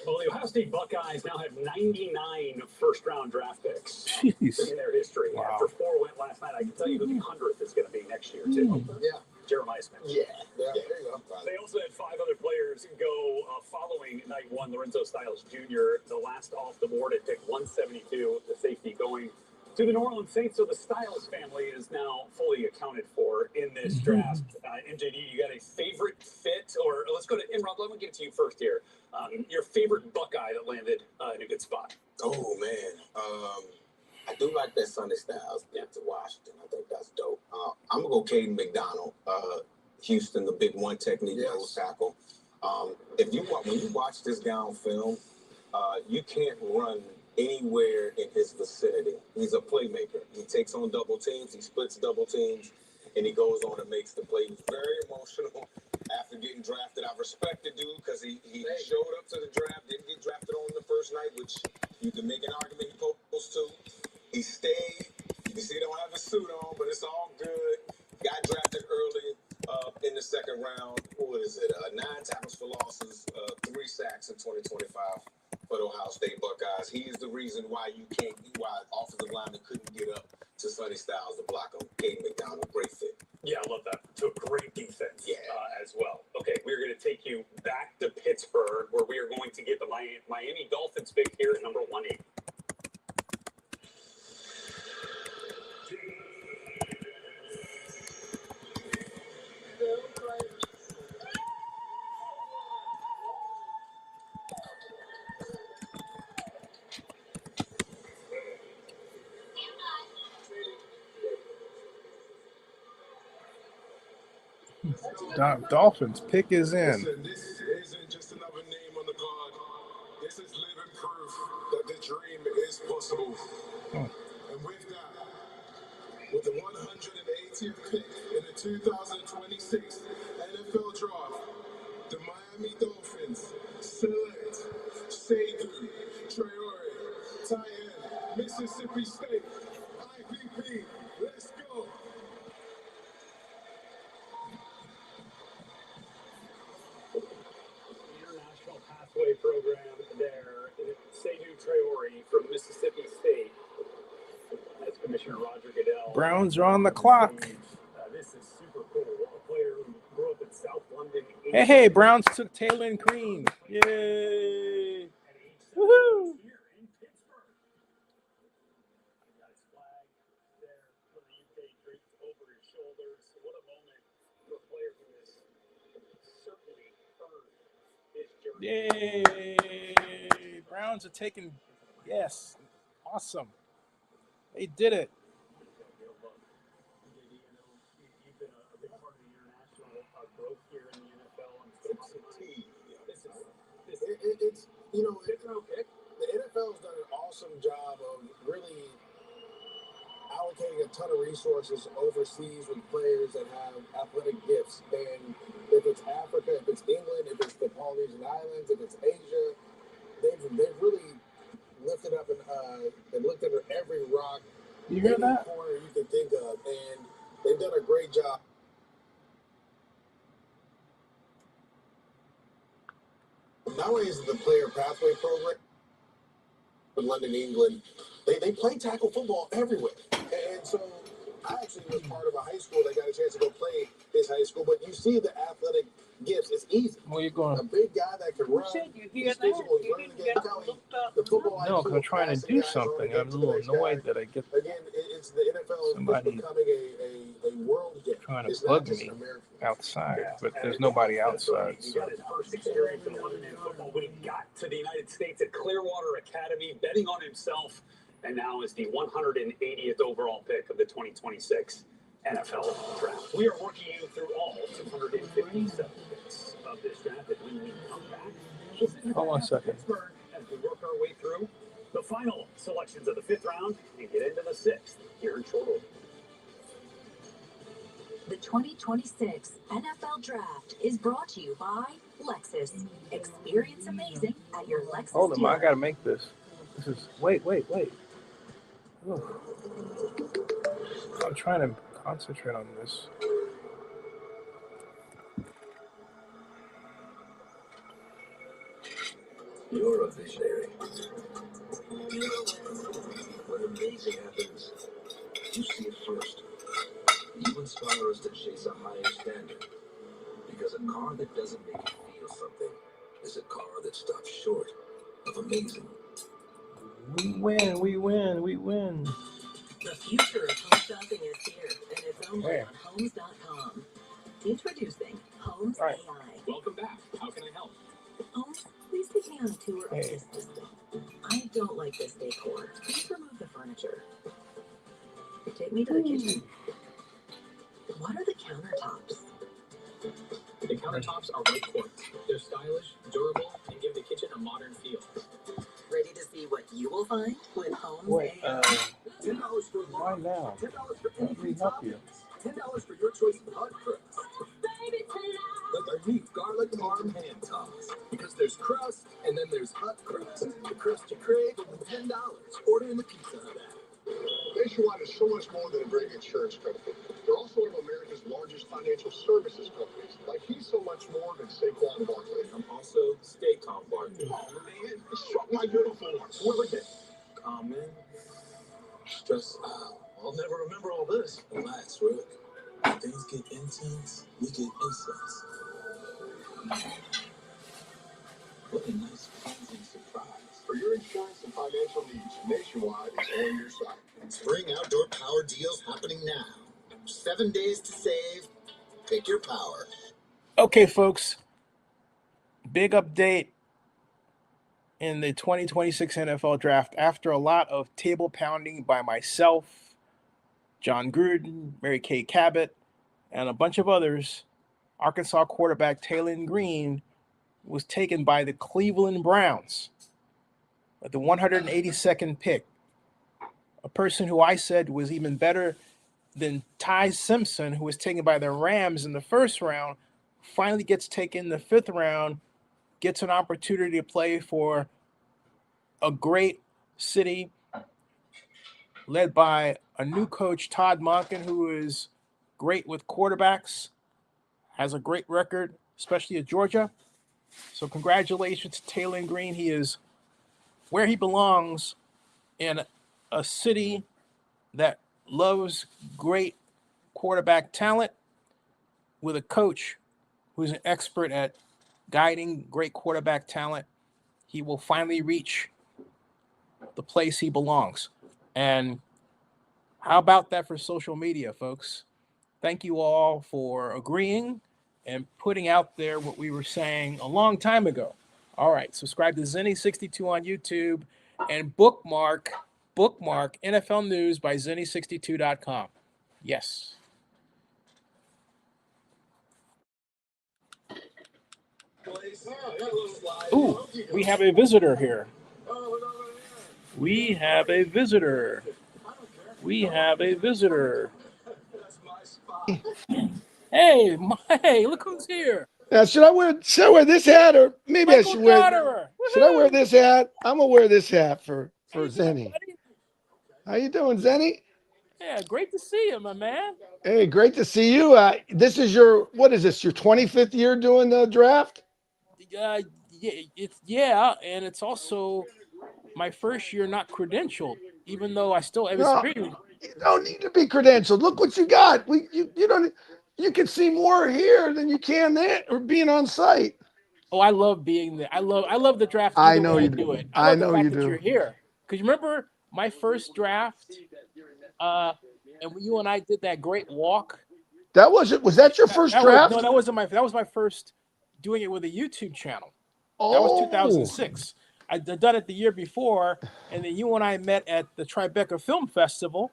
Well, the Ohio State Buckeyes now have 99 first-round draft picks Jeez. in their history. Wow. After 4 went last night, I can tell you who the 100th is going to be next year, too. Yeah. Jeremiah Smith. Yeah, there you go. They also had 5 other players go following night 1. Lorenzo Styles Jr., the last off the board at pick 172, the safety going to the New Orleans Saints. So the Styles family is now fully accounted for in this draft. MJD, you got a favorite fit? Or let's go to Imran. Let me get to you first here. Your favorite Buckeye that landed in a good spot? Oh, man. I do like that Sonny Styles get to Washington. I think that's dope. I'm going to go Caden McDonald. Houston, the big one technique nose tackle. When you watch this guy on film, you can't run anywhere in his vicinity. He's a playmaker. He takes on double teams, he splits double teams, and he goes on and makes the play. He was very emotional after getting drafted. I respect the dude because he showed up to the draft, didn't get drafted on the first night, which you can make an argument he supposed to. He stayed. You can see he don't have a suit on, but it's all good. Got drafted early in the second round. What is it? 9 tackles for losses, 3 sacks in 2025 for the Ohio State Buckeyes. He is the reason why offensive linemen couldn't get up to Sonny Styles to block him. Caden McDonald, great fit. Yeah, I love that. To a great defense as well. Okay, we're going to take you back to Pittsburgh, where we are going to get the Miami Dolphins pick here at number 180. Dolphins pick is in. Listen, this isn't just another name on the card. This is living proof that the dream is possible. And with that, with the 180th pick in the 2026 NFL Draft, the Miami Dolphins select Seydou Traore, tight end, Mississippi State, IPP. Let's go. International Pathway Program there. Seydou Traore from Mississippi State. As Commissioner Roger Goodell. Browns are on the clock. This is super cool. A player who grew up in South London. Hey, Browns took Taylor Green. Yay. Woohoo. Yay! Browns are taking, yes, awesome. They did it. you know, the NFL's done an awesome job of really allocating a ton of resources overseas with players that have athletic gifts. And if it's Africa, if it's England, if it's the Polynesian Islands, if it's Asia, they've really lifted up and looked under every rock, You hear every that? corner you can think of, and they've done a great job. Not only is it the player pathway program in London, England, they play tackle football everywhere. And so I actually was part of a high school that got a chance to go play this high school, but you see the athletic gifts. It's easy. Where you going? A big guy that can run. He's physical. He's running the game. The football No, because I'm trying to do guys are something. the I'm a little annoyed that I get Again, it's the NFL somebody becoming a world game. trying to It's bug not just me an American. outside, but there's nobody outside. He So. got his first experience in London in football when he got to the United States at Clearwater Academy, betting on himself, and now is the 180th overall pick of the 2026 NFL Draft. We are working you through all 257 picks of this draft, and when we come back, Hold on a second. Pittsburgh as we work our way through the final selections of the 5th round and get into the 6th here in short order. The 2026 NFL Draft is brought to you by Lexus. Experience amazing at your Lexus Hold on, dealer. I gotta make this. This is wait. Ugh. I'm trying to concentrate on this. You're a visionary. You know, when amazing happens, you see it first. You inspire us to chase a higher standard. Because a car that doesn't make you feel something is a car that stops short of amazing. We win. The future of home shopping is here, and it's only Hey. on Homes.com. Introducing Homes Right. AI. Welcome back. How can I help? Homes, please take me on a tour of Hey. this system. I don't like this decor. Please remove the furniture. Take me to the kitchen. What are the countertops? The countertops are white quartz. They're stylish, durable, and give the kitchen a modern feel. Ready to see what you will find with Homes Wait, AI? $10 for why now? $10 for Let me help you. $10 for your choice of hot crust. Like our new garlic parm ham toss. Because there's crust, and then there's hot crust. The crust you crave, only $10. Order in the Pizza Hut app. Nationwide is so much more than a great insurance company. They're also one of America's largest financial services companies. Like, he's so much more than Saquon Barkley. I'm also Stay Calm Barkley. Oh, man, he struck my uniforms. Whoever did. Calm in. Stress out. I'll never remember all this. Relax, Rick. When things get intense, we get incense. What a nice, pleasing surprise. For your insurance and financial needs, Nationwide is on your side. Spring outdoor power deals happening now. 7 days to save. Pick your power. Okay, folks. Big update in the 2026 NFL Draft. After a lot of table pounding by myself, John Gruden, Mary Kay Cabot, and a bunch of others, Arkansas quarterback Taylor Green was taken by the Cleveland Browns at the 182nd pick. A person who I said was even better than Ty Simpson, who was taken by the Rams in the first round, finally gets taken in the 5th round, gets an opportunity to play for a great city led by a new coach, Todd Monken, who is great with quarterbacks, has a great record, especially at Georgia. So congratulations to Taylor Green. He is where he belongs in a city that loves great quarterback talent with a coach who's an expert at guiding great quarterback talent. He will finally reach the place he belongs. And how about that for social media, folks? Thank you all for agreeing and putting out there what we were saying a long time ago. All right, subscribe to Zennie62 on YouTube and bookmark NFL News by Zennie62.com. Yes. Ooh, we have a visitor here. We have a visitor. We have a visitor. Hey, hey, look who's here. Now, should I wear this hat, or maybe I Michael should wear? Dotterer. Should I wear Woohoo! this hat? I'm gonna wear this hat for How you doing, Zennie. buddy? How you doing, Zennie? Yeah, great to see you, my man. Hey, great to see you. This is what is this? Your 25th year doing the draft? Yeah, and it's also my first year not credentialed, even though I still have No, experience. you don't need to be credentialed. Look what you got. You don't. You can see more here than you can there, or being on site. Oh, I love being there. I love the draft I either know way I you do do. it. I I love the know fact you that you're do. here. Because you remember my first draft, uh, and you and I did that great walk. That was it. Was that your first draft? That wasn't that was my first doing it with a YouTube channel. That was Oh, 2006. I'd done it the year before, and then you and I met at the Tribeca Film Festival,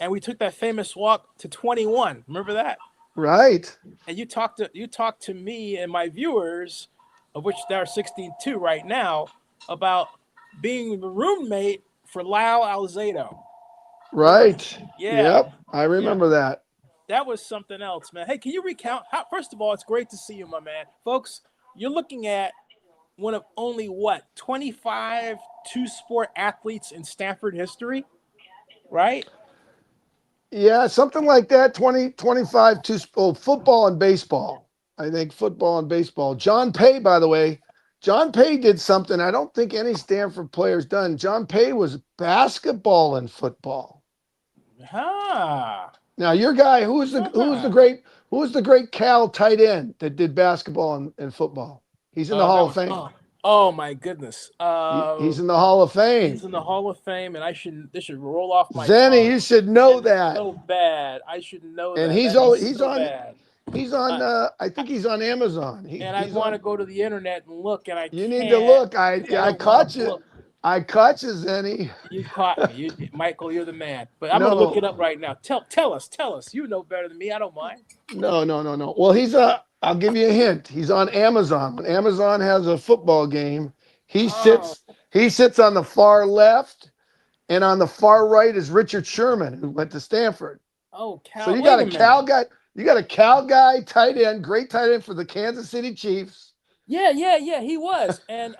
and we took that famous walk to 21. Remember that? right. And you talked to me and my viewers, of which there are 62 right now, about being the roommate for Lyle Alzado. Remember? Right. Yeah, Yep. I remember that. that was something else, man. Hey, can you recount? First of all, it's great to see you, my man. Folks, you're looking at one of only 25 two-sport athletes in Stanford history, right? Yeah, something like that. 20, 25 to football and baseball. I think football and baseball. John Pay, by the way, John Pay did something I don't think any Stanford player's done. John Pay was basketball and football. Ah. Now your guy, who's the great Cal tight end that did basketball and football? He's in the Hall of Fame. Oh my goodness. He's in the Hall of Fame. He's in the Hall of Fame, and this should roll off my Zennie, tongue. you should know that. So bad. I should know And that. he's So on. bad. He's on. I think he's on Amazon. And I want to go to the internet and look, and I You can't. need to look. I don't caught wanna you. look. I caught you, Zennie. You caught me, Michael. You're the man. But I'm No. gonna look it up right now. Tell us. You know better than me. I don't mind. No. Well, I'll give you a hint. He's on Amazon. When Amazon has a football game, he sits. He sits on the far left, and on the far right is Richard Sherman, who went to Stanford. Oh, Cal. So you got a Cal guy. You got a Cal guy, tight end, great tight end for the Kansas City Chiefs. Yeah. He was. And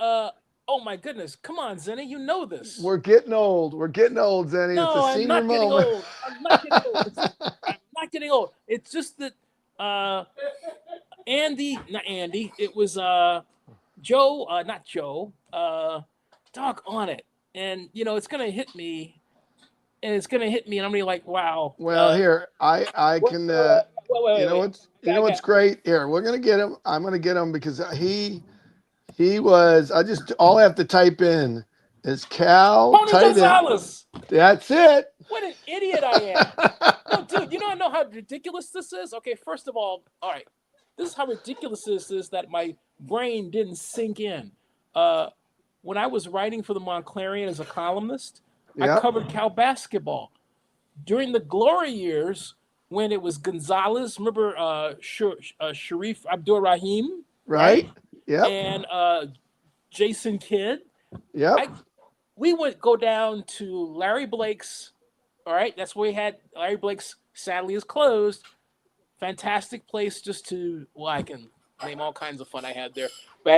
oh my goodness, come on, Zennie, you know this. We're getting old, Zennie. No, it's a senior I'm not moment. getting old. I'm not getting old. I'm not getting old. It's just that not Andy. It was Joe, not Joe. Dog on it. And it's gonna hit me. And it's gonna hit me, and I'm gonna be like, wow. Well, here I can. Wait. You know what's great? Here, we're gonna get him. I'm gonna get him because he was. All I have to type in is Cal Tony tight end. Gonzalez. That's it. What an idiot I am. No, dude, you don't know how ridiculous this is? Okay, first of all right. This is how ridiculous this is that my brain didn't sink in. When I was writing for the Montclarian as a columnist, I covered Cal basketball. During the glory years, when it was Gonzalez, remember Sharif Abdur-Rahim? Right? Yep. And Jason Kidd. Yep. We would go down to Larry Blake's. All right, that's where we had Larry Blake's. Sadly, is closed. Fantastic place just to. Well, I can name all kinds of fun I had there. But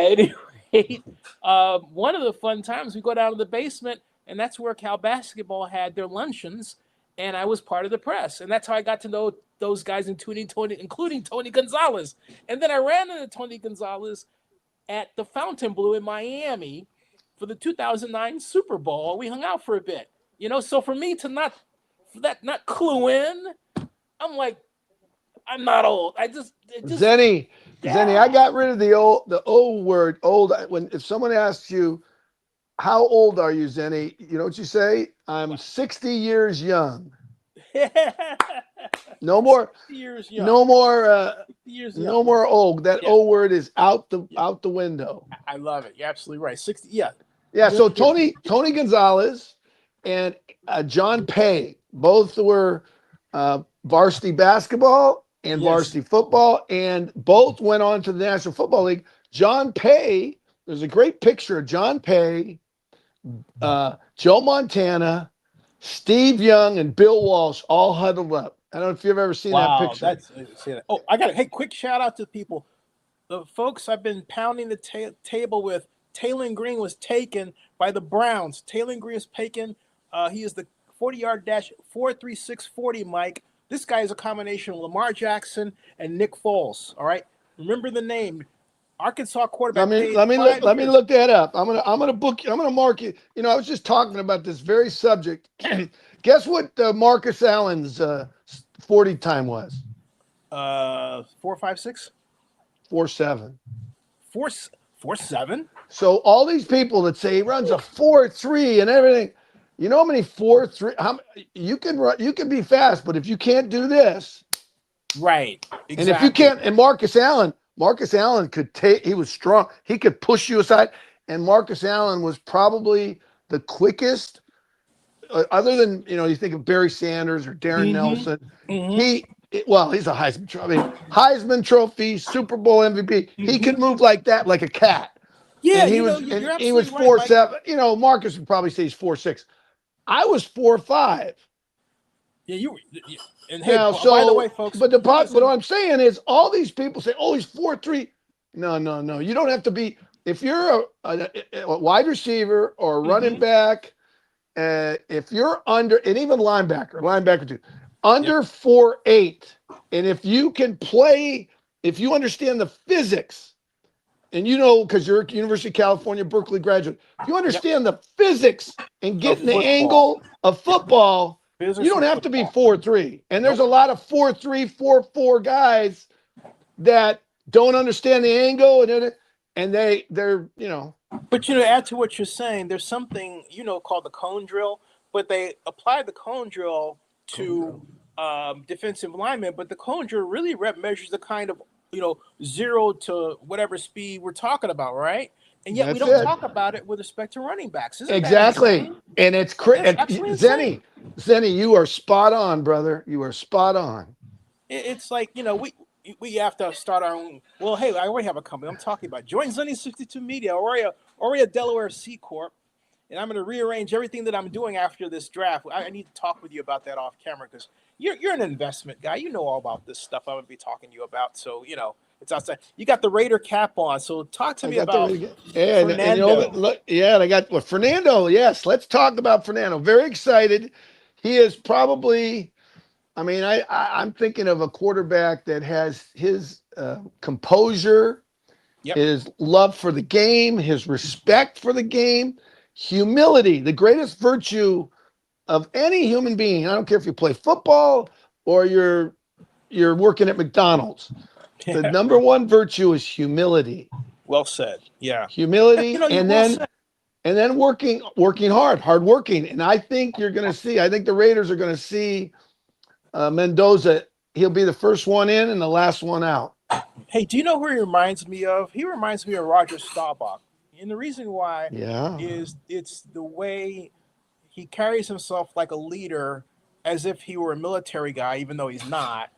anyway, one of the fun times we go down to the basement, and that's where Cal basketball had their luncheons, and I was part of the press, and that's how I got to know those guys, including Tony Gonzalez. And then I ran into Tony Gonzalez at the Fontainebleau in Miami for the 2009 Super Bowl. We hung out for a bit, So for me to not clue in, I'm like, I'm not old. Zennie, I got rid of the old word. Old. If someone asks you, how old are you, Zennie? You know what you say? I'm 60 years young. No more. 60 years young. No more. No more old. That old word is out the window. I love it. You're absolutely right. 60. Yeah. Yeah. So Tony Gonzalez and John Pay both were varsity basketball and varsity football, and both went on to the National Football League. John Pay. There's a great picture of John Pay, Joe Montana, Steve Young, and Bill Walsh all huddled up. I don't know if you've ever seen that Wow, picture. Oh, I got it. Hey, quick shout out to people. The folks I've been pounding the table with. Taylor Green was taken by the Browns. Taylor Green is taken. He is the 40-yard dash 4.3640. Mike. This guy is a combination of Lamar Jackson and Nick Foles. All right, remember the name. Arkansas quarterback. Let me look that up. I'm gonna book you. I'm gonna mark you. You know, I was just talking about this very subject. Guess what Marcus Allen's 40 time was? 4.56. 4.7. 4.7. So all these people that say he runs a 4.3 and everything, you know how many 4.3? How you can run? You can be fast, but if you can't do this, right? Exactly. And if you can't, and Marcus Allen could take. He was strong. He could push you aside. And Marcus Allen was probably the quickest, other than you think of Barry Sanders or Darren Nelson. He's a Heisman Trophy. Heisman Trophy, Super Bowl MVP. He could move like that, like a cat. Yeah, and he you're he was absolutely 4.7. Marcus would probably say he's 4.6. I was 4.5. Yeah, and hey, now, by the way, folks, but what I'm saying is all these people say, "Oh, he's 4.3." No. You don't have to be. If you're a wide receiver or a running back, if you're under, and even linebacker too, under 4.8, and if you can play, if you understand the physics, and because you're a University of California, Berkeley graduate, if you understand the physics and getting the angle of football, you don't have to be 4.3. And there's a lot of 4.3, 4.4 guys that don't understand the angle, and they're. But add to what you're saying, there's something called the cone drill, but they apply the cone drill to defensive linemen. But the cone drill really measures the kind of 0 to whatever speed we're talking about, right? And yet we don't talk about it with respect to running backs. Isn't exactly. That and it's Zennie, you are spot on, brother. You are spot on. It's like we have to start our own. Well, hey, I already have a company. I'm talking about join Zennie62Media, or a Delaware C Corp, and I'm going to rearrange everything that I'm doing after this draft. I need to talk with you about that off camera because you're an investment guy. You know all about this stuff I'm going to be talking to you about. So it's outside. You got the Raider cap on. So talk to me about Fernando. And I got Fernando. Yes, let's talk about Fernando. Very excited. He is probably. I mean, I'm thinking of a quarterback that has his composure, his love for the game, his respect for the game, humility, the greatest virtue of any human being. I don't care if you play football or you're working at McDonald's. The number one virtue is humility. Well said. Yeah. Humility, and then working hard working. And I think you're going to see. I think the Raiders are going to see. Mendoza, he'll be the first one in and the last one out. Hey, do you know who he reminds me of? He reminds me of Roger Staubach. And the reason why is it's the way he carries himself like a leader, as if he were a military guy, even though he's not.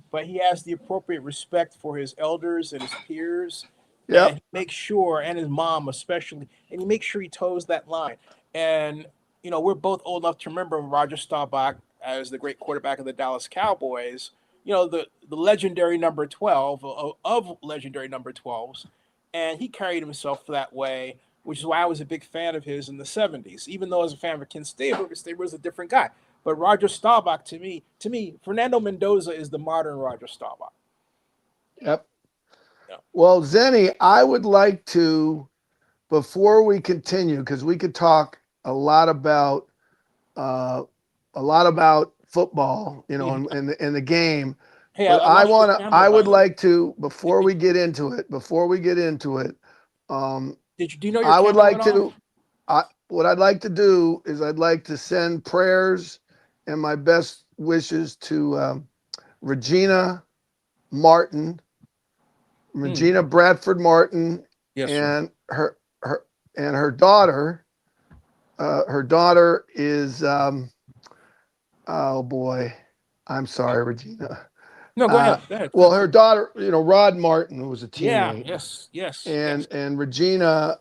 But he has the appropriate respect for his elders and his peers. Yeah. And he makes sure, and his mom especially, and he makes sure he toes that line. And, we're both old enough to remember Roger Staubach as the great quarterback of the Dallas Cowboys, the legendary number 12 of legendary number 12s. And he carried himself that way, which is why I was a big fan of his in the 70s. Even though as a fan of Kent Stabler was a different guy. But Roger Staubach, to me, Fernando Mendoza is the modern Roger Staubach. Yep. Well, Zennie, I would like to, before we continue, because we could talk a lot about football, and the game. Hey, but I would like to, before we get into it. Do you know your I would like to. Off? What I'd like to do is I'd like to send prayers and my best wishes to Regina Bradford Martin, and her daughter. Her daughter is oh boy, I'm sorry, Regina. No, go ahead. Go ahead. Well, her daughter, Rod Martin, who was a Yeah. teammate, Yes. Yes. Yes. and Regina,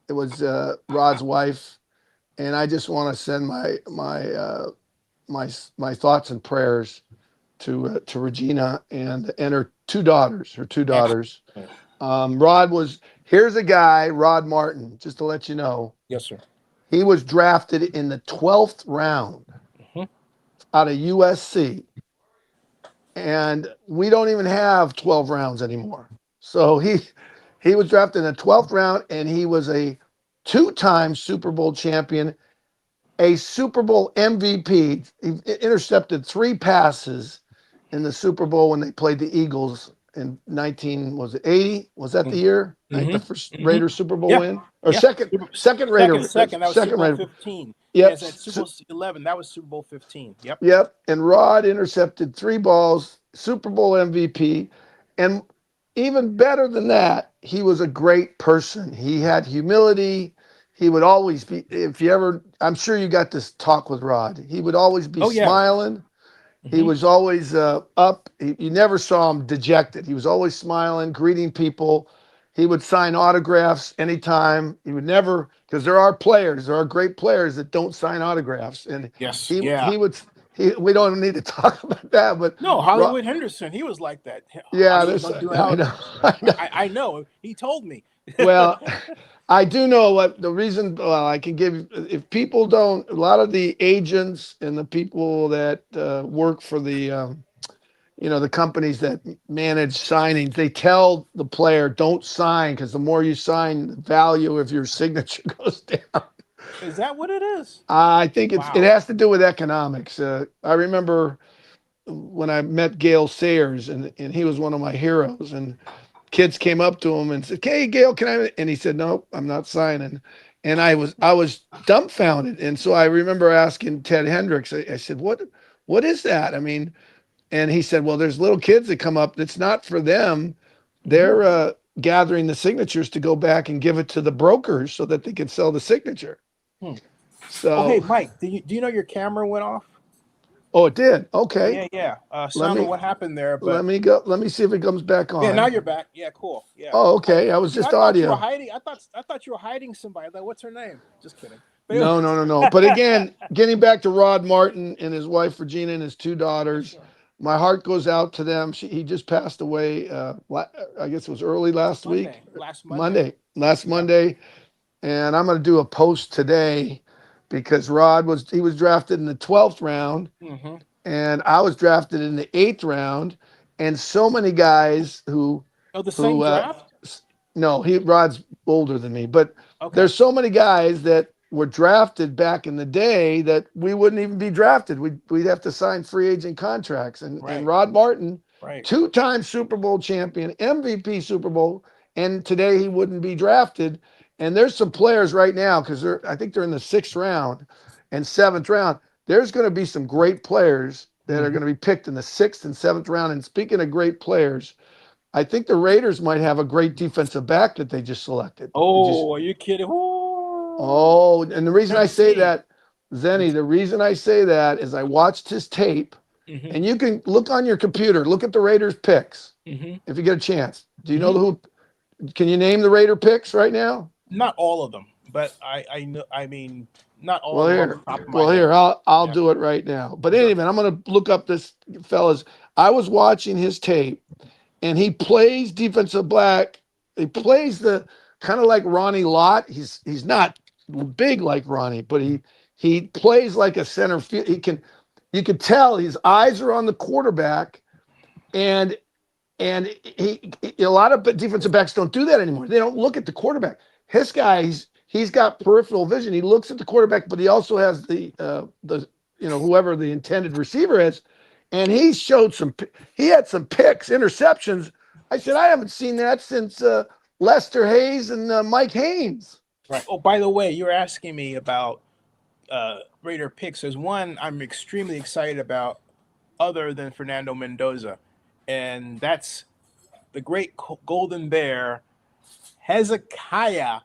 it was Rod's wife, and I just want to send my thoughts and prayers to Regina and her two daughters. Absolutely. Here's a guy, Rod Martin, just to let you know. Yes, sir. He was drafted in the 12th round Hmm. out of USC. And we don't even have 12 rounds anymore. So he was drafted in the 12th round, and he was a two-time Super Bowl champion, a Super Bowl MVP. He intercepted 3 passes in the Super Bowl when they played the Eagles in 1980. Was that the year? I think the first Raiders Super Bowl Yeah. win, or Yeah. second Raider, Second. That was Super second Bowl Raider. 15. Yep. Yes, at Super Bowl 11. That was Super Bowl 15. Yep. Yep. And Rod intercepted 3 balls, Super Bowl MVP. And even better than that, he was a great person. He had humility. He would always be, I'm sure you got this talk with Rod. He would always be smiling. He was always up. You never saw him dejected. He was always smiling, greeting people. He would sign autographs anytime. He would never, because there are great players that don't sign autographs. And Yes. we don't need to talk about that, but no, Hollywood Henderson, he was like that. Yeah, I know. He told me. Well, I do know what the reason. Well, I can give. If people don't, a lot of the agents and the people that work for the, the companies that manage signings, they tell the player don't sign because the more you sign, the value of your signature goes down. Is that what it is? I think it has to do with economics. I remember when I met Gail Sayers, and he was one of my heroes, and kids came up to him and said, "Hey, Gail, can I?" And he said, "No, I'm not signing." And I was dumbfounded. And so I remember asking Ted Hendricks. I said, "What is that?" I mean, and he said, "Well, there's little kids that come up. It's not for them. They're gathering the signatures to go back and give it to the brokers so that they can sell the signature." So, hey, Mike, do you know your camera went off? Oh, it did. Okay. Yeah. I don't know what happened there, but let me go. Let me see if it comes back on. Yeah, now you're back. Yeah, cool. Yeah. Oh, okay. I was just I audio. You were hiding. I thought you were hiding somebody. Like, what's her name? Just kidding. No. But again, getting back to Rod Martin and his wife Regina and his 2 daughters, my heart goes out to them. He just passed away. I guess it was early last week. Last Monday. And I'm going to do a post today because Rod was drafted in the 12th round, and I was drafted in the 8th round, and so many guys who same draft. No, Rod's older than me, but there's so many guys that were drafted back in the day that we wouldn't even be drafted. We'd have to sign free agent contracts. And Rod Martin, 2-time Super Bowl champion, MVP Super Bowl, and today he wouldn't be drafted. And there's some players right now, because I think they're in the 6th round and 7th round. There's going to be some great players that are going to be picked in the 6th and 7th round. And speaking of great players, I think the Raiders might have a great defensive back that they just selected. Oh, are you kidding? Oh, and the reason I say that, Zennie, the reason I say that is I watched his tape, and you can look on your computer, look at the Raiders picks if you get a chance. Do you know who? Can you name the Raider picks right now? Not all of them, but I know. I mean, not all. Of them. Here, I'll do it right now. But anyway, I'm going to look up this fellas. I was watching his tape, and he plays defensive back. He plays the kind of like Ronnie Lott. He's not big like Ronnie, but he plays like a center field. You can tell his eyes are on the quarterback, and a lot of defensive backs don't do that anymore. They don't look at the quarterback. His guy, he's got peripheral vision. He looks at the quarterback, but he also has the whoever the intended receiver is, and he had some picks, interceptions. I said, I haven't seen that since Lester Hayes and Mike Haynes. Right. Oh, by the way, you're asking me about Raider picks. There's one I'm extremely excited about, other than Fernando Mendoza, and that's the great Golden Bear, Hezekiah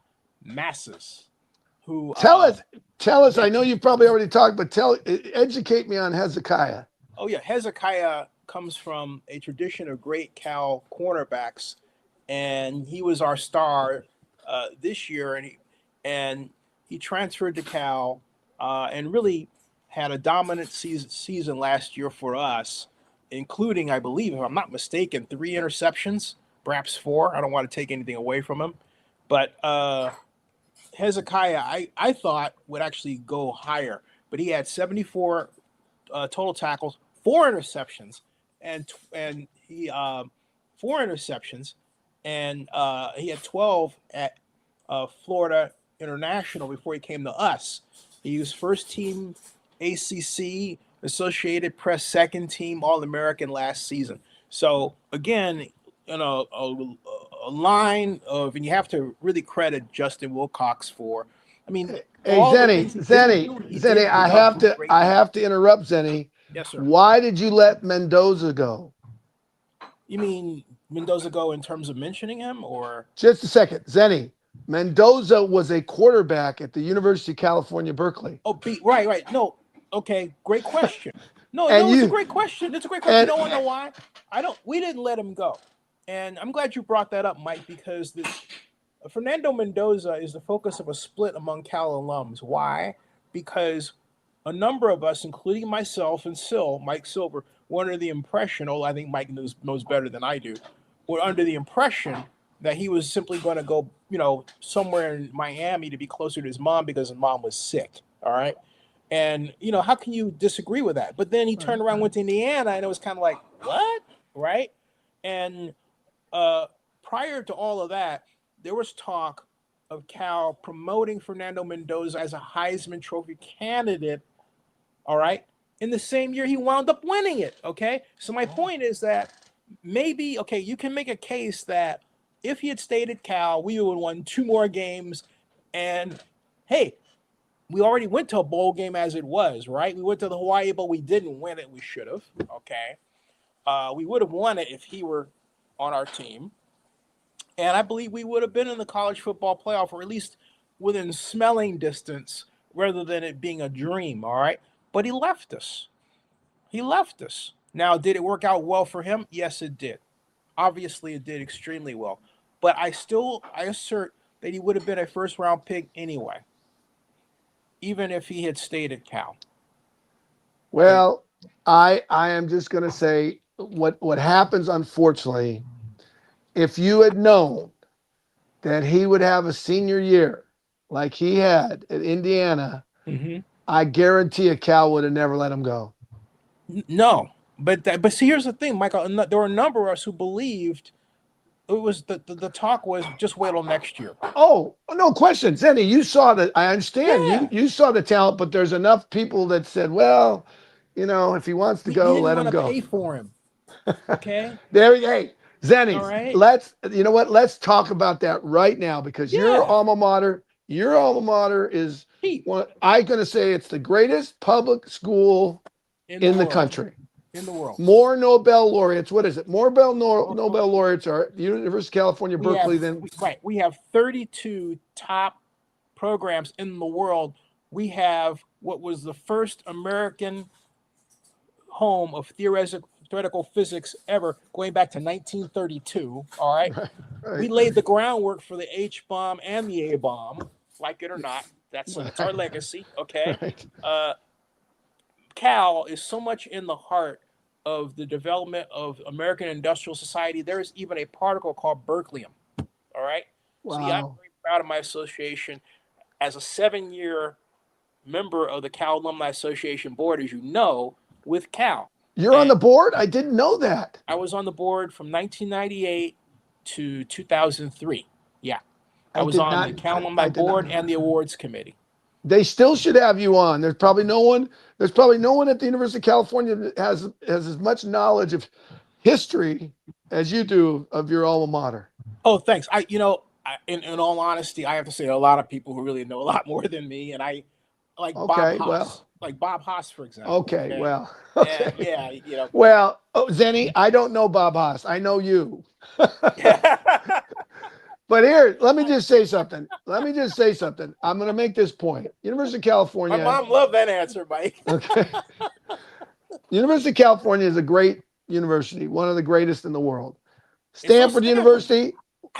Massis, who tell us. I know you've probably already talked, but educate me on Hezekiah. Oh yeah, Hezekiah comes from a tradition of great Cal cornerbacks, and he was our star this year, and he transferred to Cal and really had a dominant season last year for us, including, I believe, if I'm not mistaken, 3 interceptions, perhaps 4. I don't want to take anything away from him, but Hezekiah, I thought would actually go higher, but he had 74 total tackles, 4 interceptions, and he 4 interceptions, and he had 12 at Florida International before he came to us. He was first team ACC Associated Press, second team All American last season. So again, a line of, and you have to really credit Justin Wilcox for. I mean, Hey, all the things he didn't do, he did I without have doing to great I things. have to interrupt Zennie. Yes, sir. Why did you let Mendoza go? You mean Mendoza go in terms of mentioning him, or Just a second, Zennie. Mendoza was a quarterback at the University of California, Berkeley. right. No, okay, great question. No, And it's a you great question. It's a great question. You don't want to know why? We didn't let him go, and I'm glad you brought that up, Mike, because Fernando Mendoza is the focus of a split among Cal alums. Why? Because a number of us, including myself and Mike Silver, were under the impression, I think Mike knows better than I do, were under the impression that he was simply going to go, somewhere in Miami to be closer to his mom because his mom was sick. All right. And, how can you disagree with that? But then he turned around, went to Indiana, and it was kind of like, what? Right. And prior to all of that, there was talk of Cal promoting Fernando Mendoza as a Heisman Trophy candidate. All right. In the same year, he wound up winning it. Okay. So my point is that maybe, you can make a case that if he had stayed at Cal, we would have won 2 more games. And hey, we already went to a bowl game as it was, right? We went to the Hawaii Bowl. We didn't win it. We should have. Okay. We would have won it if he were on our team. And I believe we would have been in the college football playoff, or at least within smelling distance, rather than it being a dream. All right. But he left us. Now, did it work out well for him? Yes, it did. Obviously, it did extremely well. But I assert that he would have been a first round pick anyway, even if he had stayed at Cal. Well, I am just going to say what happens, unfortunately, if you had known that he would have a senior year like he had at Indiana, I guarantee you Cal would have never let him go. No, but see, here's the thing, Michael. There were a number of us who believed it was the talk was just wait till next year. Oh, no question, Zennie. You saw that. I understand. Yeah. You saw the talent, but there's enough people that said, well, if he wants to go, let him go. Pay for him. Okay. Hey, Zennie, All right. Let's talk about that right now, because your alma mater is I'm going to say it's the greatest public school in the country. In the world. More Nobel laureates. What is it? More Nobel laureates are at the University of California, Berkeley than. We have 32 top programs in the world. We have what was the first American home of theoretical physics ever, going back to 1932. All right. Right. We laid the groundwork for the H bomb and the A bomb, like it or not. That's our legacy. Okay. Right. Cal is so much in the heart of the development of American industrial society. There is even a particle called Berkeleum. All right. Wow. So I'm very proud of my association as a 7-year member of the Cal Alumni Association board, as you know, with Cal. You're on the board? I didn't know that. I was on the board from 1998 to 2003. Yeah. I was on the Cal Alumni board and the awards committee. They still should have you on. There's probably no one at the University of California that has as much knowledge of history as you do of your alma mater. Oh, thanks. In all honesty, I have to say a lot of people who really know a lot more than me, and I like Bob Haas. Like Bob Haas, for example. Okay, well. Okay. Yeah. Well, Zennie, I don't know Bob Haas. I know you. But here, let me just say something. I'm going to make this point. University of California. My mom loved that answer, Mike. Okay. University of California is a great University, one of the greatest in the world. It's so Stanford University,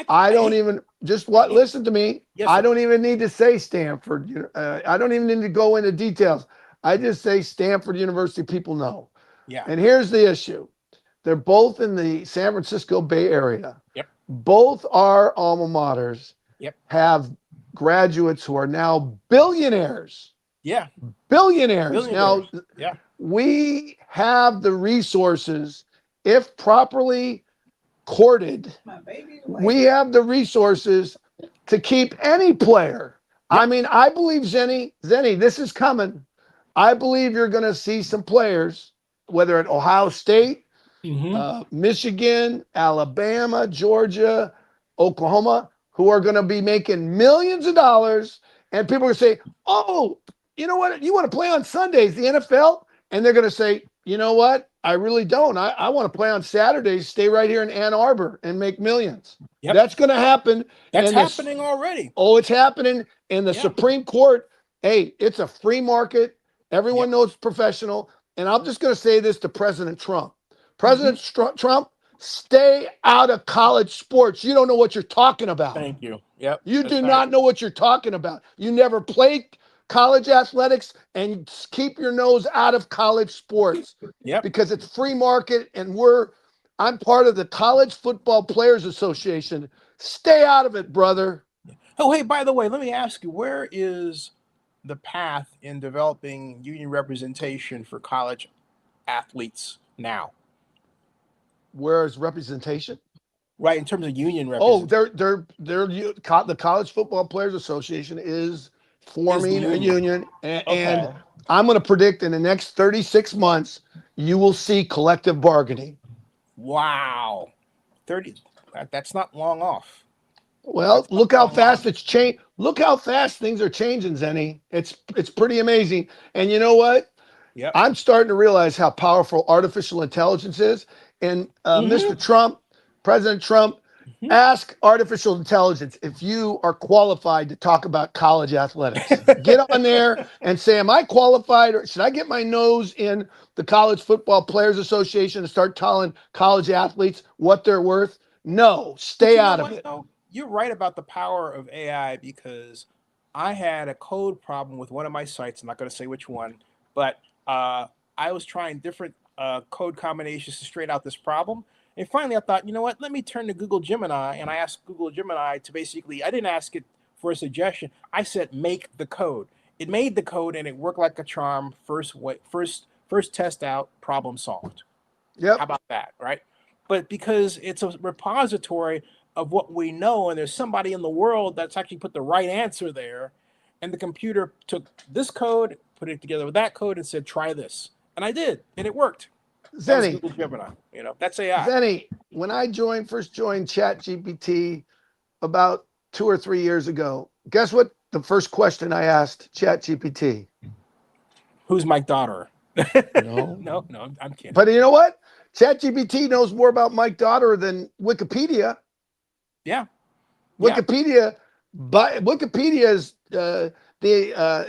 I don't hate- even, just what, listen to me. Yes, I sir. don't even need to say Stanford. I don't even need to go into details. I just say Stanford University, people know. Yeah. And here's the issue. They're both in the San Francisco Bay Area. Yep. Both our alma maters Yep. have graduates who are now billionaires. Yeah. Billionaires. Now, Yeah. we have the resources, if properly courted, we have the resources to keep any player. I mean, I believe Zennie, this is coming. I believe you're going to see some players, whether at Ohio State, Michigan, Alabama, Georgia, Oklahoma, who are going to be making millions of dollars. And people are going to say, oh, you know what? You want to play on Sundays, the NFL? And they're going to say, you know what? I really don't. I want to play on Saturdays, stay right here in Ann Arbor and make millions. Yep. That's going to happen. That's And happening already. Oh, it's happening. And the Supreme Court, hey, it's a free market. Everyone knows professional. And I'm just going to say this to President Trump. President Trump, stay out of college sports. You don't know what you're talking about. Thank you. Yep. You do not know what you're talking about. You never played college athletics, and keep your nose out of college sports. Yep. Because it's free market, and I'm part of the College Football Players Association. Stay out of it, brother. Oh, hey, by the way, let me ask you, where is the path in developing union representation for college athletes now? Where is representation? Right, in terms of union representation. representation. The College Football Players Association is forming a union, and I'm going to predict in the next 36 months you will see collective bargaining. Wow, 30. That's not long off. Well, look how fast it's changed. Look how fast things are changing, Zennie. It's pretty amazing. And you know what? Yep. I'm starting to realize how powerful artificial intelligence is. And Mr. Trump, President Trump, ask artificial intelligence if you are qualified to talk about college athletics. Get on there and say, am I qualified, or should I get my nose in the College Football Players Association and start telling college athletes what they're worth? No, stay out of it. Though? You're right about the power of AI, because I had a code problem with one of my sites. I'm not going to say which one, but I was trying different code combinations to straighten out this problem. And finally, I thought, you know what? Let me turn to Google Gemini, and I asked Google Gemini to basically, I didn't ask it for a suggestion. I said, make the code. It made the code, and it worked like a charm. First test out, problem solved. Yep. How about that, right? But because it's a repository of what we know, and there's somebody in the world that's actually put the right answer there, and the computer took this code, put it together with that code, and said, try this. And I did, and it worked. Zennie, Google Gemini, that's AI. Zennie, when I first joined ChatGPT about 2 or 3 years ago, guess what the first question I asked ChatGPT? Who's Mike Daughter? No, I'm kidding. But you know what? ChatGPT knows more about Mike Daughter than Wikipedia. Yeah. Wikipedia, but Wikipedia is the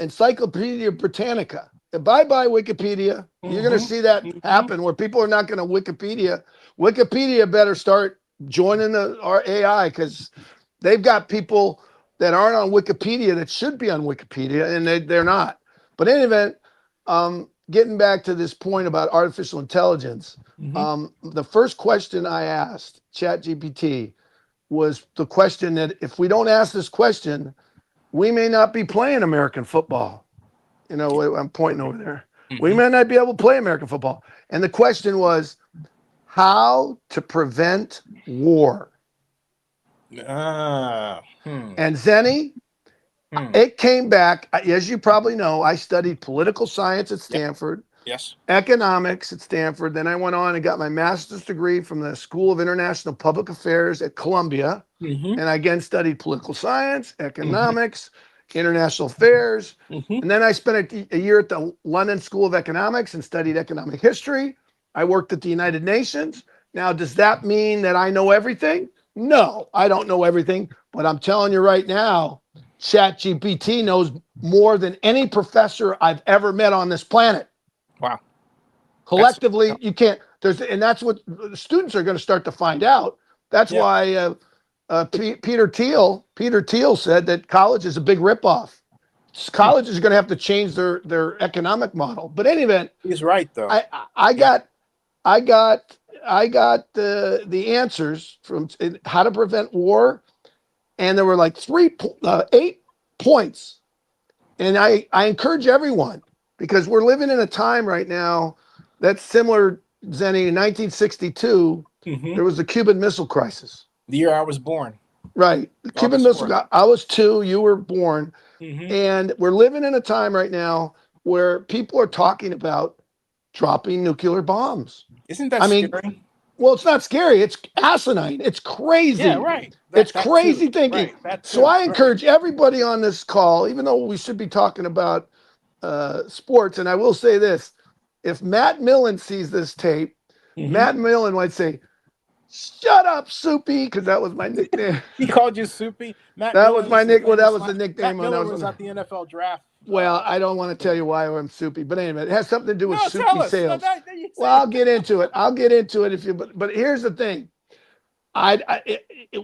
Encyclopedia Britannica. Bye-bye, Wikipedia. You're going to see that happen where people are not going to Wikipedia. Wikipedia better start joining our AI, because they've got people that aren't on Wikipedia that should be on Wikipedia, and they're not. But in any event, getting back to this point about artificial intelligence, the first question I asked ChatGPT was the question that if we don't ask this question, we may not be playing American football. I'm pointing over there. We may not be able to play American football. And the question was how to prevent war. And Zennie, it came back, as you probably know, I studied political science at Stanford. Yes. Economics at Stanford. Then I went on and got my master's degree from the School of International Public Affairs at Columbia. And I again studied political science, economics, international affairs. And then I spent a year at the London School of Economics and studied economic history. I worked at the United Nations. Now, does that mean that I know everything? No, I don't know everything. But I'm telling you right now, ChatGPT knows more than any professor I've ever met on this planet. Wow. Collectively, you can't. and that's what the students are going to start to find out. That's why Peter Thiel said that college is a big ripoff. College is going to have to change their economic model. But in any event, He's right though. I got the answers from how to prevent war, and there were like 8 points. And I encourage everyone, because we're living in a time right now that's similar, Zenny. In 1962, there was the Cuban Missile Crisis. The year I was born. Right. The Cuban Missile. I was 2. You were born. And we're living in a time right now where people are talking about dropping nuclear bombs. Isn't that scary? Well, it's not scary. It's asinine. It's crazy. Yeah, right. It's crazy thinking. Right. So I encourage everybody on this call, even though we should be talking about sports, and I will say this: if Matt Millen sees this tape, Matt Millen might say, "Shut up, Soupy," because that was my nickname. He called you Soupy? That was my nickname. Well, that was the nickname. Matt Miller was at the NFL draft. Well, I don't want to tell you why I'm Soupy, but anyway, it has something to do with Soupy sales. Well, I'll get into it. if you. But here's the thing: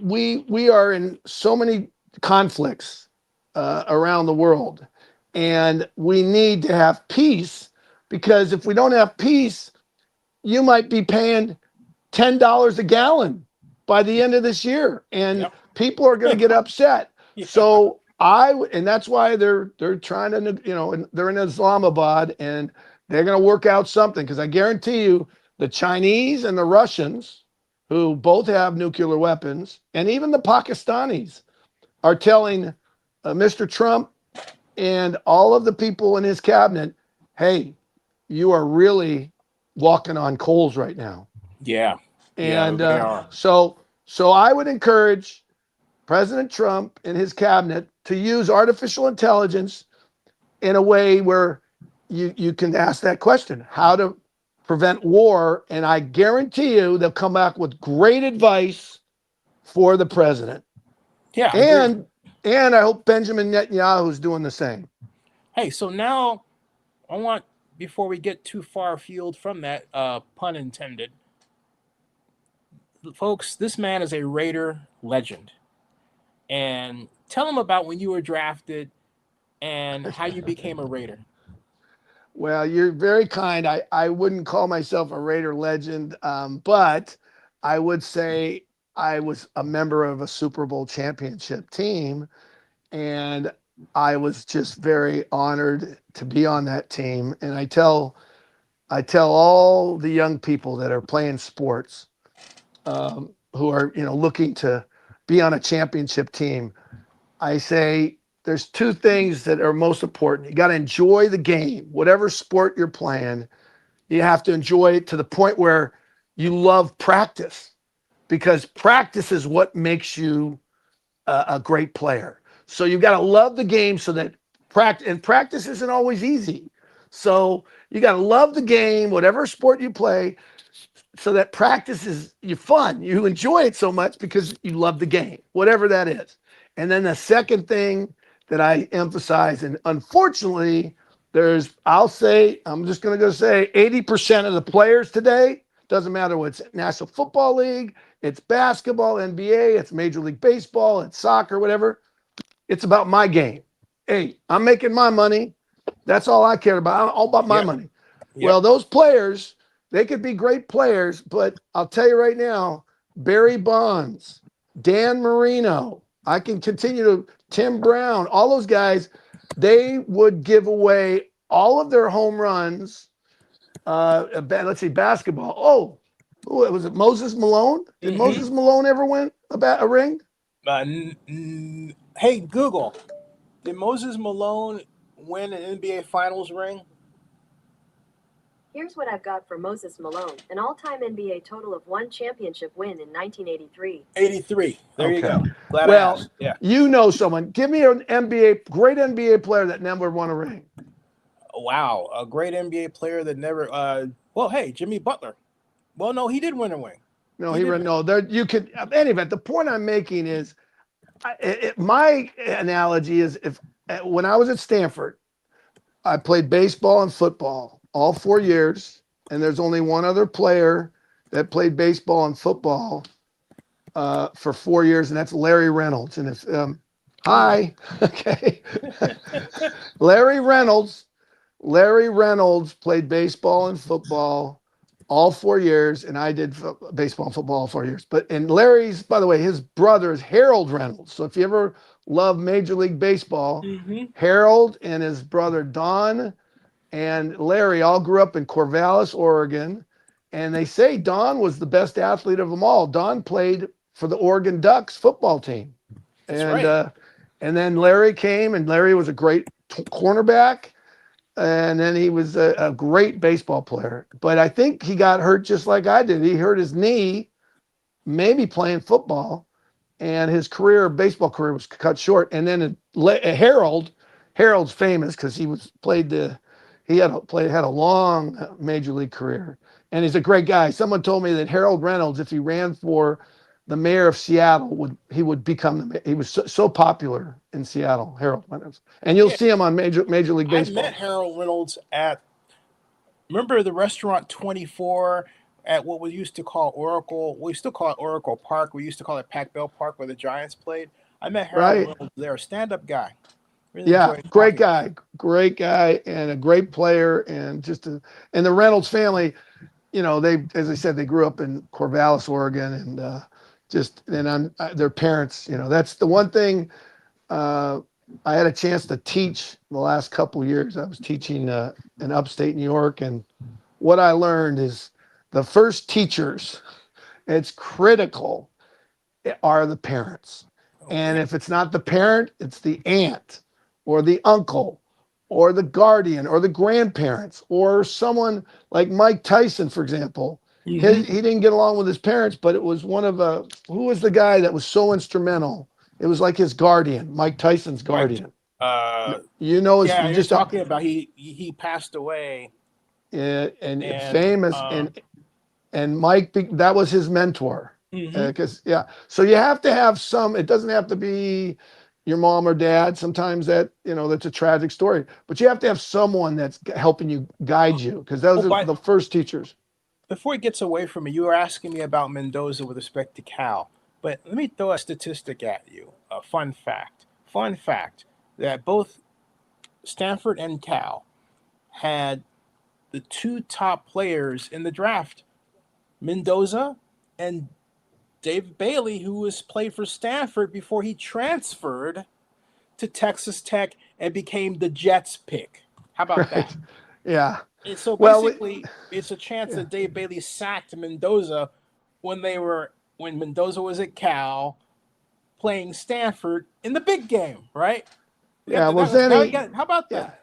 we are in so many conflicts around the world, and we need to have peace, because if we don't have peace, you might be paying $10 a gallon by the end of this year, and people are going to get upset. So and that's why they're trying to, and they're in Islamabad, and they're going to work out something, because I guarantee you the Chinese and the Russians, who both have nuclear weapons, and even the Pakistanis, are telling Mr. Trump and all of the people in his cabinet, hey, you are really walking on coals right now. Yeah. And so I would encourage President Trump and his cabinet to use artificial intelligence in a way where you can ask that question, how to prevent war, and I guarantee you they'll come back with great advice for the president. Yeah. And I hope Benjamin Netanyahu is doing the same. Hey, so now I want, before we get too far afield from that, pun intended, folks, this man is a Raider legend. And tell them about when you were drafted and how you became a Raider. Well, you're very kind. I wouldn't call myself a Raider legend, but I would say I was a member of a Super Bowl championship team, and I was just very honored to be on that team. And I tell all the young people that are playing sports, who are looking to be on a championship team, I say there's 2 things that are most important. You got to enjoy the game, whatever sport you're playing. You have to enjoy it to the point where you love practice, because practice is what makes you a great player. So you got to love the game, so that practice isn't always easy. So you got to love the game, whatever sport you play, so that practice is fun. You enjoy it so much because you love the game, whatever that is. And then the second thing that I emphasize, and unfortunately, I'm just going to go say 80% of the players today, doesn't matter what's National Football League, it's basketball, NBA, it's Major League Baseball, it's soccer, whatever. It's about my game. Hey, I'm making my money. That's all I care about. I'm all about my money. Well, those players, they could be great players, but I'll tell you right now, Barry Bonds, Dan Marino, I can continue to Tim Brown, all those guys, they would give away all of their home runs. Let's see, basketball. Oh, was it Moses Malone? Did Moses Malone ever win a ring? Hey, Google, did Moses Malone win an NBA Finals ring? Here's what I've got for Moses Malone. An all-time NBA total of 1 championship win in 1983. 83. There you go. Glad I asked. Yeah. You know someone. Give me an great NBA player that never won a ring. Wow. A great NBA player that never, hey, Jimmy Butler. Well, no, he did win a ring. No, you could, anyway, the point I'm making is, my analogy is, when I was at Stanford, I played baseball and football all 4 years. and there's only one other player that played baseball and football for 4 years, and that's Larry Reynolds. And if hi, okay, Larry Reynolds. Larry Reynolds played baseball and football all 4 years, and I did baseball and football all 4 years. And Larry's, by the way, his brother is Harold Reynolds. So if you ever love Major League Baseball, Harold and his brother Don and Larry all grew up in Corvallis, Oregon. And they say Don was the best athlete of them all. Don played for the Oregon Ducks football team. That's and right. and then Larry came, and Larry was a great cornerback. And then he was a great baseball player. But I think he got hurt just like I did. He hurt his knee, maybe playing football, and his baseball career was cut short. And then Harold's famous because he had a long major league career, and he's a great guy. Someone told me that Harold Reynolds, if he ran for the mayor of Seattle, he was so popular in Seattle, Harold Reynolds, and you'll Yeah, see him on Major League I Baseball. met Harold Reynolds at, remember the restaurant 24 at what we used to call Oracle. We still call it Oracle Park. We used to call it Pac Bell Park where the Giants played. I met Harold Right. Reynolds there, stand-up guy. Really Yeah, enjoyed talking to him. great guy, and a great player, and and the Reynolds family. They, as I said, they grew up in Corvallis, Oregon, and their parents. That's the one thing. I had a chance to teach the last couple of years. I was teaching in upstate New York, and what I learned is the first teachers. It's critical are the parents. Oh And yeah. if it's not the parent, it's the aunt or the uncle or the guardian or the grandparents or someone like Mike Tyson, for example. He didn't get along with his parents, but it was who was the guy that was so instrumental? It was like his guardian, Mike Tyson's Mike. guardian. You know, Yeah, you you're just talking about he passed away, and and famous and Mike, that was his mentor. Because so you have to have some. It doesn't have to be your mom or dad. Sometimes that's a tragic story, but you have to have someone that's helping you, guide you, because those are but the first teachers. before he gets away from me, you were asking me about Mendoza with respect to Cal. But let me throw a statistic at you. A fun fact. Fun fact that both Stanford and Cal had the two top players in the draft, Mendoza and Dave Bailey, who was played for Stanford before he transferred to Texas Tech and became the Jets pick. How about that? Right? Yeah. And so Well, basically, it's a chance yeah, that Dave Bailey sacked Mendoza when Mendoza was at Cal playing Stanford in the big game, right? We got yeah. the, Well, that, now we Zennie, got. How about yeah, that?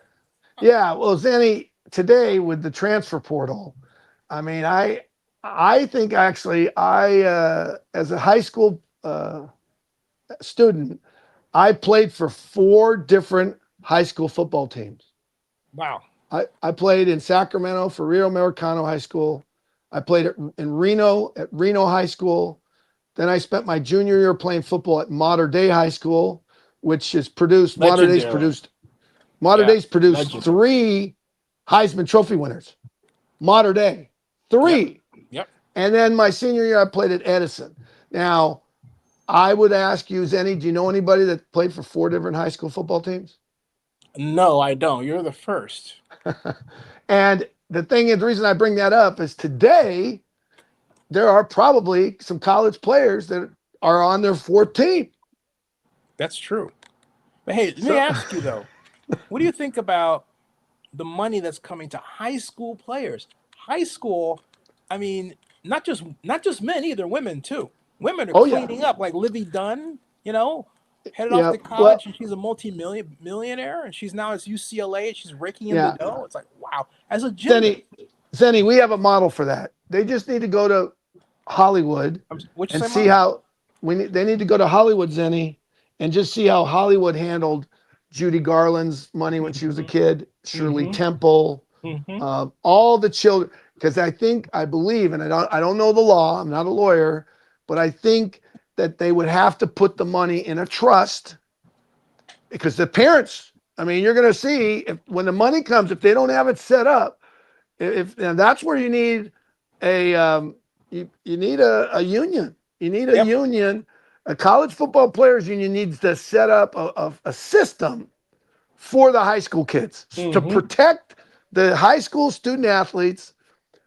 yeah. Well, Zennie, today with the transfer portal, I mean, I think actually as a high school student, I played for 4 different high school football teams. Wow. I played in Sacramento for Rio Americano High School. I played in Reno at Reno High School. Then I spent my junior year playing football at Mater Dei High School, which has produced Legendary. Mater Yeah. Dei's produced Legendary. 3 Heisman Trophy winners. Mater Dei, Yep. 3. Yep. And then my senior year, I played at Edison. Now, I would ask you, Zennie, do you know anybody that played for 4 different high school football teams? No, I don't. You're the first. And the thing is, the reason I bring that up is today there are probably some college players that are on their 4th team. That's true. But hey, let me So, ask you though, what do you think about the money that's coming to high school players? High school, I mean, not just men either, women too. Women are oh yeah, cleaning up, like Livy Dunn, headed off yeah. to college Well, and she's a millionaire and she's now at UCLA and she's raking in the yeah. dough. It's like wow, as a gymnast. Zennie, Zennie, we have a model for that. They just need to go to Hollywood Which and say see model? how they need to go to Hollywood, Zennie, and just see how Hollywood handled Judy Garland's money when she was a kid, Shirley Mm-hmm. Temple, Mm-hmm. all the children. Because I believe, and I don't know the law. I'm not a lawyer, but I think that they would have to put the money in a trust because the parents. I mean, you're going to see when the money comes, if they don't have it set up, And that's where you need you need a union. You need a Yep. union. A college football players union needs to set up a system for the high school kids to Mm-hmm. protect the high school student athletes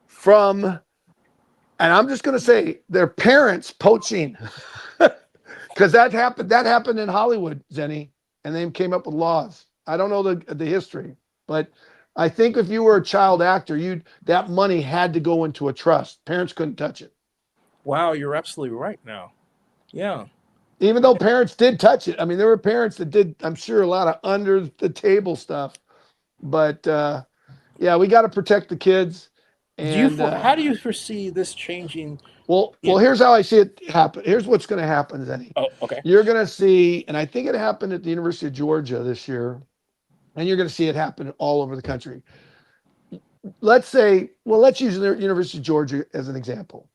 from, and I'm just going to say, their parents poaching, because that happened in Hollywood, Zenny, and they came up with laws. I don't know the history, but I think if you were a child actor, that money had to go into a trust. Parents couldn't touch it. Wow, you're absolutely right now. Yeah. Even though parents did touch it. I mean, there were parents that did, I'm sure, a lot of under the table stuff. But yeah, we got to protect the kids. And How do you foresee this changing? well, here's how I see it happen. Here's what's going to happen, Zenny. Oh, okay. You're going to see, and I think it happened at the University of Georgia this year, and you're going to see it happen all over the country. Let's use the University of Georgia as an example.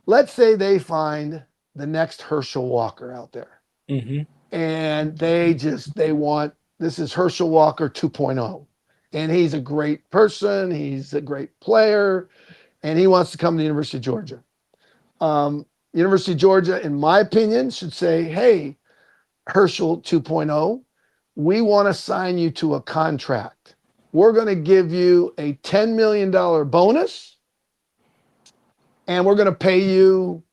Let's say they find the next Herschel Walker out there, Mm-hmm. and they want, this is Herschel Walker 2.0, and he's a great person, he's a great player, and he wants to come to the University of Georgia. University of Georgia, in my opinion, should say, hey, Herschel 2.0, we want to sign you to a contract. We're going to give you a $10 million bonus, and we're going to pay you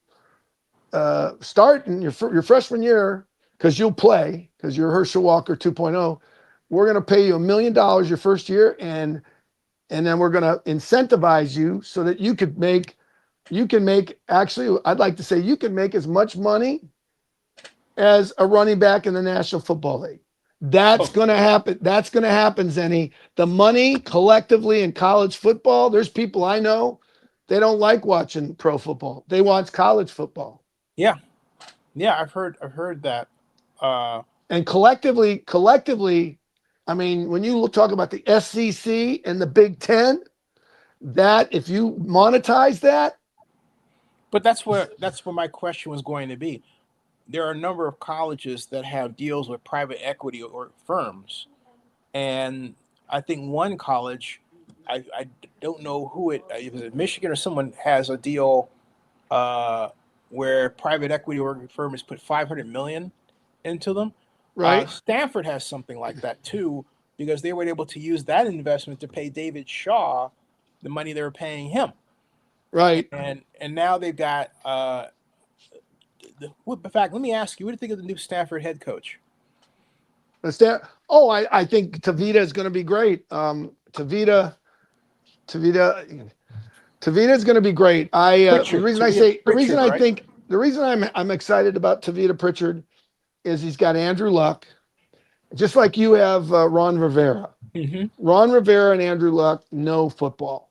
starting your freshman year, because you'll play, because you're Herschel Walker 2.0. We're going to pay you $1 million your first year, and then we're going to incentivize you so that you can make, actually, I'd like to say you can make as much money as a running back in the National Football League. That's going to happen. That's going to happen, Zenny. The money collectively in college football, there's people I know, they don't like watching pro football. They watch college football. Yeah. Yeah, I've heard that. And collectively, I mean, when you talk about the SEC and the Big Ten, that if you monetize that. But that's where my question was going to be. There are a number of colleges that have deals with private equity or firms, and I think one college, I don't know who it is, Michigan or someone, has a deal uh, where private equity or firm has put 500 million into them. Right. Stanford has something like that too, because they were able to use that investment to pay David Shaw the money they were paying him. Right. And now they've got. In fact, let me ask you, what do you think of the new Stanford head coach? I think Tavita is going to be great. Tavita is going to be great. The reason I'm excited about Tavita Pritchard is he's got Andrew Luck, just like you have Ron Rivera. Mm-hmm. Ron Rivera and Andrew Luck know football,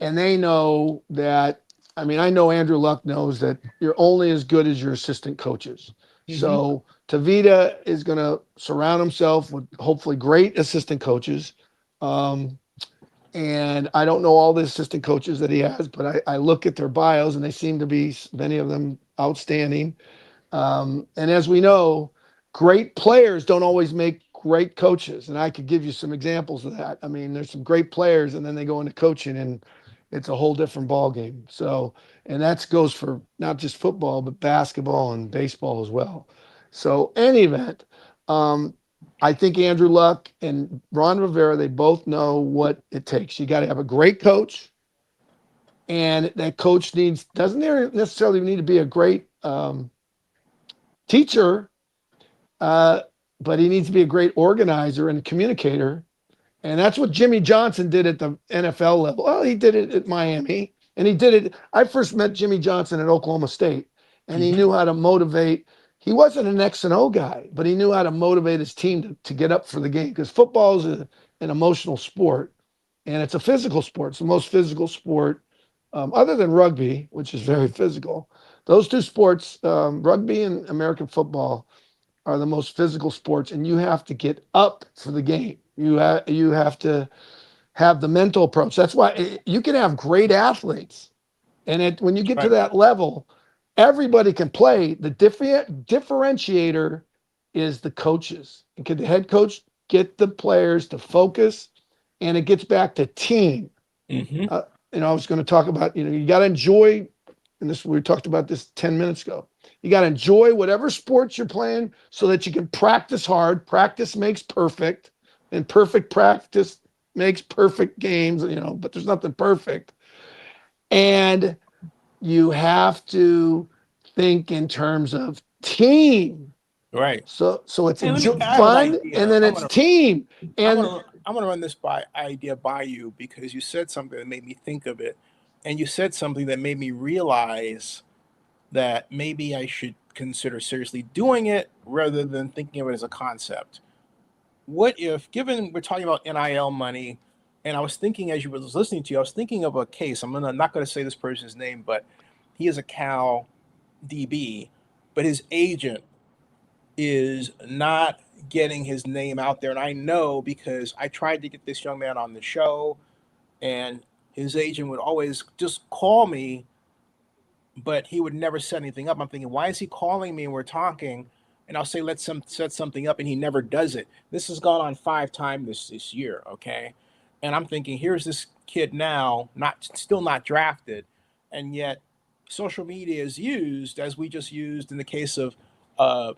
and they know that. I mean, I know Andrew Luck knows that you're only as good as your assistant coaches. Mm-hmm. So Tavita is going to surround himself with hopefully great assistant coaches. And I don't know all the assistant coaches that he has, but I look at their bios and they seem to be, many of them, outstanding. And as we know, great players don't always make great coaches. And I could give you some examples of that. I mean, there's some great players and then they go into coaching and it's a whole different ball game. So, and that goes for not just football, but basketball and baseball as well. So, any event, I think Andrew Luck and Ron Rivera, they both know what it takes. You got to have a great coach, and that coach doesn't necessarily need to be a great teacher, but he needs to be a great organizer and communicator. And that's what Jimmy Johnson did at the NFL level. Well, he did it at Miami, and he did it. I first met Jimmy Johnson at Oklahoma State, and he knew how to motivate. He wasn't an X and O guy, but he knew how to motivate his team to get up for the game, because football is an emotional sport, and it's a physical sport. It's the most physical sport, other than rugby, which is very physical. Those two sports, rugby and American football, are the most physical sports, and you have to get up for the game. You have to have the mental approach. That's why you can have great athletes, and when you get to that level, everybody can play. The differentiator is the coaches. And can the head coach get the players to focus? And it gets back to team. Mm-hmm. I was going to talk about, you got to enjoy, and this we talked about this 10 minutes ago. You got to enjoy whatever sports you're playing so that you can practice hard. Practice makes perfect, and perfect practice makes perfect games, but there's nothing perfect. And you have to think in terms of team. Right. So it's Hey, I have an fun, and idea. then it's team. And I'm gonna run this idea by you because you said something that made me think of it, and you said something that made me realize that maybe I should consider seriously doing it rather than thinking of it as a concept. What if, given we're talking about NIL money, and I was thinking as you was listening to you, I was thinking of a case. Not going to say this person's name, but he is a Cal DB, but his agent is not getting his name out there. And I know because I tried to get this young man on the show, and his agent would always just call me, but he would never set anything up. I'm thinking, why is he calling me and we're talking? And I'll say, let's set something up, and he never does it. This has gone on 5 times this year, okay? And I'm thinking, here's this kid now, still not drafted, and yet social media is used as we just used in the case of uh,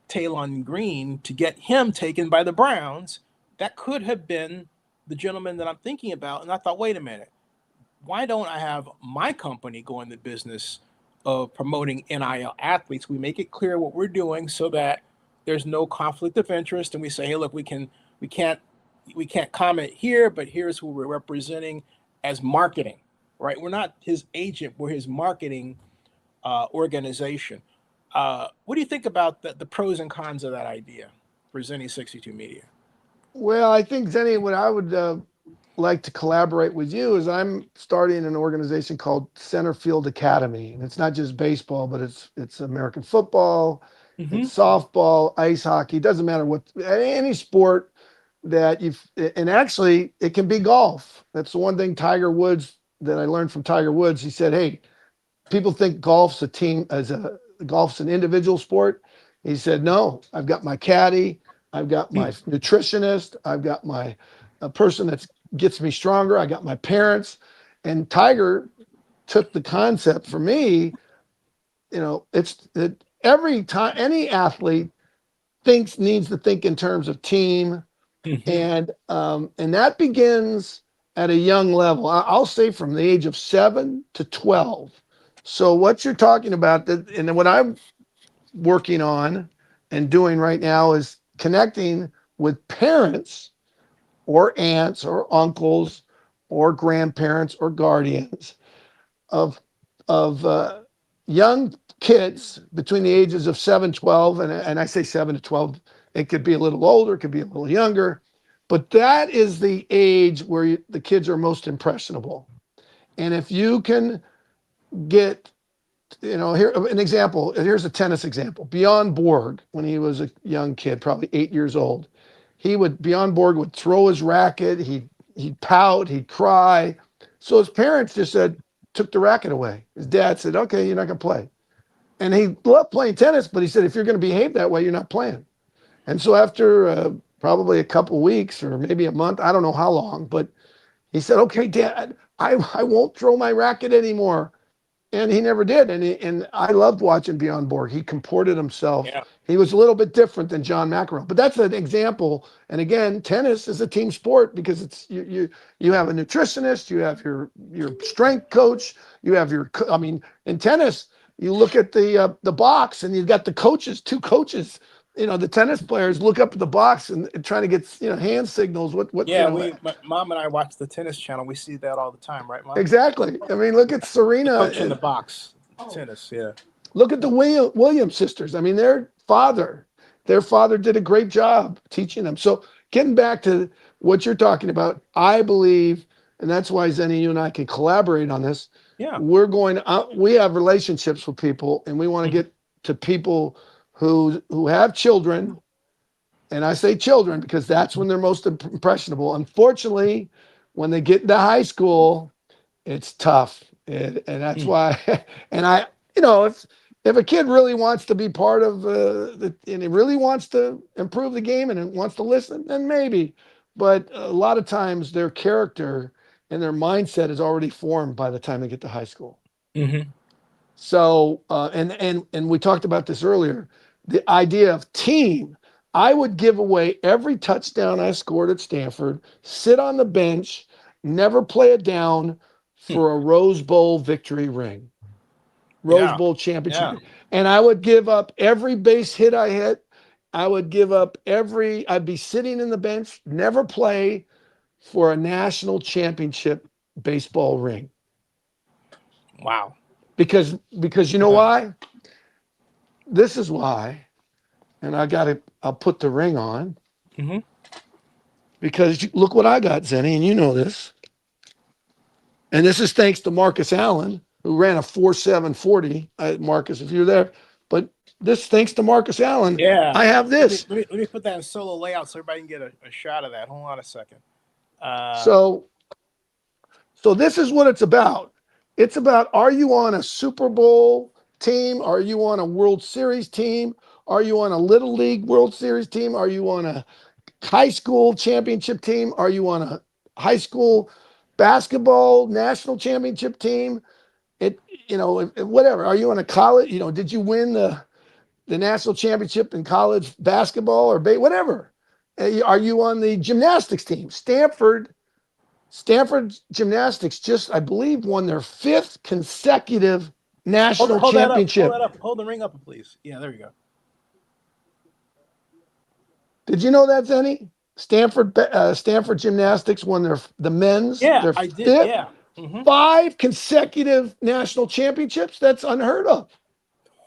Talon Green to get him taken by the Browns. That could have been the gentleman that I'm thinking about. And I thought, wait a minute, why don't I have my company go in the business of promoting NIL athletes? We make it clear what we're doing so that there's no conflict of interest, and we say, hey, look, we can't we can't comment here, but here's who we're representing as marketing, right? We're not his agent, we're his marketing organization. What do you think about the pros and cons of that idea for Zennie62 Media? well, I think Zenny, what I would like to collaborate with you is I'm starting an organization called Center Field Academy, and it's not just baseball, but it's American football, Mm-hmm. it's softball, ice hockey. Doesn't matter what any sport that and actually it can be golf. That's the one thing Tiger Woods that I learned from Tiger Woods. He said, "Hey, people think golf's an individual sport." He said, "No, I've got my caddy, I've got my nutritionist, I've got my a person that gets me stronger, I got my parents." And Tiger took the concept for me. It's that every time any athlete needs to think in terms of team, Mm-hmm. and that begins at a young level. I'll say from the age of 7 to 12. So what you're talking about, and what I'm working on and doing right now is connecting with parents or aunts or uncles or grandparents or guardians of young kids between the ages of 7, 12, and I say 7 to 12. It could be a little older, it could be a little younger, but that is the age where the kids are most impressionable. And if you can get, here an example. Here's a tennis example. Bjorn Borg, when he was a young kid, probably 8 years old, Bjorn Borg would throw his racket. He'd pout. He'd cry. So his parents just took the racket away. His dad said, "Okay, you're not gonna play." And he loved playing tennis, but he said, "If you're going to behave that way, you're not playing." And so after probably a couple weeks or maybe a month, I don't know how long, but he said, "Okay, Dad, I won't throw my racket anymore." And he never did. And I loved watching Bjorn Borg. He comported himself. Yeah. He was a little bit different than John McEnroe. But that's an example. And again, tennis is a team sport because it's you have a nutritionist, you have your strength coach, you have in tennis, you look at the box and you've got the coaches, two coaches. The tennis players look up at the box and trying to get hand signals. Yeah, my mom and I watch the tennis channel. We see that all the time, right, Mom? Exactly. I mean, look at Serena Coach in the and box, tennis. Yeah. look at the Williams sisters. I mean, their father did a great job teaching them. So getting back to what you're talking about, I believe, and that's why Zenny, you and I can collaborate on this. Yeah. We have relationships with people, and we want to Mhm. get to people who have children. And I say children because that's when they're most impressionable. Unfortunately, when they get into high school, it's tough, and that's Mm. why. And if a kid really wants to be part of and he really wants to improve the game and wants to listen, then maybe. But a lot of times their character and their mindset is already formed by the time they get to high school. Mm-hmm. So, and we talked about this earlier, the idea of team. I would give away every touchdown I scored at Stanford, sit on the bench, never play it down for a Rose Bowl victory ring, Rose Yeah. Bowl championship. Yeah. Ring. And I would give up every base hit I hit. I would give up I'd be sitting in the bench, never play for a national championship baseball ring. Wow. Because you know why? This is why. And I'll put the ring on Mm-hmm. because look what I got, Zenny, and you know this. And this is thanks to Marcus Allen, who ran a 4.740. Marcus, if you're there, but this thanks to Marcus Allen. Yeah. I have this. Let me put that in solo layout so everybody can get a shot of that. Hold on a second. So this is what it's about. It's about, are you on a Super Bowl team? Are you on a World Series team? Are you on a Little League World Series team? Are you on a high school championship team? Are you on a high school basketball national championship team? Whatever. Are you on a college? Did you win the national championship in college basketball or whatever? Are you on the gymnastics team? Stanford Gymnastics just, I believe, won their 5th consecutive national championship. Hold that up. Hold the ring up, please. Yeah, there you go. Did you know that, Zenny? Stanford Gymnastics won the men's. Yeah, their I did. 5th, Yeah. Mm-hmm. 5 consecutive national championships. That's unheard of.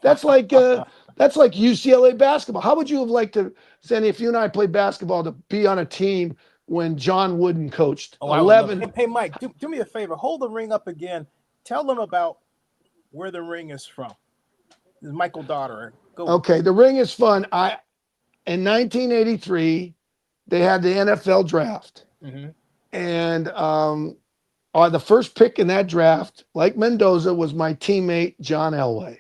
That's like UCLA basketball. How would you have liked to, Zenny, if you and I played basketball, to be on a team when John Wooden coached? 11. Hey, Mike, do me a favor. Hold the ring up again. Tell them about where the ring is from. This is Michael Daughter. Go. Okay, the ring is fun. In 1983, they had the NFL draft. Mm-hmm. And the first pick in that draft, like Mendoza, was my teammate, John Elway.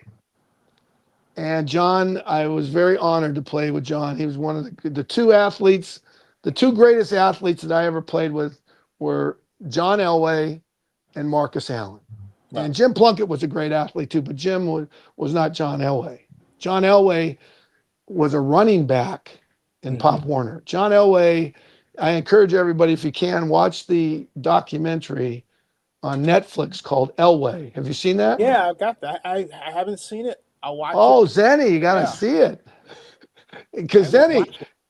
And John, I was very honored to play with John. He was one of the two athletes, the two greatest athletes that I ever played with were John Elway and Marcus Allen. Right. And Jim Plunkett was a great athlete too, but Jim was not John Elway. John Elway was a running back in Pop Warner. John Elway, I encourage everybody, if you can, watch the documentary on Netflix called Elway. Have you seen that? Yeah, I've got that. I haven't seen it. I'll watch it. Oh, Zenny, you got to see it. Because Zenny,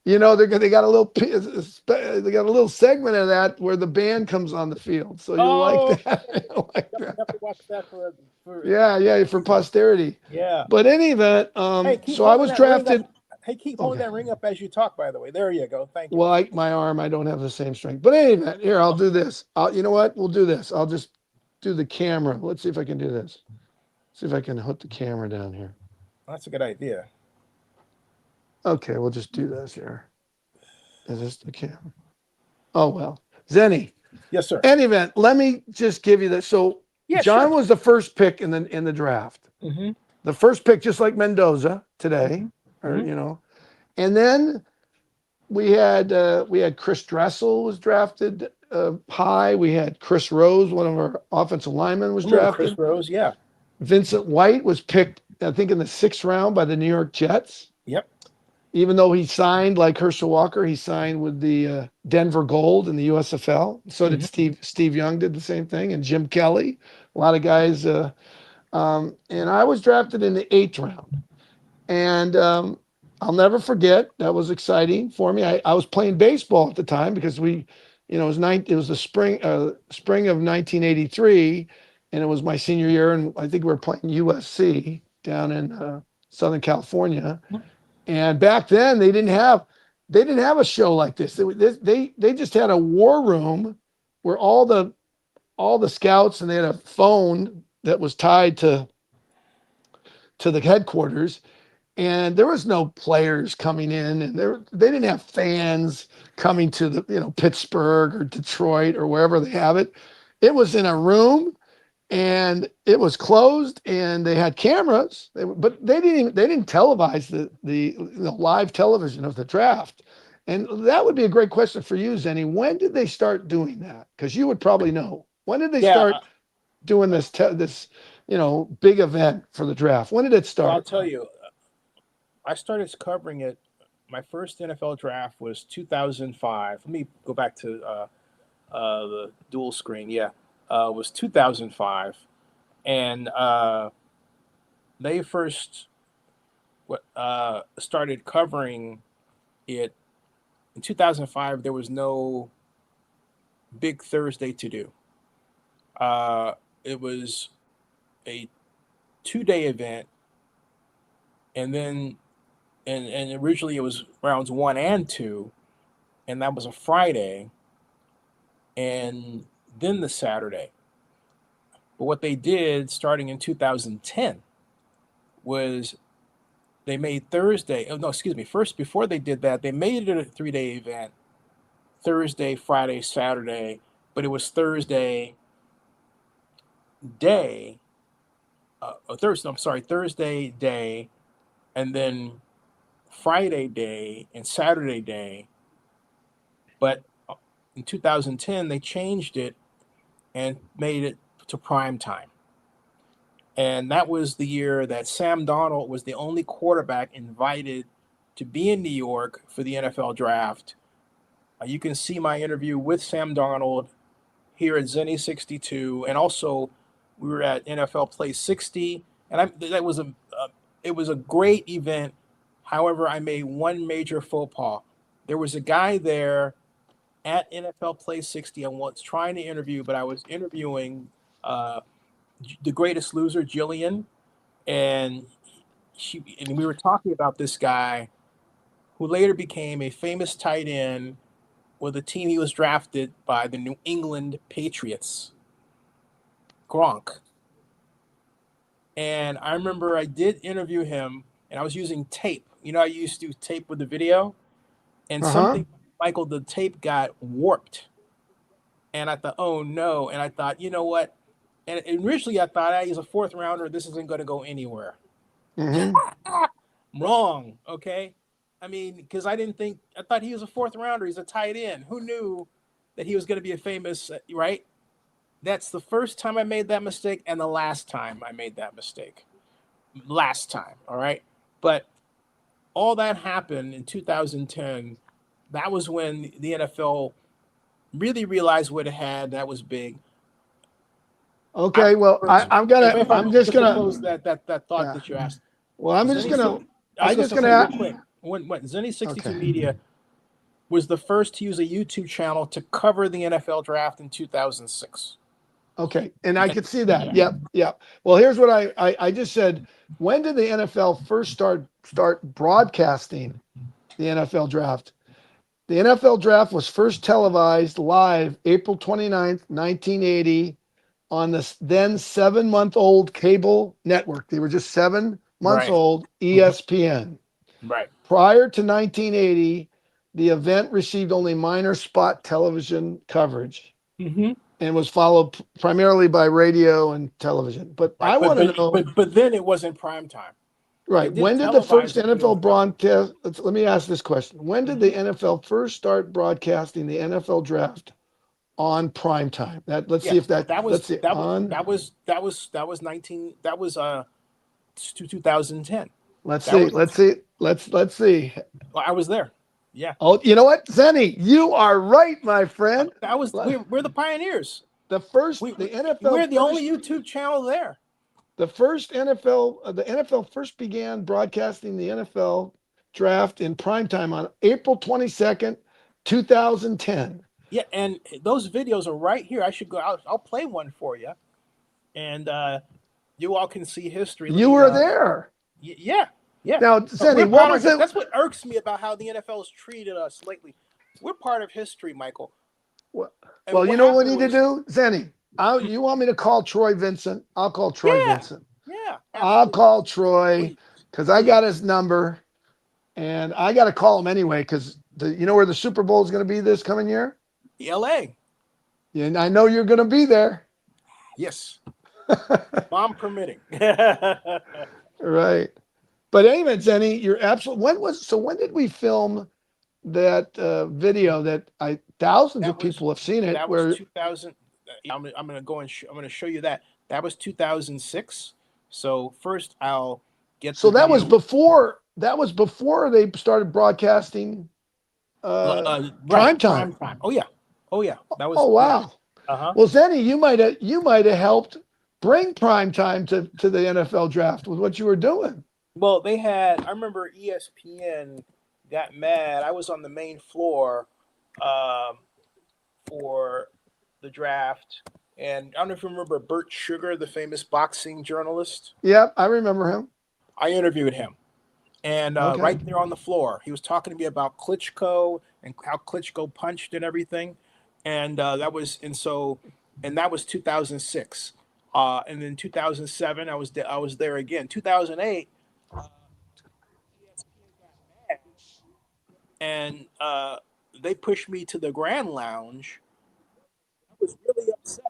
they got a little segment of that where the band comes on the field. So you'll like that. Have to watch that for for posterity. Yeah. But in any event, so I was drafted. Hey, keep holding that ring up as you talk, by the way. There you go. Thank you. Well, my arm, I don't have the same strength. But in any event, here, I'll do this. You know what? We'll do this. I'll just do the camera. Let's see if I can do this. See if I can hook the camera down here. That's a good idea. Okay, we'll just do this here. Is this the camera? Oh, well. Zenny. Yes, sir. Any event, let me just give you this. So John was the first pick in the draft. Mm-hmm. The first pick, just like Mendoza today, and then we had Chris Dressel was drafted high. We had Chris Rose, one of our offensive linemen, was drafted. Chris Rose, yeah. Vincent White was picked, I think, in the 6th round by the New York Jets. Yep. Even though he signed, like Herschel Walker, he signed with the Denver Gold in the USFL. So did Steve Young did the same thing, and Jim Kelly. A lot of guys. And I was drafted in the 8th round. And I'll never forget, that was exciting for me. I was playing baseball at the time because it was the spring of 1983, and it was my senior year, and I think we were playing USC down in Southern California. And back then they didn't have a show like this. They just had a war room where all the scouts, and they had a phone that was tied to the headquarters, and there was no players coming in, and they didn't have fans coming to the Pittsburgh or Detroit or wherever they have it. It was in a room, and it was closed, and they had cameras, but they didn't televise the live television of the draft. And that would be a great question for you, Zenny. When did they start doing that? Because you would probably know. When did they Yeah, start doing this big event for the draft? When did it well, I'll start? tell you, I started covering it. My first NFL draft was 2005. Let me go back to the dual screen. Yeah, it was 2005, and they first started covering it in 2005. There was no big Thursday to do. It was a 2-day event, and then and originally it was rounds 1 and 2, and that was a Friday, and then the Saturday. But what they did starting in 2010 was they made Thursday. Oh no, excuse me. First, before they did that, they made it a 3-day event: Thursday, Friday, Saturday. But it was Thursday day, Thursday. I'm sorry, Thursday day, and then Friday day and Saturday day. But in 2010, they changed it and made it to prime time. And that was the year that Sam Darnold was the only quarterback invited to be in New York for the NFL draft. You can see my interview with Sam Darnold here at Zennie62, and also we were at NFL Play 60, and that was it was a great event. However, I made one major faux pas. There was a guy there at NFL Play 60 I was trying to interview, but I was interviewing uh, the greatest loser, Jillian, and we were talking about this guy who later became a famous tight end with a team he was drafted by, the New England Patriots, Gronk. And I remember I did interview him, and I was using tape. You know, I used to tape with the video, and something, Michael, the tape got warped. And I thought, oh no. And I thought, you know what? And originally I thought, he's a fourth rounder. This isn't going to go anywhere. Wrong. Okay. I mean, because I thought he was a fourth rounder. He's a tight end. Who knew that he was going to be a famous, right? That's the first time I made that mistake and the last time I made that mistake. Last time. All right. But all that happened in 2010. That was when the NFL really realized what it had. That was big. Okay, well, I'm just gonna close that thought that you asked. Well, I'm just gonna. I was just gonna gonna. say real quick. When Zennie62Media was the first to use a YouTube channel to cover the NFL draft in 2006. Okay, and I could see that. Yep. Well, here's what I just said. When did the NFL first start broadcasting the NFL draft? The NFL draft was first televised live April 29th, 1980 on the then 7-month-old cable network. They were just 7 months old, ESPN. Right. Prior to 1980, the event received only minor spot television coverage and was followed primarily by radio and television. But I want to know. But then it wasn't prime time. Right. When did the first NFL broadcast? Let me ask this question. When did the NFL first start broadcasting the NFL draft on prime time? Let's see if that was 2010. Let's see. I was there. Yeah. Oh, you know what, Zenny, you are right, my friend. We're the pioneers. The NFL. We're the only YouTube channel there. The NFL first began broadcasting the NFL draft in primetime on April 22nd, 2010. Yeah, and those videos are right here. I should go. I'll play one for you, and you all can see history. You were there. Yeah. Now, Zenny, what was it? That's what irks me about how the NFL has treated us lately. We're part of history, Michael. Well, you know what we need to do, Zenny? You want me to call Troy Vincent? I'll call Troy Vincent. Yeah. I'll call Troy because I got his number, and I got to call him anyway because you know where the Super Bowl is going to be this coming year? LA. Yeah, and I know you're going to be there. Yes. Mom permitting. Right. But anyway, Zenny, you're absolutely. When did we film video that thousands That of was people have seen it. that was Where 2000. I'm gonna go and I'm gonna show you that. That was 2006. So first I'll get so the that was video. before they started broadcasting Right, prime time. prime time. Oh yeah. That was Oh yeah. wow. Uh-huh. Well, Zenny, you might have helped bring prime time to the NFL draft with what you were doing. Well, they had. I remember ESPN got mad. I was on the main floor um, for the draft, and I don't know if you remember Bert Sugar, the famous boxing journalist. Yep, I remember him. I interviewed him, and Okay. right there on the floor, he was talking to me about Klitschko and how Klitschko punched and everything, and that was 2006, and then 2007 I was there again. 2008. And they pushed me to the Grand Lounge. I was really upset.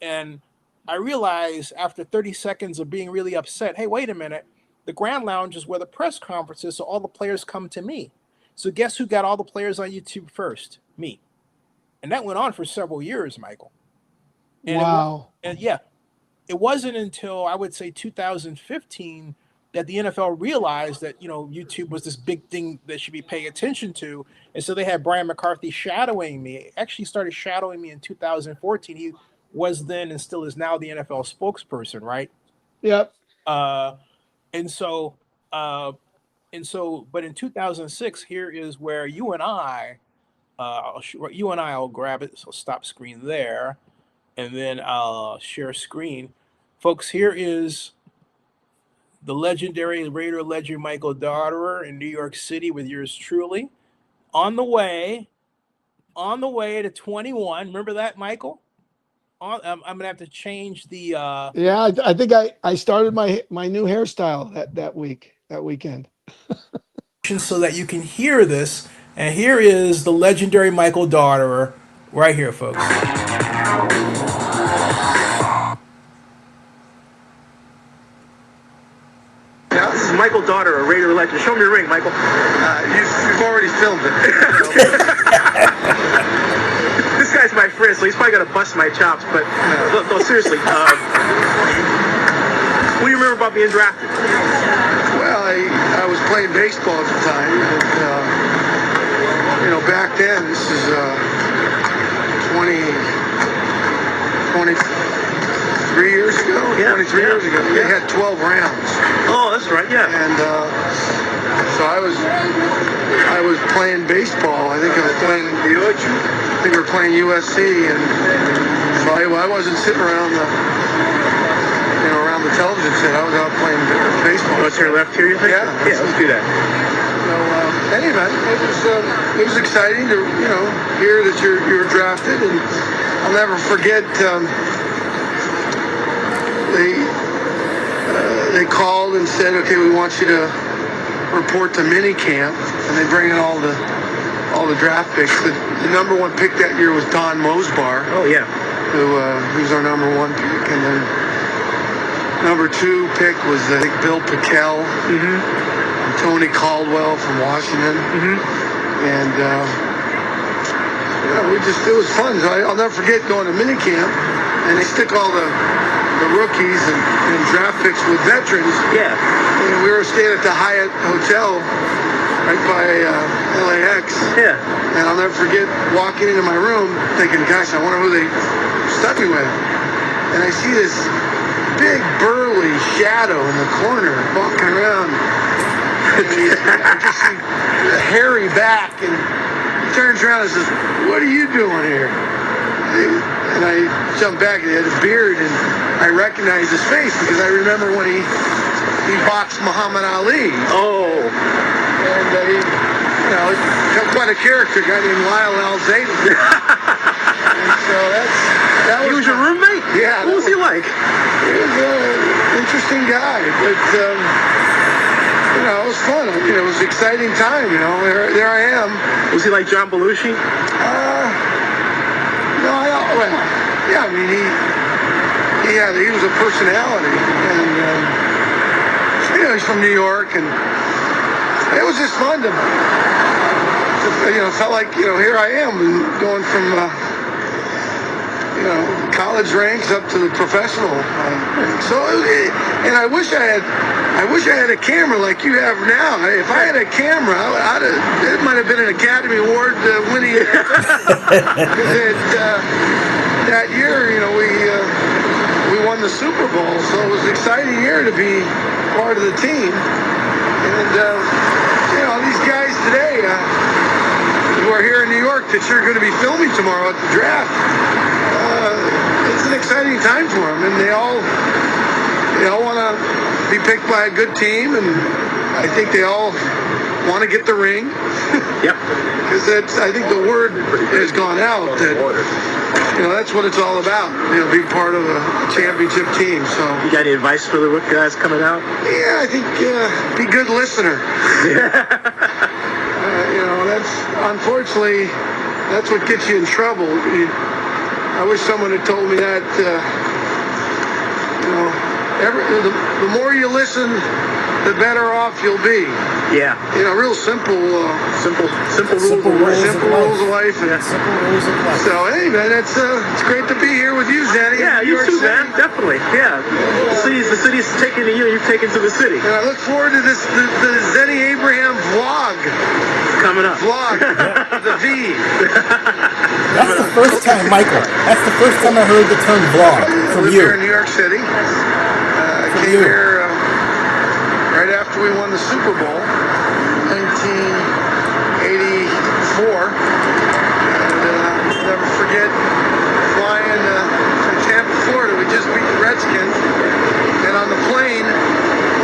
And I realized after 30 seconds of being really upset, hey, wait a minute. The Grand Lounge is where the press conference is, so all the players come to me. So guess who got all the players on YouTube first? Me. And that went on for several years, Michael. And it was, Wow. and yeah, it wasn't until I would say 2015 that the NFL realized that YouTube was this big thing that should be paying attention to, and so they had Brian McCarthy shadowing me. Actually, started shadowing me in 2014. He was then and still is now the NFL spokesperson, right? Yep. Uh, and so, uh, but in 2006, here is where you and I, will grab it. So stop screen there, and then I'll share screen, folks. Here is the legendary Raider legend Michael Dodderer in New York City with yours truly on the way to 21. Remember that, Michael? I'm gonna have to change the Yeah, I think I started my new hairstyle that weekend. so that you can hear this. And here is the legendary Michael Dodderer right here, folks. Yeah, this is Michael Daughter, a Raider legend. Show me your ring, Michael. You've already filmed it. This guy's my friend, so he's probably going to bust my chops. But no, seriously. What do you remember about being drafted? Well, I was playing baseball at the time. And, back then, this is 23 years ago? Yeah, 23 years ago. They had 12 rounds. Oh, that's right, yeah. And so I was playing baseball. I think we were playing USC, and so I wasn't sitting around the television set. I was out playing baseball. What's your left here, you think? Yeah. Yeah, let's do that. So anyway, it was exciting to hear that you were drafted, and I'll never forget. They called and said, okay, we want you to report to minicamp, and they bring in all the draft picks. The number one pick that year was Don Mosbar. Oh yeah, who was our number one pick, and then number two pick was I think Bill Pickell, and Tony Caldwell from Washington, and it was fun. So I'll never forget going to minicamp, and they stick all the rookies and draft picks with veterans. Yeah. And we were staying at the Hyatt Hotel right by LAX. Yeah. And I'll never forget walking into my room thinking, gosh, I wonder who they stuck me with. And I see this big burly shadow in the corner walking around. And I just see the hairy back, and he turns around and says, what are you doing here? And I jumped back, and he had a beard, and I recognized his face because I remember when he boxed Muhammad Ali. Oh. And he quite a character, a guy named Lyle Alzate. And so that was... He was your roommate? Yeah. What was he like? He was an interesting guy, but... it was fun. It was an exciting time. There I am. Was he like John Belushi? No, yeah. I mean, he was a personality, and he's from New York, and it was just fun to felt like, here I am going from, college ranks up to the professional. And I wish I had a camera like you have now. If I had a camera, it might have been an Academy Award winning. That year, we won the Super Bowl, so it was an exciting year to be part of the team. And these guys today who are here in New York that you're going to be filming tomorrow at the draft. It's an exciting time for them, and they all want to be picked by a good team, and I think they all want to get the ring. Yep. Because I think the word has gone out that that's what it's all about. Being part of a championship team. So you got any advice for the rook guys coming out? Yeah, I think be a good listener. That's unfortunately that's what gets you in trouble. I wish someone had told me that. The more you listen, the better off you'll be. Yeah. Real simple rules of life. Yeah, simple rules of life. So anyway, it's great to be here with you, Zennie. Yeah, you too, man. Definitely. Yeah. The city's taking to you. You've taken to the city. And I look forward to the Zennie Abraham vlog. Coming up. Vlog. The V. That's the first time, Michael. That's the first time I heard the term vlog from you. Here in New York City. I came here right after we won the Super Bowl, 1984. And I'll never forget flying from Tampa, Florida. We just beat the Redskins. And on the plane,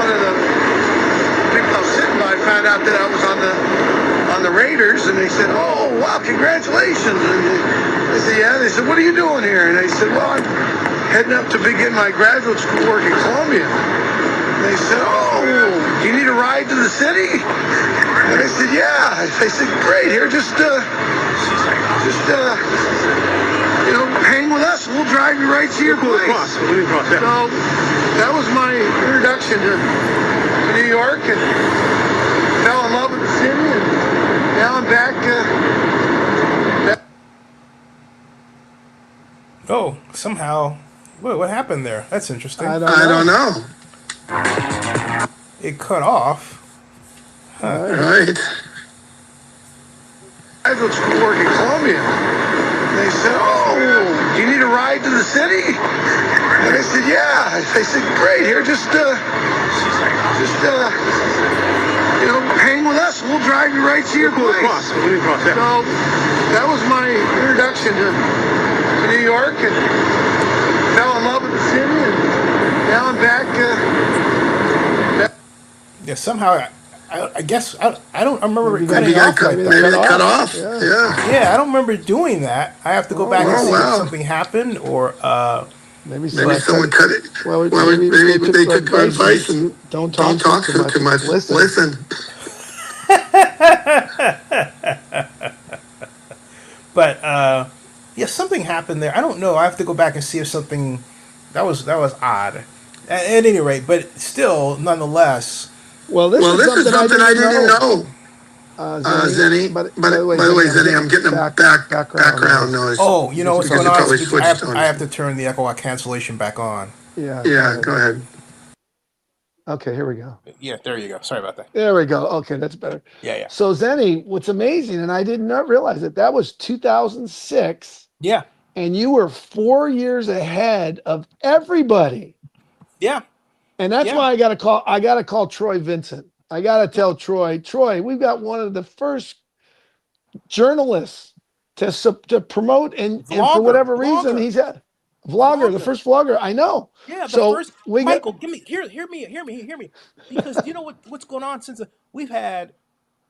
one of the people I was sitting by found out that I was on the Raiders, and they said, "Oh, wow, congratulations." And I said, "Yeah." They said, "What are you doing here?" And I said, "Well, I'm heading up to begin my graduate school work in Columbia." And they said, "Oh, do you need a ride to the city?" And I said, "Yeah." They said, "Great, here, just hang with us. We'll drive you right to your place." So that was my introduction to New York, and fell in love with the city, and now I'm back. Oh, somehow, what happened there? That's interesting. I don't know. It cut off. All right. I was working in Columbia. They said, "Oh, do you need a ride to the city?" And I said, "Yeah." They said, "Great, here, just hang with us. We'll drive you right to your place." So that was my introduction to New York, and fell in love with the city, and now I'm back. Yeah, somehow, I guess I don't remember it Maybe cutting off. maybe they cut off. Yeah. I don't remember doing that. I have to go back and see if something happened, or maybe someone cut it. Well, maybe they took our advice and don't talk too much. Listen. But yeah, something happened there. I don't know. I have to go back and see if something that was odd. At any rate, but still, nonetheless. Well, this is something I didn't know. Zennie. By the way, Zennie, I'm getting a background noise. Oh, you know what's going on? I have to turn the echo cancellation back on. Yeah, go ahead. Okay, here we go. Yeah, there you go. Sorry about that. There we go. Okay, that's better. Yeah. So Zennie, what's amazing, and I did not realize that was 2006. Yeah. And you were 4 years ahead of everybody. Yeah. And that's why I got to call Troy Vincent. I got to tell Troy, we've got one of the first journalists to promote, and for whatever reason, he's a vlogger, the first vlogger. I know. Yeah, first. Michael, hear me. Because you know what's going on since we've had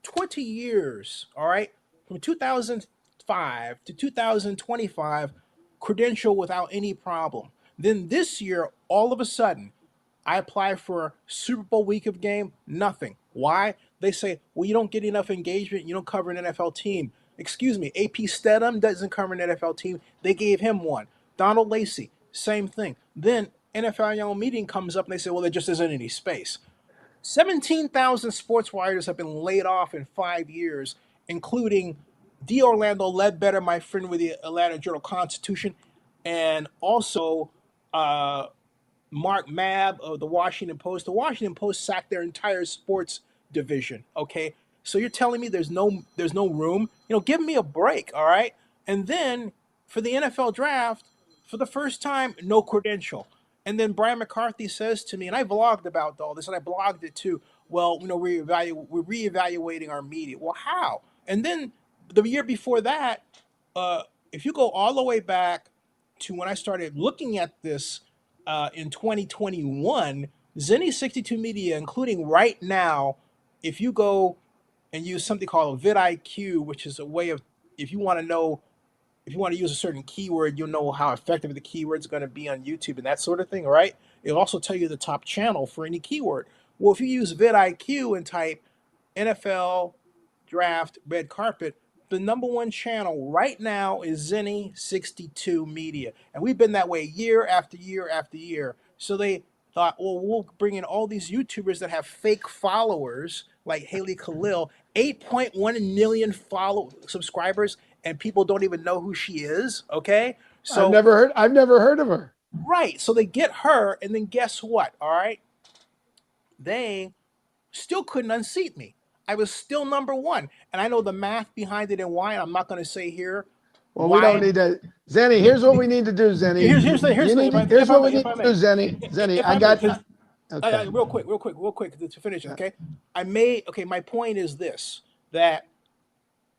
20 years, all right, from 2005 to 2025, credential without any problem. Then this year, all of a sudden, I apply for Super Bowl week of game, nothing. Why? They say, well, you don't get enough engagement, you don't cover an NFL team. Excuse me, AP Stedham doesn't cover an NFL team. They gave him one. Donald Lacey, same thing. Then NFL annual meeting comes up and they say, well, there just isn't any space. 17,000 sports writers have been laid off in 5 years, including D. Orlando Ledbetter, my friend with the Atlanta Journal-Constitution, and also Mark Mabb of the Washington Post. The Washington Post sacked their entire sports division. Okay, so you're telling me there's no room? Give me a break, all right? And then for the NFL draft, for the first time, no credential. And then Brian McCarthy says to me, and I vlogged about all this, and I blogged it too. Well, we're reevaluating our media. Well, how? And then the year before that, uh, if you go all the way back to when I started looking at this in 2021, Zennie62Media, including right now, if you go and use something called vidIQ, which is a way of, if you want to know, if you want to use a certain keyword, you'll know how effective the keyword's going to be on YouTube and that sort of thing, right? It'll also tell you the top channel for any keyword. Well, if you use vidIQ and type NFL draft red carpet, the number one channel right now is Zennie62Media. And we've been that way year after year after year. So they thought, well, we'll bring in all these YouTubers that have fake followers, like Haley Khalil, 8.1 million subscribers, and people don't even know who she is. Okay. I've So, never heard of her. right. So they get her, and then guess what? All right. They still couldn't unseat me. I was still number one. And I know the math behind it and why. I'm not going to say here Well, we don't why. need to. Zennie, here's what we need to do, Zennie. Here's Here's if I what we may, need to do, Zennie. Zennie, if I I may, got. because Okay. real quick to finish. Okay, my point is this: that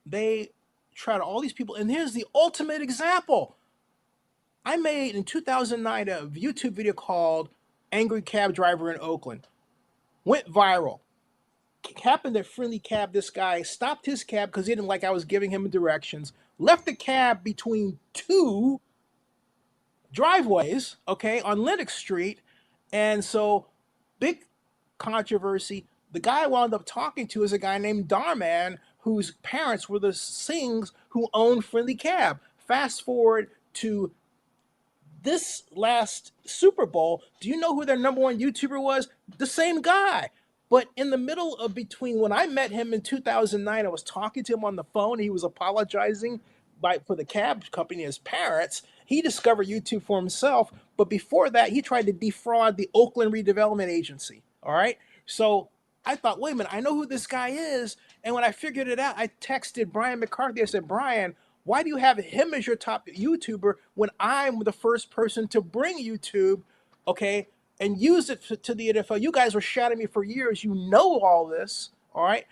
they tried all these people, and here's the ultimate example. I made in 2009 a YouTube video called "Angry Cab Driver in Oakland." Went viral. Happened to friendly cab this guy, stopped his cab because he didn't like I was giving him directions, left the cab between two driveways, okay, on Lenox Street. And so, big controversy. The guy I wound up talking to is a guy named Darman, whose parents were the Singhs who owned Friendly Cab. Fast forward to this last Super Bowl, do you know who their number one YouTuber was? The same guy. But in the middle of between when I met him in 2009, I was talking to him on the phone. He was apologizing for the cab company, his parents. He discovered YouTube for himself. But before that, he tried to defraud the Oakland Redevelopment Agency. All right. So I thought, wait a minute, I know who this guy is. And when I figured it out, I texted Brian McCarthy. I said, Brian, why do you have him as your top YouTuber when I'm the first person to bring YouTube, okay, and use it to the NFL? You guys were shouting me for years. You know all this, all right?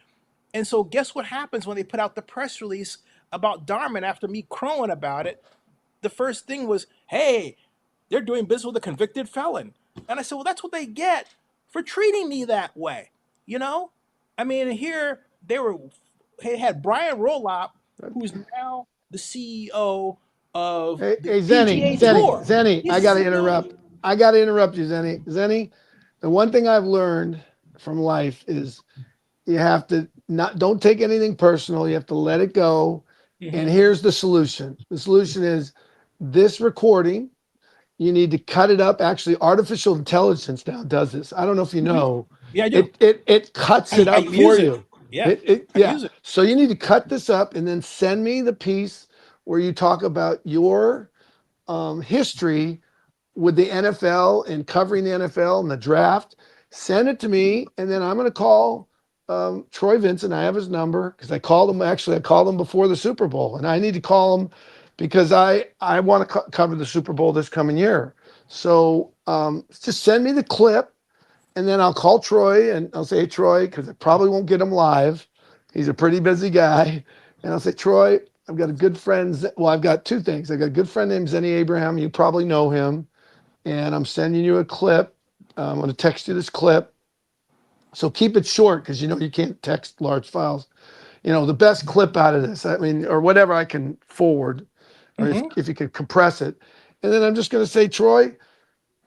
And so guess what happens when they put out the press release about Darman after me crowing about it? The first thing was, hey, they're doing business with a convicted felon. And I said, well, that's what they get for treating me that way. You know? I mean, here they had Brian Rolop, who's now the CEO of the PGA Tour. Zennie, I He's got to CEO. interrupt. I got to interrupt you, Zennie. Zennie, the one thing I've learned from life is you have to don't take anything personal. You have to let it go. And here's the solution. The solution is this recording. You need to cut it up. Actually, artificial intelligence now does this. I don't know if you know. Yeah, I do. It cuts it I up for use it. you. Yeah, I Yeah. use it. So you need to cut this up and then send me the piece where you talk about your history with the NFL and covering the NFL and the draft. Send it to me, and then I'm going to call Troy Vincent. I have his number because I called him. Actually, I called him before the Super Bowl, and I need to call him because I want to cover the Super Bowl this coming year. So just send me the clip, and then I'll call Troy and I'll say, hey, Troy, because I probably won't get him live. He's a pretty busy guy. And I'll say, Troy, I've got a good friend. Well, I've got two things. I've got a good friend named Zennie Abraham. You probably know him. And I'm sending you a clip. I'm going to text you this clip. So keep it short because you can't text large files. The best clip out of this, I mean, or whatever I can forward, or if you could compress it. And then I'm just going to say, Troy,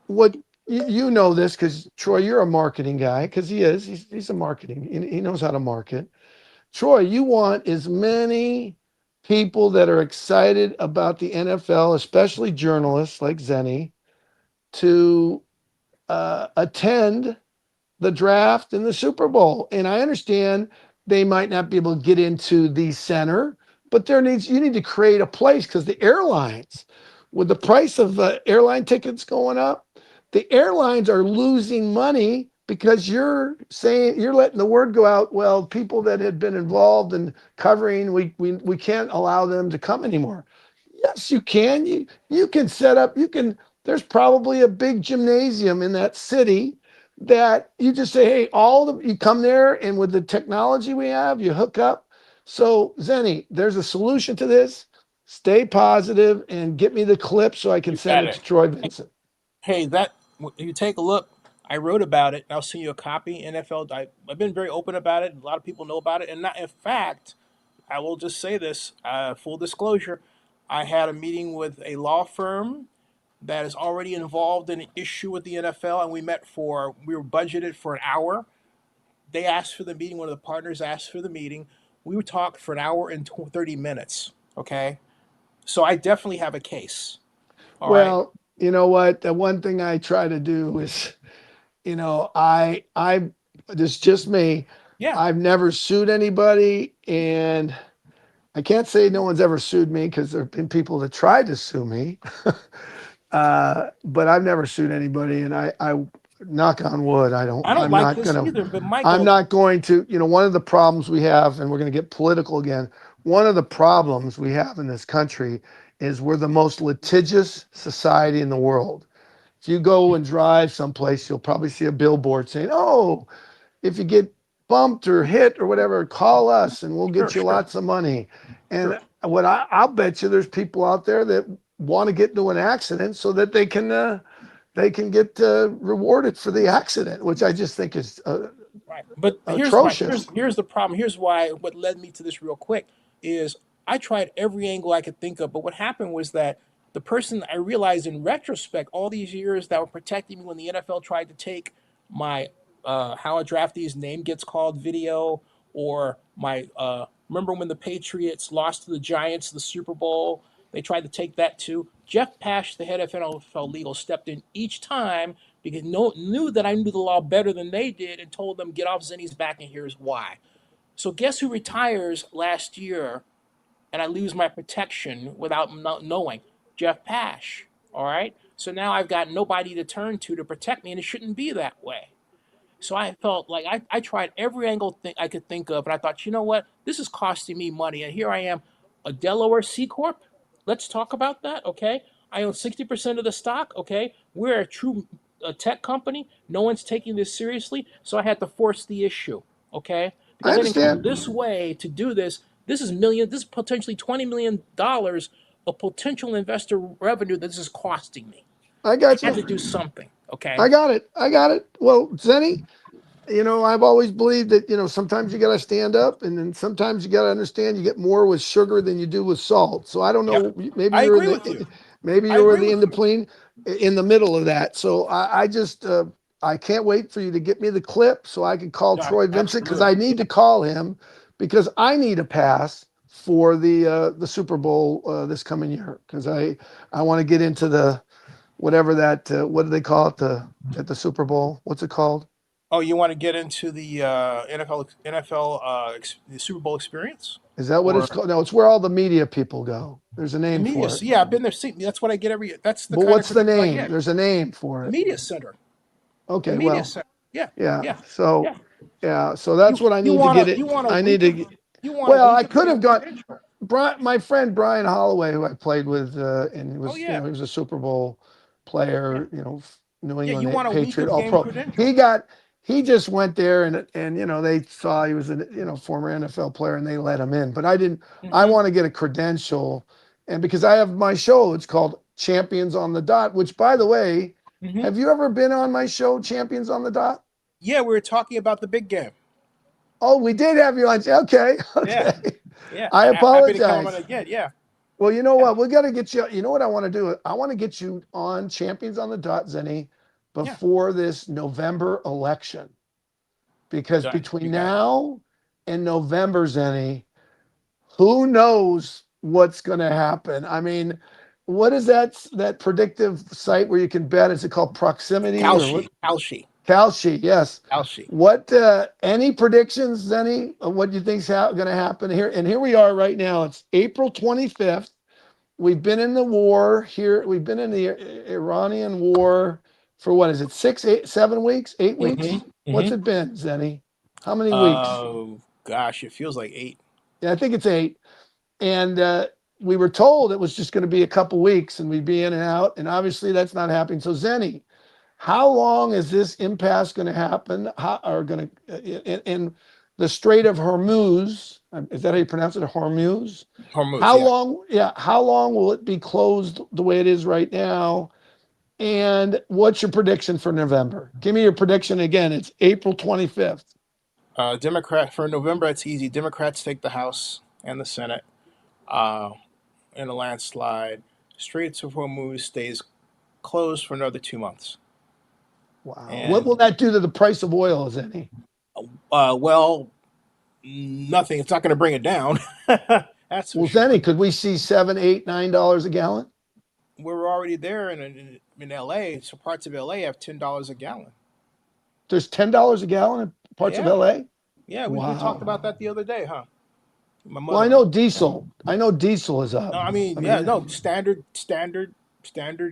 what you know this because Troy, you're a marketing guy because he's a marketing. He knows how to market. Troy, you want as many people that are excited about the NFL, especially journalists like Zennie, to attend the draft and the Super Bowl. And I understand they might not be able to get into the center, but you need to create a place because the airlines, with the price of airline tickets going up, the airlines are losing money because you're letting the word go out. Well, people that had been involved in covering, we can't allow them to come anymore. Yes, you can. You can set up. You can. There's probably a big gymnasium in that city that you just say, hey, you come there, and with the technology we have, you hook up. So, Zenny, there's a solution to this. Stay positive and get me the clip so I can You send got it it. to Troy Vincent. Hey, you take a look. I wrote about it. I'll send you a copy. NFL. I've been very open about it. A lot of people know about it, and not, in fact, I will just say this. Full disclosure: I had a meeting with a law firm that is already involved in an issue with the NFL, and we were budgeted for an hour. They asked for the meeting. One of the partners asked for the meeting. We were talking for an hour and 30 minutes. Okay, so I definitely have a case. All right. Well, you know what? The one thing I try to do is, I this is just me. Yeah. I've never sued anybody, and I can't say no one's ever sued me because there have been people that tried to sue me. But I've never sued anybody, and I knock on wood. I don't like this either, but I'm Michael, not going to. One of the problems we have, and we're going to get political again. One of the problems we have in this country is we're the most litigious society in the world. If you go and drive someplace, you'll probably see a billboard saying, "Oh, if you get bumped or hit or whatever, call us and we'll sure, get you sure, lots of money." And sure. I'll bet you there's people out there that want to get into an accident so that they can get rewarded for the accident, which I just think is Right. But atrocious. here's the problem. Here's why what led me to this real quick is I tried every angle I could think of, but what happened was that the person I realized in retrospect, all these years that were protecting me when the NFL tried to take my how a draftee's name gets called video, or my remember when the Patriots lost to the Giants in the Super Bowl, they tried to take that too. Jeff Pash, the head of NFL legal, stepped in each time because knew that I knew the law better than they did and told them, get off Zenny's back, and here's why. So guess who retires last year and I lose my protection without not knowing? Jeff Pash. All right. So now I've got nobody to turn to protect me, and it shouldn't be that way. So I felt like I tried every angle I could think of, and I thought, you know what? This is costing me money. And here I am, a Delaware C Corp. Let's talk about that, okay? I own 60% of the stock, okay? We're a true tech company. No one's taking this seriously. So I had to force the issue, okay? I Because I didn't come understand. this way to do this. This is potentially $20 million of potential investor revenue that this is costing me. I I got had you. to do something, I okay? got it. I got it. Well, Zenny, I've always believed that, sometimes you got to stand up, and then sometimes you got to understand you get more with sugar than you do with salt. So I don't Yeah. know, maybe I you're in agree with you. maybe I you're agree the in with you. between, in the middle of that. So I just, I can't wait for you to get me the clip so I can call Yeah, Troy Vincent, because I absolutely. need to call him because I need a pass for the Super Bowl this coming year, because I want to get into the whatever that what do they call it, at the Super Bowl? What's it called? Oh, you want to get into the NFL the Super Bowl experience, Is that what or it's called? No, it's where all the media people go. There's a the name media? for it. Yeah, I've been there. See, that's what I get every. That's the But kind of what's the credential I name? get. There's a name for The it. media center. The Okay, media well, center. Yeah, yeah. yeah, So, yeah. yeah. So that's what I You need to want get a it. you want a I need week of to. you want a Well, I week of could being have got credential. My friend Brian Holloway, who I played with, and he Oh was, yeah, he was a Super Bowl yeah, player, New yeah. You England want a week Patriot, of All game Pro. credential. He just went there, and they saw he was a former NFL player, and they let him in. But I didn't. I Mm-hmm. want to get a credential, and because I have my show, it's called Champions on the Dot. Which, by the way, Mm-hmm. have you ever been on my show, Champions on the Dot? Yeah, we were talking about the big game. Oh, we did have you on. Okay, Yeah, okay. yeah. I Happy to come on apologize. again. Yeah, Well, you know yeah, what? We got to get you. You know what I want to do? I want to get you on Champions on the Dot, Zenny, yeah. before this November election. Because Done. You between got it. now and November, Zenny, who knows what's going to happen? I mean, what is that predictive site where you can bet? Is it called Proximity or what? Kalshi. Kalshi, yes. Kalshi. What? Any predictions, Zenny, of what you think's going to happen here? And here we are right now. It's April 25th. We've been in the war here. We've been in the Iranian war for what is it? 6, 8, 7 weeks, 8 weeks? What's it been, Zenny? How many weeks? Oh gosh, it feels like 8. Yeah, I think it's 8. And we were told it was just going to be a couple weeks and we'd be in and out. And obviously that's not happening. So Zenny, how long is this impasse going to happen? How are going to in the Strait of Hormuz? Is that how you pronounce it? Hormuz. Hormuz. How Yeah. long? Yeah. How long will it be closed the way it is right now? And what's your prediction for November? Give me your prediction again. It's April 25th. Democrat for November. It's easy. Democrats take the House and the Senate in a landslide. Straits of Hormuz stays closed for another 2 months. Wow. And, what will that do to the price of oil, Zenny? Well, nothing. It's not going to bring it down. That's well, for sure. Zenny, could we see $7, $8, $9 a gallon? We're already there in LA. So parts of LA have $10 a gallon. There's $10 a gallon in parts of LA? Yeah, we talked about that the other day, huh? Well, I know diesel. I know diesel is up. No, I mean, standard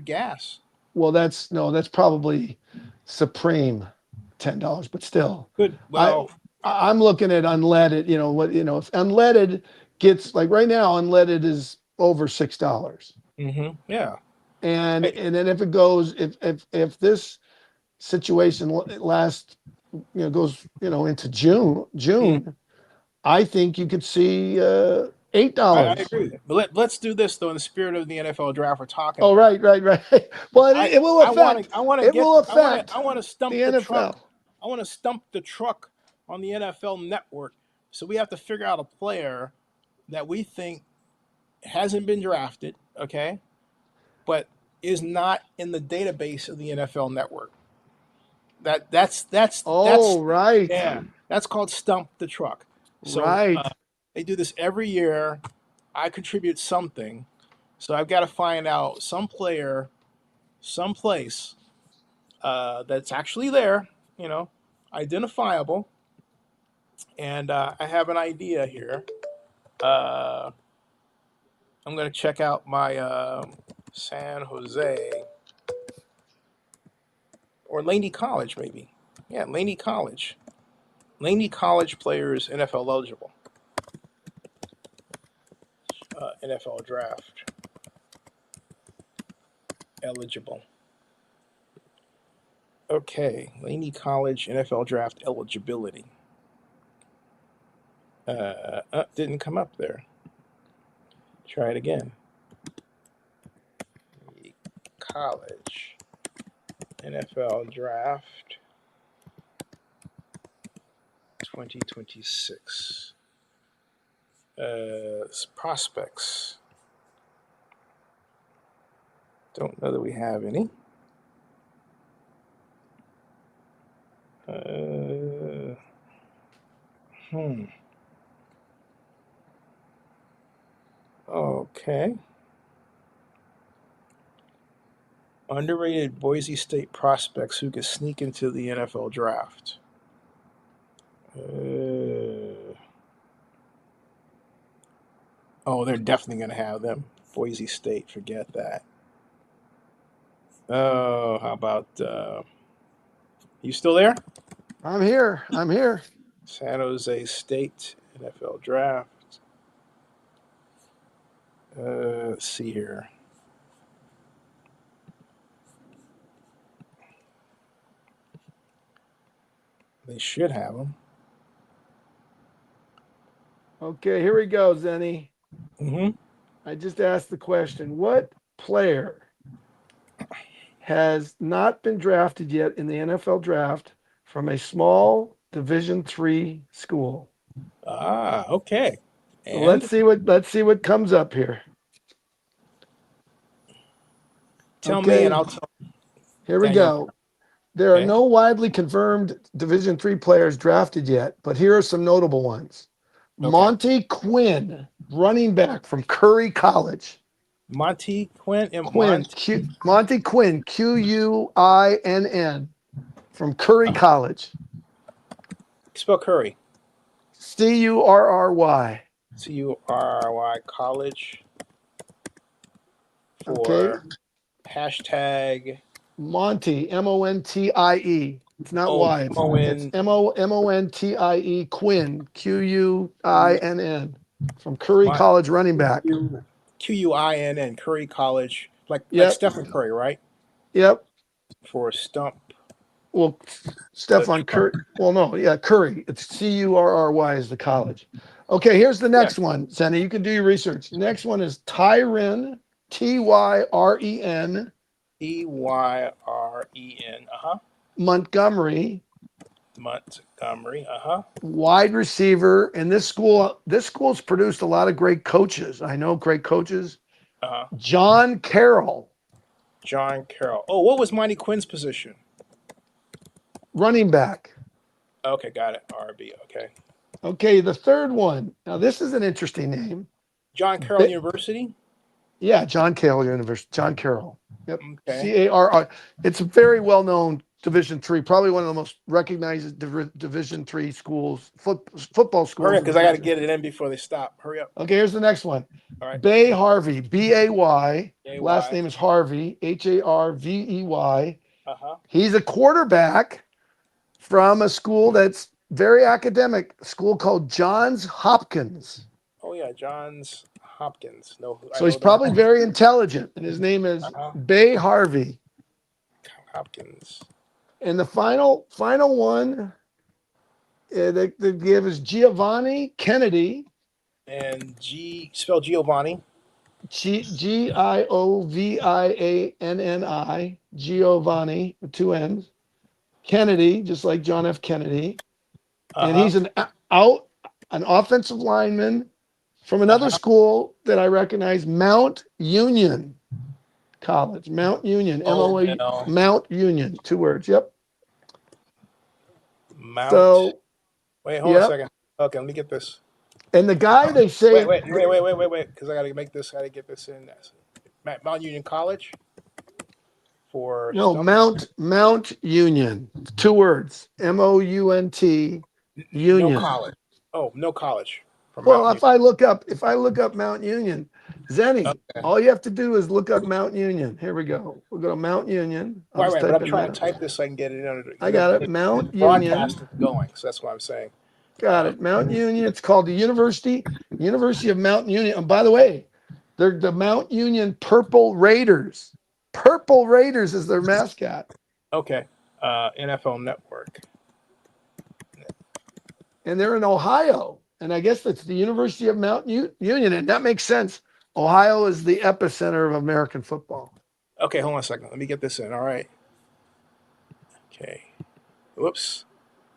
gas. Well, that's probably supreme $10, but still. Good. Well, I'm looking at unleaded. If unleaded gets like right now, unleaded is over $6. Yeah. And then if it goes, if this situation lasts, goes, into June, I think you could see $8. I agree. But let's do this though in the spirit of the NFL draft we're talking. Oh, right. Well, it will affect. I want to stump the NFL. truck. I want to stump the truck on the NFL Network. So we have to figure out a player that we think hasn't been drafted, okay, but is not in the database of the NFL Network. That's right. Yeah, that's called stump the truck. So they do this every year. I contribute something, so I've got to find out some player, someplace that's actually there, identifiable, and I have an idea here. I'm going to check out my San Jose or Laney College, maybe. Yeah, Laney College. Laney College players NFL eligible. NFL draft eligible. Okay, Laney College NFL draft eligibility. Didn't come up there. Try it again. College NFL draft 2026. Prospects. Don't know that we have any. Okay. Underrated Boise State prospects who could sneak into the NFL draft. They're definitely going to have them. Boise State, forget that. Oh, how about... you still there? I'm here. San Jose State NFL draft. Let's see here. They should have them. Okay, here we go, Zenny. I just asked the question: what player has not been drafted yet in the NFL draft from a small Division III school? Okay. So let's see what comes up here. Tell me, and I'll tell. Here we go. There are no widely confirmed Division III players drafted yet, but here are some notable ones. Monty Quinn, running back from Curry College. Monty Quinn. Monty Quinn, Quinn, Quinn. from Curry College. Spell Curry. Curry. Curry College. Okay. For hashtag Monty, Montie. It's not Y. It's MON Montie Quinn, Quinn, from Curry College running back. Quinn, Curry College, like Yep. Stephen Curry, right? Yep. For stump. Well, Stefan Curry. Well, no, yeah, Curry. It's Curry is the college. Okay, here's the next one, Zennie. You can do your research. Next one is Tyren, Tyren. Tyren. Montgomery. Montgomery. Wide receiver. And this school's produced a lot of great coaches. I know great coaches. John Carroll. John Carroll. Oh, what was Monty Quinn's position? Running back. Okay, got it. RB. Okay. Okay, the third one. Now, this is an interesting name. John Carroll University? Yeah, John Carroll University. John Carroll. Yep. Okay. Carr. It's a very well-known Division III, probably one of the most recognized Division III schools, football schools. Hurry up, because I got to get it in before they stop. Hurry up. Okay, here's the next one. All right. Bay Harvey, Bay. A-Y. Last name is Harvey, Harvey. He's a quarterback from a school that's very academic, a school called Johns Hopkins. Oh, yeah, Johns Hopkins. No, so he's probably very intelligent, and his name is Bay Harvey. Hopkins. And the final one they give is Giovanni Kennedy. And spell Giovanni. Giovanni, Giovanni, with two N's. Kennedy, just like John F. Kennedy. And he's an offensive lineman from another school that I recognize, Mount Union College. Mount Union, M-O-A, Mount Union, 2 words. Yep. Wait, hold on a second. Okay, let me get this. And the guy they say. Wait, because I got to make this. I got to get this in. Mount Union College. Mount Union, 2 words. M-O-U-N-T. Union. No college. Oh, no college. Well, if I look up Mount Union, Zennie, all you have to do is look up Mount Union. Here we go. We'll go to Mount Union. Right, but I'm trying to type this so I can get it under. I got it. Mount Union. Broadcast going, so that's what I'm saying. Got it. Mount Union. It's called the University of Mount Union. And by the way, they're the Mount Union Purple Raiders. Purple Raiders is their mascot. Okay. NFL Network. And they're in Ohio. And I guess that's the University of Mount Union. And that makes sense. Ohio is the epicenter of American football. Okay, hold on a second. Let me get this in. All right. Okay. Whoops.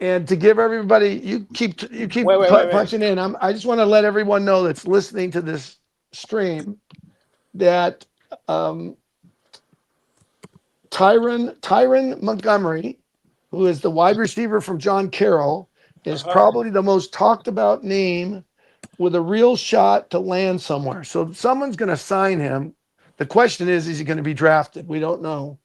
And to give everybody, you keep punching in. I just want to let everyone know that's listening to this stream that Tyren Montgomery, who is the wide receiver from John Carroll, is probably the most talked about name with a real shot to land somewhere. So someone's going to sign him. The question is he going to be drafted? We don't know.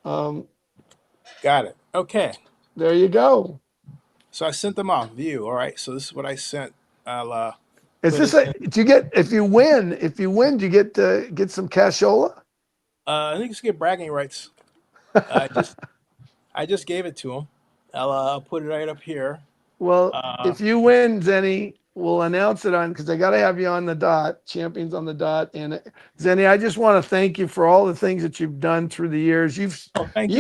Got it. Okay. There you go. So I sent them off. View. All right. So this is what I sent. Is this if you win, do you get some cashola? I think you get bragging rights. I just gave it to him. I'll put it right up here. Well, if you win, Zennie, we'll announce it because I got to have you on the dot, Champions on the Dot. And Zennie, I just want to thank you for all the things that you've done through the years. You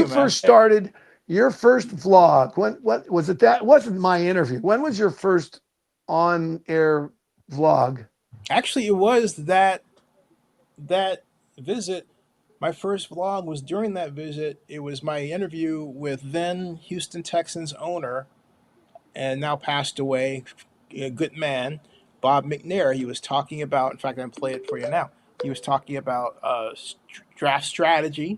first started your first vlog. What was it? That wasn't my interview. When was your first on-air vlog? Actually, it was that visit. My first vlog was during that visit. It was my interview with then Houston Texans owner and now passed away, a good man, Bob McNair. He was talking about, in fact, I'm going to play it for you now. He was talking about draft strategy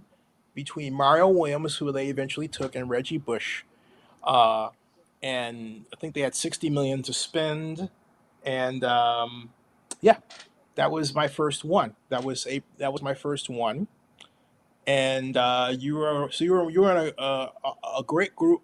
between Mario Williams, who they eventually took, and Reggie Bush. And I think they had $60 million to spend. And yeah, that was my first one. That was my first one. And you were in a great group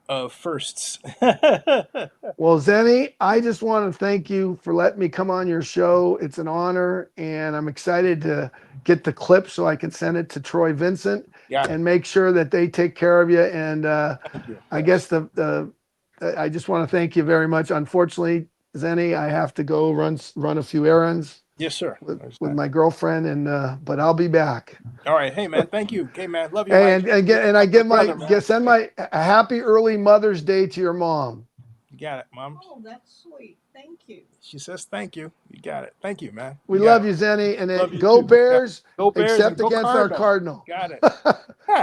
of firsts. Well, Zennie, I just want to thank you for letting me come on your show. It's an honor, and I'm excited to get the clip so I can send it to Troy Vincent Got it. and make sure that they take care of you. And Thank you. I guess I just want to thank you very much. Unfortunately, Zennie, I have to go run a few errands Yes, sir. with my girlfriend, and but I'll be back. All right. Hey, man. Thank you. Okay, man. Love you, Hey, Mike. I give Brother, man. send my a happy early Mother's Day to your mom. You got it, Mom. Oh, that's sweet. Thank you. She says thank you. You got it. Thank you, man. We You got love it. you, Zennie, and Love you go too. Bears, Go Bears and except go against our Cardinal. Cardinal. Got it.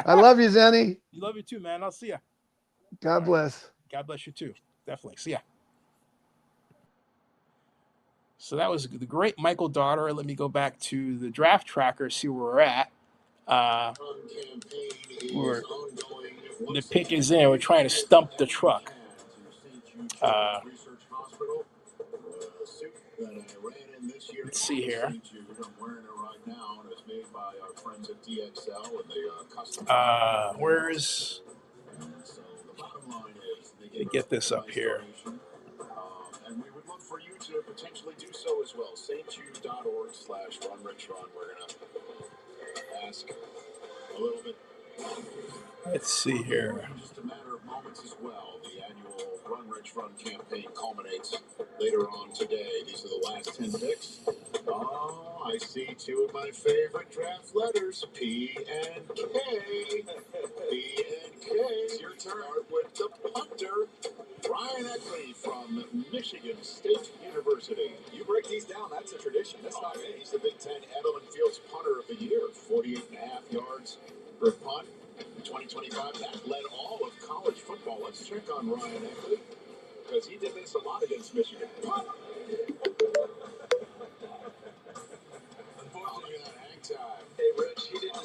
I love you, Zennie. You love you too, man. I'll see ya. God bless. God bless you too. Definitely. See ya. So that was the great Michael Daughter. Let me go back to the draft tracker, see where we're at. The pick is in. We're trying to stump the truck. Let's see here. Where's... Let me get this up here. And we would look for you to potentially do so as well. St.Jude.org/runrichrun. We're going to ask a little bit. Let's see here. In just a matter of moments as well, the annual Run Rich Run campaign culminates later on today. These are the last 10 picks. Oh, I see two of my favorite draft letters, P and K. P and K. It's your turn with the punter, Ryan Eckley from Michigan State University. You break these down, that's a tradition. That's not me. He's the Big Ten Edelman Fields Punter of the Year. 48.5 yards per punt. 2025, that led all of college football. Let's check on Ryan Eckley, because he did this a lot against Michigan. Unfortunately, not hang time. Hey, Rich, he didn't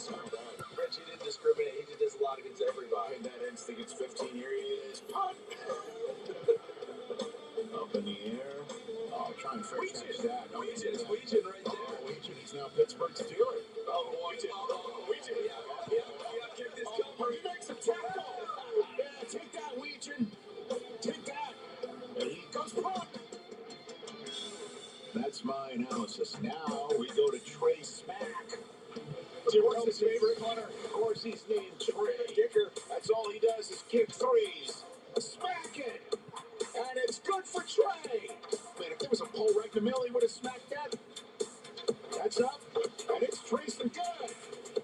discriminate. He did this a lot against everybody. And that instinct, it's 15. Here he is. Punt! Up in the air. Oh, try and fair catch that. No, Weejan right there. Oh, Weejan, he's now Pittsburgh Steeler. Oh, Weejan. Kick this He makes a tackle. Yeah, take that, Weejan. Take that. And he goes punt. That's my analysis. Now we go to Trey Smack. What's his favorite punter? Of course, he's named Trey Kicker. That's all he does is kick threes. Smack it. And it's good for Trey. Man, if there was a pole right in the middle, he would have smacked that. That's up. And it's traced and good.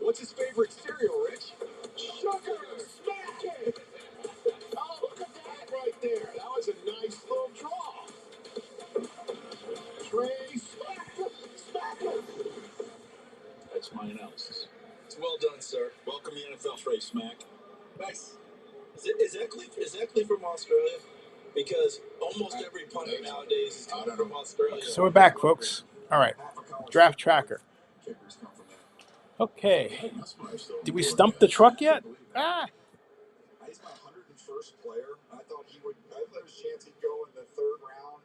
What's his favorite cereal, Rich? Sugar. Smack it. Oh, look at that right there. That was a nice little draw. Trey, smack it. Smack it. That's my analysis. It's well done, sir. Welcome to the NFL, Trey Smack. Nice. Is Eckley from Australia? Because almost every punter nowadays is coming from Australia. So we're back, folks. All right. Draft tracker. Okay. Did we stump the truck yet? Ah. He's my 101st player. I thought there was a chance he'd go in the 3rd round.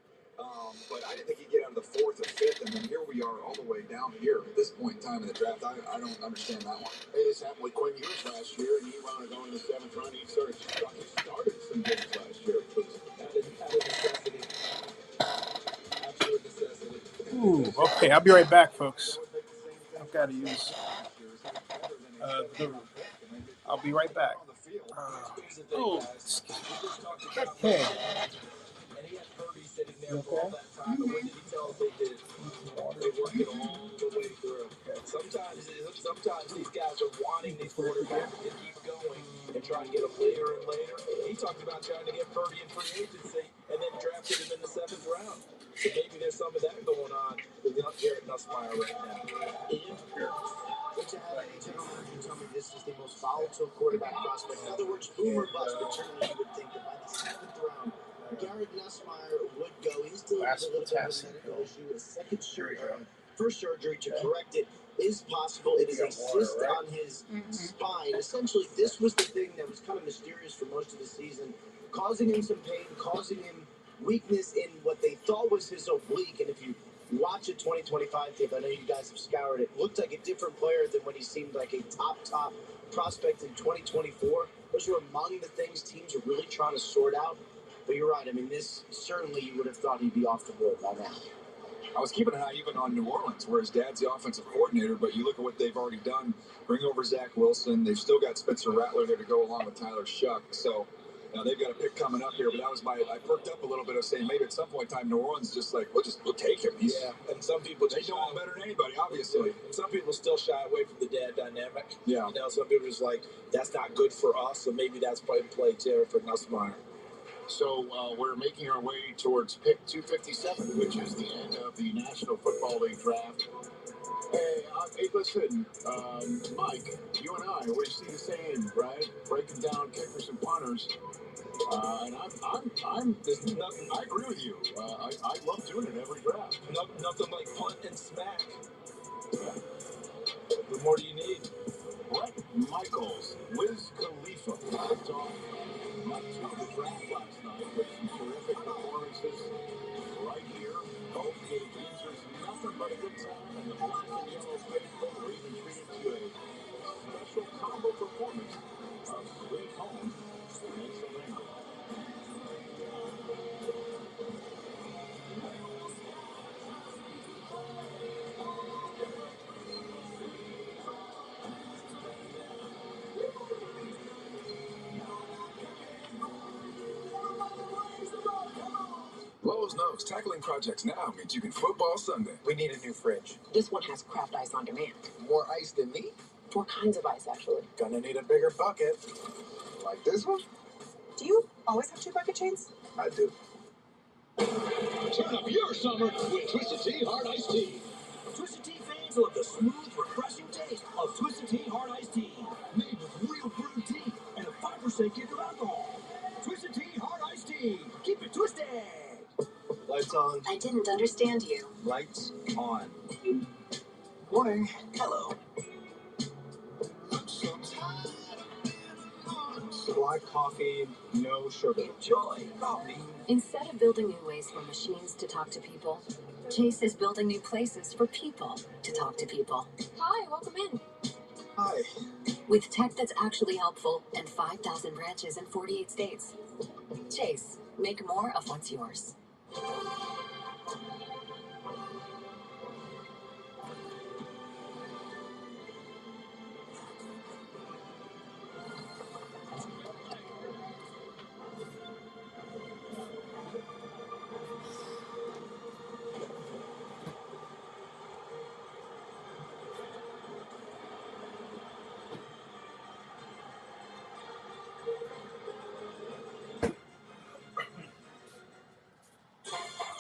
But I didn't think he'd get out of the 4th or 5th, and then here we are all the way down here at this point in time in the draft. I don't understand that one. Hey, this happened with Quinn Ewers last year, and he wound up going in the 7th round. He started some games last year. Out of necessity. Absolute necessity. Ooh, okay. I'll be right back, folks. I've got to use I'll be right back. Okay. And he had Purdy sitting there for all that time. But when did he tell us they did? They worked it all the way through. Sometimes these guys are wanting these quarterbacks to keep going and try to get them later and later. He talked about trying to get Purdy in free agency and then drafted him in the 7th round. So maybe there's some of that going on with Garrett Nussmeier right now. Which I have a gentleman who told me this is the most volatile quarterback prospect. In other words, boomer bust, but certainly you would think that by the 7th round, Garrett Nussmeier would go. He's still has a little bit of a medical issue, a second surgery, first surgery to correct it is possible. It is a cyst on his spine. Essentially, this was the thing that was kind of mysterious for most of the season, causing him some pain, causing him weakness in what they thought was his oblique. And if you watch a 2025 tape, I know you guys have scoured it, looked like a different player than when he seemed like a top prospect in 2024. Those are among the things teams are really trying to sort out. But you're right. I mean, this certainly you would have thought he'd be off the board by now. I was keeping an eye even on New Orleans, where his dad's the offensive coordinator, but you look at what they've already done. Bring over Zach Wilson. They've still got Spencer Rattler there to go along with Tyler Shuck. So now they've got a pick coming up here, but that was I perked up a little bit of saying maybe at some point in time New Orleans just like, we'll take him. And some people they know him better than anybody, obviously. And some people still shy away from the dad dynamic. Yeah. You know, some people are just like, that's not good for us, so maybe that's probably play too for Nussmeier. So we're making our way towards pick 257, which is the end of the National Football League draft. Hey, listen, Mike, you and I, we see the same, right? Breaking down kickers and punters. And there's nothing, I agree with you. I love doing it every draft. Nothing like punt and smack. What more do you need? Brett Michaels, Wiz Khalifa, kicked off much of the draft last night with some terrific performances right here. Both gave users nothing but a good time, and the black and yellow faithful were even treated to a special combo performance of Sweet Home Pennsylvania. Lowe's knows tackling projects now means you can football Sunday. We need a new fridge. This one has craft ice on demand. More ice than me? 4 kinds of ice, actually. Gonna need a bigger bucket. Like this one? Do you always have 2 bucket chains? I do. Turn up your summer with Twisted Tea Hard Iced Tea. Twisted Tea fans love the smooth, refreshing taste of Twisted Tea Hard Iced Tea. Made with real brewed tea and a 5% kick of alcohol. Twisted Tea Hard Iced Tea. Keep it twisted. Lights on. I didn't understand you. Lights on. Morning. Hello. Black coffee, no sugar. Enjoy coffee. Instead of building new ways for machines to talk to people, Chase is building new places for people to talk to people. Hi, welcome in. Hi. With tech that's actually helpful and 5,000 branches in 48 states. Chase, make more of what's yours.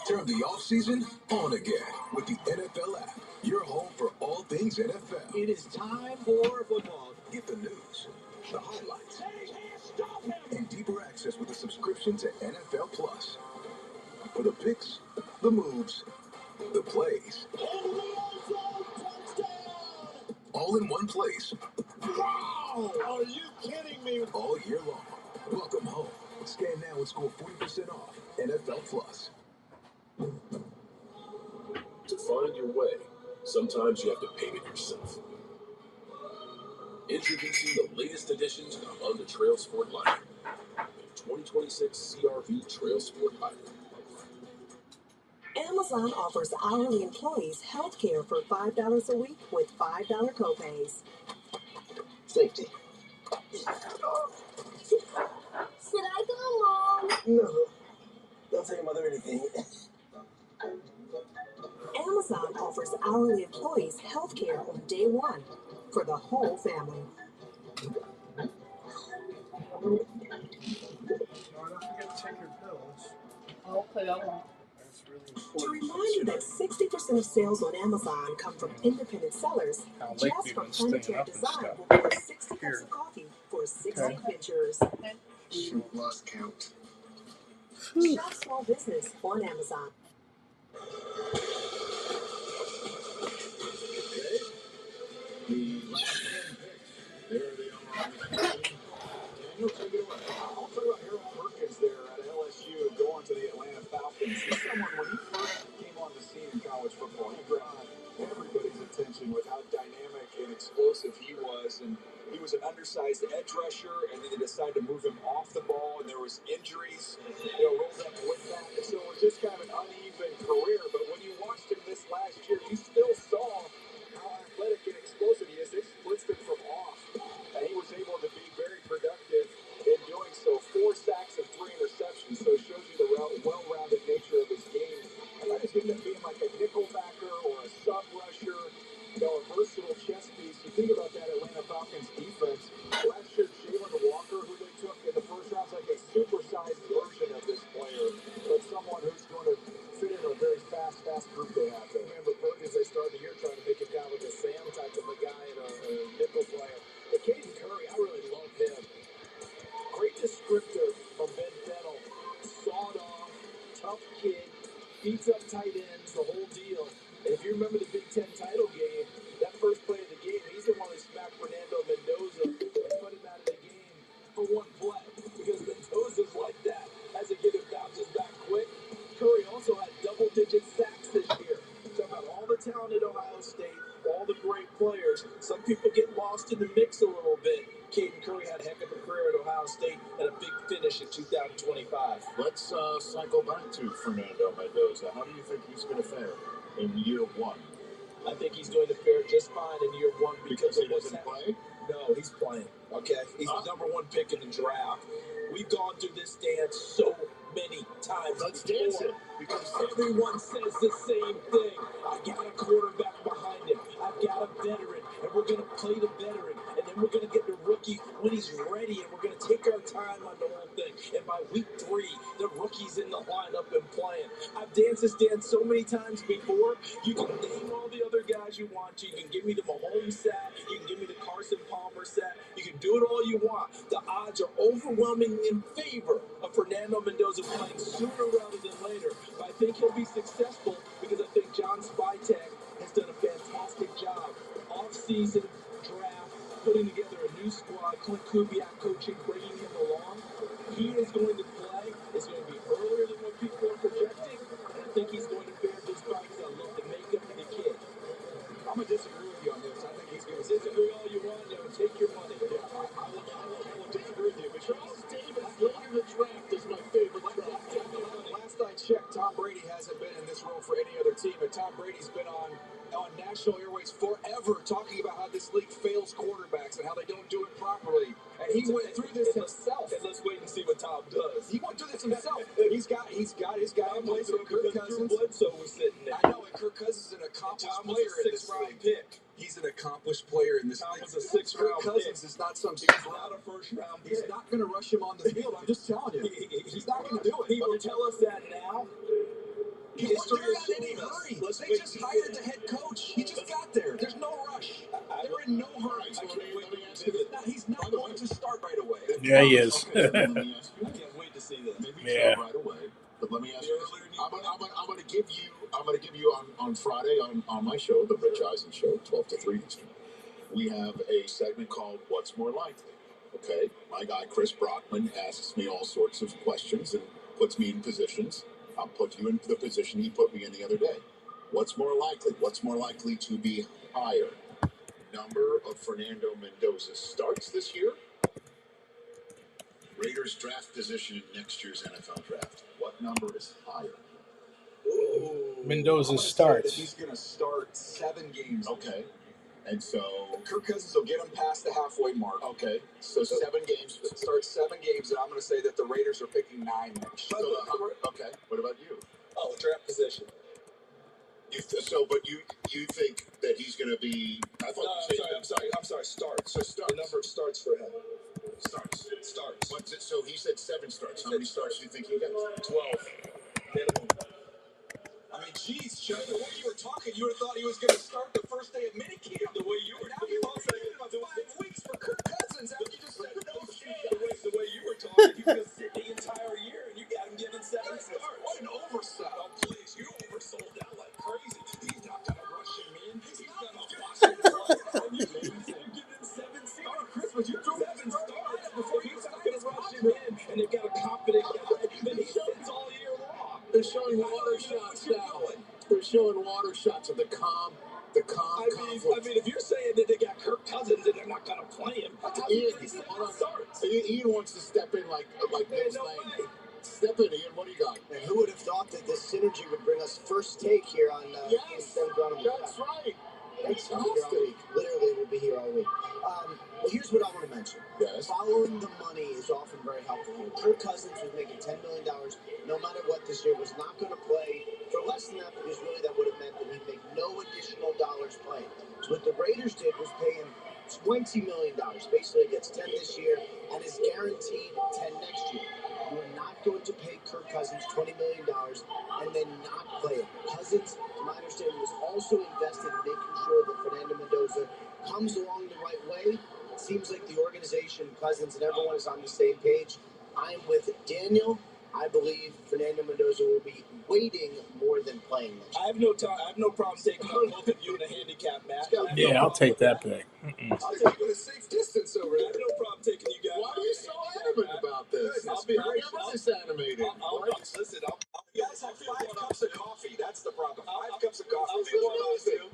Turn the offseason on again with the NFL app. Your home for all things NFL. It is time for football. Get the news, the highlights, and deeper access with a subscription to NFL Plus. For the picks, the moves, the plays. All in one place. Wow! Are you kidding me? All year long. Welcome home. Scan now and score 40% off. NFL Plus. To find your way, sometimes you have to pave it yourself. Introducing the latest addition to the Honda Trail Sport line, the 2026 CR-V Trail Sport Hybrid. Amazon offers hourly employees health care for $5 a week with $5 copays. Safety. Should I go, Mom? No. Don't tell your mother anything. Amazon offers hourly employees health care on day 1 for the whole family. Don't forget to take your pills. Okay, I won't. That's really To important. remind you that 60% of sales on Amazon come from independent sellers, How late just we've from been staying Planetary up and Design stuff. will pour 60 Here. cups of coffee for 60 Okay. adventures. Lost count. Shop small business on Amazon. The last 10 picks. There they are on the screen. Daniel, take it away. I'll tell you about Harold Perkins there at LSU going to the Atlanta Falcons. He's someone, when he first came on the scene in college football, was an undersized edge rusher, and then they decided to move him off the ball, and there was injuries, rolled up with that. And so it was just kind of an uneven career. But when you watched him this last year, you still saw how athletic and explosive he is. They blitzed him from off, and he was able to be very productive in doing so. 4 sacks and 3 interceptions, so it shows you the well-rounded nature of his game. And I just get him being like a nickel backer or a sub rusher, a versatile chess piece. You think about that Atlanta Falcons defense. Last year, Jalen Walker, who they took in the first round, is like a supersized version of this player, but someone who's going to fit in a very fast group they have there. Remember Perkins, they started the year trying to make him kind of like a Sam type of a guy and a nickel player. But Caden Curry, I really love him. Great descriptor from Ben Fennell. Sawed off, tough kid, beats up tight ends, the whole deal. And if you remember the Big Ten title game, that first play of the game, he's the one who smacked Fernando Mendoza and put him out of the game for 1 play. Because Mendoza's like that. Has a kid who bounces back quick. Curry also had double-digit sacks this year. Talking about all the talent at Ohio State, all the great players. Some people get lost in the mix a little bit. Caden Curry had a heck of a career at Ohio State and a big finish in 2025. Let's cycle back to Fernando Mendoza. How do you think he's going to fare in year 1? I think he's going to fare just fine in year 1 because he of what's doesn't play? No, he's playing. Okay, he's the number 1 pick in the draft. We've gone through this dance so many times. Let's before. dance it because Everyone says the same thing. I got a quarterback behind him. I've got a veteran, and we're going to play the veteran, and then we're going to get the rookie when he's ready, and we're going to take our time on the whole thing. And by week 3, the rookie's in the lineup and playing. I've danced this dance so many times before. You can name all the other guys you want. You can give me the Mahomes set. You can give me the Carson Palmer set. You can do it all you want. The odds are overwhelming in favor of Fernando Mendoza playing sooner rather than later. But I think he'll be successful because I think John Spytek has done a fantastic job. Off-season draft, putting together a new squad, Clint Kubiak coaching, bringing him along. He is going to play. It's going to be earlier than what people are projecting. And I think he's going to fare just fine because I love the makeup of the kid. I'm going to disagree with you on this. I think he's going to disagree all you want. Take your money. Yeah, I will disagree with you. But Charles Davis late in the draft is my favorite draft. Last I checked, Tom Brady hasn't been in this role for any other team, and Tom Brady's been on national airways forever talking about how this league fails quarterbacks and how they don't do it properly. And he went through this himself. And let's wait and see what Tom does. He went through this himself. He's got his guy in place with Kirk Cousins. Bledsoe was sitting there. I know, and Kirk Cousins is an accomplished player in this league. Pick. He's an accomplished player in this league. A 6th-round Cousins is not some. He's not a first-round pick. He's not going to rush him on the field. I'm just telling you. He's not going to do it. He will tell us that now. They're not in any hurry. They just hired the head coach. He just got there. There's no rush. They're in no hurry. He's not going to start right away. Yeah, he is. Okay, let me ask you. I can't wait to see this. Maybe Yeah. start right away. But let me ask you this. I'm going to give you on Friday on my show, the Rich Eisen Show, 12 to 3 Eastern. We have a segment called What's More Likely. Okay, my guy Chris Brockman asks me all sorts of questions and puts me in positions. I'll put you in the position he put me in the other day. What's more likely? What's more likely to be higher? Number of Fernando Mendoza starts this year? Raiders draft position in next year's NFL draft. What number is higher? Ooh, Mendoza starts. He's going to start 7 games. Okay. And so Kirk Cousins will get him past the halfway mark. Okay. So 7 games. Start 7 games, and I'm going to say that the Raiders are picking 9 next year. Okay. What about you? Oh, draft position. But you think that he's going to be? I'm sorry. Starts. So starts. The number of starts for him. Starts. What's it? So he said 7 starts. How many starts do you think he gets? 12 minimum. I mean, geez, Chuck, the way you were talking, you would have thought he was going to start the first day of minicamp. The way you were talking. Now you're all saying about 5 weeks for Kirk Cousins after you just said no shit. The way you were talking, he was going to sit the entire year, and you got him given 7 starts. What an oversell. Oh, please, you oversold that like crazy. He's not going to rush him in. He's going to watch him play. And you giving him 7 starts. Christmas, you threw 7 starts before he's not going to rush him in, and they've got a confident guy that he sits all year long. They're showing water shots now. They're showing water shots of the calm. I mean, if you're saying that they got Kirk Cousins and they're not going play him. Ian wants to step in like Mills Lane. Step in, Ian. What do you got? And who would have thought that this synergy would bring us first take here on Yes, that's right. Fantastic. Literally, we'll be here all week. Well, here's what I want to mention. Yes. Following the money is often very helpful here. Kirk Cousins was making $10 million no matter what this year, was not going to play for less than that because really that would have meant that he'd make no additional dollars playing. So what the Raiders did was pay him $20 million. Basically gets 10 this year and is guaranteed 10 next year. You are not going to pay Kirk Cousins $20 million and then not play him. Cousins, to my understanding, was also invested in making sure that Fernando Mendoza comes along the right way. It seems like the organization, Cousins, and everyone is on the same page. I'm with Daniel. I believe Fernando Mendoza will be waiting more than playing next year. I have no time. I have no problem taking on both of you in a handicap match. Yeah, I'll take that pick. I'll take you at a safe distance over I there. have no problem taking you guys. Why are you so adamant about this? I'll be Never very this animated. Listen, You guys have 5 cups of coffee. That's the problem. 5 cups of coffee. I'll be one honest with you.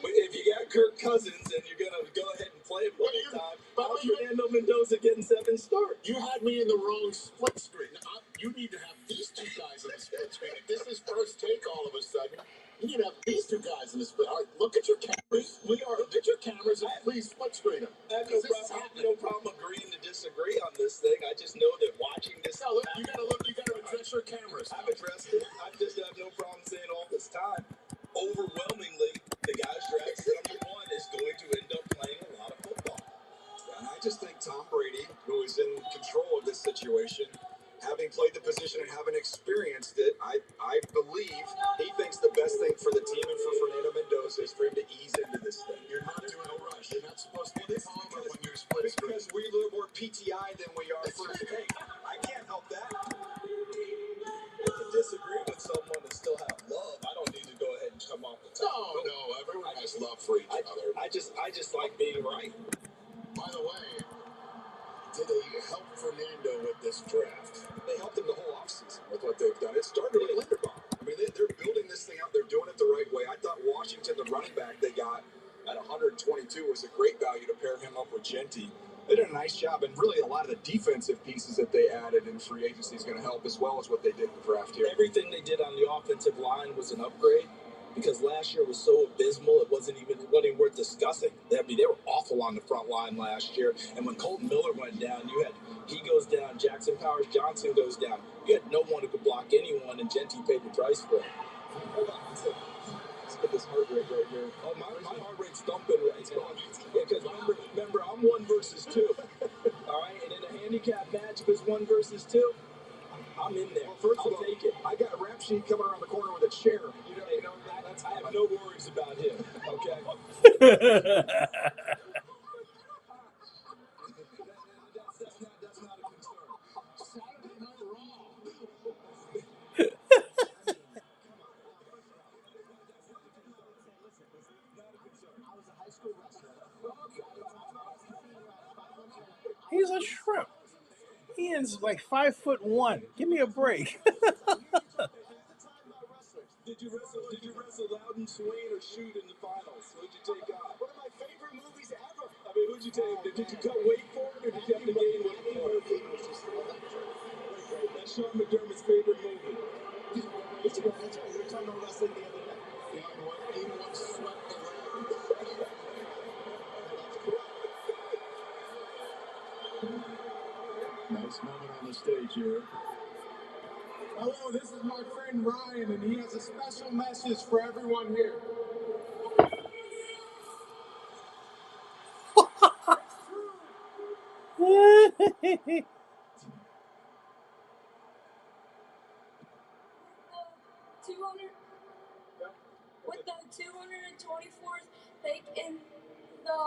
If you got Kirk Cousins and you're going to go ahead and play him all the time, how's Fernando Mendoza getting 7 starts? You had me in the wrong split screen. You need to have these two guys in the split screen. If this is first take all of a sudden, you need to have these two guys in the split. All right, look at your cameras. Look at your cameras and please split screen them. I have no problem agreeing to disagree on this thing. I just know that watching this. No, look, you gotta address your cameras. I've addressed it. I just have no problem saying all this time. Overwhelmingly, the guy drafted number 1 is going to end up playing a lot of football. And I just think Tom Brady, who is in control of this situation, having played the position and having experienced it, I believe he thinks the best thing for the team and for Fernando Mendoza is for him to ease into this thing. You're not doing a rush. You're not supposed to be calmer when you're split screen. Because we're a little more PTI than we are first take. I can't help that. I can disagree with someone and still have love. I don't need to go ahead and come off the top. No, everyone has love for each other. I just like being right. By the way, did they help Fernando with this draft? They helped him the whole offseason with what they've done. It started with Linderbaum. I mean, they're building this thing out. They're doing it the right way. I thought Washington, the running back they got at 122, was a great value to pair him up with Genty. They did a nice job, and really a lot of the defensive pieces that they added in free agency is going to help, as well as what they did in the draft here. Everything they did on the offensive line was an upgrade because last year was so abysmal it wasn't even worth discussing. I mean, they were awful on the front line last year. And when Colton Miller went down, he goes down, Jackson Powers Johnson goes down. You had no one who could block anyone, and Genty paid the price for it. Hold on. Let's get this heart rate right here. Oh, my heart rate's thumping right now. Yeah, because remember, I'm 1 versus 2. All right, and in a handicap match, if it's 1 versus 2, I'm in there. Well, first I'll of all, take it. I got a rap sheet coming around the corner with a chair. I have no worries about him. Okay. That's not a concern. Saturday Night Raw. He's a shrimp. Ian's like 5'1". Give me a break. Did you wrestle Loudon, Swain, or Shoot in the finals? Who'd you take on? One of my favorite movies ever. I mean, who'd you take? Did you cut weight for it, or did you have to gain weight for it? Was just electric. That's Sean McDermott's favorite movie. That's right. We were talking about wrestling the other day. Anyone swept the land. Nice moment on the stage here. Hello, this is my friend Ryan, and he has a special message for everyone here. With the 224th pick in the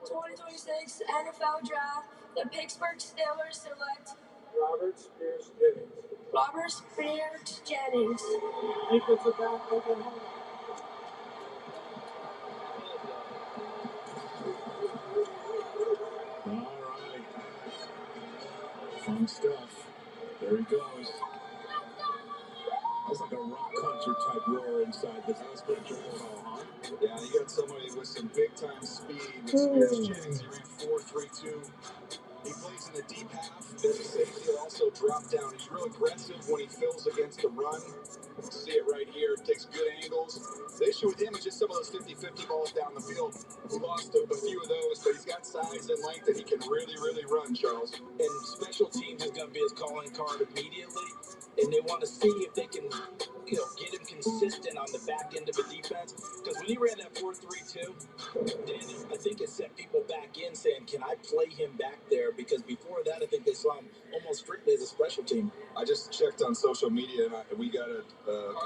2026 NFL Draft, the Pittsburgh Steelers select Robert Spears Jennings. Robert Spears Jennings. Defensive back, Oklahoma. All right. Fun stuff. There he goes. That's like a rock concert type roar inside this hospital, huh? Yeah, you got somebody with some big time speed. Spears Jennings, he ran 4.32. He plays in the deep half. As a safety, he'll also drop down. He's real aggressive when he fills against the run. See it right here. Takes good angles. The issue with him is just some of those 50-50 balls down the field. He lost a few of those, but he's got size and length that he can really, really run, Charles. And special teams is going to be his calling card immediately. And they want to see if they can, get him consistent on the back end of the defense. Because when he ran that 4.32, Danny, I think it set people back in saying, can I play him back there? Because before that, I think they saw him almost strictly as a special team. I just checked on social media, and we got a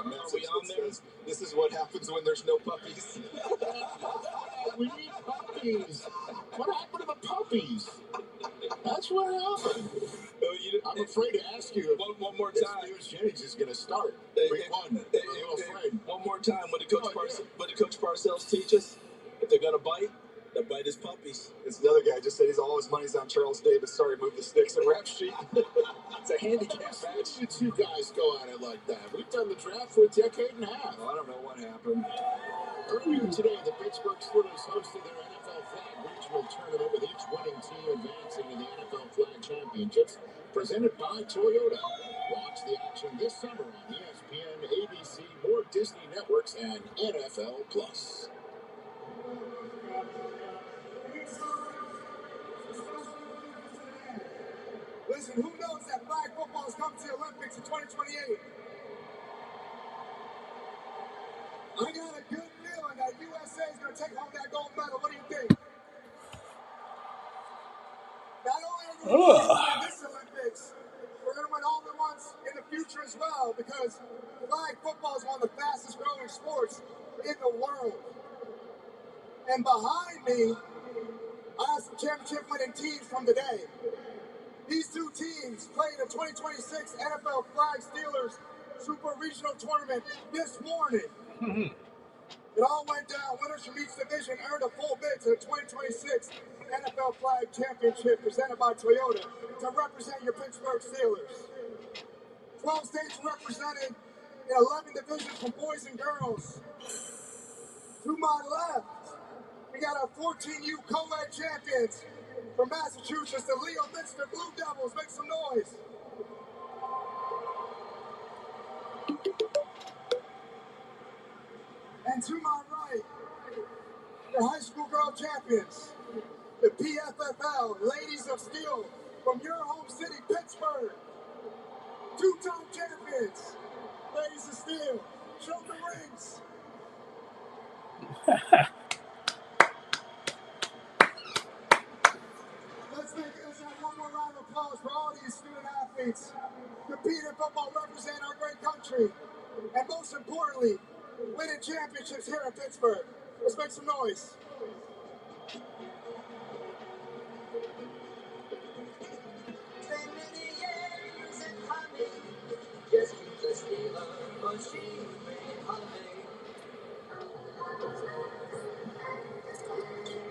message that says, this is what happens when there's no puppies. We need puppies. What happened to the puppies? That's what happened. I'm afraid to ask you one more time. Spears Jennings is going to start. One more time. What did Coach Parcells teach us? If they're going to bite, they'll bite his puppies. It's another guy just said all his money's on Charles Davis. Sorry, move the sticks and rap sheet. It's a handicap match. You two guys go at it like that. We've done the draft for a decade and a half. Well, I don't know what happened. Earlier today, the Pittsburgh Steelers hosted their NFL Flag Regional Tournament with each winning team advancing to the NFL Flag Championships, presented by Toyota. Watch the action this summer on ESPN, ABC, more Disney networks, and NFL Plus. Listen, who knows that flag football is coming to the Olympics in 2028? I got a good feeling that USA is going to take home that gold medal. What do you think? Not only are we going to win this Olympics, we're going to win all the ones in the future as well, because flag football is one of the fastest growing sports in the world. And behind me, I have some championship winning teams from today. These two teams played the 2026 NFL Flag Steelers Super Regional Tournament this morning. It all went down. Winners from each division earned a full bid to the 2026 NFL Flag Championship presented by Toyota to represent your Pittsburgh Steelers. 12 states represented in 11 divisions from boys and girls. To my left, we got our 14U co-ed champions from Massachusetts, the Leo Minster Blue Devils. Make some noise. And to my right, the high school girl champions, the PFFL Ladies of Steel from your home city, Pittsburgh. Two-time champions, Ladies of Steel. Show the rings. Let's have one more round of applause for all these student athletes competing in football, representing our great country, and most importantly, winning championships here in Pittsburgh. Let's make some noise.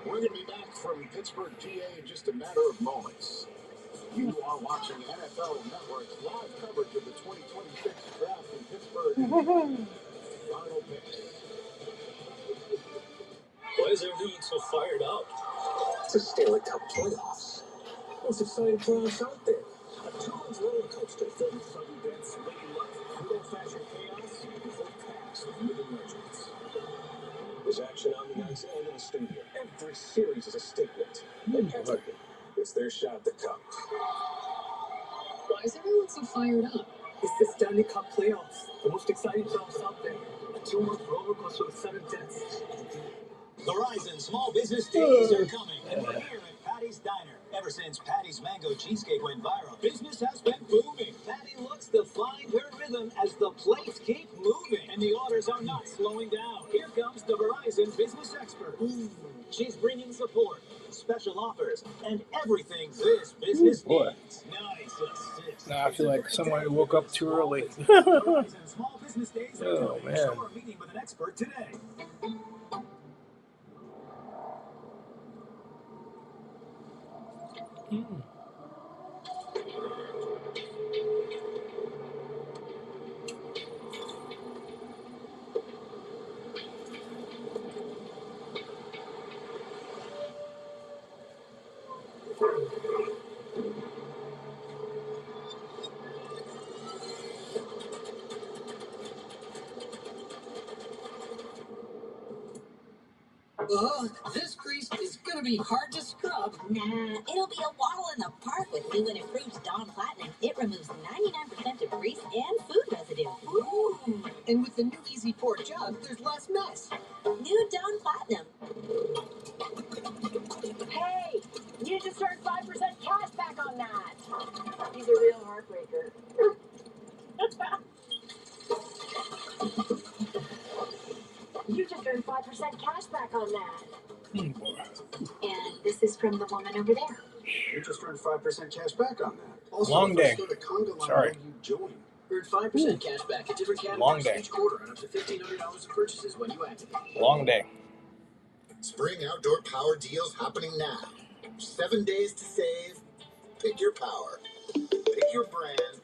We're going to be back from Pittsburgh, PA in just a matter of moments. You are watching NFL Network's live coverage of the 2026 draft in Pittsburgh. Final picks. Why is everyone so fired up? It's a Stanley Cup playoffs. Most exciting playoffs out there. A two-month roller coaster filled with sudden deaths, lady luck, good old-fashioned chaos, and full cast of living legends. There's action on the ice and in the studio. Every series is a statement. And everything is their shot at the cup. Why is everyone so fired up? It's the Stanley Cup playoffs. The most exciting playoffs out there. A two-month roller coaster with sudden deaths. Verizon Small Business Days are coming, and we're here at Patty's Diner. Ever since Patty's Mango Cheesecake went viral, business has been booming. Patty looks to find her rhythm as the plates keep moving, and the orders are not slowing down. Here comes the Verizon Business Expert. She's bringing support, special offers, and everything this business needs. Nice assist. Now I feel like someone who woke up too early. Verizon Small Business Days are Oh, coming. man. Show a meeting with an expert today. This grease is gonna be hard to scrub. Nah, it'll be a waddle in the park with new and improved Dawn Platinum. It removes 99% of grease and food residue. Ooh. And with the new Easy Pour jug, there's less mess. New Dawn Platinum. Hey, you just earned 5% cash back on that. He's a real heartbreaker. You just earned 5% cash back on that. And this is from the woman over there. You just earned 5% cash back on that. Also, Long day. Sorry. Earn 5% cash back at different Long categories day. each quarter and up to $1,500 in purchases when you activate. Long day. Spring outdoor power deals happening now. 7 days to save. Pick your power. Pick your brand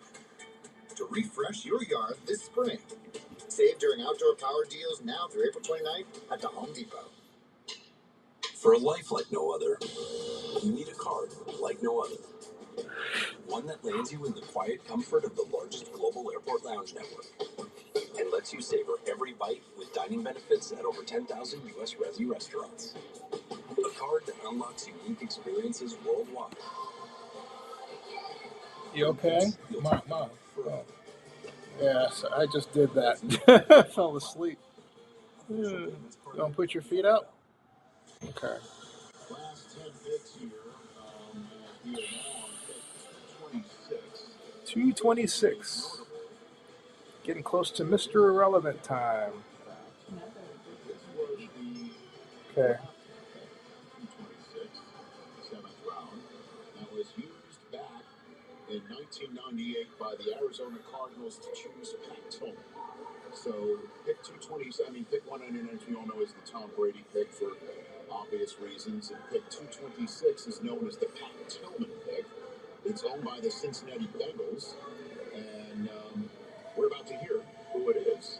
to refresh your yard this spring. Save during outdoor power deals now through April 29th at the Home Depot. For a life like no other, you need a card like no other. One that lands you in the quiet comfort of the largest global airport lounge network and lets you savor every bite with dining benefits at over 10,000 U.S. Resi restaurants. A card that unlocks unique experiences worldwide. You okay? Mom. Oh. Yes, I just did that. Fell asleep. Don't put your feet up? Okay. Last 10 picks here. We are now on pick 226. 226. Getting close to Mr. Irrelevant time. Okay. 226, 7th round. That was used back in 1998 by the Arizona Cardinals to choose Pat Tillman. So pick 227, pick 199, we all know is the Tom Brady pick for obvious reasons, and pick 226 is known as the Pat Tillman pick. It's owned by the Cincinnati Bengals, and we're about to hear who it is.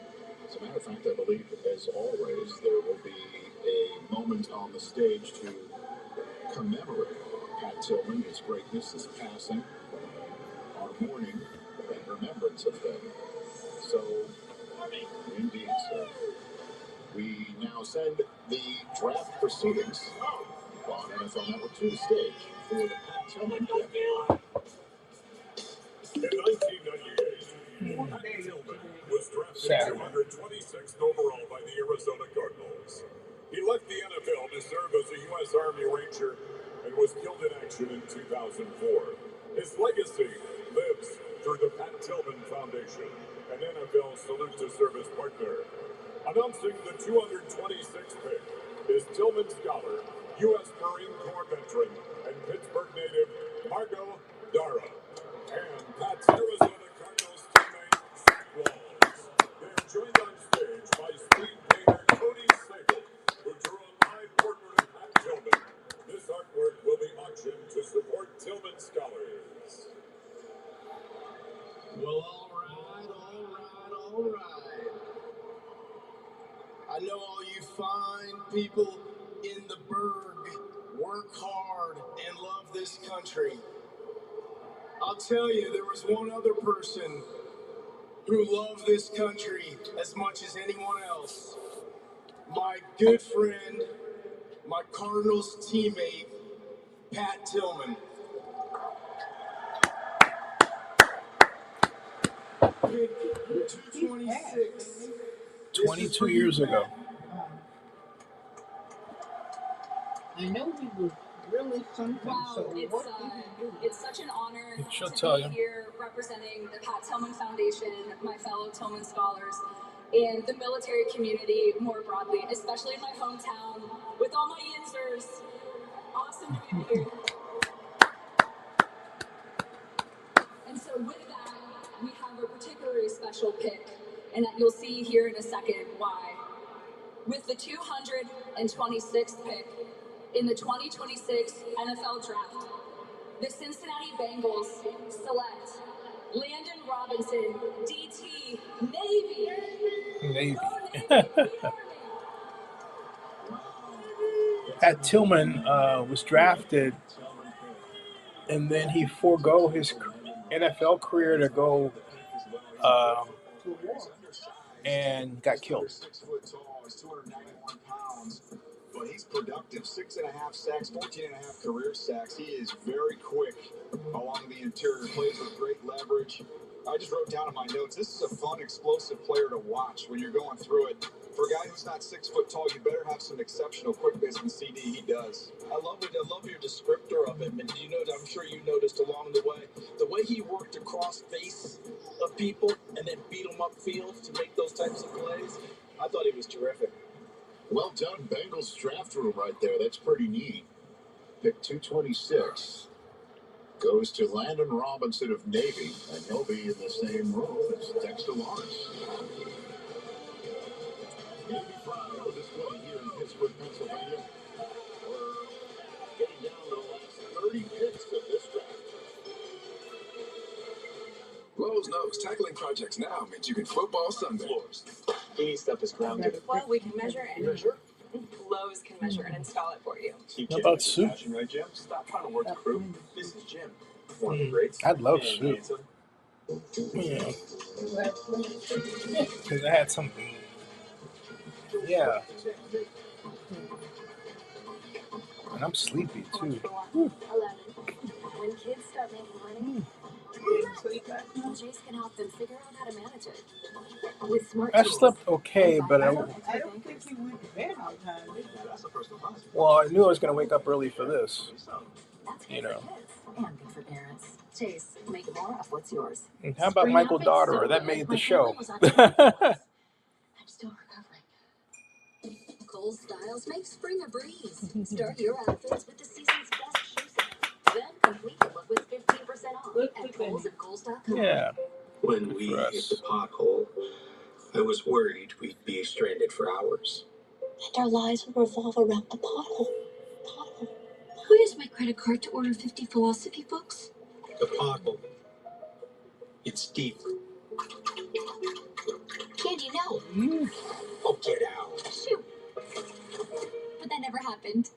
As a matter of fact, I believe, as always, there will be a moment on the stage to commemorate Pat Tillman, his greatness, his passing, our mourning and remembrance of him. So, indeed, sir. We now send the draft proceedings on NFL Network to the stage for the Pat Tillman pick. In 1998, Pat Tillman was drafted 226th overall by the Arizona Cardinals. He left the NFL to serve as a U.S. Army Ranger and was killed in action in 2004. His legacy lives through the Pat Tillman Foundation, an NFL salute to service partner. Announcing the 226th pick is Tillman scholar, U.S. Marine Corps veteran, and Pittsburgh native Margot Dara. And Pat's Arizona Cardinals teammate, Zach Walls. They are joined on stage by speed painter Cody Sable, who drew a live portrait of Pat Tillman. This artwork will be auctioned to support Tillman scholars. Well, all right. I know all you fine people in the Berg work hard and love this country. I'll tell you, there was one other person who loved this country as much as anyone else. My good friend, my Cardinals teammate, Pat Tillman. Pick 226. 22 years ago. I know he was really something. Wow, So what did he do? it's such an honor She'll to tell be you. here representing the Pat Tillman Foundation, my fellow Tillman scholars, and the military community more broadly, especially in my hometown, with all my Yinzers. Awesome to be here. And so with that, we have a particularly special pick, and you'll see here in a second why. With the 226th pick in the 2026 NFL Draft, the Cincinnati Bengals select Landon Robinson, DT, Navy. Navy. Pat Tillman was drafted and then he forego his NFL career to go and got killed. 6 foot tall. He's 291 pounds, but he's productive. 6.5 sacks, 14.5 career sacks. He is very quick along the interior. Plays with great leverage. I just wrote down in my notes, this is a fun, explosive player to watch when you're going through it. For a guy who's not 6 foot tall, you better have some exceptional quickness and CD. He does. I love your descriptor of him, and I'm sure you noticed along the way he worked across face of people and then beat them upfield to make those types of plays. I thought he was terrific. Well done, Bengals draft room right there. That's pretty neat. Pick 226 goes to Landon Robinson of Navy, and he'll be in the same room as Dexter Lawrence. You'll be proud of this one here in Pittsburgh, Pennsylvania. We're getting down to the last 30 picks of this draft. Lowe's knows tackling projects now means you can football Sunday. He needs stuff is grounded. Well, we can measure and Measure? Lowe's can measure and install it for you. How about soup? Right, Jim? Stop trying to work the crew. This is Jim. One of the greats. I'd love soup. Yeah. Because I had something. Yeah. And I'm sleepy too. 11. When kids start making money, Jace can help them figure out how to manage it. With smart I tools. slept okay, but I don't think he went to bed all the time. well, I knew I was going to wake up early for this. That's You good know. for kids and good for parents. Chase, make more of what's yours. And how about Michael Daughter? That made the show. I'm still recovering. Cold styles make spring a breeze. Start your outfits with the season's best shoe set. Then complete the look with 15% off at Kohl's and Kohl's.com. Yeah. When we hit the pothole, I was worried we'd be stranded for hours. And our lives would revolve around the pothole. Who used my credit card to order 50 philosophy books? The pothole. It's deep. Candy, no. Oh, get out. Shoot. But that never happened.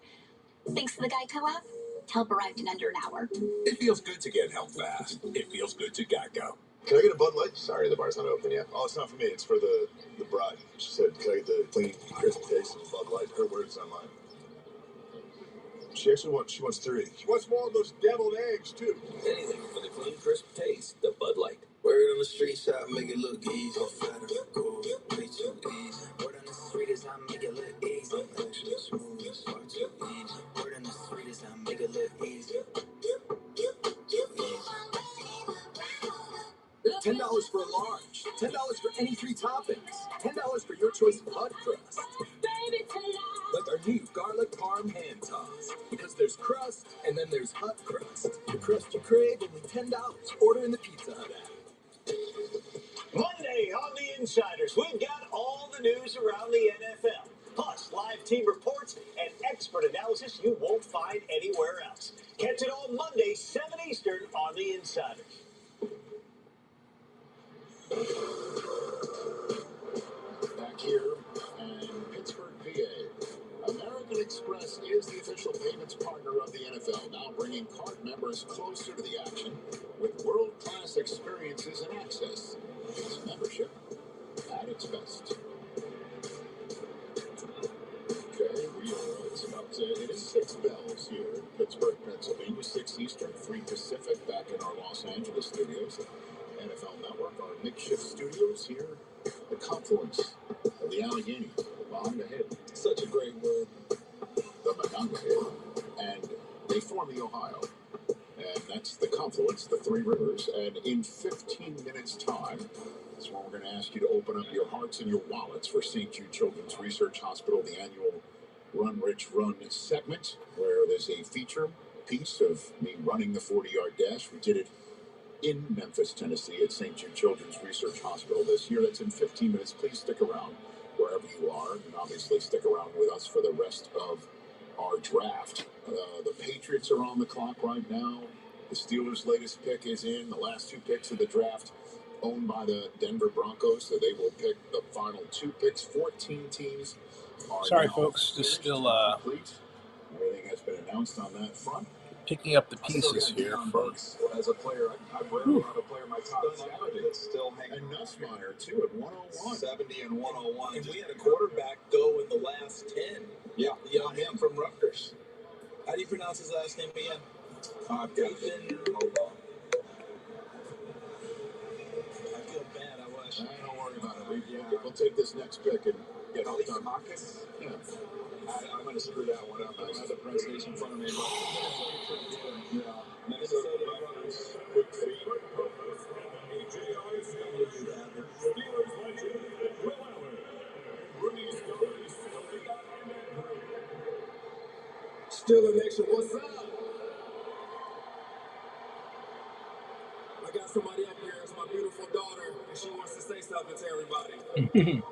Thanks to the Geico app, help arrived in under an hour. It feels good to get help fast. It feels good to Geico. Can I get a Bud Light? Sorry, the bar's not open yet. Oh, it's not for me. It's for the bride. She said, can I get the clean, crisp taste of Bud Light? Her words, not mine. She wants 3. She wants more of those deviled eggs, too. Anything for the clean, crisp taste, the Bud Light. Word on the street shop, make it look easy. Flatter, cool, way too easy. Word on the street is I make it look easy. Extra smooth, it's far too easy. Word on the street is I make it look easy. $10 for a large. $10 for any 3 toppings. $10 for your choice of hot crust. Like our new garlic parm hand toss. Because there's crust, and then there's hot crust. The crust you crave, only $10. Order in the Pizza Hut app. Monday on The Insiders, we've got all the news around the NFL. Plus, live team reports and expert analysis you won't find anywhere else. Catch it all Monday, 7 Eastern on The Insiders. Back here in Pittsburgh, PA, American Express is the official payments partner of the NFL, now bringing card members closer to the action with world-class experiences and access. It's membership at its best. Okay, it is 6 bells here in Pittsburgh, Pennsylvania, 6 Eastern, 3 Pacific, back in our Los Angeles studios. NFL Network, our makeshift studios here, the confluence of the Allegheny, the Monongahela. Such a great word. The Monongahela. And they form the Ohio. And that's the confluence, the 3 rivers. And in 15 minutes' time, that's when we're going to ask you to open up your hearts and your wallets for St. Jude Children's Research Hospital, the annual Run Rich Run segment, where there's a feature piece of me running the 40-yard dash. We did it in Memphis, Tennessee at St. Jude Children's Research Hospital this year. That's in 15 minutes. Please stick around wherever you are, and obviously stick around with us for the rest of our draft. The Patriots are on the clock right now. The Steelers' latest pick is in. The last 2 picks of the draft owned by the Denver Broncos, so they will pick the final 2 picks. 14 teams are Sorry, now folks. Just still complete. Everything has been announced on that front. picking up the I still pieces got here Deion from. Burks as a player. I rarely have a player in my top 70 that's still hanging. And Nussmeier, too, at 101. 70 and 101. And we had a quarterback go in the last 10. Yeah. The young man from Rutgers. How do you pronounce his last name again? I've got it. Hold on. I feel bad. I wish. Don't worry about it. We'll take this next pick and get it done. Marcus? Yeah. I'm going to screw that one up. I don't have the pronunciation in front of me. Yeah. Minnesota Brothers. Quick feet. Steeler Nation, what's up? I got somebody up here. It's my beautiful daughter, and she wants to say something to everybody.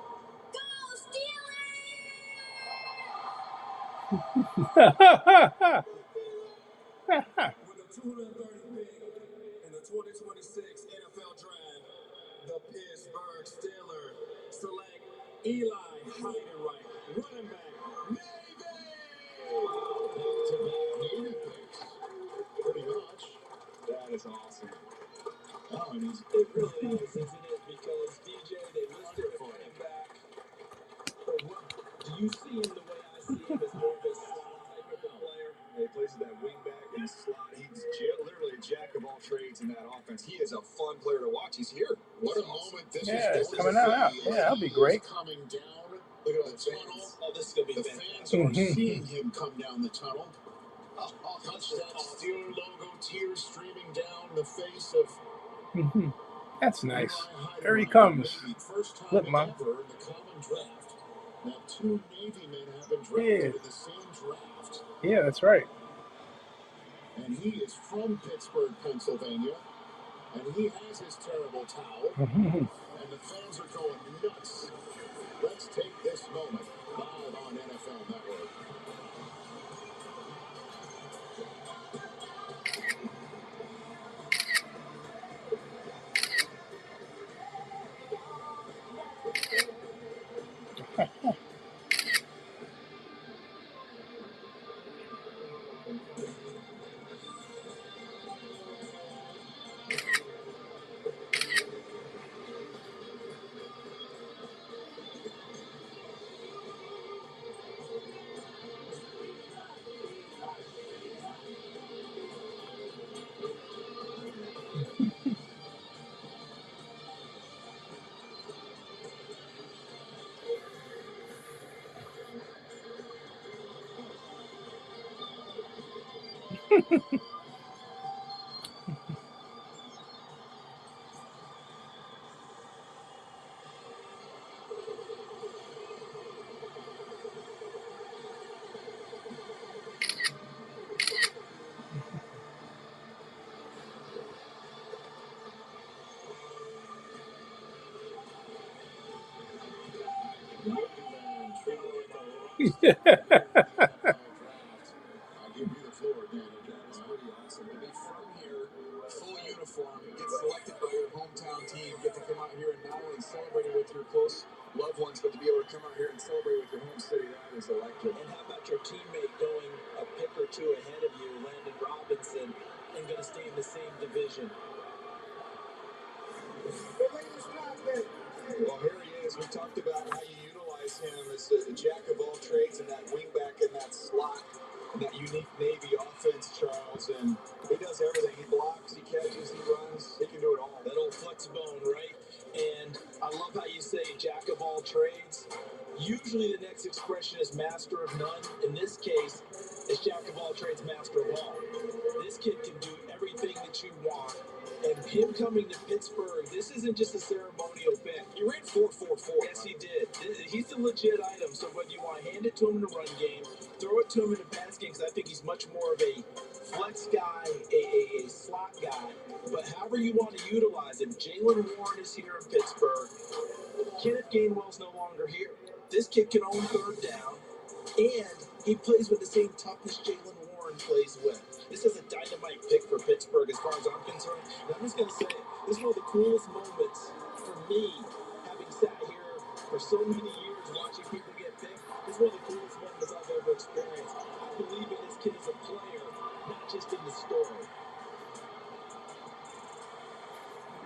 With the 230th pick in the 2026 NFL Draft, the Pittsburgh Steelers select Eli Heidenreich, running back, Navy! Back-to-back picks. Pretty much. That is awesome. Oh, and he's It really is, isn't it? Because DJ, they listed a running back. But what do you see him the way I see him as more of a slot type of a player? He plays with that wing back and slot. He's literally a jack of all trades in that offense. He is a fun player to watch. He's here. what a moment this It's is. coming out. Yeah, that'll be great. Coming down the tunnel. Oh, this is going to be The fantastic. fans are seeing him come down the tunnel. Touchdown Steeler logo, tears streaming down the face of That's nice. There he comes. First time Look, Mom. ever in the common draft. Now, two Navy men have been drafted in the same draft. Yeah, that's right. And he is from Pittsburgh, Pennsylvania. And he has his terrible towel. Mhm. And the fans are going nuts. Let's take this moment live on NFL Network. I'll give you the floor, Danny. That's pretty awesome. To be from here, full uniform, get selected by your hometown team, get to come out here and not only celebrate with your close loved ones, but to be able to come out here and celebrate with your home city, that is electric. And how about your teammate going a pick or two ahead of you, Landon Robinson, and going to stay in the same division? Well, here he is. We talked about how you utilize him as the jack of all trades and that wingback and that slot, and that unique Navy offense, Charles. And he does everything. He blocks, he catches, he runs. He can do it all. That old flex bone, right? And I love how you say jack of all trades. Usually the next expression is master of none. In this case, it's jack of all trades, master of all. This kid can do everything that you want. And him coming to Pittsburgh, this isn't just a ceremonial pick. He ran 4.44. Yes, he did. He's a legit item. So whether you want to hand it to him in the run game, throw it to him in the pass game, because I think he's much more of a flex guy, a slot guy. But however you want to utilize him, Jalen Warren is here in Pittsburgh. Kenneth Gainwell's no longer here. This kid can own third down, and he plays with the same toughness Jalen Warren plays with. This is a dynamite pick for Pittsburgh as far as I'm concerned. And I'm just going to say it. This is one of the coolest moments for me, having sat here for so many years watching people get picked. This is one of the coolest moments I've ever experienced. I believe in this kid as a player, not just in the story.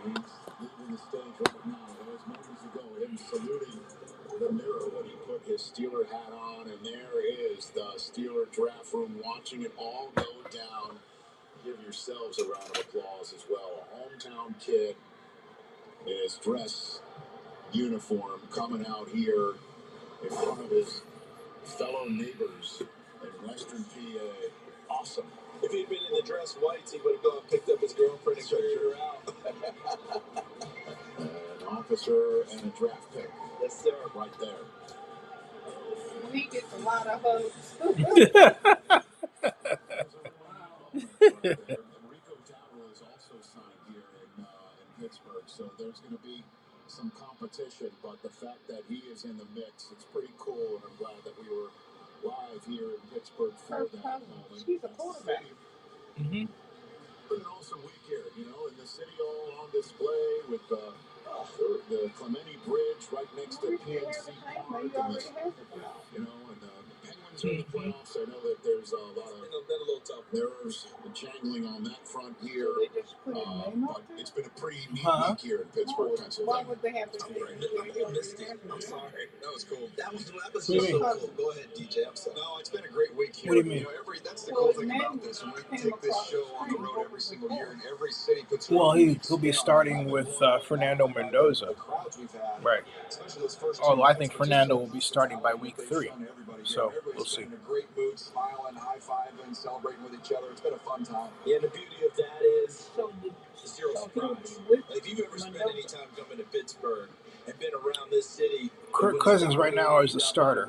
He's leaving the stage right now. That was moments ago, him saluting the mirror when he put his Steeler hat on, and there is the Steeler draft room watching it all go down. Give yourselves a round of applause as well. A hometown kid in his dress uniform coming out here in front of his fellow neighbors in Western PA. Awesome. If he'd been in the dress whites, he would have gone and picked up his girlfriend and carried her out. An officer and a draft pick. Yes, sir. Right there. He gets a lot of hugs. Rico Dowdle is also signed here in Pittsburgh, so there's going to be some competition, but the fact that he is in the mix, it's pretty cool, and I'm glad that we were live here in Pittsburgh for that moment. She's a quarterback. Mm-hmm. Been an awesome week here, you know, in the city all on display with the Clementi Bridge right next to PNC Park, and you know, and the Penguins are in the playoffs. I know that there's a lot of nerves and jangling on that front here, but it's been a pretty neat week here in Pittsburgh, Pennsylvania. Why would they have to do I missed it. I'm sorry. That was cool. That was What so do you mean? cool. Go ahead, DJ. I'm sorry. No, it's been a great week here. What do you mean? know, that's the cool thing about this. When we take this show on the road every single year, and every city puts. Well, he'll be starting with Fernando Mendoza. Right. Although I think Fernando will be starting by week 3. So we'll see. In a great mood, smiling, high-fiving, celebrating with each other. It's been a fun time. Yeah, and the beauty of that is zero surprise. If you've ever spent any time coming to Pittsburgh and been around this city, Kirk Cousins right now is the starter.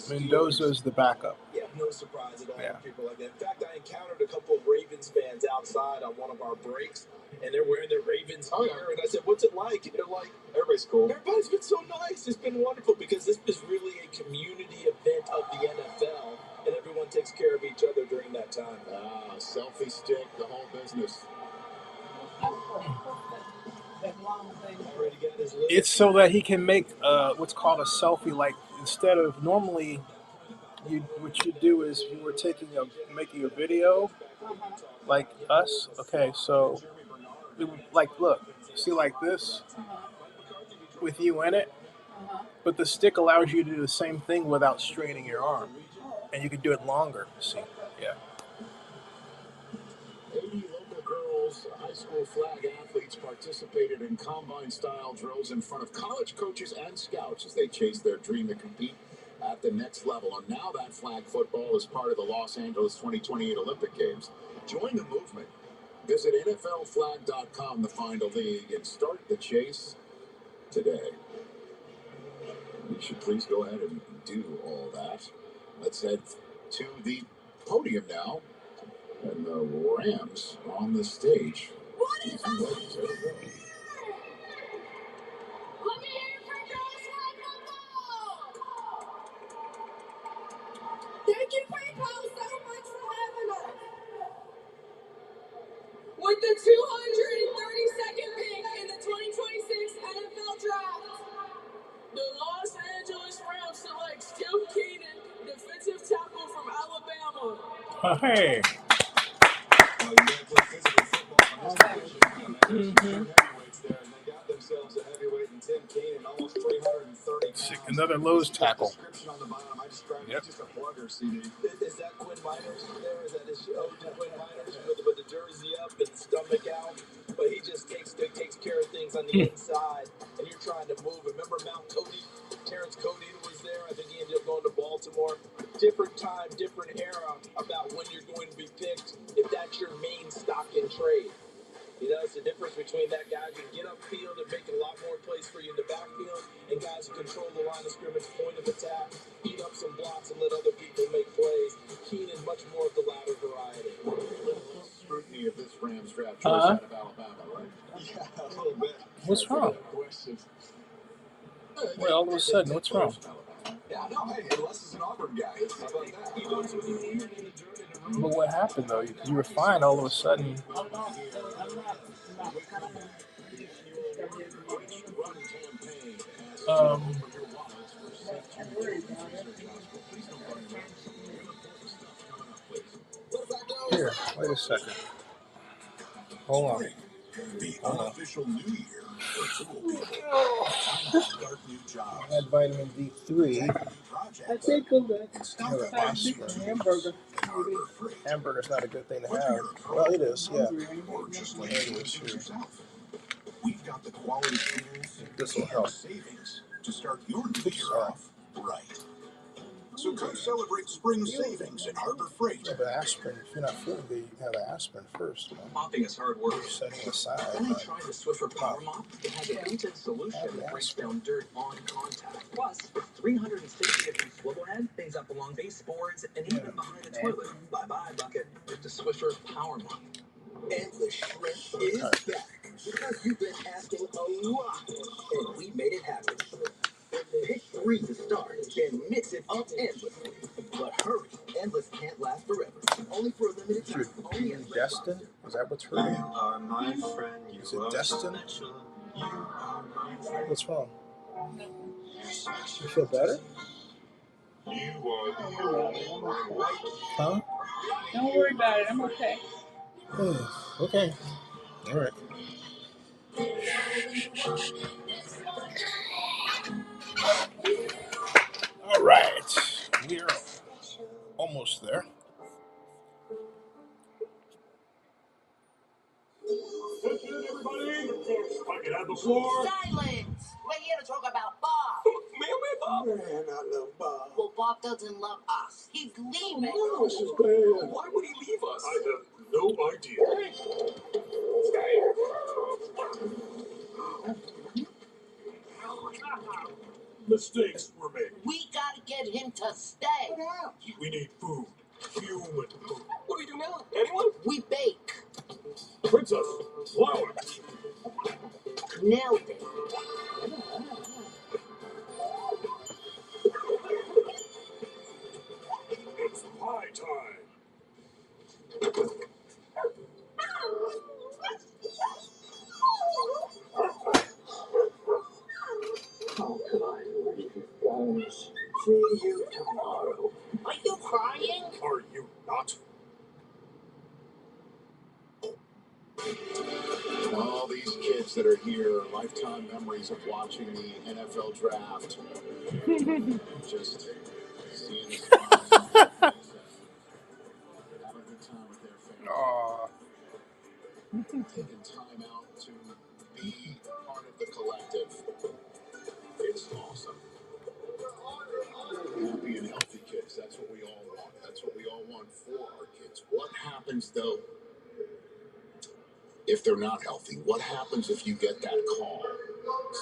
Mendoza is the backup. Yeah, no surprise at all. Yeah. People like that. In fact, I encountered a couple of Ravens fans outside on one of our breaks, and they're wearing their Ravens gear. And I said, "What's it like?" And they're like, "Everybody's cool. Everybody's been so nice. It's been wonderful because this is really a community event of the NFL, and everyone takes care of each other during that time." Selfie stick, the whole business. It's so that he can make what's called a selfie. Like instead of normally, what you do is you were making a video, like us. Okay, so it would, like look, see like this with you in it, but the stick allows you to do the same thing without straining your arm, and you can do it longer. See, yeah. 80 local girls, high school flag athletes participated in combine-style drills in front of college coaches and scouts as they chased their dream to compete at the next level. And now that flag football is part of the Los Angeles 2028 Olympic Games. Join the movement. Visit NFLflag.com to find a league and start the chase today. You should please go ahead and do all that. Let's head to the podium now. And the Rams on the stage. What is up? Let me hear it for girls like football. Thank you, PayPal, so much for having us. With the 232nd pick in the 2026 NFL Draft, the Los Angeles Rams select Stu Keenan, defensive tackle from Alabama. Hey. Another Lowe's tackle. Yep. Just a plugger CD. Is that Quinn Miners there? Is that his Quinn Miners with the jersey up and the stomach out? But he just takes care of things on the inside, and you're trying to move. Remember Mount Cody? Terrence Cody was there. I think he ended up going to Baltimore. Different time, different era about when you're going to be picked if that's your main stock in trade. You know, it's the difference between that guy who can get upfield and make a lot more plays for you in the backfield and guys who control the line of scrimmage, point of attack, eat up some blocks and let other people make plays. Keenan, much more of the latter variety. A little scrutiny of this Rams draft choice out of Alabama, right? Yeah, a little bit. What's wrong? Well, all of a sudden, what's wrong? Yeah, no, hey, unless it's an Auburn guy. How about that? But what happened though? You were fine all of a sudden. Here, wait a second. Hold on. The Hold on. unofficial new year for tool people. Time to start new jobs. I had vitamin D3. I think of it. I have aspirin. Hamburger. Hamburger's not a good thing to have. Well, it is, yeah. Or just like It doing is it here. yourself. We've got the quality tools This will help. savings to start your new year off right. So come celebrate spring savings at Harbor Freight. Yeah, but aspirin, if you're not feeling good, you can have an aspirin first. Mopping is hard work. You're setting it aside. Then I tried the Swiffer Power Mop. It has a patented solution that breaks down dirt on contact. Plus, with 360 different swivel head, things up along baseboards and even behind the toilet. Bye-bye, bucket. With the Swiffer Power Mop. Endless Shrimp is back because you've been asking a lot, and we made it happen. Pick 3 to start, then mix it up endlessly. But hurry, Endless can't last forever. Only for a limited time. Only at Destin? Is that what's hurting? are my friend. Is it Destin? What's wrong? You feel better? Huh? Don't worry about it. I'm okay. Okay. All right. All right. We're almost there. Attention, everybody. If I could have the floor. Silence! We're here to talk about Bob. Man, I love Bob. Well, Bob doesn't love us. He's leaving. No, this is bad. Why would he leave us? I have no idea. Mistakes were made. We gotta get him to stay. We need food. Human food. What do we do now? Anyone? We bake. Princess, flour. Nailed it. It's pie time. How could I leave you guys? See you tomorrow. Are you crying? Are you not? All these kids that are here, lifetime memories of watching the NFL draft. Just seeing the smiles on their faces. Having a good time with their families. Aw. Taking time out to be part of the collective. It's awesome. Happy and healthy kids. That's what we all want. That's what we all want for our kids. What happens, though, if they're not healthy? What happens if you get that call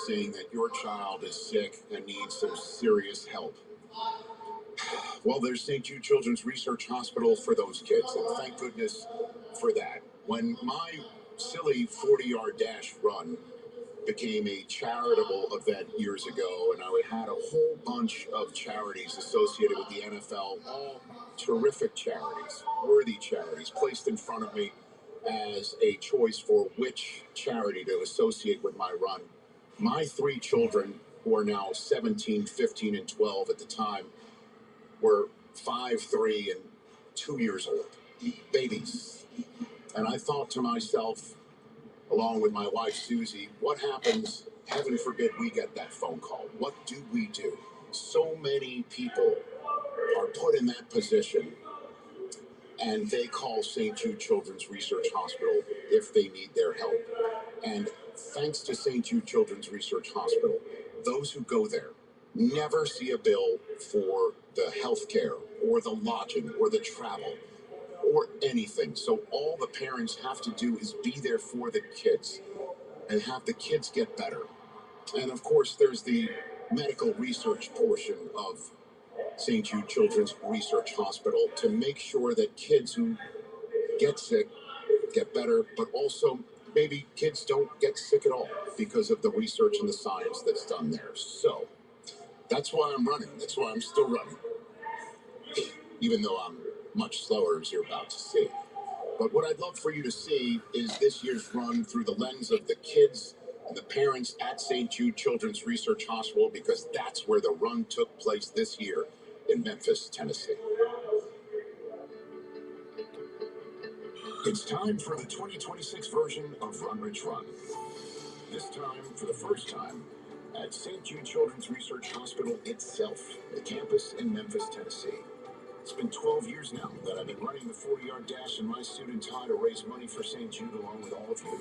saying that your child is sick and needs some serious help? Well, there's St. Jude Children's Research Hospital for those kids, and thank goodness for that. When my silly 40-yard dash run became a charitable event years ago, and I had a whole bunch of charities associated with the NFL, all terrific charities, worthy charities, placed in front of me as a choice for which charity to associate with my run. My 3 children, who are now 17, 15, and 12 at the time, were 5, 3, and 2 years old, babies. And I thought to myself, along with my wife, Susie, what happens, heaven forbid we get that phone call? What do we do? So many people are put in that position, and they call St. Jude Children's Research Hospital if they need their help. And thanks to St. Jude Children's Research Hospital, those who go there never see a bill for the health care or the lodging or the travel or anything. So all the parents have to do is be there for the kids and have the kids get better. And of course, there's the medical research portion of St. Jude Children's Research Hospital to make sure that kids who get sick get better, but also maybe kids don't get sick at all because of the research and the science that's done there. So that's why I'm running. That's why I'm still running, even though I'm much slower, as you're about to see. But what I'd love for you to see is this year's run through the lens of the kids and the parents at St. Jude Children's Research Hospital, because that's where the run took place this year in Memphis, Tennessee. It's time for the 2026 version of Run Rich Run. This time, for the first time, at St. Jude Children's Research Hospital itself, the campus in Memphis, Tennessee. It's been 12 years now that I've been running the 40-yard dash in my suit and tie to raise money for St. Jude along with all of you.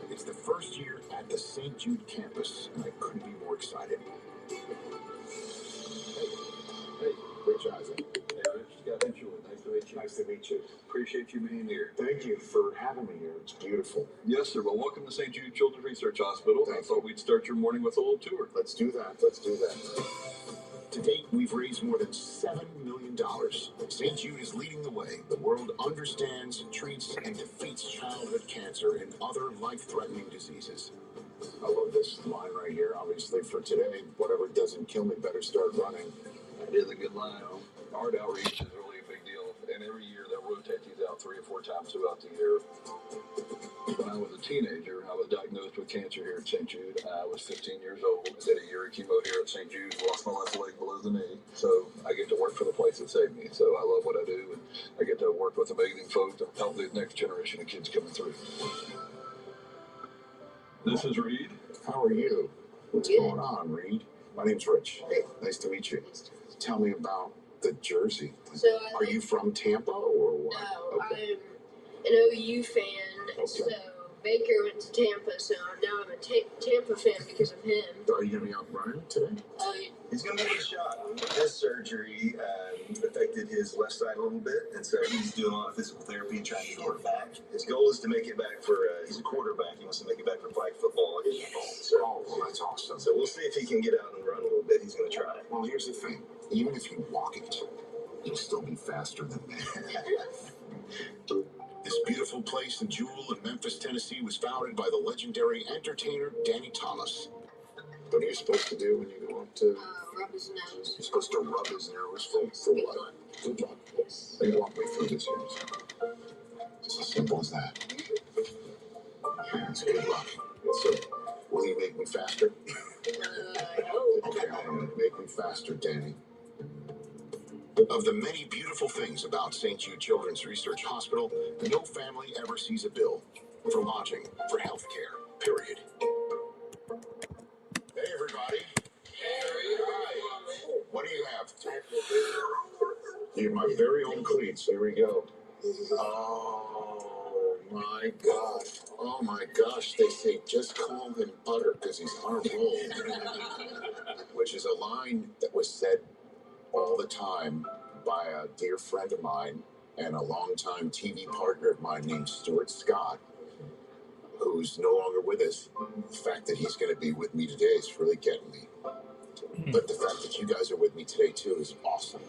It's the first year at the St. Jude campus, and I couldn't be more excited. Hey, Rich Eisen. Hey, Rich, Scott Mitchell. Nice to meet you. Nice to meet you. Appreciate you being here. Thank you for having me here. It's beautiful. Yes, sir. Well, welcome to St. Jude Children's Research Hospital. I thought we'd start your morning with a little tour. Let's do that. Let's do that. To date, we've raised more than $7 million. St. Jude is leading the way. The world understands, treats, and defeats childhood cancer and other life-threatening diseases. I love this line right here. Obviously, for today, whatever doesn't kill me better start running. That is a good line. Art outreach is really a big deal. And every year they'll rotate these out 3 or 4 times throughout the year. When I was a teenager, I was diagnosed with cancer here at St. Jude. I was 15 years old. I did a year of chemo here at St. Jude. Lost my left leg below the knee. So I get to work for the place that saved me. So I love what I do. And I get to work with amazing folks to help the next generation of kids coming through. This is Reed. How are you? What's going on, Reed? My name's Rich. Hey, nice to meet you. Tell me about the jersey. So are you from Tampa or what? No, Okay. I'm an OU fan. Okay. So Baker went to Tampa, so now I'm a Tampa fan because of him. Are you going to be out running today? He's going to get a shot. His surgery affected his left side a little bit, and so he's doing a lot of physical therapy and trying to get it back. His goal is to make it back for, he's a quarterback. He wants to make it back for flag football. So, well, that's awesome. So we'll see if he can get out and run a little bit. He's going to try. Well, here's the thing. Even if you walk it, you'll still be faster than me. This beautiful place and jewel in Memphis, Tennessee was founded by the legendary entertainer Danny Thomas. What are you supposed to do when you go up to... Rub his nose. You're supposed to rub his nose for what? Good luck. Yes. Let me walk me through this here. It's as simple as that. It's good luck. So, will you make me faster? Okay, make me faster, Danny. Of the many beautiful things about St. Jude Children's Research Hospital, no family ever sees a bill for lodging, for health care, period. Hey, everybody. Hi. What do you have? You have my very own cleats. Here we go. Oh, my gosh. Oh, my gosh. They say just call him Butter because he's on a roll. Which is a line that was said all the time by a dear friend of mine and a longtime TV partner of mine named Stuart Scott, who's no longer with us. The fact that he's going to be with me today is really getting me. But the fact that you guys are with me today, too, is awesome.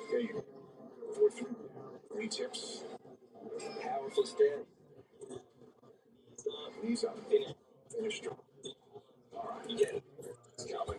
Okay, 4-3. Any tips? Powerful step. Knees up. Finish strong. All right. You get it. Calvin.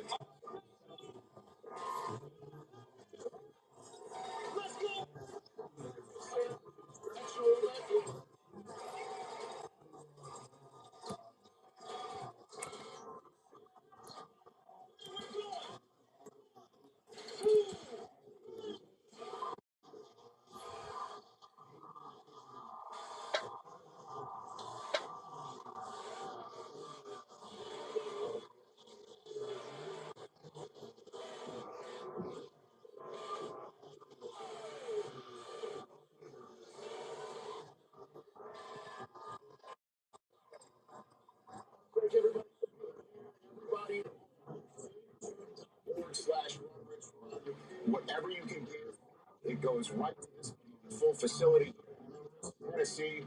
Whatever you can give, it goes right to this full facility. Tennessee.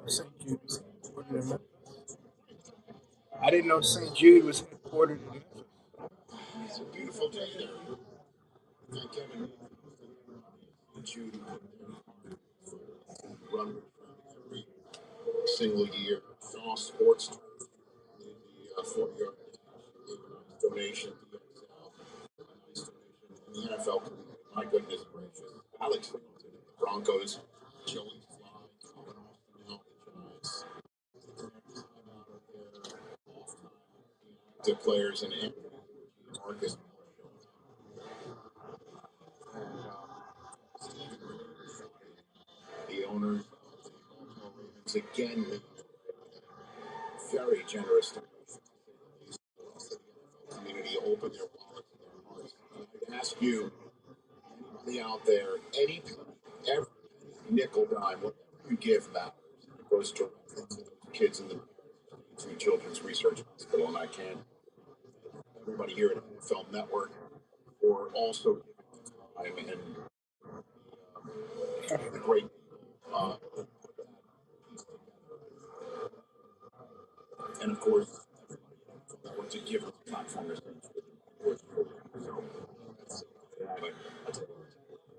St. Jude was headquartered in Memphis. I didn't know St. Jude was headquartered in Memphis. It's a beautiful day there. Thank Kevin Jude run every single year. All sports, the 40-yard donation, the NFL community. My goodness gracious. Alex Hamilton, the Broncos, Joey Fly, now the Giants. The players and Marcus. The owners again very generous to the community, open their wallets and their hearts. I ask you, anybody out there, any every nickel dime, whatever you give matters. It goes directly to those kids in the Three Children's Research Hospital, and I can't everybody here at NFL Network for also giving time and the great and of course everybody to give the platform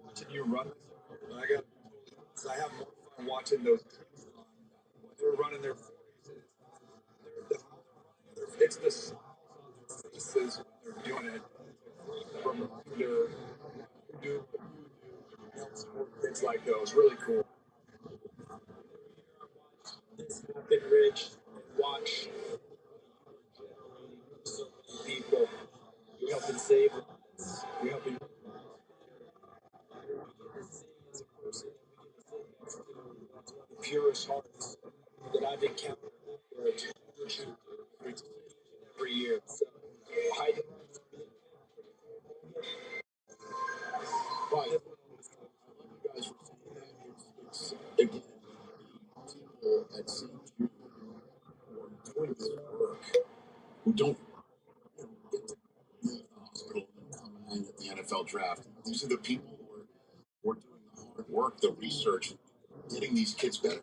watching you run, I have more fun watching those kids run. They're running their 40s. It's the smiles on their faces when they're doing it. Reminder, do things like those. Really cool. This happened, Rich. Watch so many people. You're helping save lives. You're helping. The purest hearts that I've encountered every year. So, I but you guys were saying that it's again people at St. Jude who are doing this work who don't get to leave the hospital and come in at the NFL draft. These are the people who are doing the hard work, the research, getting these kids better.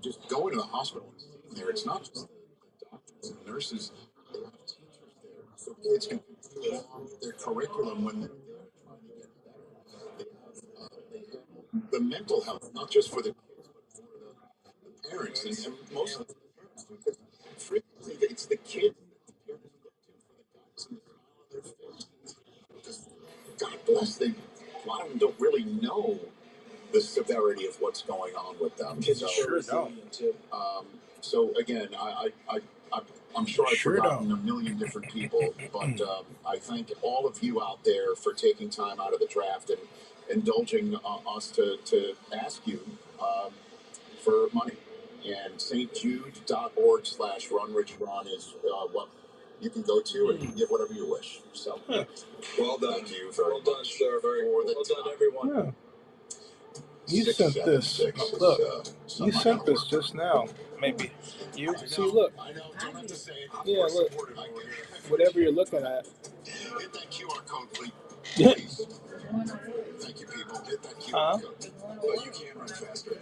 Just going to the hospital and sitting there. It's not just the doctors and nurses. They have teachers there, so kids can continue along with their curriculum when they're there trying to get better. They have the mental health, not just for the kids, but for the parents, and most of the parents, because frequently it's the kids that the parents look to for the guidance and the smile on their face. Just God bless them. A lot of them don't really know the severity of what's going on with them. Kids sure don't. So again, I'm sure I've forgotten a million different people, but I thank all of you out there for taking time out of the draft and indulging us to ask you for money. And stjude.org/runrichron is what you can go to and give whatever you wish. So, well done. Thank you very much. Sir. Very well done, everyone. Yeah. You sent this. Look, you sent this just now. Maybe. You see, look. Yeah, look. Whatever you're looking at. Hit that QR code, please. Thank you, people. Hit that QR code. But you can run faster.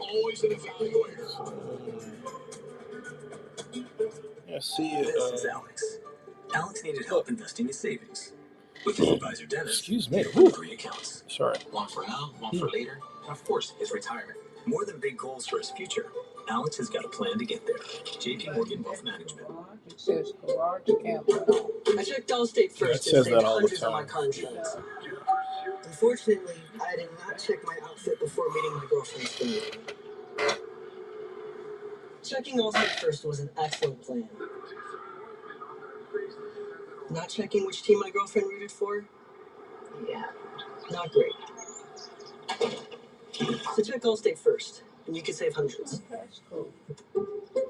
Always an evaluator. Yeah, see it. This is Alex. Alex needed help investing his savings. With his advisor Dennis, excuse me. he opened 3 accounts. Sorry. One for now, one for later, and of course, his retirement. More than big goals for his future, Alex has got a plan to get there. JP Morgan Wealth Management. It says garage camper. I checked Allstate first It says and saved that all the hundreds on my time. car insurance. Unfortunately, I did not check my outfit before meeting my girlfriend's family. Checking Allstate first was an excellent plan. Not checking which team my girlfriend rooted for? Yeah, not great. So check Allstate first, and you can save hundreds. That's cool.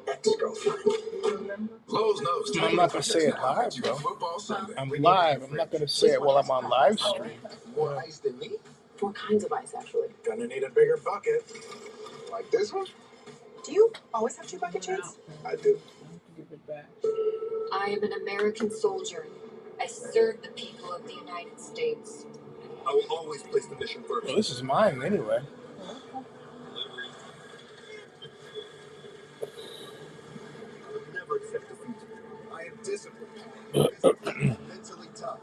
Ex-girlfriend. Lowe's knows. I'm not going to say it live, bro. I'm live. I'm not going to say it while I'm on live stream. More ice than me? 4 kinds of ice, actually. Gonna need a bigger bucket. Like this one? Do you always have 2 bucket chains? I do. Give it back. I am an American soldier. I serve the people of the United States. I will always place the mission first. Well, this is mine anyway. I would never accept defeat. I am disciplined, physically, and mentally tough.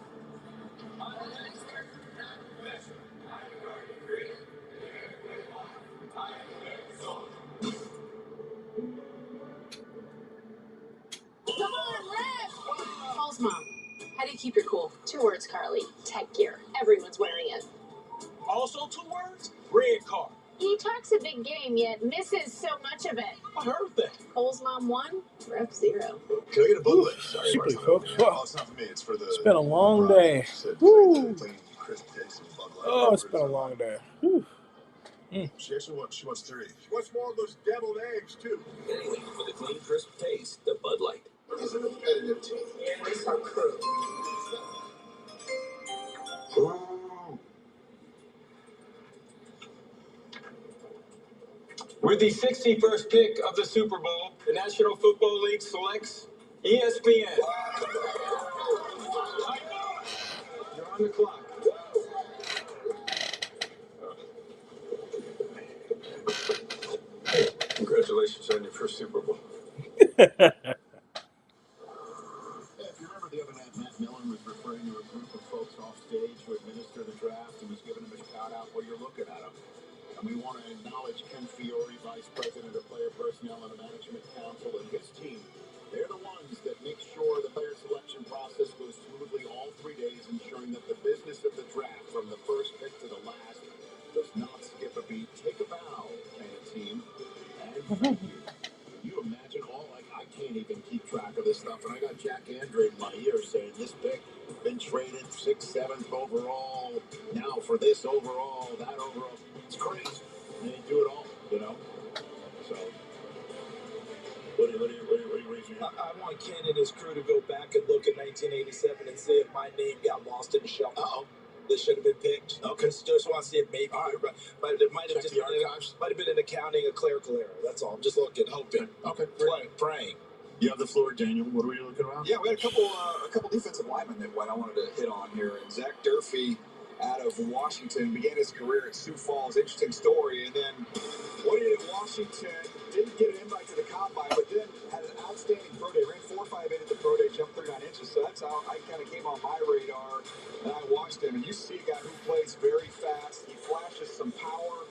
Come on, Red! Paul's mom. How do you keep your cool? 2 words, Carly. Tech gear. Everyone's wearing it. Also 2 words, red card. He talks a big game, yet misses so much of it. I heard that. Cole's mom 1, rep 0. Can I get a Bud Light? Sorry, Super, Barcelona. folks. Oh, it's not for me. It's for the. It's been a long bride. day. She said, Woo. clean, crisp taste and Bud Light. Oh, it's been a long day. Whew. She actually wants 3. She wants more of those deviled eggs, too. Anything for the clean, crisp taste, the Bud Light. It's a competitive team. It's our crew. With the 61st pick of the Super Bowl, the National Football League selects ESPN. You're on the clock. Congratulations on your first Super Bowl. If you remember the other night, Matt Millen was referring to a group of folks off stage who administer the draft and was giving them a shout out while you're looking at them. And we want to acknowledge Ken Fiore, Vice President of Player Personnel and the Management Council, and his team. They're the ones that make sure the player selection process goes smoothly all 3 days, ensuring that the business of the draft, from the first pick to the last, does not skip a beat. Take a bow, Ken team, and thank you. Can you imagine I can't even keep track of this stuff, and I got Jack Andre in my ear saying this pick been traded 6th, 7th overall, now for this overall, that overall. It's crazy. And they do it all, you know? So, what do you raise your hand? I want Ken and his crew to go back and look at 1987 and see if my name got lost in the shuffle. Uh-oh. This should have been picked. Okay. Just want to see if maybe, All right. but it might have Check just the archives. might have been an accounting, a clerical error. That's all. I'm just looking, hoping, Okay. praying. You have the floor, Daniel. What are we looking around? Yeah, we had a couple defensive linemen that I wanted to hit on here. And Zach Durfee out of Washington began his career at Sioux Falls. Interesting story. And then what he did at Washington, didn't get an invite to the combine, but then had an outstanding pro day. Ran 4.58 at the pro day, jumped 39 inches. So that's how I kind of came on my radar. And I watched him. And you see a guy who plays very fast. He flashes some power.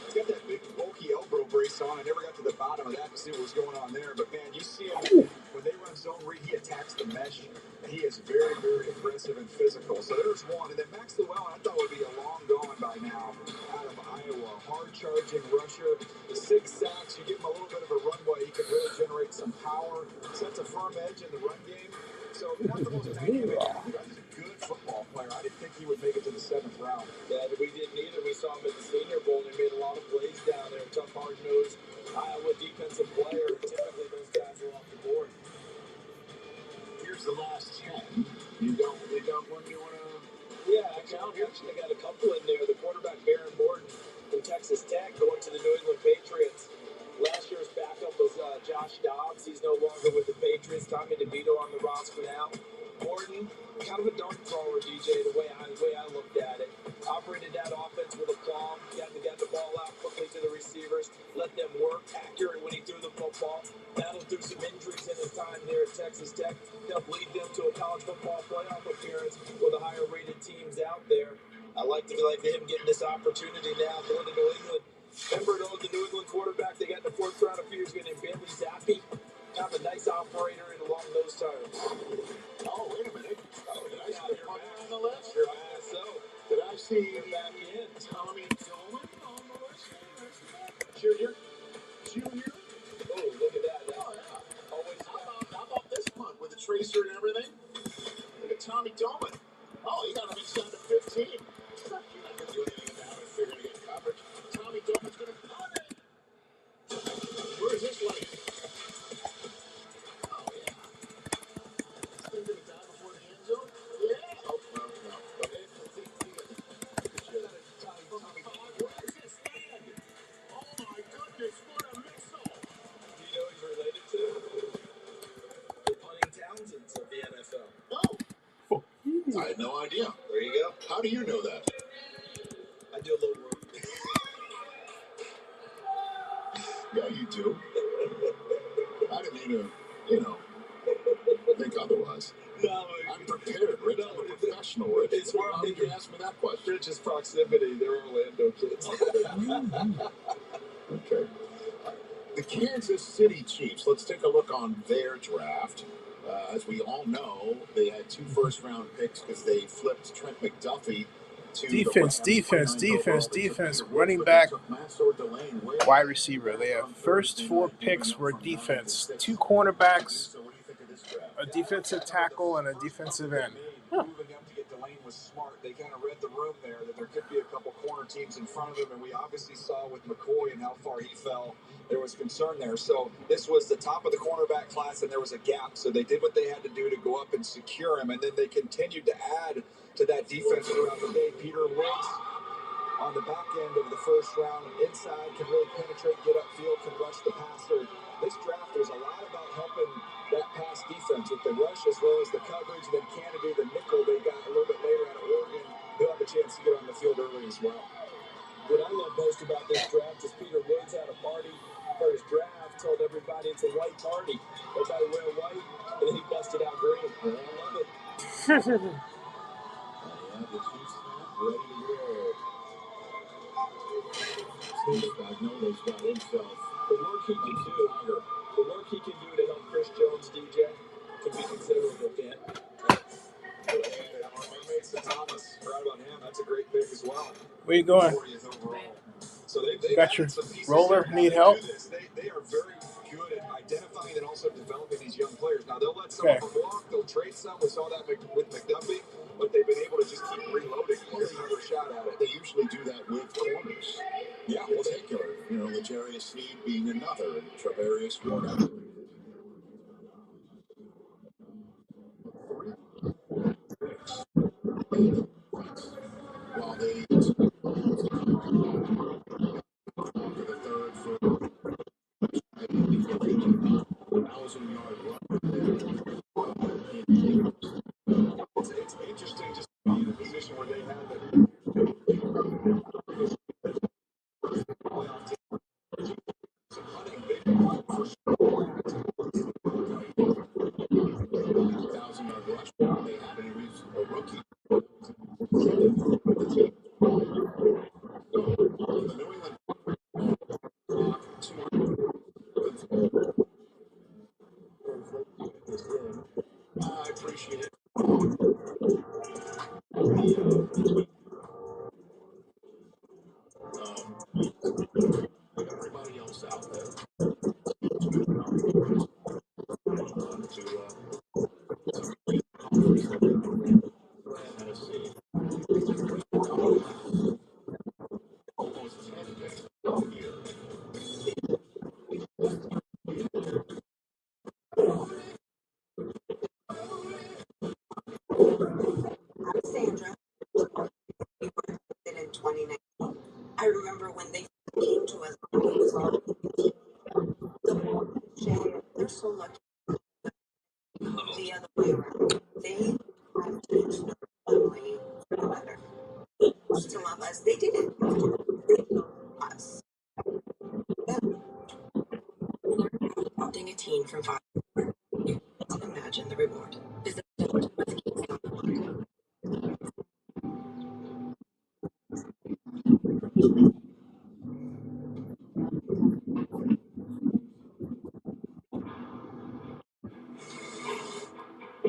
He's got that big bulky elbow brace on. I never got to the bottom of that to see what was going on there. But man, you see him when they run zone read, he attacks the mesh. And he is very, very aggressive and physical. So there's one. And then Max Llewellyn, I thought would be a long gone by now out of Iowa. Hard charging rusher. The 6 sacks, you give him a little bit of a runway, he can really generate some power. Sets a firm edge in the run game. So not the most dynamic athlete. He's a good football player. I didn't think he would make it to the 7th round. Yeah, we didn't either. We saw him at the Senior Bowl, and he made a lot of plays down there. Tough, hard-nosed Iowa defensive player. Typically, those guys are off the board. Here's the last 10. You got one you want to... Yeah, actually, I got a couple in there. The quarterback, Baron Morton from Texas Tech, going to the New England Patriots. Last year's backup was Josh Dobbs. He's no longer with the Patriots. Tommy DeVito on the roster now. Morton, kind of a dart thrower, DJ, the way I looked at it. Operated that offense with aplomb. Got the ball out quickly to the receivers. Let them work. Accurate when he threw the football. Battled through some injuries in his time there at Texas Tech. Helped lead them to a college football playoff appearance with the higher-rated teams out there. I like him getting this opportunity now going to New England. Remember the New England quarterback they got in the 4th round a few years ago named Bailey Zappi? Kind of a nice operator and along those terms. Oh, wait a minute. Oh, did I see one on the list? Sure, so. Did I see Back in. Tommy Dolan on the list? Junior? Oh, look at that. Oh, yeah. Always How about this one with the tracer and everything? Look at Tommy Dolan. Oh, he got him inside of 15. You're not going to do anything about it. Figuring to get coverage. Tommy Dolan's going to cut it. Where is this like? Oh, yeah. He's going to die before the end zone? Yeah. Oh, no. Okay. Tommy, where is this? no idea. There you go. How do you know that? I do a little work. Yeah, you do. I didn't mean to, think otherwise. No, I'm prepared, Rich. No, I'm a professional, Rich. it's where How did you ask me that question? Rich's proximity. They're Orlando kids. Okay. The Kansas City Chiefs, let's take a look on their draft. As we all know, they had 2 first-round picks because they flipped Trent McDuffie to Defense, the Rams. defense. Running back, wide receiver. They have first 4 picks were defense. 2 cornerbacks, a defensive tackle, and a defensive end. Moving up to get Delane was smart. They kind of read the room there that there could be a couple corner teams in front of him, and we obviously saw with McCoy and how far he fell. There was concern there. So this was the top of the cornerback class, and there was a gap. So they did what they had to do to go up and secure him, and then they continued to add to that defense throughout the day. Peter Woods on the back end of the first round, inside, can really penetrate, get upfield, can rush the passer. This draft was a lot about helping that pass defense with the rush as well as the coverage. Then Kennedy, the nickel they got a little bit later out of Oregon, he'll have a chance to get on the field early as well. What I love most about this draft is Peter Woods had a party for his draft, told everybody it's a white party. Everybody wear white, and then he busted out green. I love it. Yeah, the Chiefs ready to roll. Spagnuolo's got himself. The work he can do to help Chris Jones, DJ, can be considerable, Ken. And our teammates, Thomas, proud about him. That's a great pick as well. Where you going? 40th overall. So they Got your roller? Need help? They are very good at identifying and also developing these young players. Now, they'll let some of them walk. They'll trade some. We saw that with McDuffie. But they've been able to just keep reloading. Get another shot at it. They usually do that with corners. Yeah, In particular, L'Jarius Sneed being another, and Travarius Ward. While they the third for 1,000-yard run there. It's interesting just to be in a position where they have the playoff team running big for 1,000-yard rush. They had it. He was a rookie. The New England I appreciate it. Everybody else out there Tennessee. Almost 10 picks here. Sandra, we were in 2019. I remember when they came to us, it was all they're so lucky. The other way around. They have changed their family for the better. To love us. They didn't have to us. Adopting a teen from foster. Imagine the reward. Visit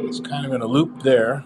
It's kind of in a loop there.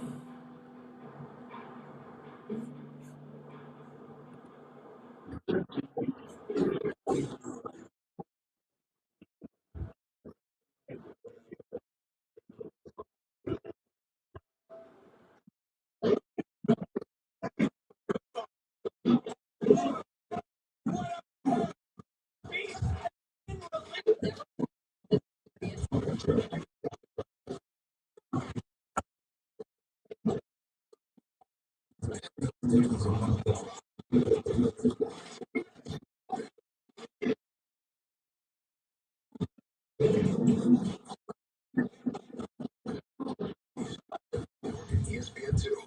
ESPN 2.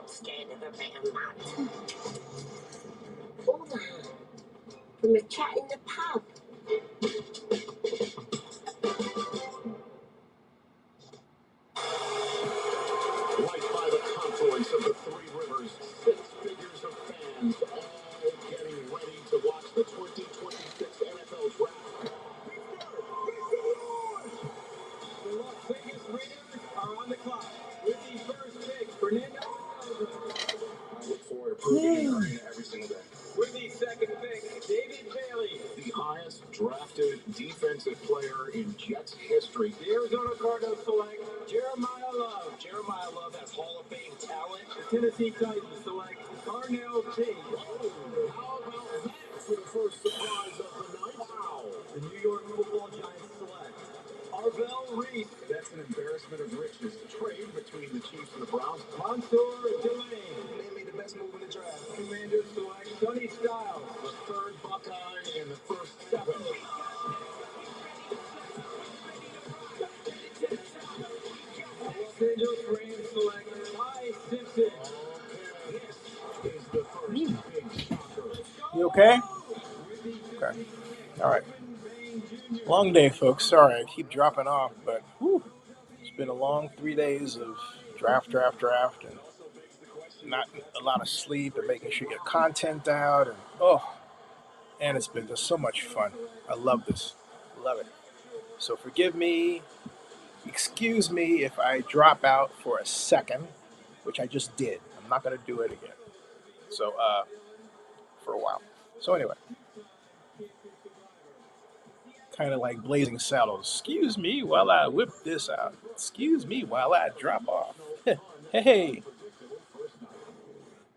Scared of a better man. Oh, from a chat in the pub. Right by the confluence of the three rivers, 6 figures of fans all getting ready to watch the 2026 NFL Draft. The Las Vegas Raiders are on the clock with the first pick. Fernando. I look forward to proving in arena every single day. With the second pick, David Bailey. The highest drafted defensive player in Jets history. The Arizona Cardinals select Jeremiah Love. Jeremiah Love has Hall of Fame talent. The Tennessee Titans select Darnell Tate. How about that for the first surprise of the night? Wow. The New York Football Giants select Arvell Reese. That's an embarrassment of riches. Trade between the Chiefs and the Browns. Mansour Delane. They made the best move in the draft. Commanders select Sonny Styles. The third Buckeye in the first 7. Los Angeles Rams select Ty Simpson. This is the first big shocker. You okay? Okay. All right. Long day, folks. Sorry, I keep dropping off, but whew, it's been a long 3 days of draft, and not a lot of sleep, and making sure you get content out, and it's been just so much fun. I love this. Love it. So forgive me, excuse me if I drop out for a second, which I just did. I'm not going to do it again. So, for a while. So anyway, kind of like Blazing Saddles. Excuse me while I whip this out. Excuse me while I drop off. Hey.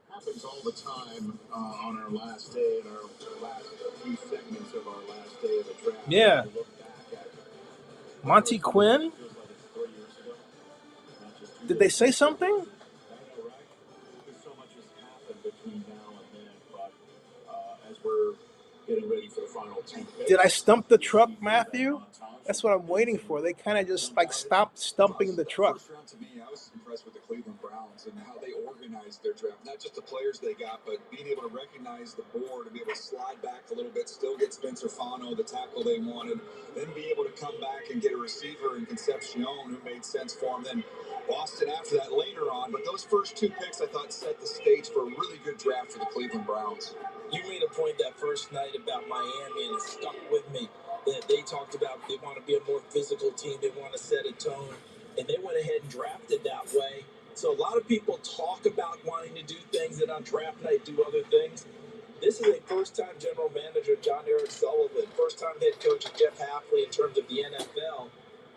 Happens all the time on our last day and our last few segments of our last day of the draft. Yeah. Monty Quinn? Did they say something? So much has happened between now and then, but as we're getting ready for the final 2 picks. Did I stump the truck, Matthew? That's what I'm waiting for. They kind of just like stopped stumping the truck. First round, to me, I was impressed with the Cleveland Browns and how they organized their draft. Not just the players they got, but being able to recognize the board and be able to slide back a little bit, still get Spencer Fano, the tackle they wanted, then be able to come back and get a receiver in Concepcion who made sense for them. Then Boston after that later on. But those first 2 picks, I thought, set the stage for a really good draft for the Cleveland Browns. You made a point that first night about Miami, and it stuck with me. That they talked about they want to be a more physical team, they want to set a tone, and they went ahead and drafted that way. So a lot of people talk about wanting to do things, and on draft night do other things. This is a first-time general manager, John Eric Sullivan, first-time head coach Jeff Hafley in terms of the NFL.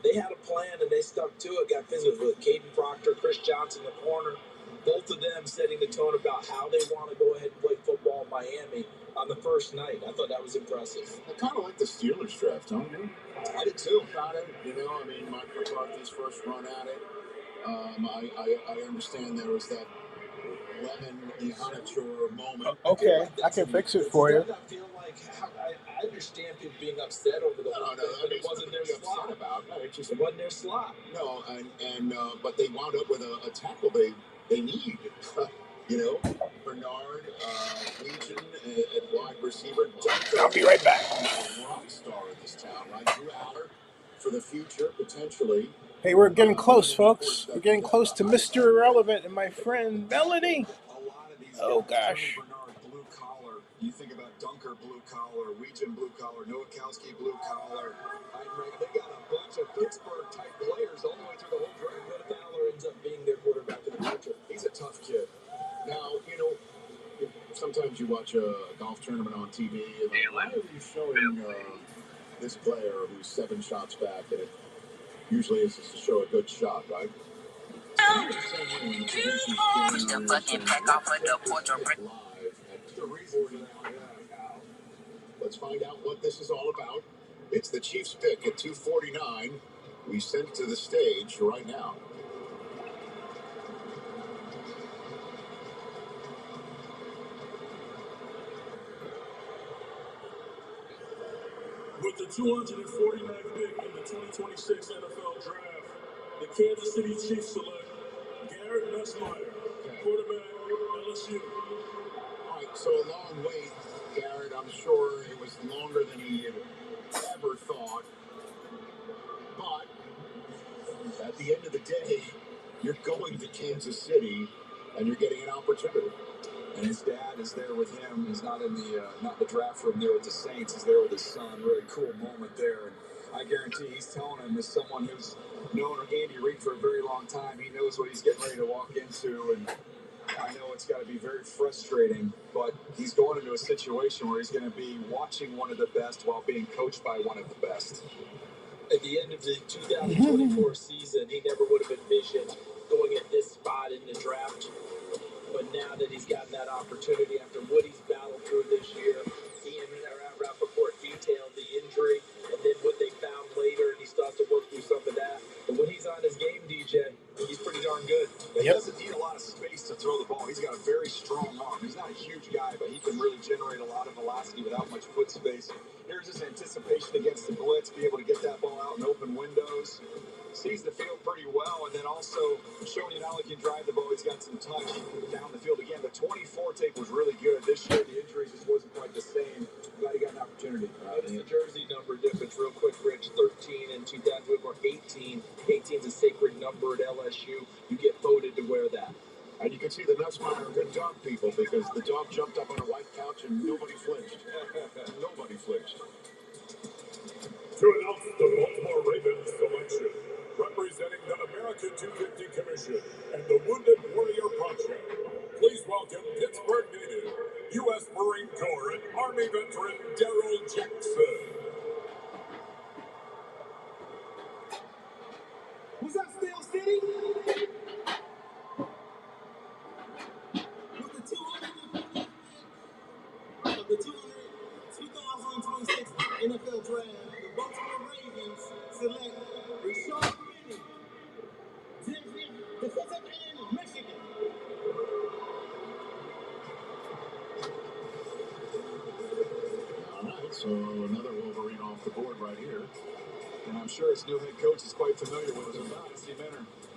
They had a plan, and they stuck to it, got physical with Caden Proctor, Chris Johnson, the corner, both of them setting the tone about how they want to go ahead and play football in Miami on the first night. I thought that was impressive. I kind of like the Steelers draft, don't you? I did too. Got it. You know, I mean, Mike McCarthy's first run at it. I understand there was that Lemon Ihanature moment. Okay, I can fix it for you. I feel like I understand people being upset over the whole thing, but it wasn't their slot. It wasn't their slot. No, but they wound up with a tackle they need. You know, Bernard, Legion at wide receiver. I'll be right back. Rock star of this town, right? Drew Aller for the future, potentially. Hey, we're getting close, folks. We're getting close to Mr. Irrelevant and my friend Melanie. Oh, gosh. Blue collar. You think about Dunker blue collar, Weegan blue collar, Nowakowski blue collar. They got a bunch of Pittsburgh type players all the way through the whole draft. What if Aller ends up being their quarterback in the future? He's a tough kid. Now, you know, if Sometimes you watch a golf tournament on TV, and like, why are you showing this player who's 7 shots back? And it usually is just to show a good shot, right? Let's find out what this is all about. It's the Chiefs pick at 2:49. We sent to the stage right now. With the 249th pick in the 2026 NFL Draft, the Kansas City Chiefs select Garrett Nussmeier, quarterback, LSU. All right, so a long wait, Garrett. I'm sure it was longer than he had ever thought. But at the end of the day, you're going to Kansas City, and you're getting an opportunity. And his dad is there with him. He's not in the draft room there with the Saints. He's there with his son. Really cool moment there. And I guarantee he's telling him, as someone who's known Andy Reid for a very long time, he knows what he's getting ready to walk into. And I know it's got to be very frustrating, but he's going into a situation where he's going to be watching one of the best while being coached by one of the best. At the end of the 2024 season, he never would have envisioned going at this spot in the draft. But now that he's gotten that opportunity after what he's battled through this year, he and Ralph Rappaport detailed the injury and then what they found later, and he still has to work through some of that. But when he's on his game, DJ, he's pretty darn good. He doesn't need a lot of space to throw the ball. He's got a very strong arm. He's not a huge guy, but he can really generate a lot of velocity without much foot space. Here's his anticipation against the blitz, be able to get that ball out in open windows. Sees the field pretty well, and then also showing you not only can drive the ball, he's got some touch down the field again. The 24 tape was really good. This year, the injury just wasn't quite the same. Glad he got an opportunity. Notice the jersey number difference real quick, Rich. 13 and 2004, 18. 18 is a sacred number at LSU. You get voted to wear that. And you can see the Nussmeier are good dog people, because the dog jumped up on a white couch and nobody flinched. Nobody flinched. To announce the Baltimore Ravens selection, representing the American 250 Commission and the Wounded Warrior Project, please welcome Pittsburgh native, U.S. Marine Corps and Army veteran Daryl Jackson. Was that still City? With the 250th of the 2026 NFL Draft, the Baltimore Ravens select Rashard Penny, defensive end, Michigan. All right, so another Wolverine off the board right here. And I'm sure his new head coach is quite familiar with him.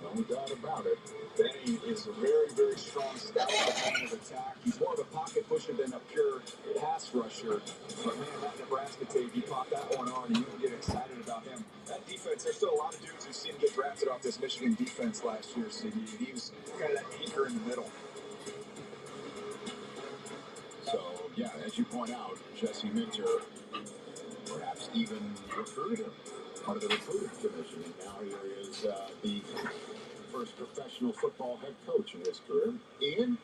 No doubt about it. Benny is a very, very strong, stout defensive attack. He's more of a pocket pusher than a pure pass rusher. But man, that Nebraska tape, you pop that one on and you can get excited about him. That defense, there's still a lot of dudes who've seen him get drafted off this Michigan defense last year. So he was kind of that anchor in the middle. So, yeah, as you point out, Jesse Minter perhaps even recruited him, part of the recruiting commission, and now here he is, the first professional football head coach in his career. Ian?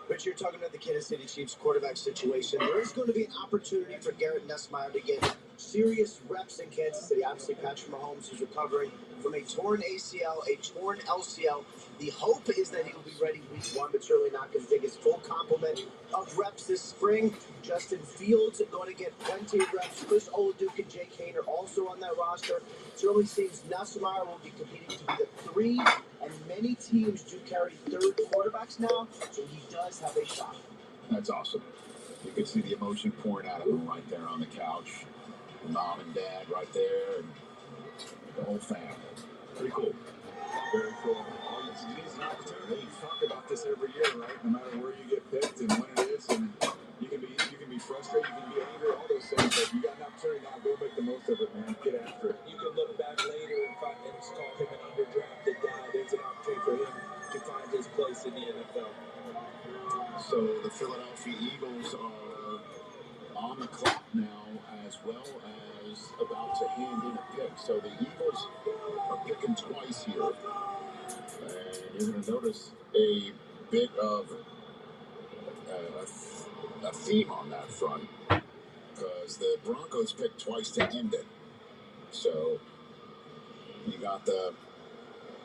Rich, you're talking about the Kansas City Chiefs quarterback situation. There is going to be an opportunity for Garrett Nussmeier to get serious reps in Kansas City. Obviously, Patrick Mahomes is recovering from a torn ACL, a torn LCL. The hope is that he will be ready week 1, but certainly not going to take his full complement of reps this spring. Justin Fields going to get plenty of reps. Chris Oladuke and Jake Hain are also on that roster. It certainly seems Nussmeier will be competing to be the 3, and many teams do carry third quarterbacks now, so he does have a shot. That's awesome. You can see the emotion pouring out of him right there on the couch. Mom and dad right there, and the whole family. Pretty cool. Very cool. Well, it's an opportunity. You talk about this every year, right? No matter where you get picked and when it is, and you can be frustrated, you can be angry, all those things. But you got an opportunity now. Go make the most of it, man. Get after it. You can look back later and call him an underdrafted guy. There's an opportunity for him to find his place in the NFL. So the Philadelphia Eagles are on the clock now, as well as about to hand in a pick. So the Eagles are picking twice here. And you're going to notice a bit of a theme on that front because the Broncos picked twice to end it. So you got the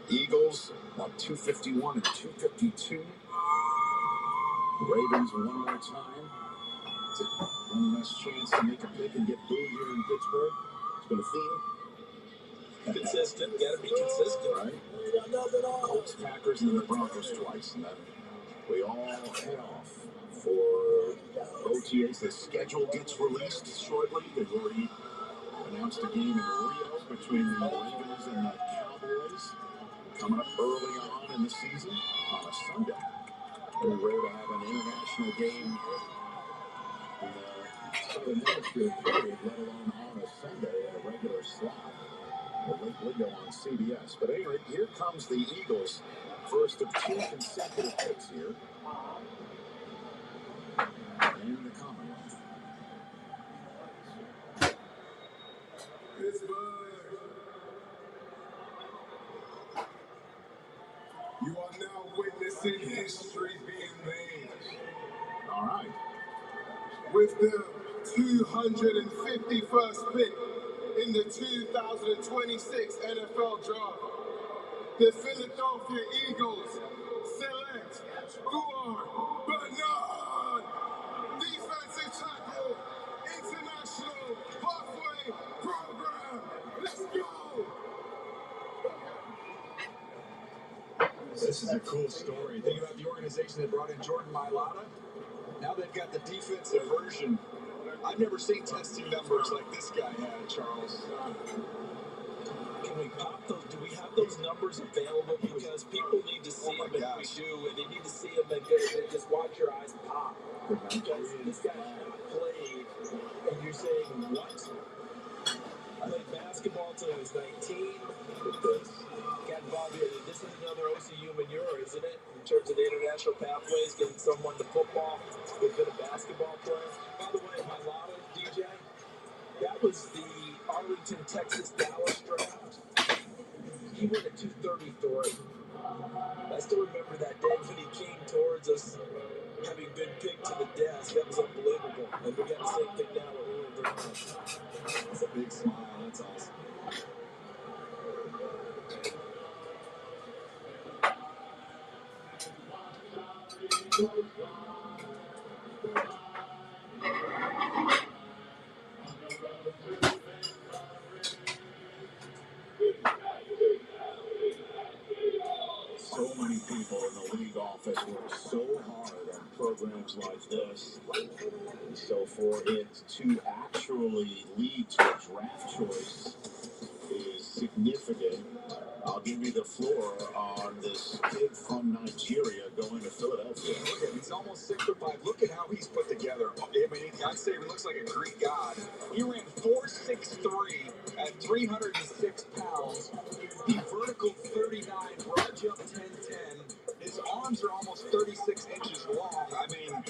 Eagles on 251 and 252. Ravens one more time. It's one less chance to make a pick and get booed here in Pittsburgh. It's been a theme. Consistent. Got to be consistent. Right? Colts, Packers, and then the Broncos twice. And then we all head off for OTAs. The schedule gets released shortly. They've already announced a game in Rio between the Ravens and the Cowboys coming up early on in the season on a Sunday. Very rare to have an international game in the Southern Hemisphere period, let alone on a Sunday in a regular slot. A late window on CBS. But anyway, here comes the Eagles. First of two consecutive picks here in the Commonwealth. Pittsburgh. You are now witnessing history being made. All right. With the 251st pick in the 2026 NFL Draft, the Philadelphia Eagles select Uar Bernard, defensive tackle, international halfway program. Let's go! This is a cool story. Think about the organization that brought in Jordan Mailata. Now they've got the defensive version. I've never seen testing numbers like this guy had, Charles. Can we pop those? Do we have those numbers available? Because people need to see them, and we do. And they need to see them and just watch your eyes pop. Because this guy played, and you're saying, what? I played basketball until I was 19. Got involved here. This is another OCU manure, isn't it? In terms of the international pathways, getting someone to football who's been a basketball player. By the way, my lotto, DJ, that was the Arlington, Texas, Dallas draft. He went at 233. I still remember that day when he came towards us, having been picked to the desk. That was unbelievable. And we got the same thing now with Will Bernard. That's a big smile. That's awesome. So many people in the league office work so hard on programs like this. So for it to actually lead to a draft choice is significant. I'll give you the floor on this kid from Nigeria going to Philadelphia. Look at him. He's almost 6'5". Look at how he's put together. I mean, I'd say he looks like a Greek god. He ran 4.63 at 306 pounds. He vertical 39, broad jump 10.10. His arms are almost 36 inches long. I mean,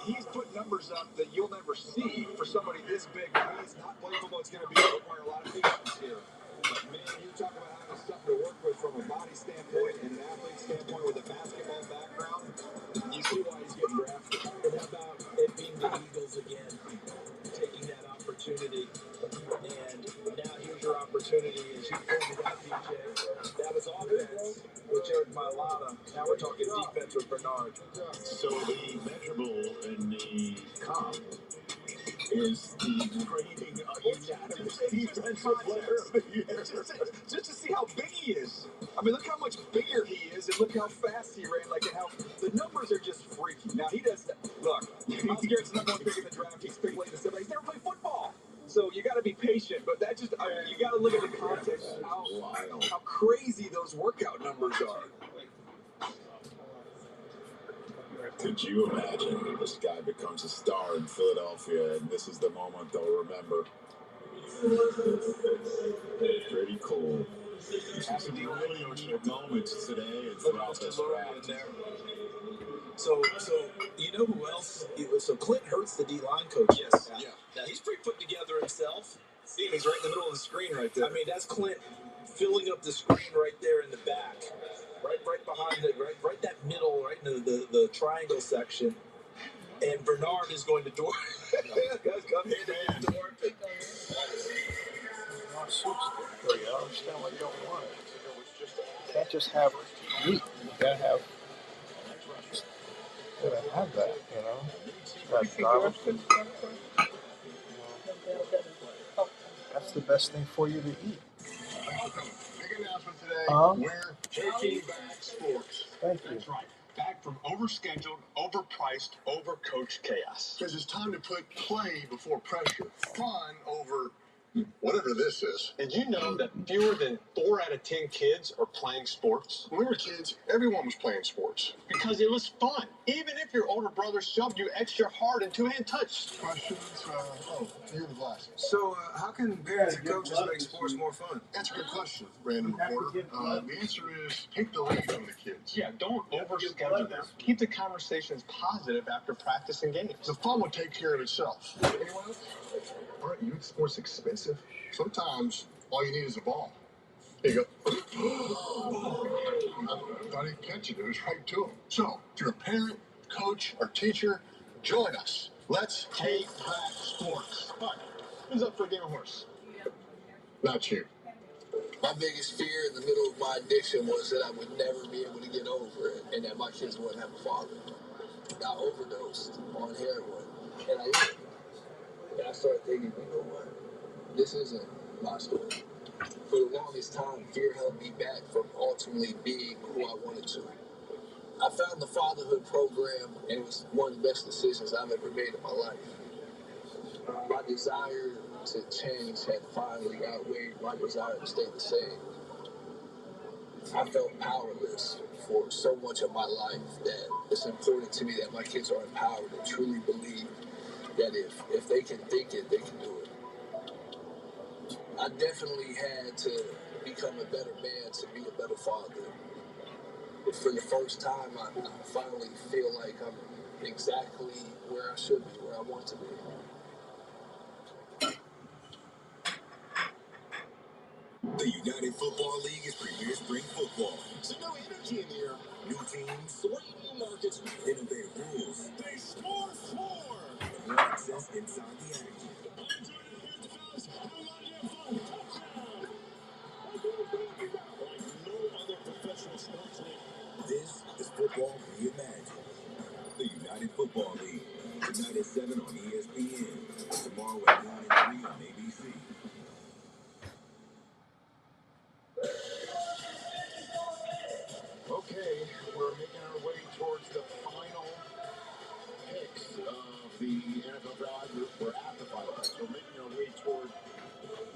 he's put numbers up that you'll never see for somebody this big. He's not playing football. It's going to require a lot of patience here. Man, you talk about having something to work with from a body standpoint and an athlete standpoint with a basketball background. You see why he's getting drafted. And how about it being the Eagles again, taking that opportunity? And now here's your opportunity, as you pointed out, DJ. That was offense with Jordan Mailata. Now we're talking defense with Bernard. So the measurable in the comp is the grading unanimous defensive player of the year. Just to see how big he is. I mean, look how much bigger he is, and look how fast he ran. Like, and how the numbers are just freaky. Now he does. Look, Myles Garrett's not going big in the draft. He's picked late in the seventh. He's never played football. So you got to be patient, but that just you got to look at the context of how crazy those workout numbers are. Could you imagine that this guy becomes a star in Philadelphia and this is the moment they'll remember? Pretty cool. Some really unique moments today and throughout this draft. So you know who else? So Clint Hurts, the D-line coach. Yes. Yeah. Now he's pretty put together himself. See him, he's right in the middle of the screen right there. I mean, that's Clint filling up the screen right there in the back, right behind it, right that middle, right in the triangle section. And Bernard is going to door. Guys, come here to door. Want soups there. I don't understand why you don't want it. You can't just have meat. You gotta have that, you know. Got garlic. That's the best thing for you to eat. Big announcement today. Huh? We're taking back sports. Thank you. That's right. Back from overscheduled, overpriced, overcoached chaos. Because it's time to put play before pressure. Fun over whatever this is. Did you know that fewer than 4 out of 10 kids are playing sports? When we were kids, everyone was playing sports. Because it was fun. Even if your older brother shoved you extra hard in two-hand touch. Questions? You're the glasses. So, how can parents and coaches make sports more fun? That's a good question, random reporter. The answer is take the lead from the kids. Yeah, don't overschedule them. Keep the conversations positive after practice and games. The fun will take care of itself. Anyone else? Aren't youth sports expensive? Sometimes all you need is a ball. There you go. I didn't catch it. It was right to him. So, if you're a parent, coach, or teacher, join us. Let's take back sports. All right. Who's up for a game of horse? Not you. My biggest fear in the middle of my addiction was that I would never be able to get over it and that my kids wouldn't have a father. I overdosed on heroin and I did. And I started thinking, you know what? This isn't my story. For the longest time, fear held me back from ultimately being who I wanted to. I found the fatherhood program and it was one of the best decisions I've ever made in my life. My desire to change had finally outweighed my desire to stay the same. I felt powerless for so much of my life that it's important to me that my kids are empowered and truly believe that if they can think it, they can do it. I definitely had to become a better man to be a better father. But for the first time, I finally feel like I'm exactly where I should be, where I want to be. The United Football League is Premier Spring Football. So no energy in the air. New teams, 3 new markets, innovative rules. They score 4. And more access inside the action. Like no other professional sports league. This is football reimagined. The United Football League. Tonight at 7 on ESPN. Tomorrow at noon and 3 on ABC. Okay, we're making our way towards the final picks of the NFL draft. We're at the final picks. We're making our way toward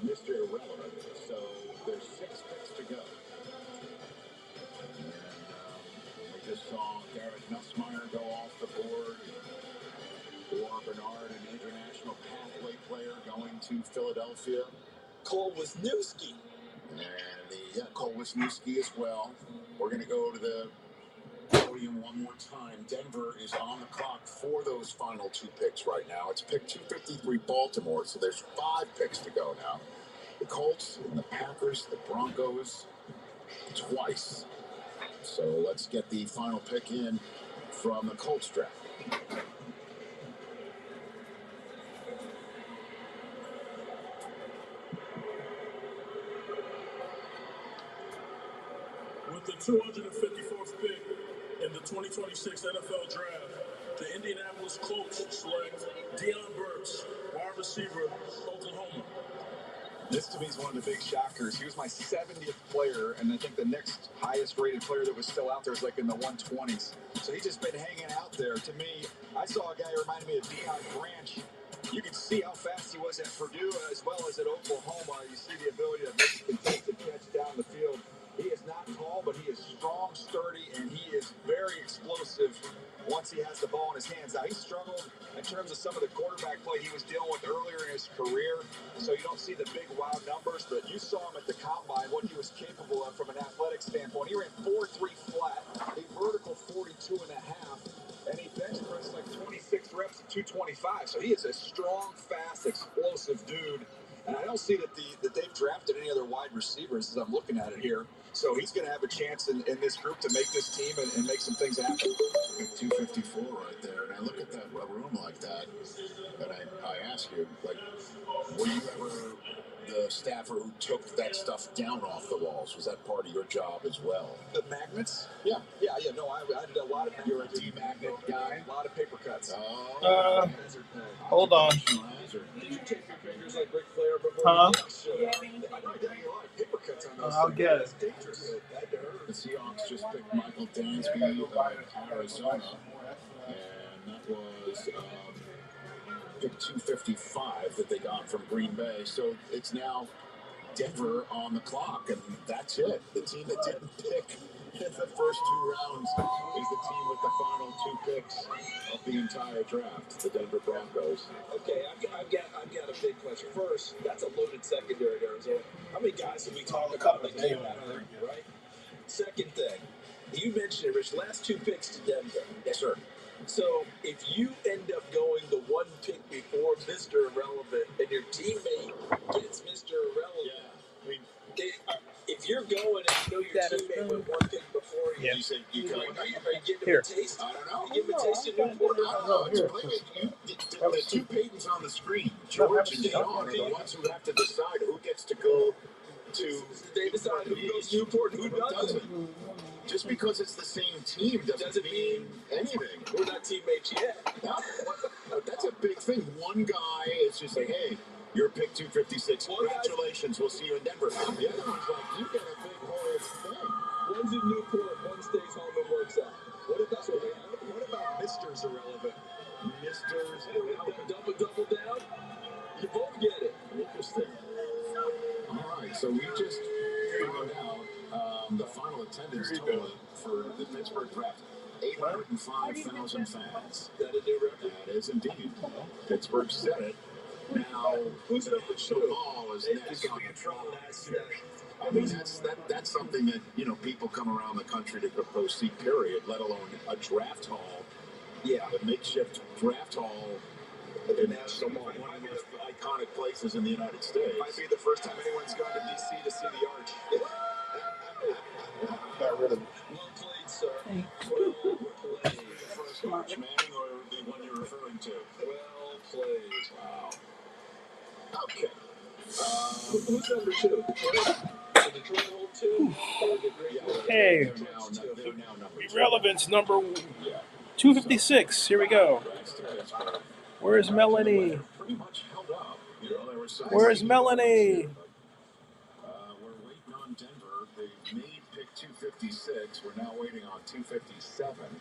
Mr. Irrelevant. So there's 6 picks to go. And we just saw Garrett Nussmeier go off the board. Or Bernard, an international pathway player, going to Philadelphia. Cole Wisniewski. And Cole Wisniewski as well. We're going to go to the podium one more time. Denver is on the clock for those final 2 picks right now. It's pick 253 Baltimore, so there's 5 picks to go now. The Colts and the Packers, the Broncos, twice. So let's get the final pick in from the Colts draft. With the 254th pick in the 2026 NFL Draft, the Indianapolis Colts select Deion Burks, wide receiver, Oklahoma. This to me is one of the big shockers. He was my 70th player, and I think the next highest rated player that was still out there is like in the 120s. So he's just been hanging out there. To me, I saw a guy who reminded me of Deion Branch. You can see how fast he was at Purdue as well as at Oklahoma. You see the ability to make a contested catch down the field. He is not tall, but he is strong, sturdy, and he is very explosive once he has the ball in his hands. Now, he struggled in terms of some of the quarterback play he was dealing with earlier in his career, so you don't see the big wow numbers, but you saw him at the combine, what he was capable of from an athletic standpoint. He ran 4.3 flat, a vertical 42.5, and he bench pressed like 26 reps at 225. So he is a strong, fast, explosive dude. And I don't see that they've drafted any other wide receivers as I'm looking at it here. So he's going to have a chance in this group to make this team and make some things happen. 254 right there. And I look at that room like that, and I ask you, like, were you ever the staffer who took that stuff down off the walls? Was that part of your job as well? The magnets? Yeah. No, I did a lot of. You're a D-magnet guy? A lot of paper cuts. Hold on. Did you take your fingers like Ric Flair before? Huh? Yeah. I know you a lot of paper cuts on those. I'll get it. That's dangerous. That hurt. The Seahawks just picked Michael Dansby of Arizona, and that was pick 255 that they got from Green Bay. So it's now Denver on the clock, and that's it. The team that didn't pick in the first 2 rounds is the team with the final 2 picks of the entire draft, the Denver Broncos. Okay, I've got a big question. First, that's a loaded secondary at Arizona. How many guys have we talked about that came out of there, right? Second thing, you mentioned it, Rich, last 2 picks to Denver. Yes, sir. So if you end up going the 1 pick before Mr. Irrelevant and your teammate gets Mr. Irrelevant, I mean, if you're going and you know your teammate went 1 pick before you, you say you cut. are you giving Here. him a taste? I don't know. You give him a taste of Newport? I don't know. Explain it. The 2 Paytons on the screen, George and Sean, are the ones who have to decide who gets to go to. They decide who goes to Newport and who doesn't. Just because it's the same team doesn't mean anything. We're not teammates yet. No, that's a big thing. One guy is just like, hey, you're pick 256. Congratulations. We'll see you in Denver. The other one's like, you get a big whole thing. One's in Newport, one stays home and works out. What about Mr.'s Irrelevant? Mr.'s Irrelevant. Double down? You both get it. Interesting. All right, so we just found out the final attendance total for the Pittsburgh draft. 805,000 fans. That a new record? That is indeed. Pittsburgh said it. Now, who's number 2? The ball is next on the draw. I mean, that's something that, you know, people come around the country to go see, period, let alone a draft hall. Yeah. A makeshift draft hall in one of the most iconic places in the United States. Might be the first time anyone's gone to D.C. to see the Arch. Got rid of it. Well played, sir. Well played. First Arch Manning or the one you're referring to? Well played. Wow. Okay. Who's number 2? Detroit? Did Detroit hold 2? Or did Hey. They're now number 2. Irrelevance number 256. Here we go. Where's Melanie? Pretty much held up. You know, there was Where's Melanie? We're waiting on Denver. They made pick 256. We're now waiting on 257.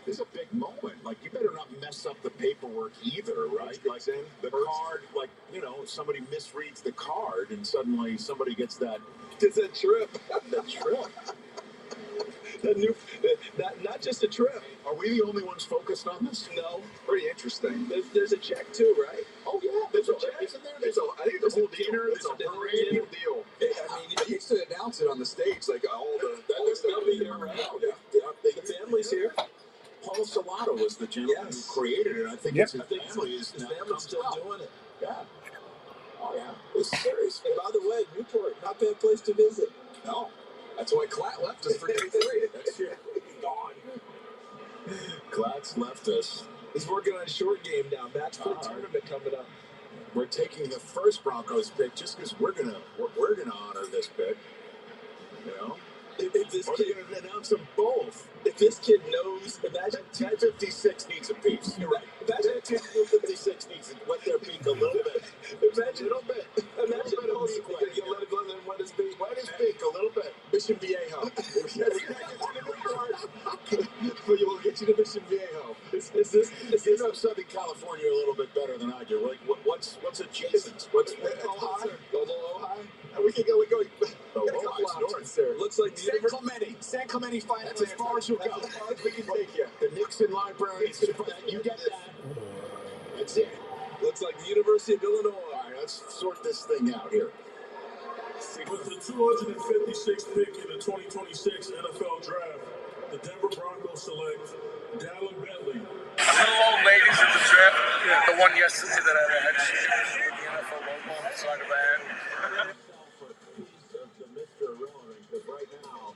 This is a big moment. Like, you better not mess up the paperwork either, right? Like, the card, like, you know, somebody misreads the card and suddenly somebody gets that. It's a trip. The trip. Not just a trip. Are we the only ones focused on this? No. Pretty interesting. There's a check too, right? Oh yeah, there's a check. Isn't there? I think there's a dinner. There's a parade deal. I mean, you used to announce it on the stage, like all the. They'll be here, right? The family's here. Paul Salado was the gentleman who created it. I think his family is his now family's still doing it. Yeah. Oh yeah. It's serious. And by the way, Newport, not a bad place to visit. No. That's why Klatt left us for day 3. That's it. Gone. Klatt's left us. He's working on a short game now. Match for the tournament coming up. We're taking the first Broncos pick just because we're gonna honor this pick. You know. If this kid gonna announce them both. If this kid knows, imagine 256 needs a piece. You're right. Imagine 256 needs to wet their beak a little bit. Imagine a little bit. Imagine a little bit of beak. You let him wet his beak. Wet his beak a little bit. Mission Viejo. But you will get you to Mission Viejo. Is this you know Southern California a little bit better than I do. Like what's adjacent? What's Ojai? Ojai? We can go. North. Looks like San Clemente Fine. That's as far as you'll go. That's as far as we can take you. The Nixon Library. You get that. That's it. Looks like the University of Illinois. All right, let's sort this thing out here. With the 256th pick in the 2026 NFL Draft, the Denver Broncos select Dallin Bentley. Hello, ladies in the draft. The one yesterday that I had the NFL logo on. outside of that. For a piece of the Mr. Irrelevant, because right now,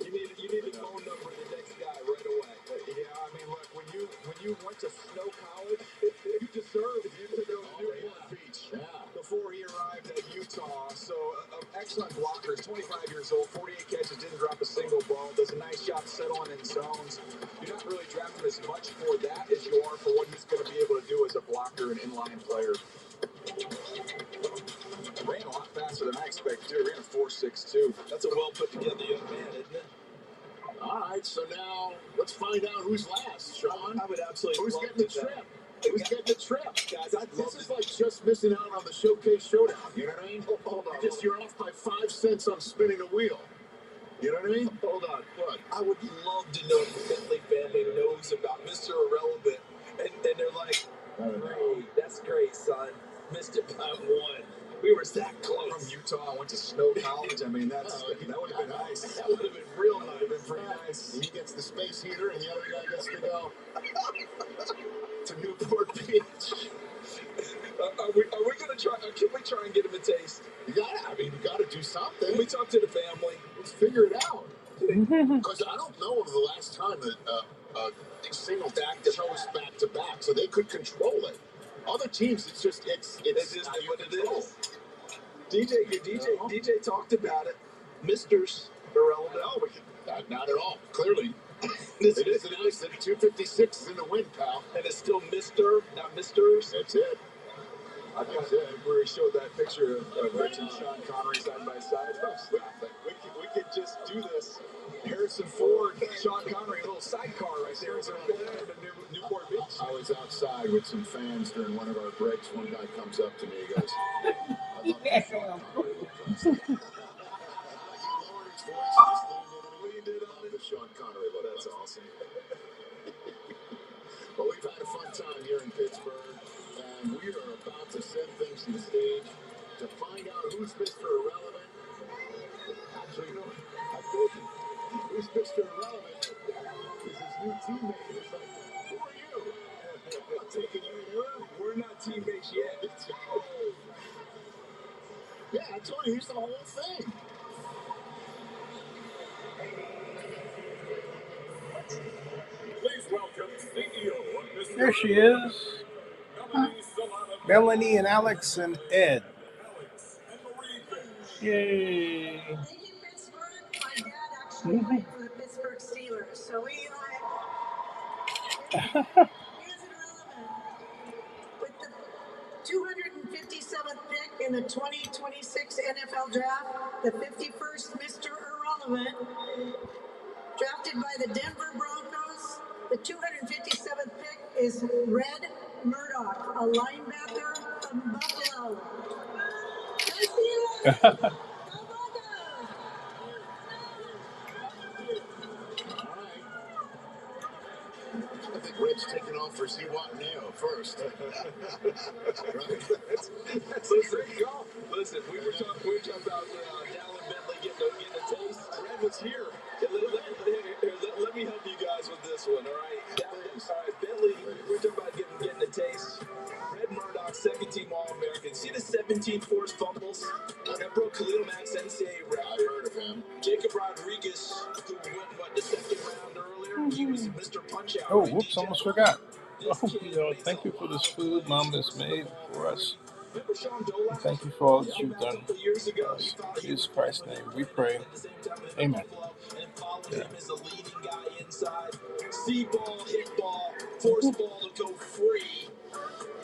you need the phone number of the next guy right away. Yeah, I mean, look, when you went to Snow College, you deserved to go to Newport Beach before he arrived at Utah. So, excellent blocker, 25 years old, 48 catches, didn't drop a single ball, does a nice job settling in zones. You're not really drafting as much for that as you are for what he's going to be able to do as a blocker and inline player. Ran a lot faster than I expected, too. Ran a 4.62. That's a well put together young man, isn't it? All right, so now let's find out who's last, Sean. I would absolutely love getting the trip? Who's getting the trip? Guys, this is like just missing out on the Showcase Showdown. You know what I mean? Hold on. You're off by 5 cents on spinning a wheel. You know what I mean? Hold on. What? I would love to know if the Bentley family knows about Mr. Irrelevant. And they're like, great, that's great, son. Missed it by 1. We were that close. From Utah, I went to Snow College. I mean, that would have been nice. That would have been real nice. That would have been pretty nice. He gets the space heater, and the other guy gets to go to Newport Beach. Are we going to try? Can we try and get him a taste? You got to do something. Can we talk to the family? Let's figure it out. Because I don't know of the last time that a single chose back to back, so they could control it. Other teams, it's just what it is. DJ talked about it. Misters irrelevant. No, not at all. Clearly, it is announced that 256 is in the wind, pal, and it's still Mister, not Misters. That's it. I thought where he showed that picture of Rich and Sean Connery side by side. We could just do this. Harrison Ford, Sean Connery, a little sidecar right there. It's in Newport Beach. I was outside with some fans during one of our breaks. One guy comes up to me, he goes, I love you, Sean Connery. He lowered his voice and just leaned in on the Sean Connery look. That's awesome. But we've had a fun time here in Pittsburgh, and we are about to send things to the stage to find out who's Mr. Irrelevant. Actually, you know what? I told you, who's Mr. Irrelevant is his new teammate. It's like, who are you? I'm not taking you anywhere. We're not teammates yet. Yeah, I told you, here's the whole thing. Please welcome CEO of Mr. There she is. Melanie and Alex and Ed. Yay. Thank you, Pittsburgh. My dad actually played for the Pittsburgh Steelers, so here's irrelevant. With the 257th pick in the 2026 NFL Draft, the 51st Mr. Irrelevant, drafted by the Denver Broncos, the 257th pick is Red Murdoch, a linebacker from Buffalo. Go Steelers! I think Red's taking off for Zihuatanejo first. Right? Listen, we were talking about Dallin Bentley getting a taste. Red was here. Let me help you guys with this one, all right? All right, Bentley, we're talking about getting a taste. Red Murdoch, second-team All-American. See the 17 forced fumbles? That broke Khalil Mack's NCAA record. I've heard of him. Jacob Rodriguez, who went, the second round earlier? He was Mr. Punch-Out. Oh, whoops, almost forgot. Oh, thank you for this food Mom has made for us. And thank you for all that you've done for us. In Jesus Christ's name, we pray. Amen. Yeah. See ball, hit ball, force ball to go free.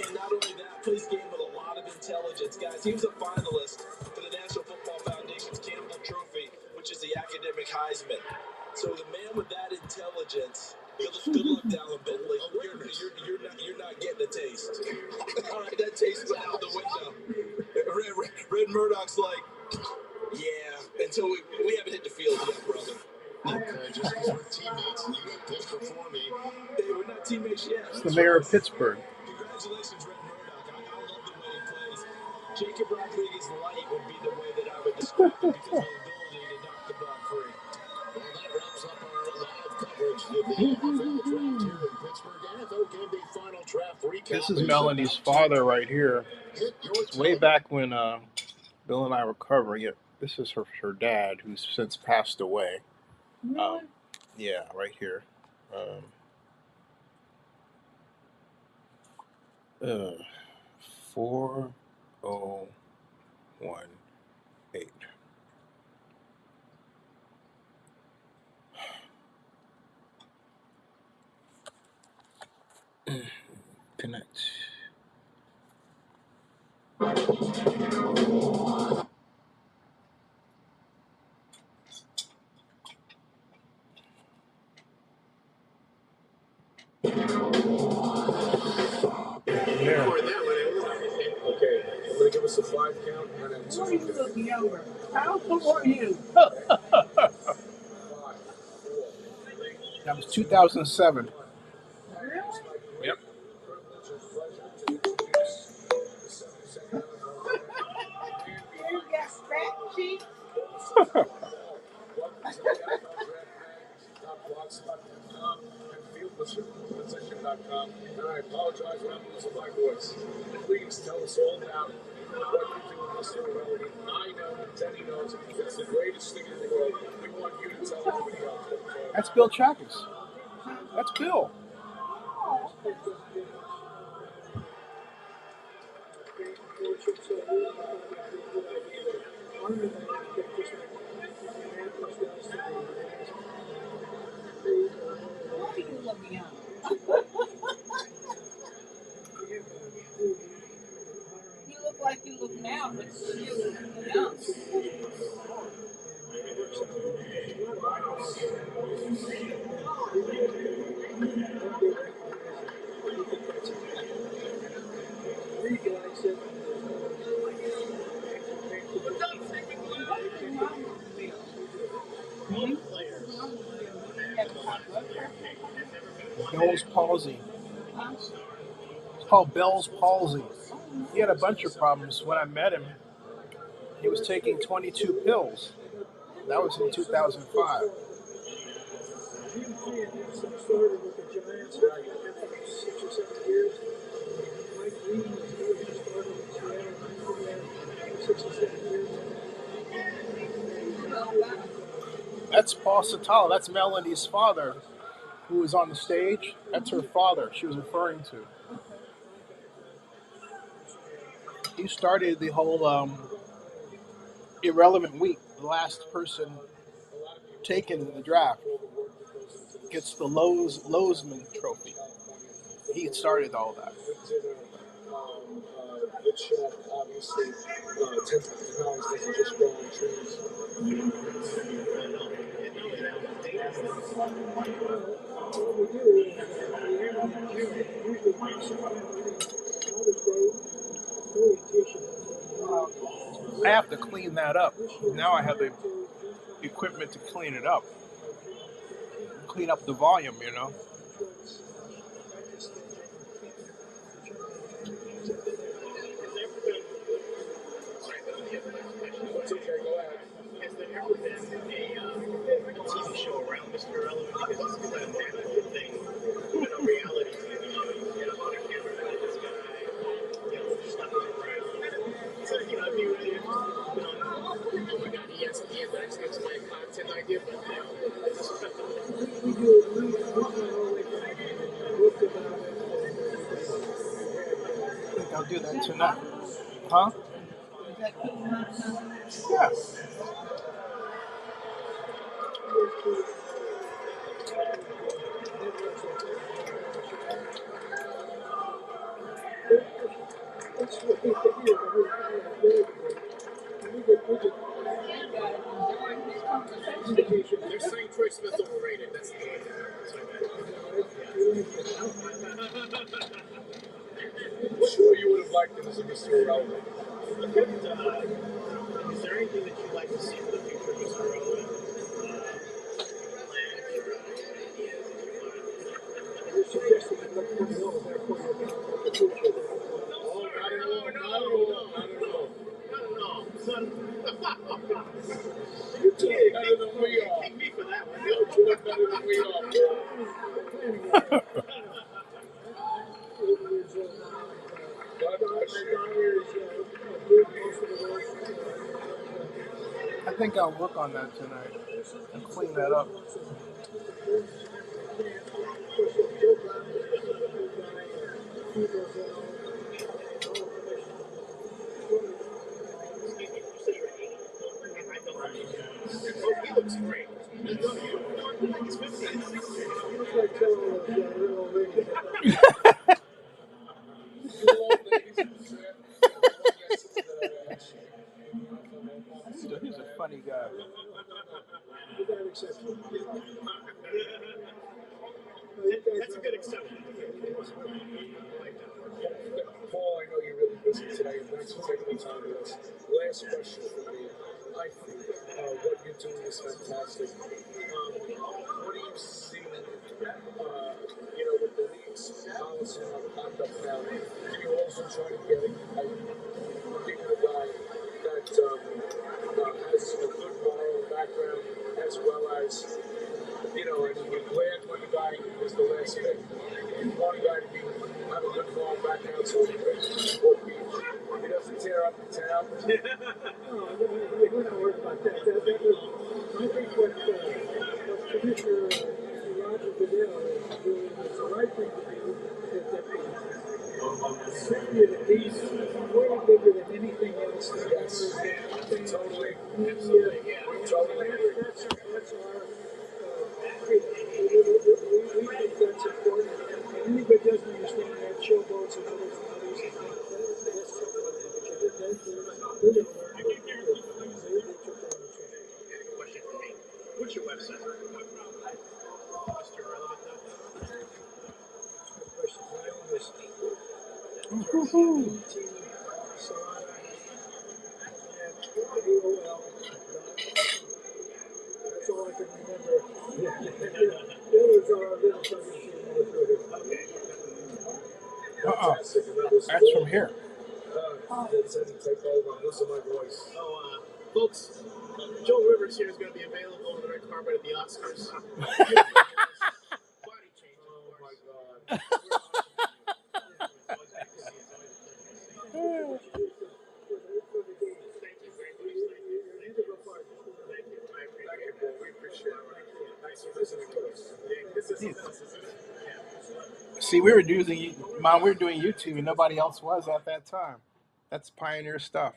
And not only that, plays game with a lot of intelligence, guys. He was a finalist for the National Football Foundation's Campbell Trophy, which is the academic Heisman. So the man with that intelligence, good luck, Dallin Bentley. You're not getting a taste. All right, that taste is out the window. Red Murdoch's like, yeah, until we haven't hit the field yet, brother. Okay, just because we're teammates and you got picked before me. Hey, we're not teammates yet. It's the mayor of Pittsburgh. Congratulations, Red Murdoch. I love the way he plays. Jacob Rodriguez light would be the way that I would describe him because of his ability to knock the ball free. Well, that wraps up our live coverage This is Melanie's father right here. It's way back when Bill and I were covering it. This is her dad, who's since passed away. Yeah, right here. 4018. Connect. Yeah. Okay, I'm gonna give us a 5 count and then 2. You look younger. How old are you? That was 2007. Really? Yep. You got fat cheeks? Fieldposition.com. And I apologize when I'm losing my voice. Please tell us all about what you do with Mr. Irrelevant. I know, and Zennie knows, it's the greatest thing in the world. We want you to tell everybody else. That's Bill Chakas. That's Bill. Why do you look young? You look like you look now, but you look young. Bell's palsy. It's called Bell's palsy. He had a bunch of problems. When I met him, he was taking 22 pills. That was in 2005. That's Paul Satala. That's Melanie's father, who was on the stage. That's her father she was referring to. He started the whole Irrelevant Week. The last person taken in the draft gets the Lozman Trophy. He started all that. The check, obviously, $10,000 doesn't just grow on trees. I have to clean that up. Now I have the equipment to clean it up. Clean up the volume, you know. It's okay, go ahead. Has there ever been a TV show around Mr. Irrelevant? Because this is kind of that whole thing. Even a reality TV show, you get up on a camera with this guy, stuff around. So, if you really interested, oh my God, that's my content idea, but I think I'll do that tonight. Huh? Yeah. they're saying Troy Smith's overrated. That's the Sure, you would have liked him as a Mr. Irrelevant. Is there anything that you'd like to see for the future of Mr. Irrelevant? You're doing better than we are. Pick me for that one. You're doing better than we are. think I'll work on that tonight and clean that up. He looks great. He's 50. He's a funny guy. That's a good exception. Paul, I know you're really busy today, and thanks for taking the time with us. Last question for me. I think what you're doing is fantastic. What do you see, with the league's policy on conduct now? Can you also try to get a particular guy that has a good moral background as well as, and we're glad when the guy is the last pick. You want a guy to have a good moral background so he doesn't tear up the town. No, we're not worried about that. I think what Commissioner Roger Goodell is doing is the right thing to do. Is that the safety of the peace is way bigger than anything else. Yes, totally. Absolutely. Totally agree. That's our we think that's important. And anybody doesn't understand that showboats and others. Question for me. What's your website? Mr. Relevant. That's all I can remember. The others are a little That's from here. Folks, Joe Rivers here is going to be available on the red carpet at the Oscars. Body change, of course. Oh, my God. See, we were doing YouTube, and nobody else was at that time. That's pioneer stuff.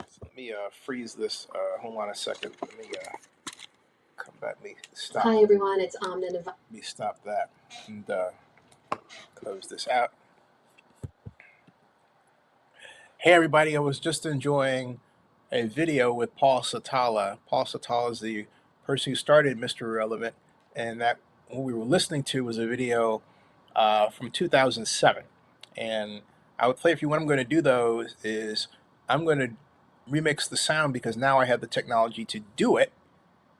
So let me freeze this. Hold on a second. Let me come back. Let me stop. Hi everyone, it's Amna. Let me stop that and close this out. Hey everybody, I was just enjoying a video with Paul Satala. Paul Satala is the person who started Mr. Irrelevant, and that what we were listening to was a video from 2007. And I would play, if you what I'm going to do though is I'm going to remix the sound because now I have the technology to do it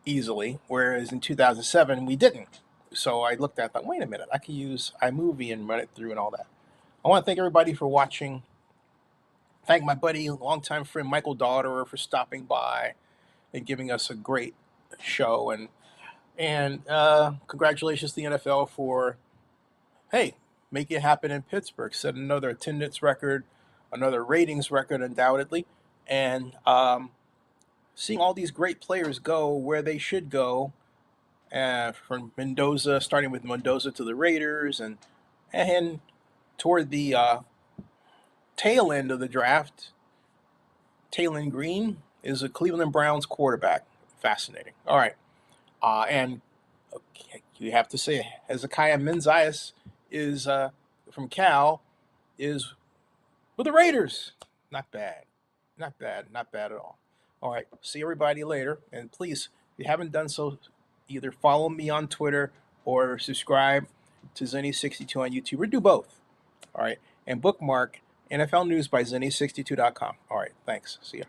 easily, whereas in 2007 we didn't. So I looked at that, wait a minute, I could use iMovie and run it through and all that. I want to thank everybody for watching. Thank my buddy, longtime friend Michael Daughter for stopping by and giving us a great show. And congratulations to the NFL for, hey, make it happen in Pittsburgh. Set another attendance record, another ratings record undoubtedly. And seeing all these great players go where they should go, from Mendoza, starting with Mendoza to the Raiders, and toward the tail end of the draft, Taylon Green is a Cleveland Browns quarterback. Fascinating. All right. And okay, you have to say Hezekiah Menzies is from Cal, is with the Raiders. Not bad. Not bad. Not bad at all. All right. See everybody later. And please, if you haven't done so, either follow me on Twitter or subscribe to Zennie62 on YouTube, or do both. All right. And bookmark NFL News by Zennie62.com. All right. Thanks. See ya.